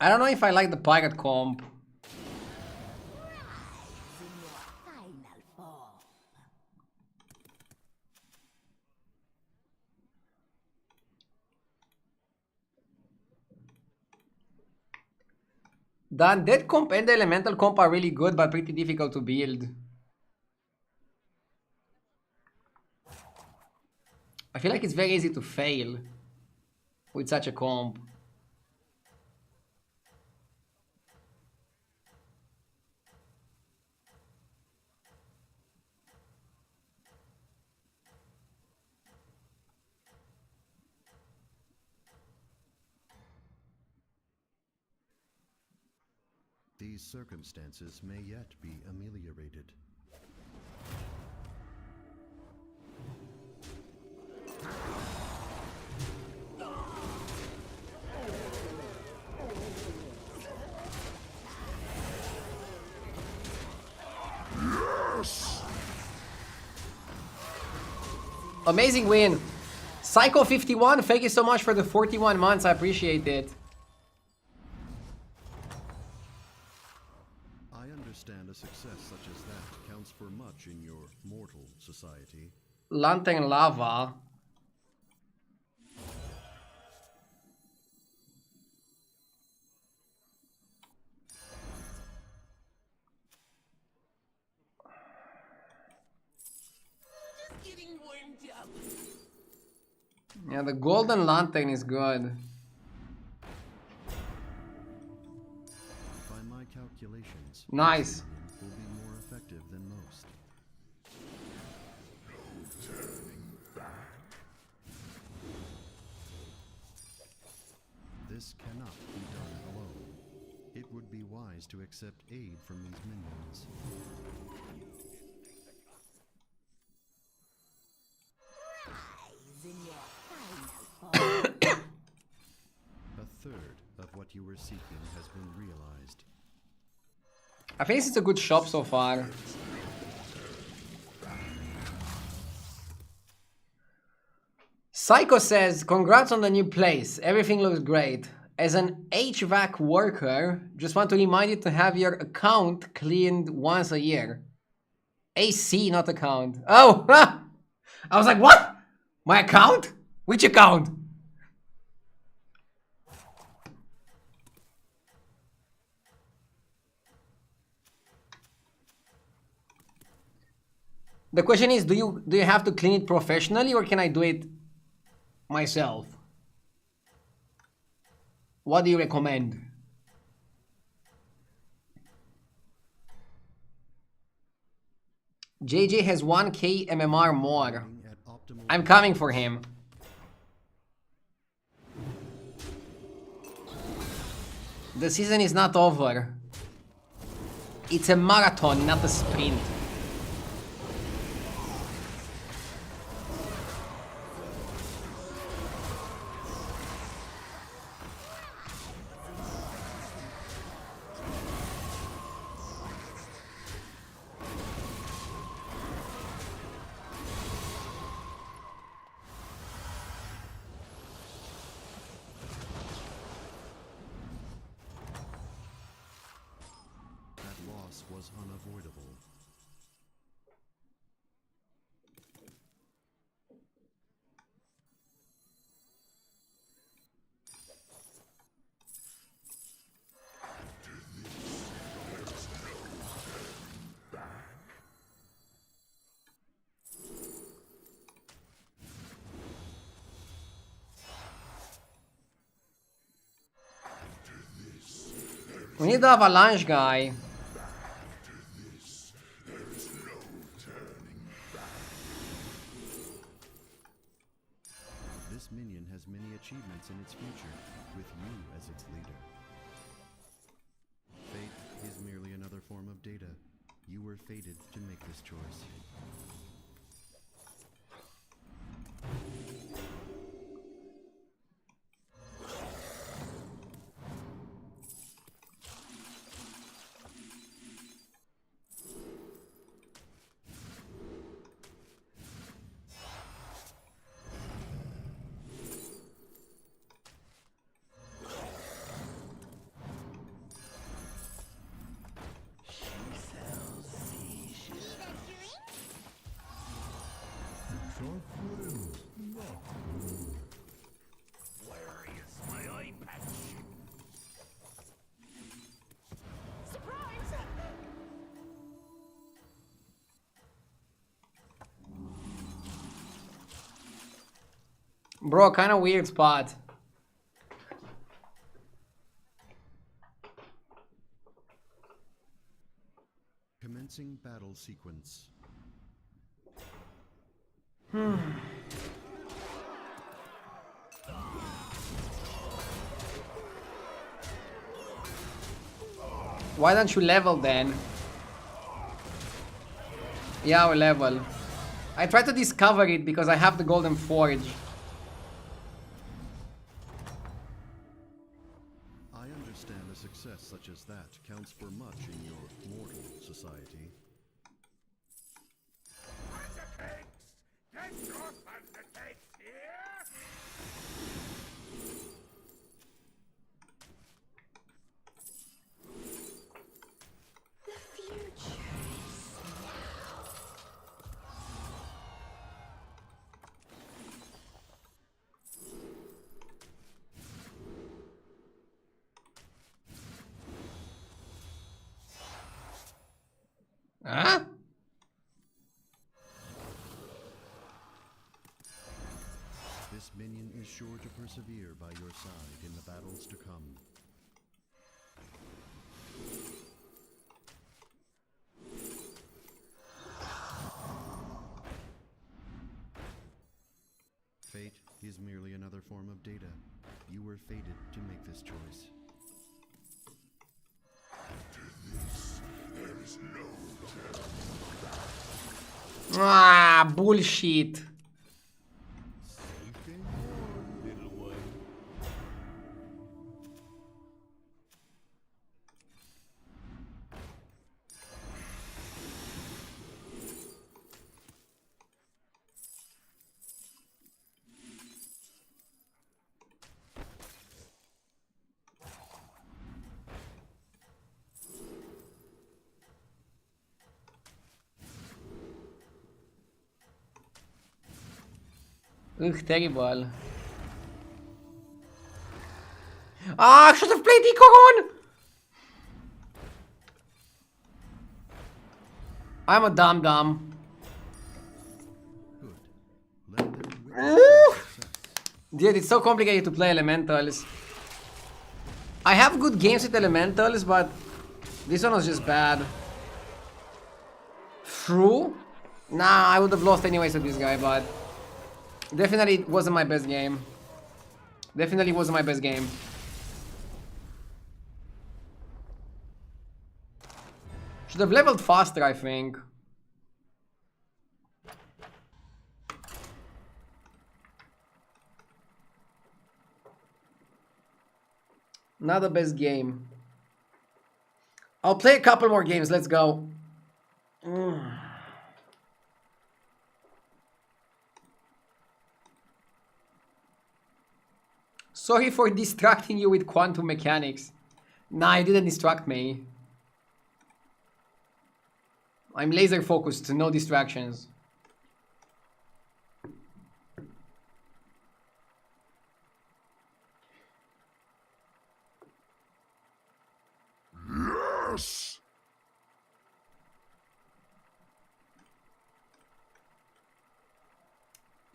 I don't know if I like the pirate comp. Final form. The undead comp and the elemental comp are really good, but pretty difficult to build. I feel like it's very easy to fail with such a comp. These circumstances may yet be ameliorated. Amazing win. Psycho51, thank you so much for the 41 months. I appreciate it. I understand a success such as that counts for much in your mortal society. Lantern Lava. Just getting warmed up. Yeah, the golden lantern is good. calculations, Nice. this minion will be more effective than most. This cannot be done alone. It would be wise to accept aid from these minions. Rise in your final form. A third of what you were seeking has been realized. I think it's a good shop so far. Psycho says, congrats on the new place. Everything looks great. As an HVAC worker, just want to remind you to have your account cleaned once a year. AC, not account. Oh! I was like, what? My account? Which account? The question is, do you have to clean it professionally or can I do it myself? What do you recommend? JJ has 1k MMR more. I'm coming for him. The season is not over. It's a marathon, not a sprint. Was unavoidable. We need the avalanche guy. This minion has many achievements in its future, with you as its leader. Fate is merely another form of data. You were fated to make this choice. Bro, kind of weird spot. Commencing battle sequence. Why don't you level then? Yeah, we level. I try to discover it because I have the golden forge. I understand a success such as that counts for much in your mortal society. Get your thundercakes here! The future is now. Huh? This minion is sure to persevere by your side in the battles to come. Fate is merely another form of data. You were fated to make this choice. Ah, bullshit. Ugh, terrible. Ah, I should have played Icoron! I'm a dum-dum. Good. Let them witness success. Dude, it's so complicated to play elementals. I have good games with elementals, but this one was just bad. True? Nah, I would have lost anyways with this guy, but definitely it wasn't my best game. Definitely wasn't my best game. Should have leveled faster, I think. Not the best game. I'll play a couple more games. Let's go. Sorry for distracting you with quantum mechanics. Nah, it didn't distract me. I'm laser focused, no distractions. Yes!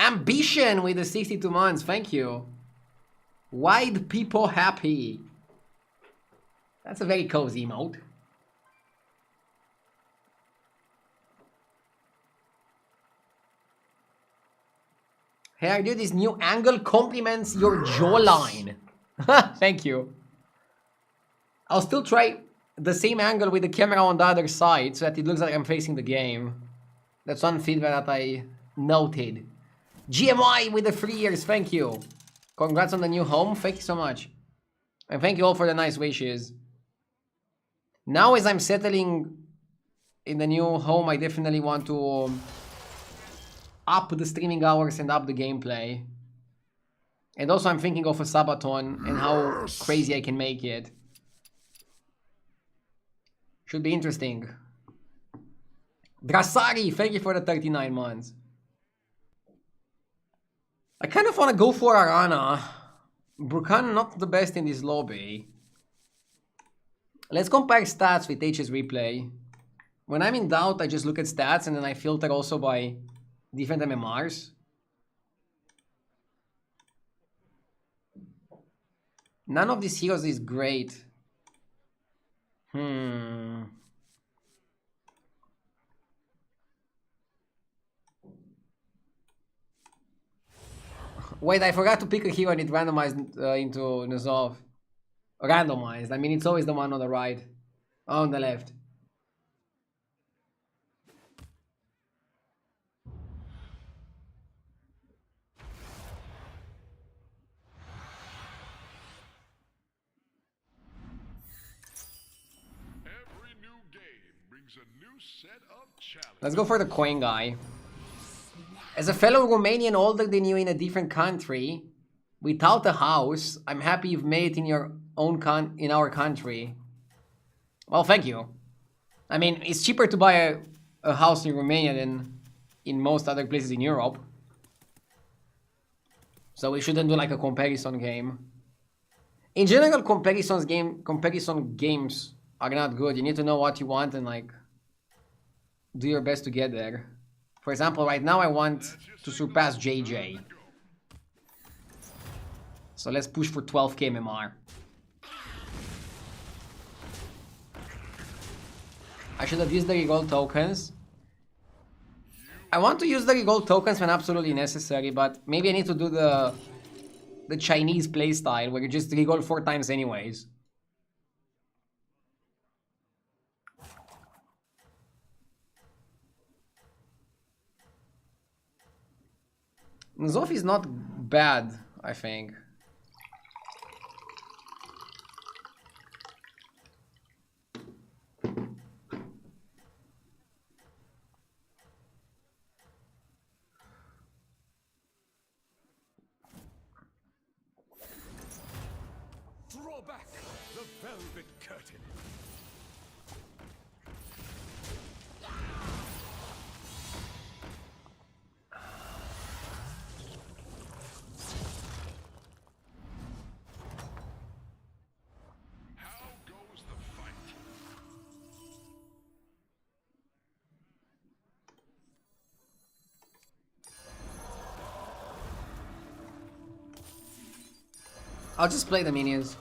Ambition with the 62 months, thank you. Wide people happy. That's a very cozy emote. Hey, dude, this new angle complements your jawline. Thank you. I'll still try the same angle with the camera on the other side so that it looks like I'm facing the game. That's one feedback that I noted. GMI with the 3 years, thank you. Congrats on the new home, thank you so much. And thank you all for the nice wishes. Now as I'm settling in the new home, I definitely want to up the streaming hours and up the gameplay. And also I'm thinking of a Sabaton and how crazy I can make it. Should be interesting. Drasari, thank you for the 39 months. I kind of want to go for Arana. Brukan not the best in this lobby. Let's compare stats with HS Replay. When I'm in doubt, I just look at stats and then I filter also by different MMRs. None of these heroes is great. Wait, I forgot to pick a hero and it randomized into Nuzov. Randomized. I mean, it's always the one on the right. On the left. Every new game brings a new set of challenges. Let's go for the coin guy. As a fellow Romanian older than you in a different country, without a house, I'm happy you've made it in your own in our country. Well, thank you. I mean, it's cheaper to buy a house in Romania than in most other places in Europe. So we shouldn't do like a comparison game. In general, comparison games are not good. You need to know what you want and like do your best to get there. For example, right now I want to surpass JJ. So let's push for 12k MMR. I should have used the reroll tokens. I want to use the gold tokens when absolutely necessary, but maybe I need to do the Chinese playstyle where you just reroll 4 times anyways. Zof is not bad, I think. Throw back the velvet curtain. How goes the fight? I'll just play the minions.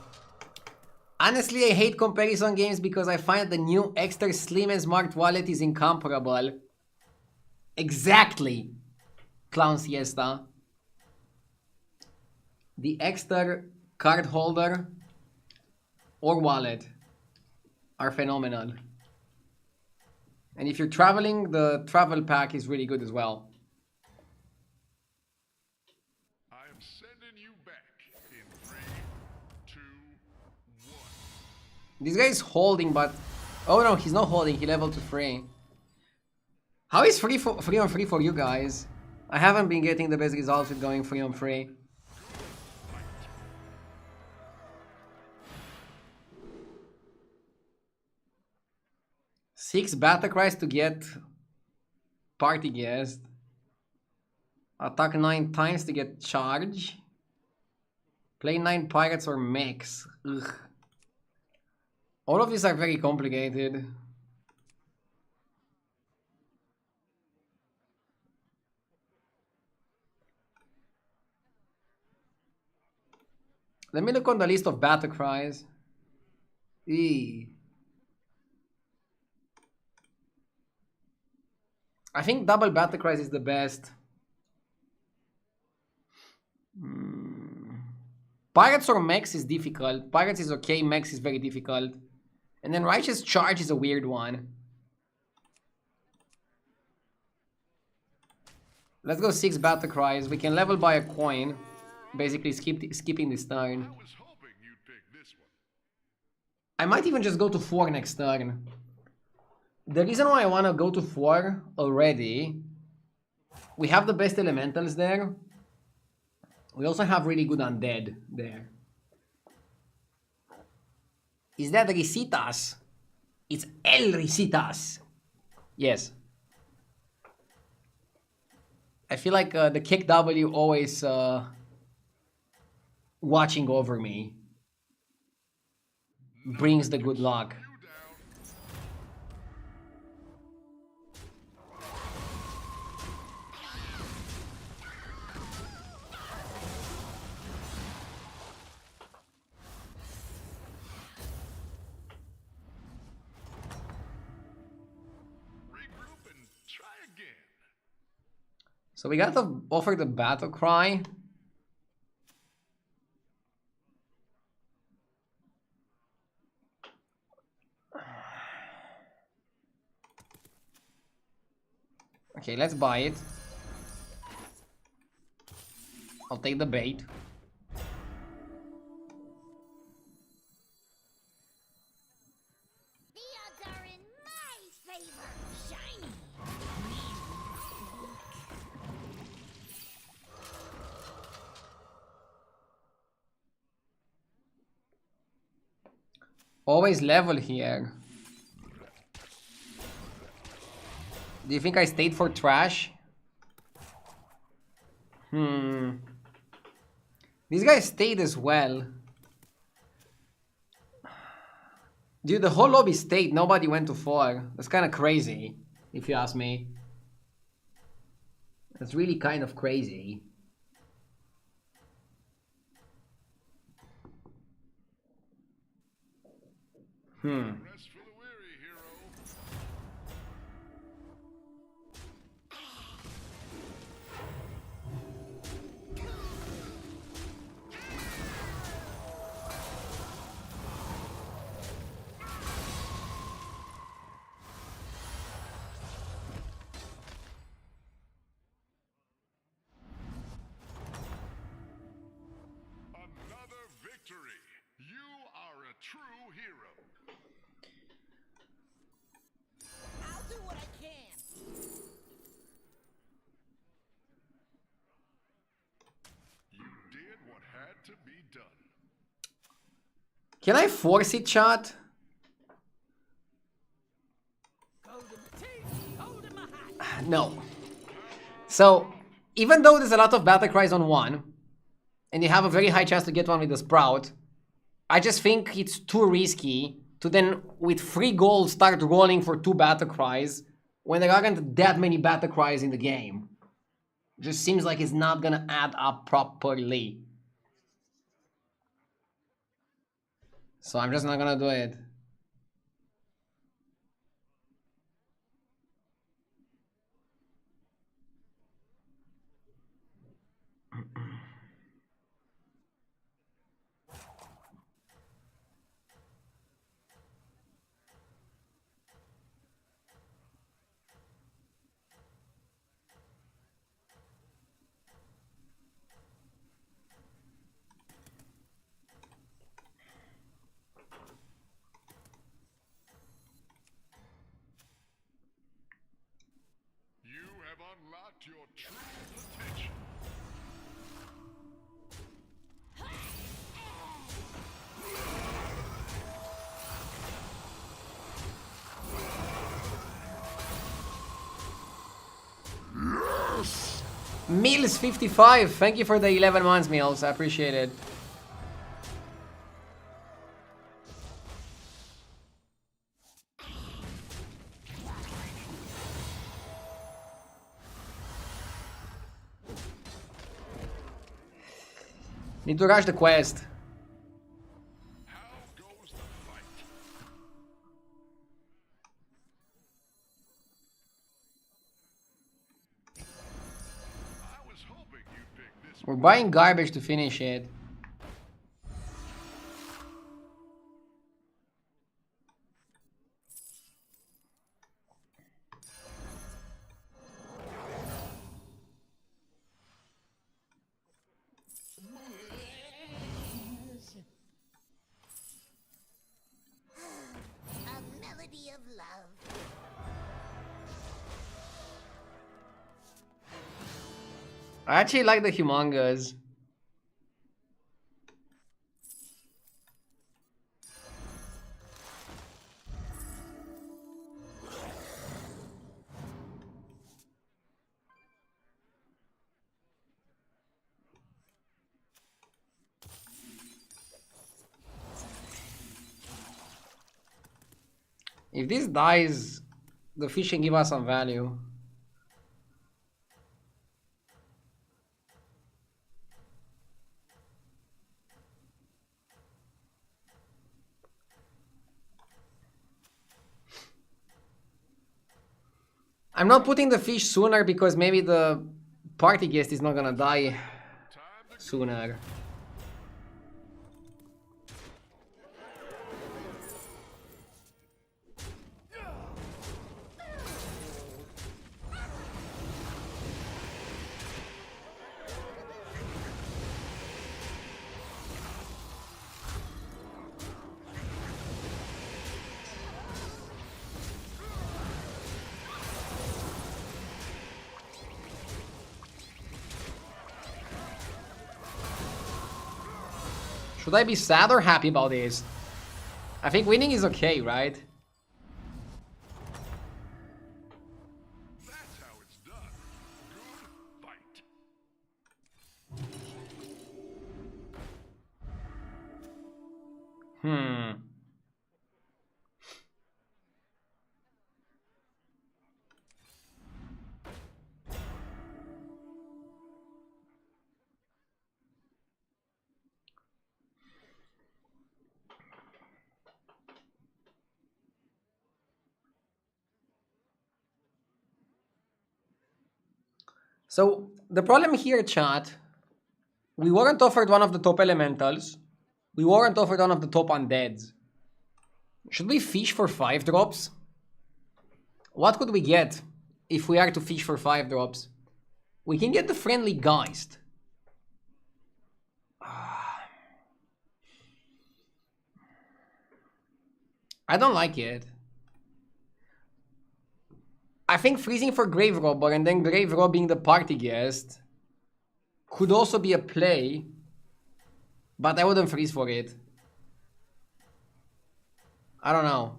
Honestly, I hate comparison games because I find the new extra slim and smart wallet is incomparable. Exactly, Clown Siesta. The extra card holder or wallet are phenomenal. And if you're traveling, the travel pack is really good as well. I am sending you back in 3, 2, 1. This guy is holding, but... Oh no, he's not holding, he leveled to 3. How is free on free for you guys? I haven't been getting the best results with going free on free. Six battle cries to get party guest. Attack 9 times to get charge. Play 9 pirates or mechs. Ugh. All of these are very complicated. Let me look on the list of battle cries. Eee. I think double battle cries is the best. Pirates or mechs is difficult. Pirates is okay, mechs is very difficult. And then Righteous Charge is a weird one. Let's go 6 battle cries. We can level by a coin. Basically skipping this turn. I was hoping you'd pick this one. I might even just go to 4 next turn. The reason why I want to go to 4 already, we have the best elementals there. We also have really good undead there. Is that Risitas? It's El Risitas. Yes. I feel like the Kick W always watching over me. Brings the good luck. So we got to offer the battle cry. Okay, let's buy it. I'll take the bait. The odds are in my favor. Shiny. Always level here. Do you think I stayed for trash? These guys stayed as well. Dude, the whole lobby stayed. Nobody went to 4. That's kind of crazy, if you ask me. That's really kind of crazy. Rest for the weary, hero. what had to be done. Can I force it, chat? Gold in my teeth, gold in my hat. No. So, even though there's a lot of battle cries on one, and you have a very high chance to get one with the Sprout, I just think it's too risky to then, with 3 gold, start rolling for 2 battle cries when there aren't that many battle cries in the game. Just seems like it's not gonna add up properly. So I'm just not gonna do it. You have unlocked your true potential. Mills 55, thank you for the 11 months, Mills. I appreciate it. Need to rush the quest. How goes the fight? I was hoping you'd pick this We're buying garbage to finish it. A melody of love. I actually like the humongous. If this dies, the fish can give us some value. I'm not putting the fish sooner because maybe the party guest is not gonna die sooner. Should I be sad or happy about this? I think winning is okay, right? That's how it's done. Good fight. So the problem here, chat, we weren't offered one of the top elementals. We weren't offered one of the top undeads. Should we fish for 5 drops? What could we get if we are to fish for 5 drops? We can get the friendly Geist. I don't like it. I think freezing for Grave Robber and then Grave Robbing the party guest could also be a play. But I wouldn't freeze for it. I don't know.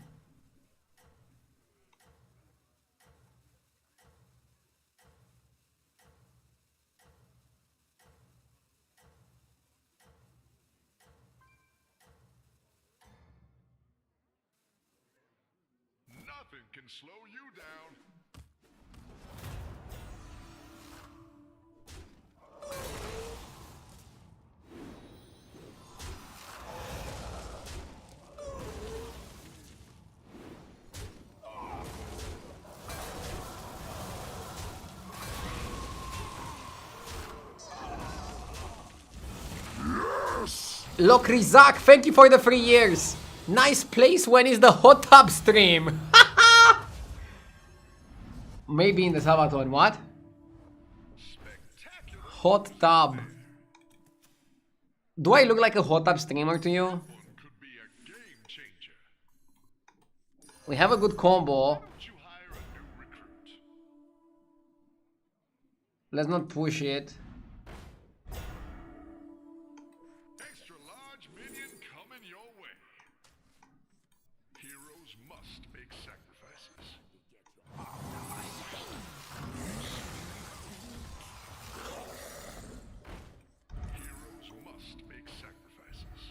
Nothing can slow you down. Look, Rizak, thank you for the 3 years. Nice place. When is the hot tub stream? Maybe in the Sabaton. What? Spectacular. Hot tub. Do I look like a hot tub streamer to you? Could be a game changer. We have a good combo. Why don't you hire a new recruit? Let's not push it. Extra large minion coming your way. Heroes must make sacrifices. Heroes must make sacrifices.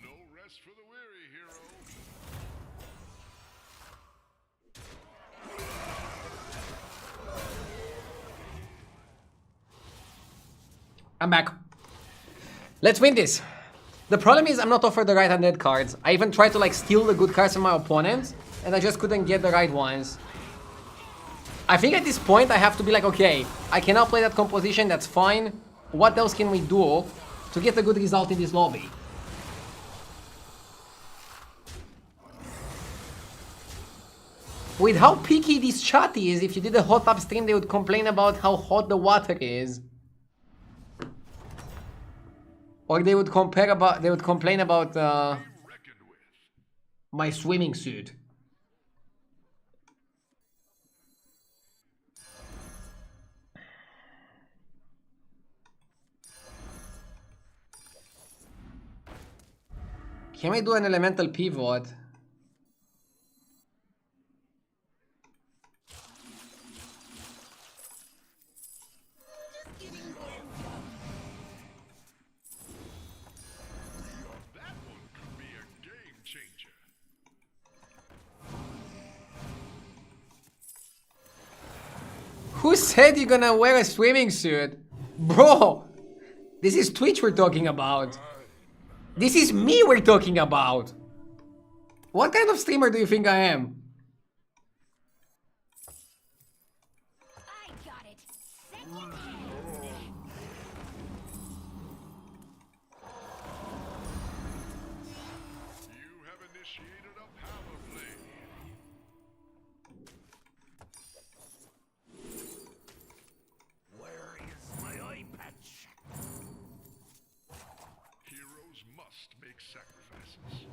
No rest for the weary, hero. I'm back. Let's win this. The problem is I'm not offered the right undead cards. I even tried to like steal the good cards from my opponent, and I just couldn't get the right ones. I think at this point I have to be like, okay, I cannot play that composition, that's fine. What else can we do to get a good result in this lobby? With how picky this chat is, if you did a hot tub stream, they would complain about how hot the water is. Or they would complain about Reckoned with. my swimming suit. Can we do an elemental pivot? That one could be a game changer. Who said you're gonna wear a swimming suit? Bro, this is Twitch we're talking about. This is me we're talking about. What kind of streamer do you think I am? I got it. Set it in. You have initiated a power play. Where is my eye patch? Heroes must make sacrifices.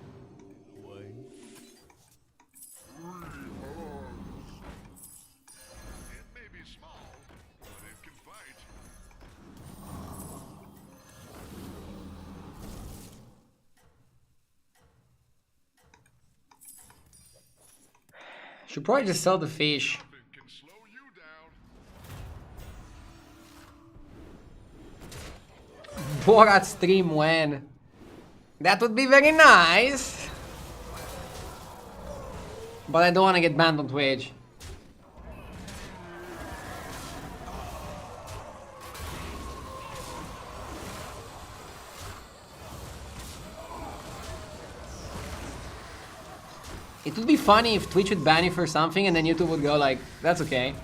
It may be small, but it can fight. Should probably just sell the fish. Nothing can slow you down. Borat stream when? That would be very nice. But I don't want to get banned on Twitch. It would be funny if Twitch would ban you for something and then YouTube would go like, that's okay.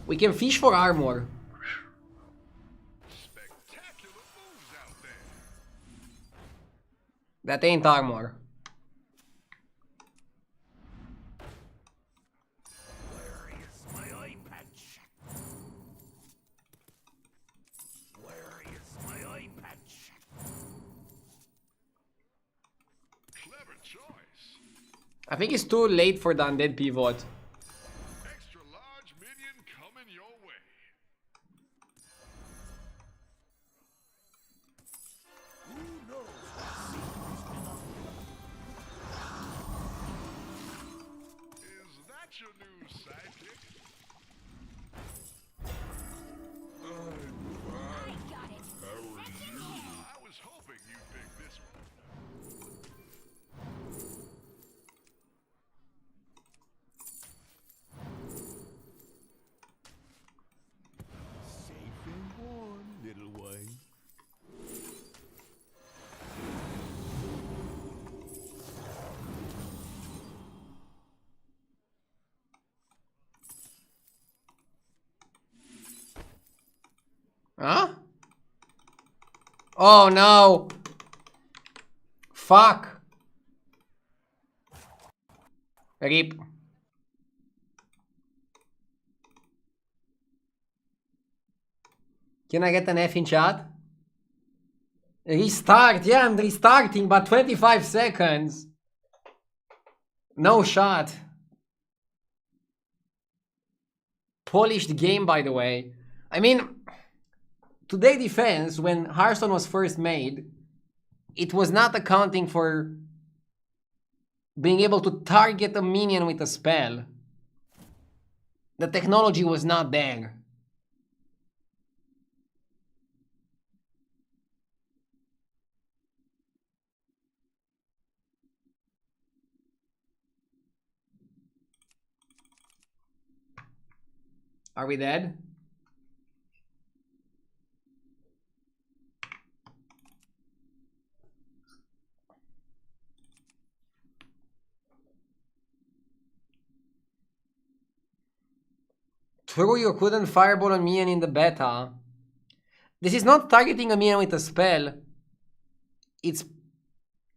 We can fish for armor. Spectacular moves out there. That ain't armor. Where is my eye patch? Where is my eye patch? Clever choice. I think it's too late for the undead pivot. Extra large minion coming your way. Is that your new sidekick? I got it. I was hoping you'd pick this one. Safe and warm, little one. Huh? Oh no! Fuck! Rip. Can I get an F in chat? Restart, yeah, I'm restarting, but 25 seconds. No shot. Polished game, by the way. I mean, to their defense, when Hearthstone was first made, it was not accounting for being able to target a minion with a spell. The technology was not there. Are we dead? True, you couldn't fireball a minion in the beta. This is not targeting a minion with a spell. It's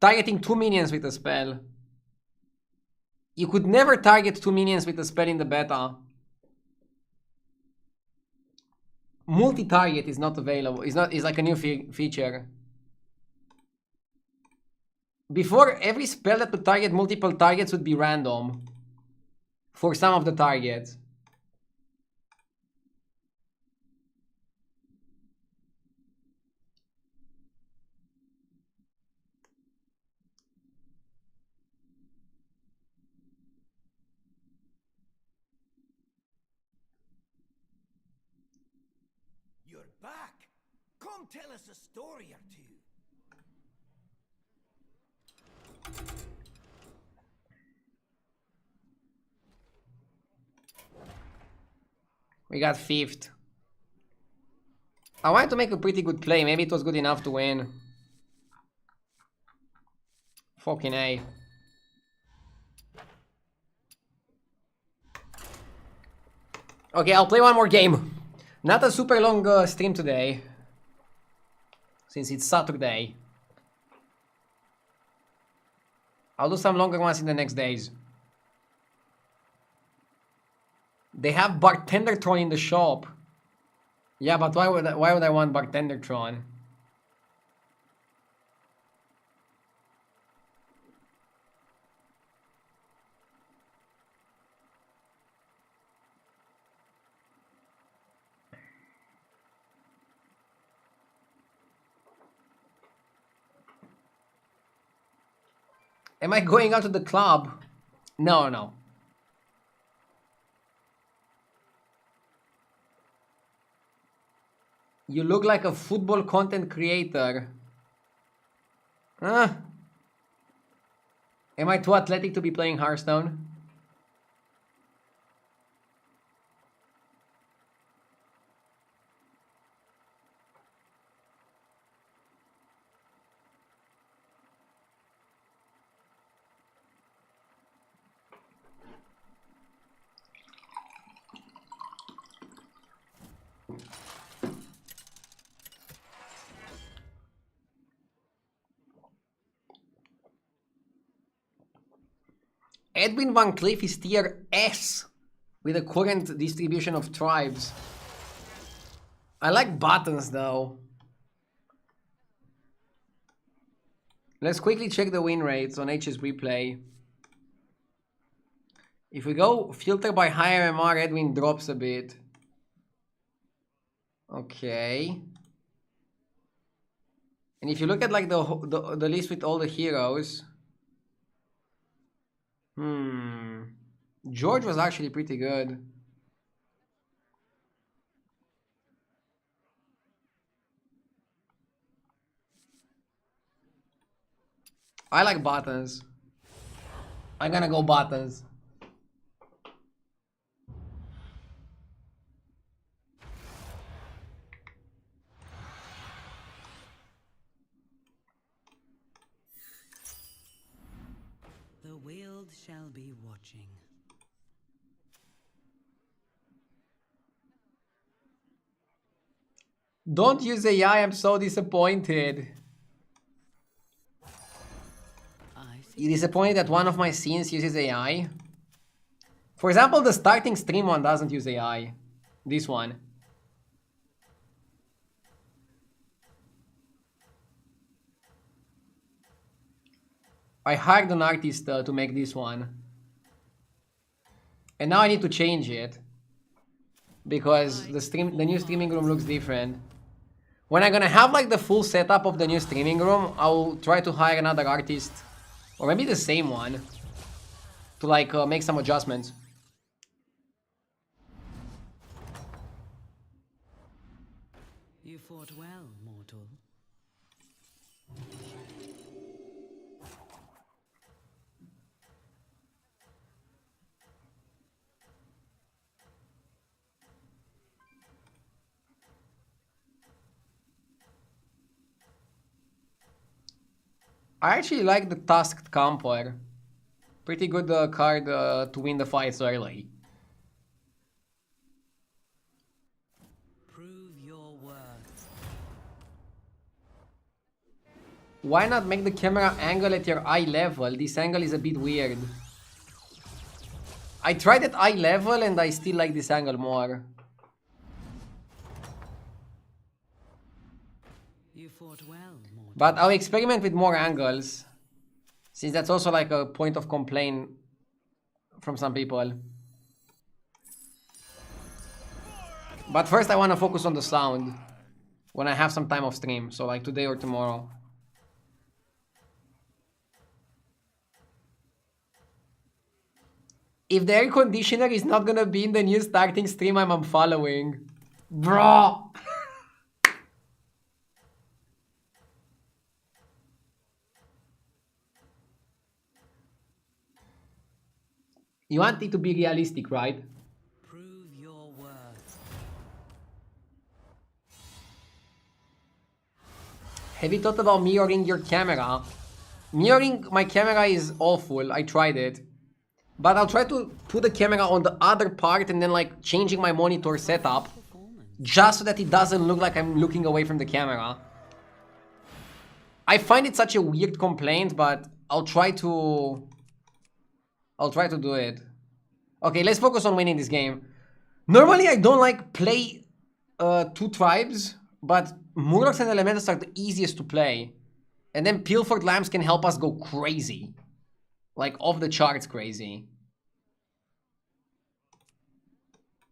targeting 2 minions with a spell. You could never target 2 minions with a spell in the beta. Multi-target is not available. Is like a new feature. Before, every spell that would target multiple targets would be random. For some of the targets. You're back. Come tell us a story or two. We got 5th. I wanted to make a pretty good play. Maybe it was good enough to win. Fucking A. Okay, I'll play one more game. Not a super long stream today. Since it's Saturday. I'll do some longer ones in the next days. They have Bartendertron in the shop. Yeah, but why would I want Bartendertron? Am I going out to the club? No, no. You look like a football content creator. Huh? Am I too athletic to be playing Hearthstone? Edwin Van Cleef is tier S with the current distribution of tribes. I like buttons though. Let's quickly check the win rates on HS Replay. If we go filter by higher MR, Edwin drops a bit. Okay. And if you look at like the list with all the heroes, George was actually pretty good. I like buttons. I'm gonna go buttons. The world shall be watching. Don't use AI, I'm so disappointed. You disappointed that one of my scenes uses AI? For example, the starting stream one doesn't use AI. This one. I hired an artist to make this one. And now I need to change it. Because the new streaming room looks different. When I'm gonna have like the full setup of the new streaming room, I'll try to hire another artist. Or maybe the same one. To like make some adjustments. You fought well, mortal. I actually like the Tusked Camper. Pretty good card to win the fights early. Prove your worth. Why not make the camera angle at your eye level? This angle is a bit weird. I tried at eye level and I still like this angle more. You fought well, mortal. But I'll experiment with more angles. Since that's also like a point of complaint from some people. But first I want to focus on the sound. When I have some time off stream. So like today or tomorrow. If the air conditioner is not gonna be in the new starting stream I'm unfollowing. Bro! You want it to be realistic, right? Prove your worth. Have you thought about mirroring your camera? Mirroring my camera is awful. I tried it. But I'll try to put the camera on the other part and then like changing my monitor setup. Just so that it doesn't look like I'm looking away from the camera. I find it such a weird complaint, but I'll try to do it. Okay, let's focus on winning this game. Normally, I don't like play two tribes, but Murlocs and Elementals are the easiest to play. And then Pilfered Lambs can help us go crazy. Like, off the charts crazy.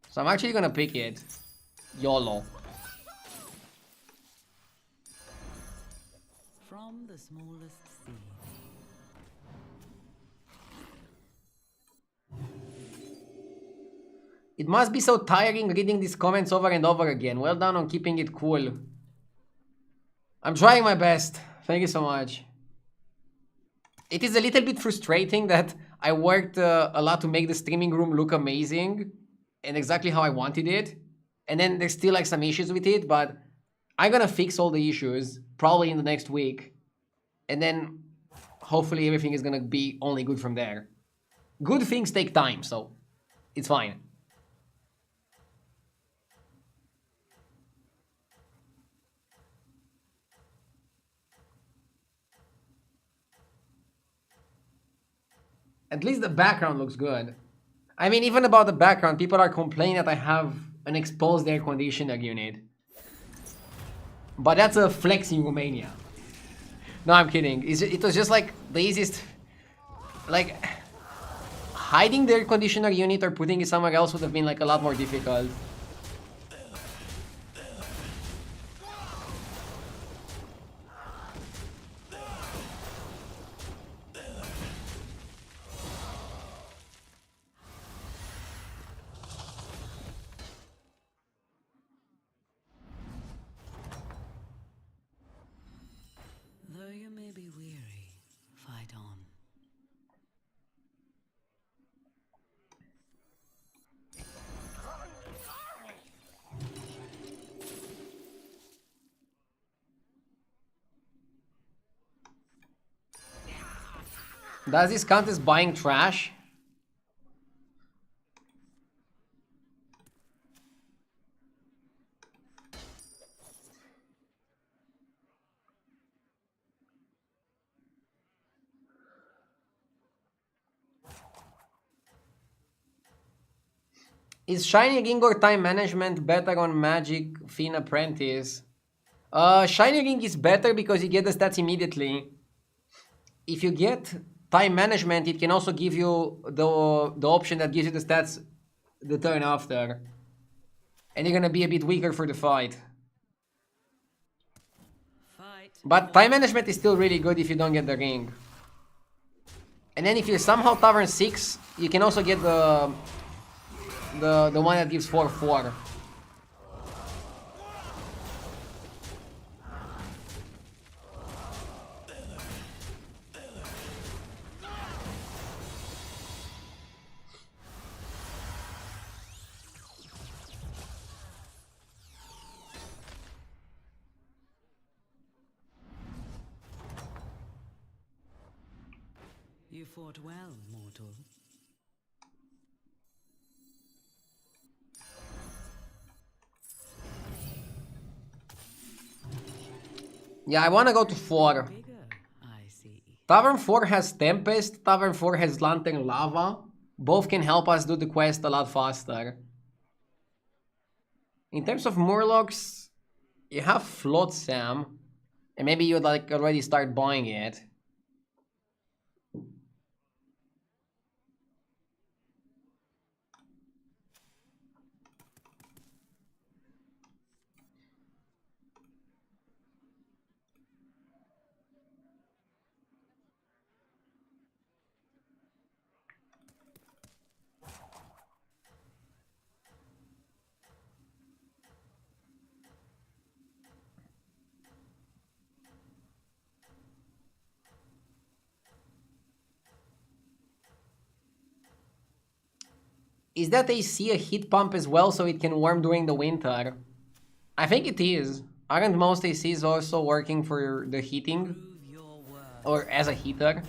So I'm actually gonna pick it. YOLO. From the smallest seed. It must be so tiring reading these comments over and over again. Well done on keeping it cool. I'm trying my best. Thank you so much. It is a little bit frustrating that I worked a lot to make the streaming room look amazing and exactly how I wanted it. And then there's still like some issues with it, but I'm gonna fix all the issues probably in the next week. And then hopefully everything is gonna be only good from there. Good things take time, so it's fine. At least the background looks good. I mean, even about the background, people are complaining that I have an exposed air conditioner unit. But that's a flex in Romania. No, I'm kidding. It was just like the easiest... Like... Hiding the air conditioner unit or putting it somewhere else would have been like a lot more difficult. Though you may be weary, fight on. Does this count as buying trash? Is Shining Ring or Time Management better on Magic Fiend Apprentice? Shining Ring is better because you get the stats immediately. If you get Time Management, it can also give you the option that gives you the stats the turn after. And you're gonna be a bit weaker for the fight. But Time Management is still really good if you don't get the ring. And then if you're somehow Tavern 6, you can also get the one that gives 4/4. You fought well, mortal. Yeah, I wanna go to 4. Bigger, I see. Tavern 4 has Tempest, Tavern 4 has Lantern Lava. Both can help us do the quest a lot faster. In terms of Murlocs, you have Flotsam. And maybe you'd like already start buying it. Is that AC a heat pump as well so it can warm during the winter? I think it is. Aren't most ACs also working for the heating? Prove your worth. Or as a heater?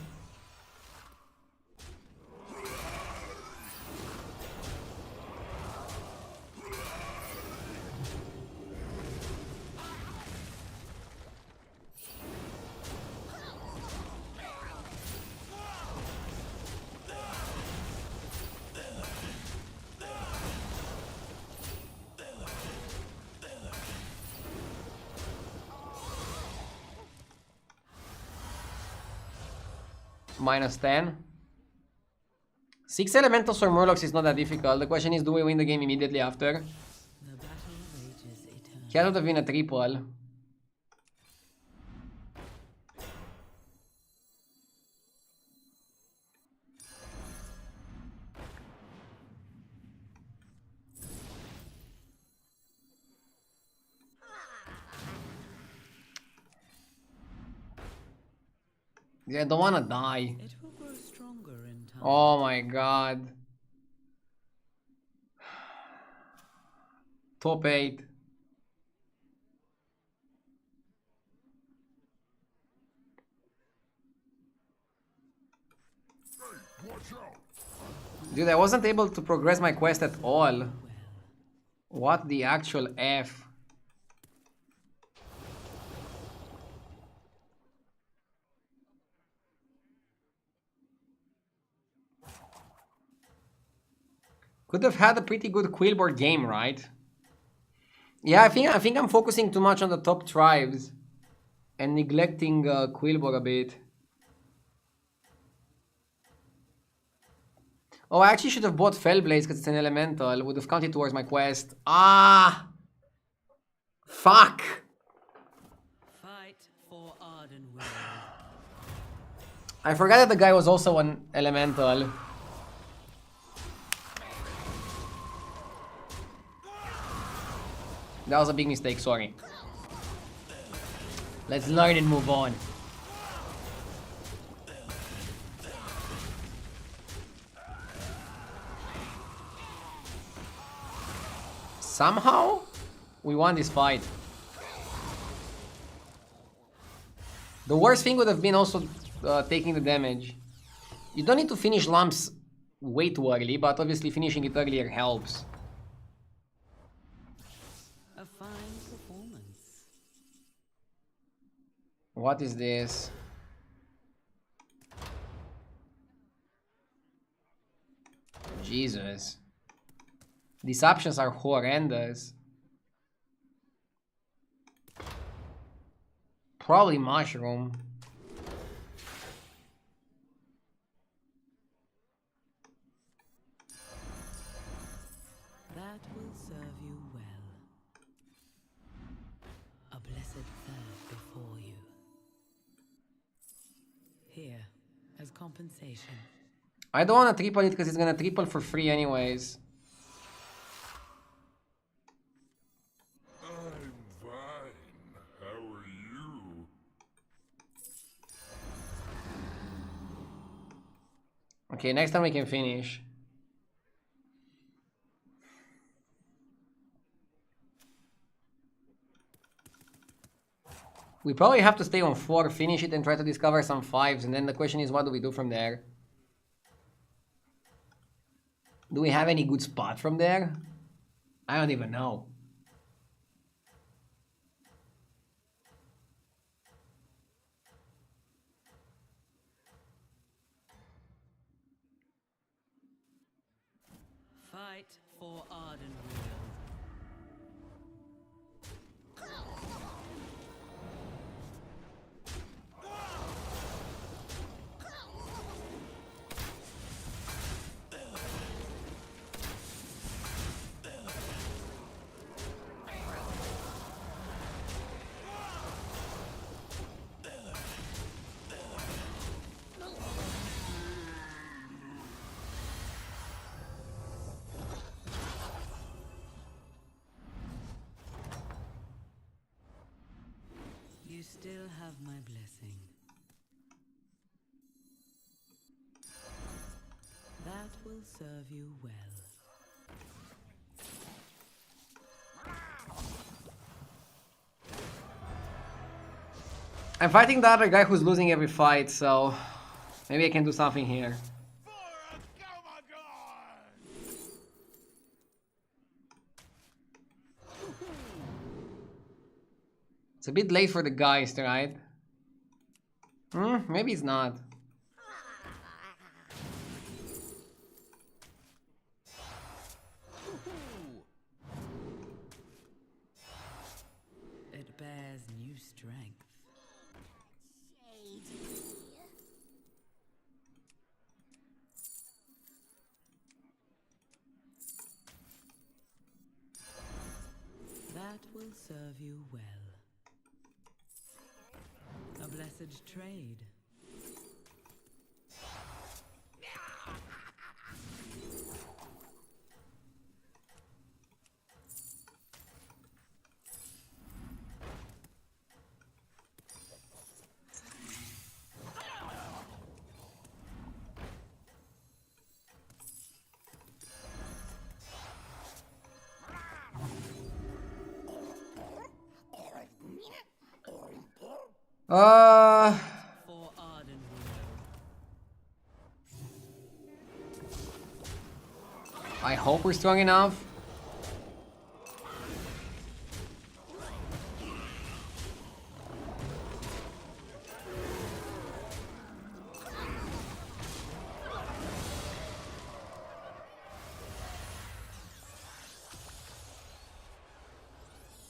-10. 6 elementals or Murlocs is not that difficult. The question is, do we win the game immediately after? The battle rages eternally. That would have been a triple. Yeah, I don't wanna die. It will grow stronger in time. Oh my god. Top 8. Dude, I wasn't able to progress my quest at all. What the actual F? Could have had a pretty good Quillboard game, right? Yeah, I think I'm focusing too much on the top tribes and neglecting Quillboard a bit. Oh, I actually should have bought Fellblaze because it's an elemental. Would have counted towards my quest. Ah! Fuck! Fight for Ardenweald. I forgot that the guy was also an elemental. That was a big mistake, sorry. Let's learn and move on. Somehow, we won this fight. The worst thing would have been also taking the damage. You don't need to finish lumps way too early, but obviously finishing it earlier helps. A fine performance. What is this? Jesus. These options are horrendous. Probably mushroom. That will serve you well. A blessed third before you. Here, as compensation. I don't want to triple it because it's gonna triple for free anyways. I'm fine. How are you? Okay, next time we can finish. We probably have to stay on 4, finish it and try to discover some 5s, and then the question is what do we do from there? Do we have any good spot from there? I don't even know. Fight for Ardenweald. You still have my blessing. That will serve you well. I'm fighting the other guy who's losing every fight, so maybe I can do something here. It's a bit late for the Geist, right? Maybe it's not. It bears new strength. That will serve you well. A blessed trade. For Arden. I hope we're strong enough.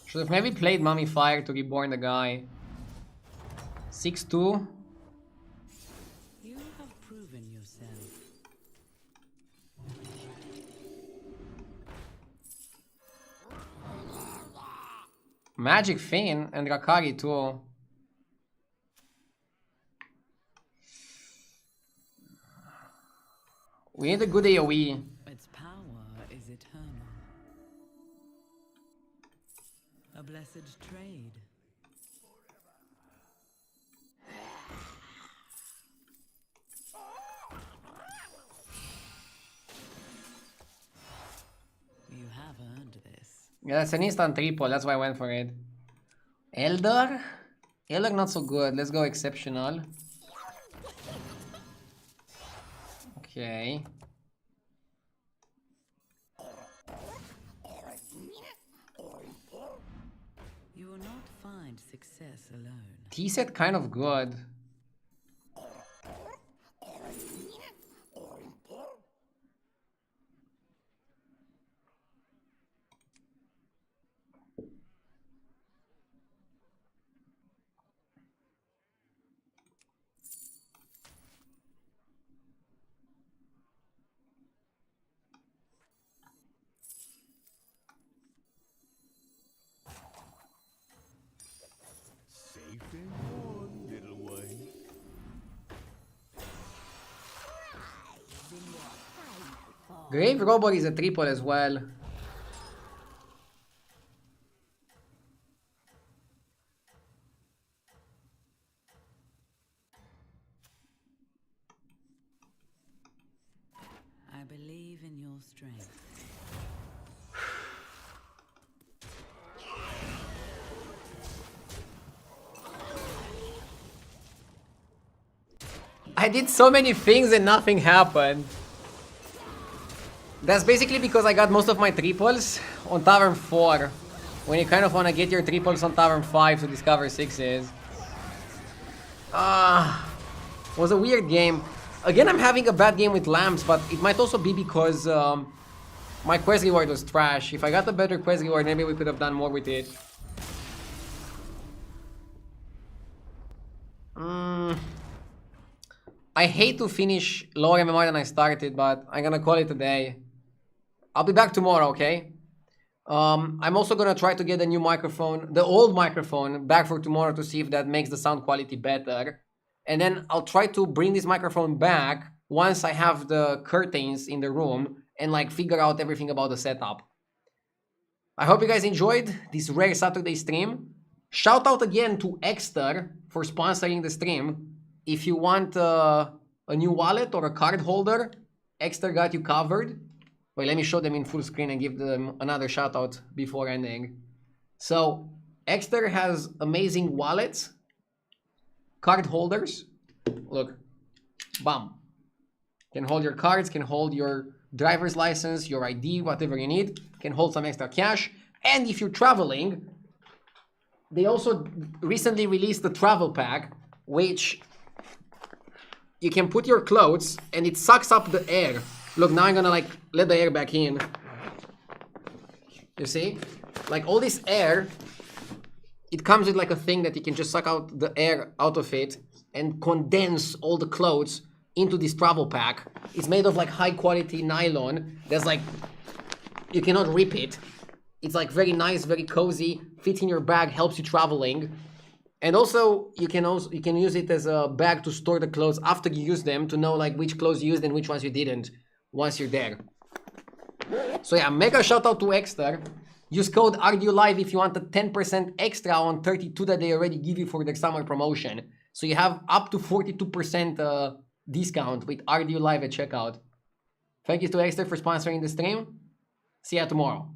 Should have maybe played Mummy Fire to reborn the guy. 6-2. You have proven yourself. Magic Fane and Rakari too. We need a good AoE. Its power is eternal. A blessed trade. You have earned this. Yeah, that's an instant triple, that's why I went for it. Elder? Elder not so good, let's go exceptional. Okay. You will not find success alone. T-set kind of good. Safe in one, little one. Grave Robber is a triple as well. I believe in your strength. I did so many things and nothing happened. That's basically because I got most of my triples on Tavern 4. When you kind of want to get your triples on Tavern 5 to discover 6s. Was a weird game. Again, I'm having a bad game with lamps, but it might also be because my quest reward was trash. If I got a better quest reward, maybe we could have done more with it. I hate to finish lower MMR than I started, but I'm gonna call it a day. I'll be back tomorrow, okay? I'm also gonna try to get a new microphone, the old microphone, back for tomorrow to see if that makes the sound quality better. And then I'll try to bring this microphone back once I have the curtains in the room and like figure out everything about the setup. I hope you guys enjoyed this rare Saturday stream. Shout out again to Exter for sponsoring the stream. If you want a new wallet or a card holder, Exter got you covered. Wait, let me show them in full screen and give them another shout out before ending. So, Exter has amazing wallets, card holders. Look, bam. Can hold your cards, can hold your driver's license, your ID, whatever you need. Can hold some extra cash. And if you're traveling, they also recently released the travel pack, which you can put your clothes and it sucks up the air. Look, now I'm gonna like let the air back in. You see? Like all this air, it comes with like a thing that you can just suck out the air out of it and condense all the clothes into this travel pack. It's made of like high quality nylon. There's like, you cannot rip it. It's like very nice, very cozy, fits in your bag, helps you traveling. And also you can use it as a bag to store the clothes after you use them to know like which clothes you used and which ones you didn't once you're there. So yeah, mega shout out to Exter. Use code ARGULIVE if you want a 10% extra on 32 that they already give you for their summer promotion. So you have up to 42% discount with ARGULIVE at checkout. Thank you to Exter for sponsoring the stream. See ya tomorrow.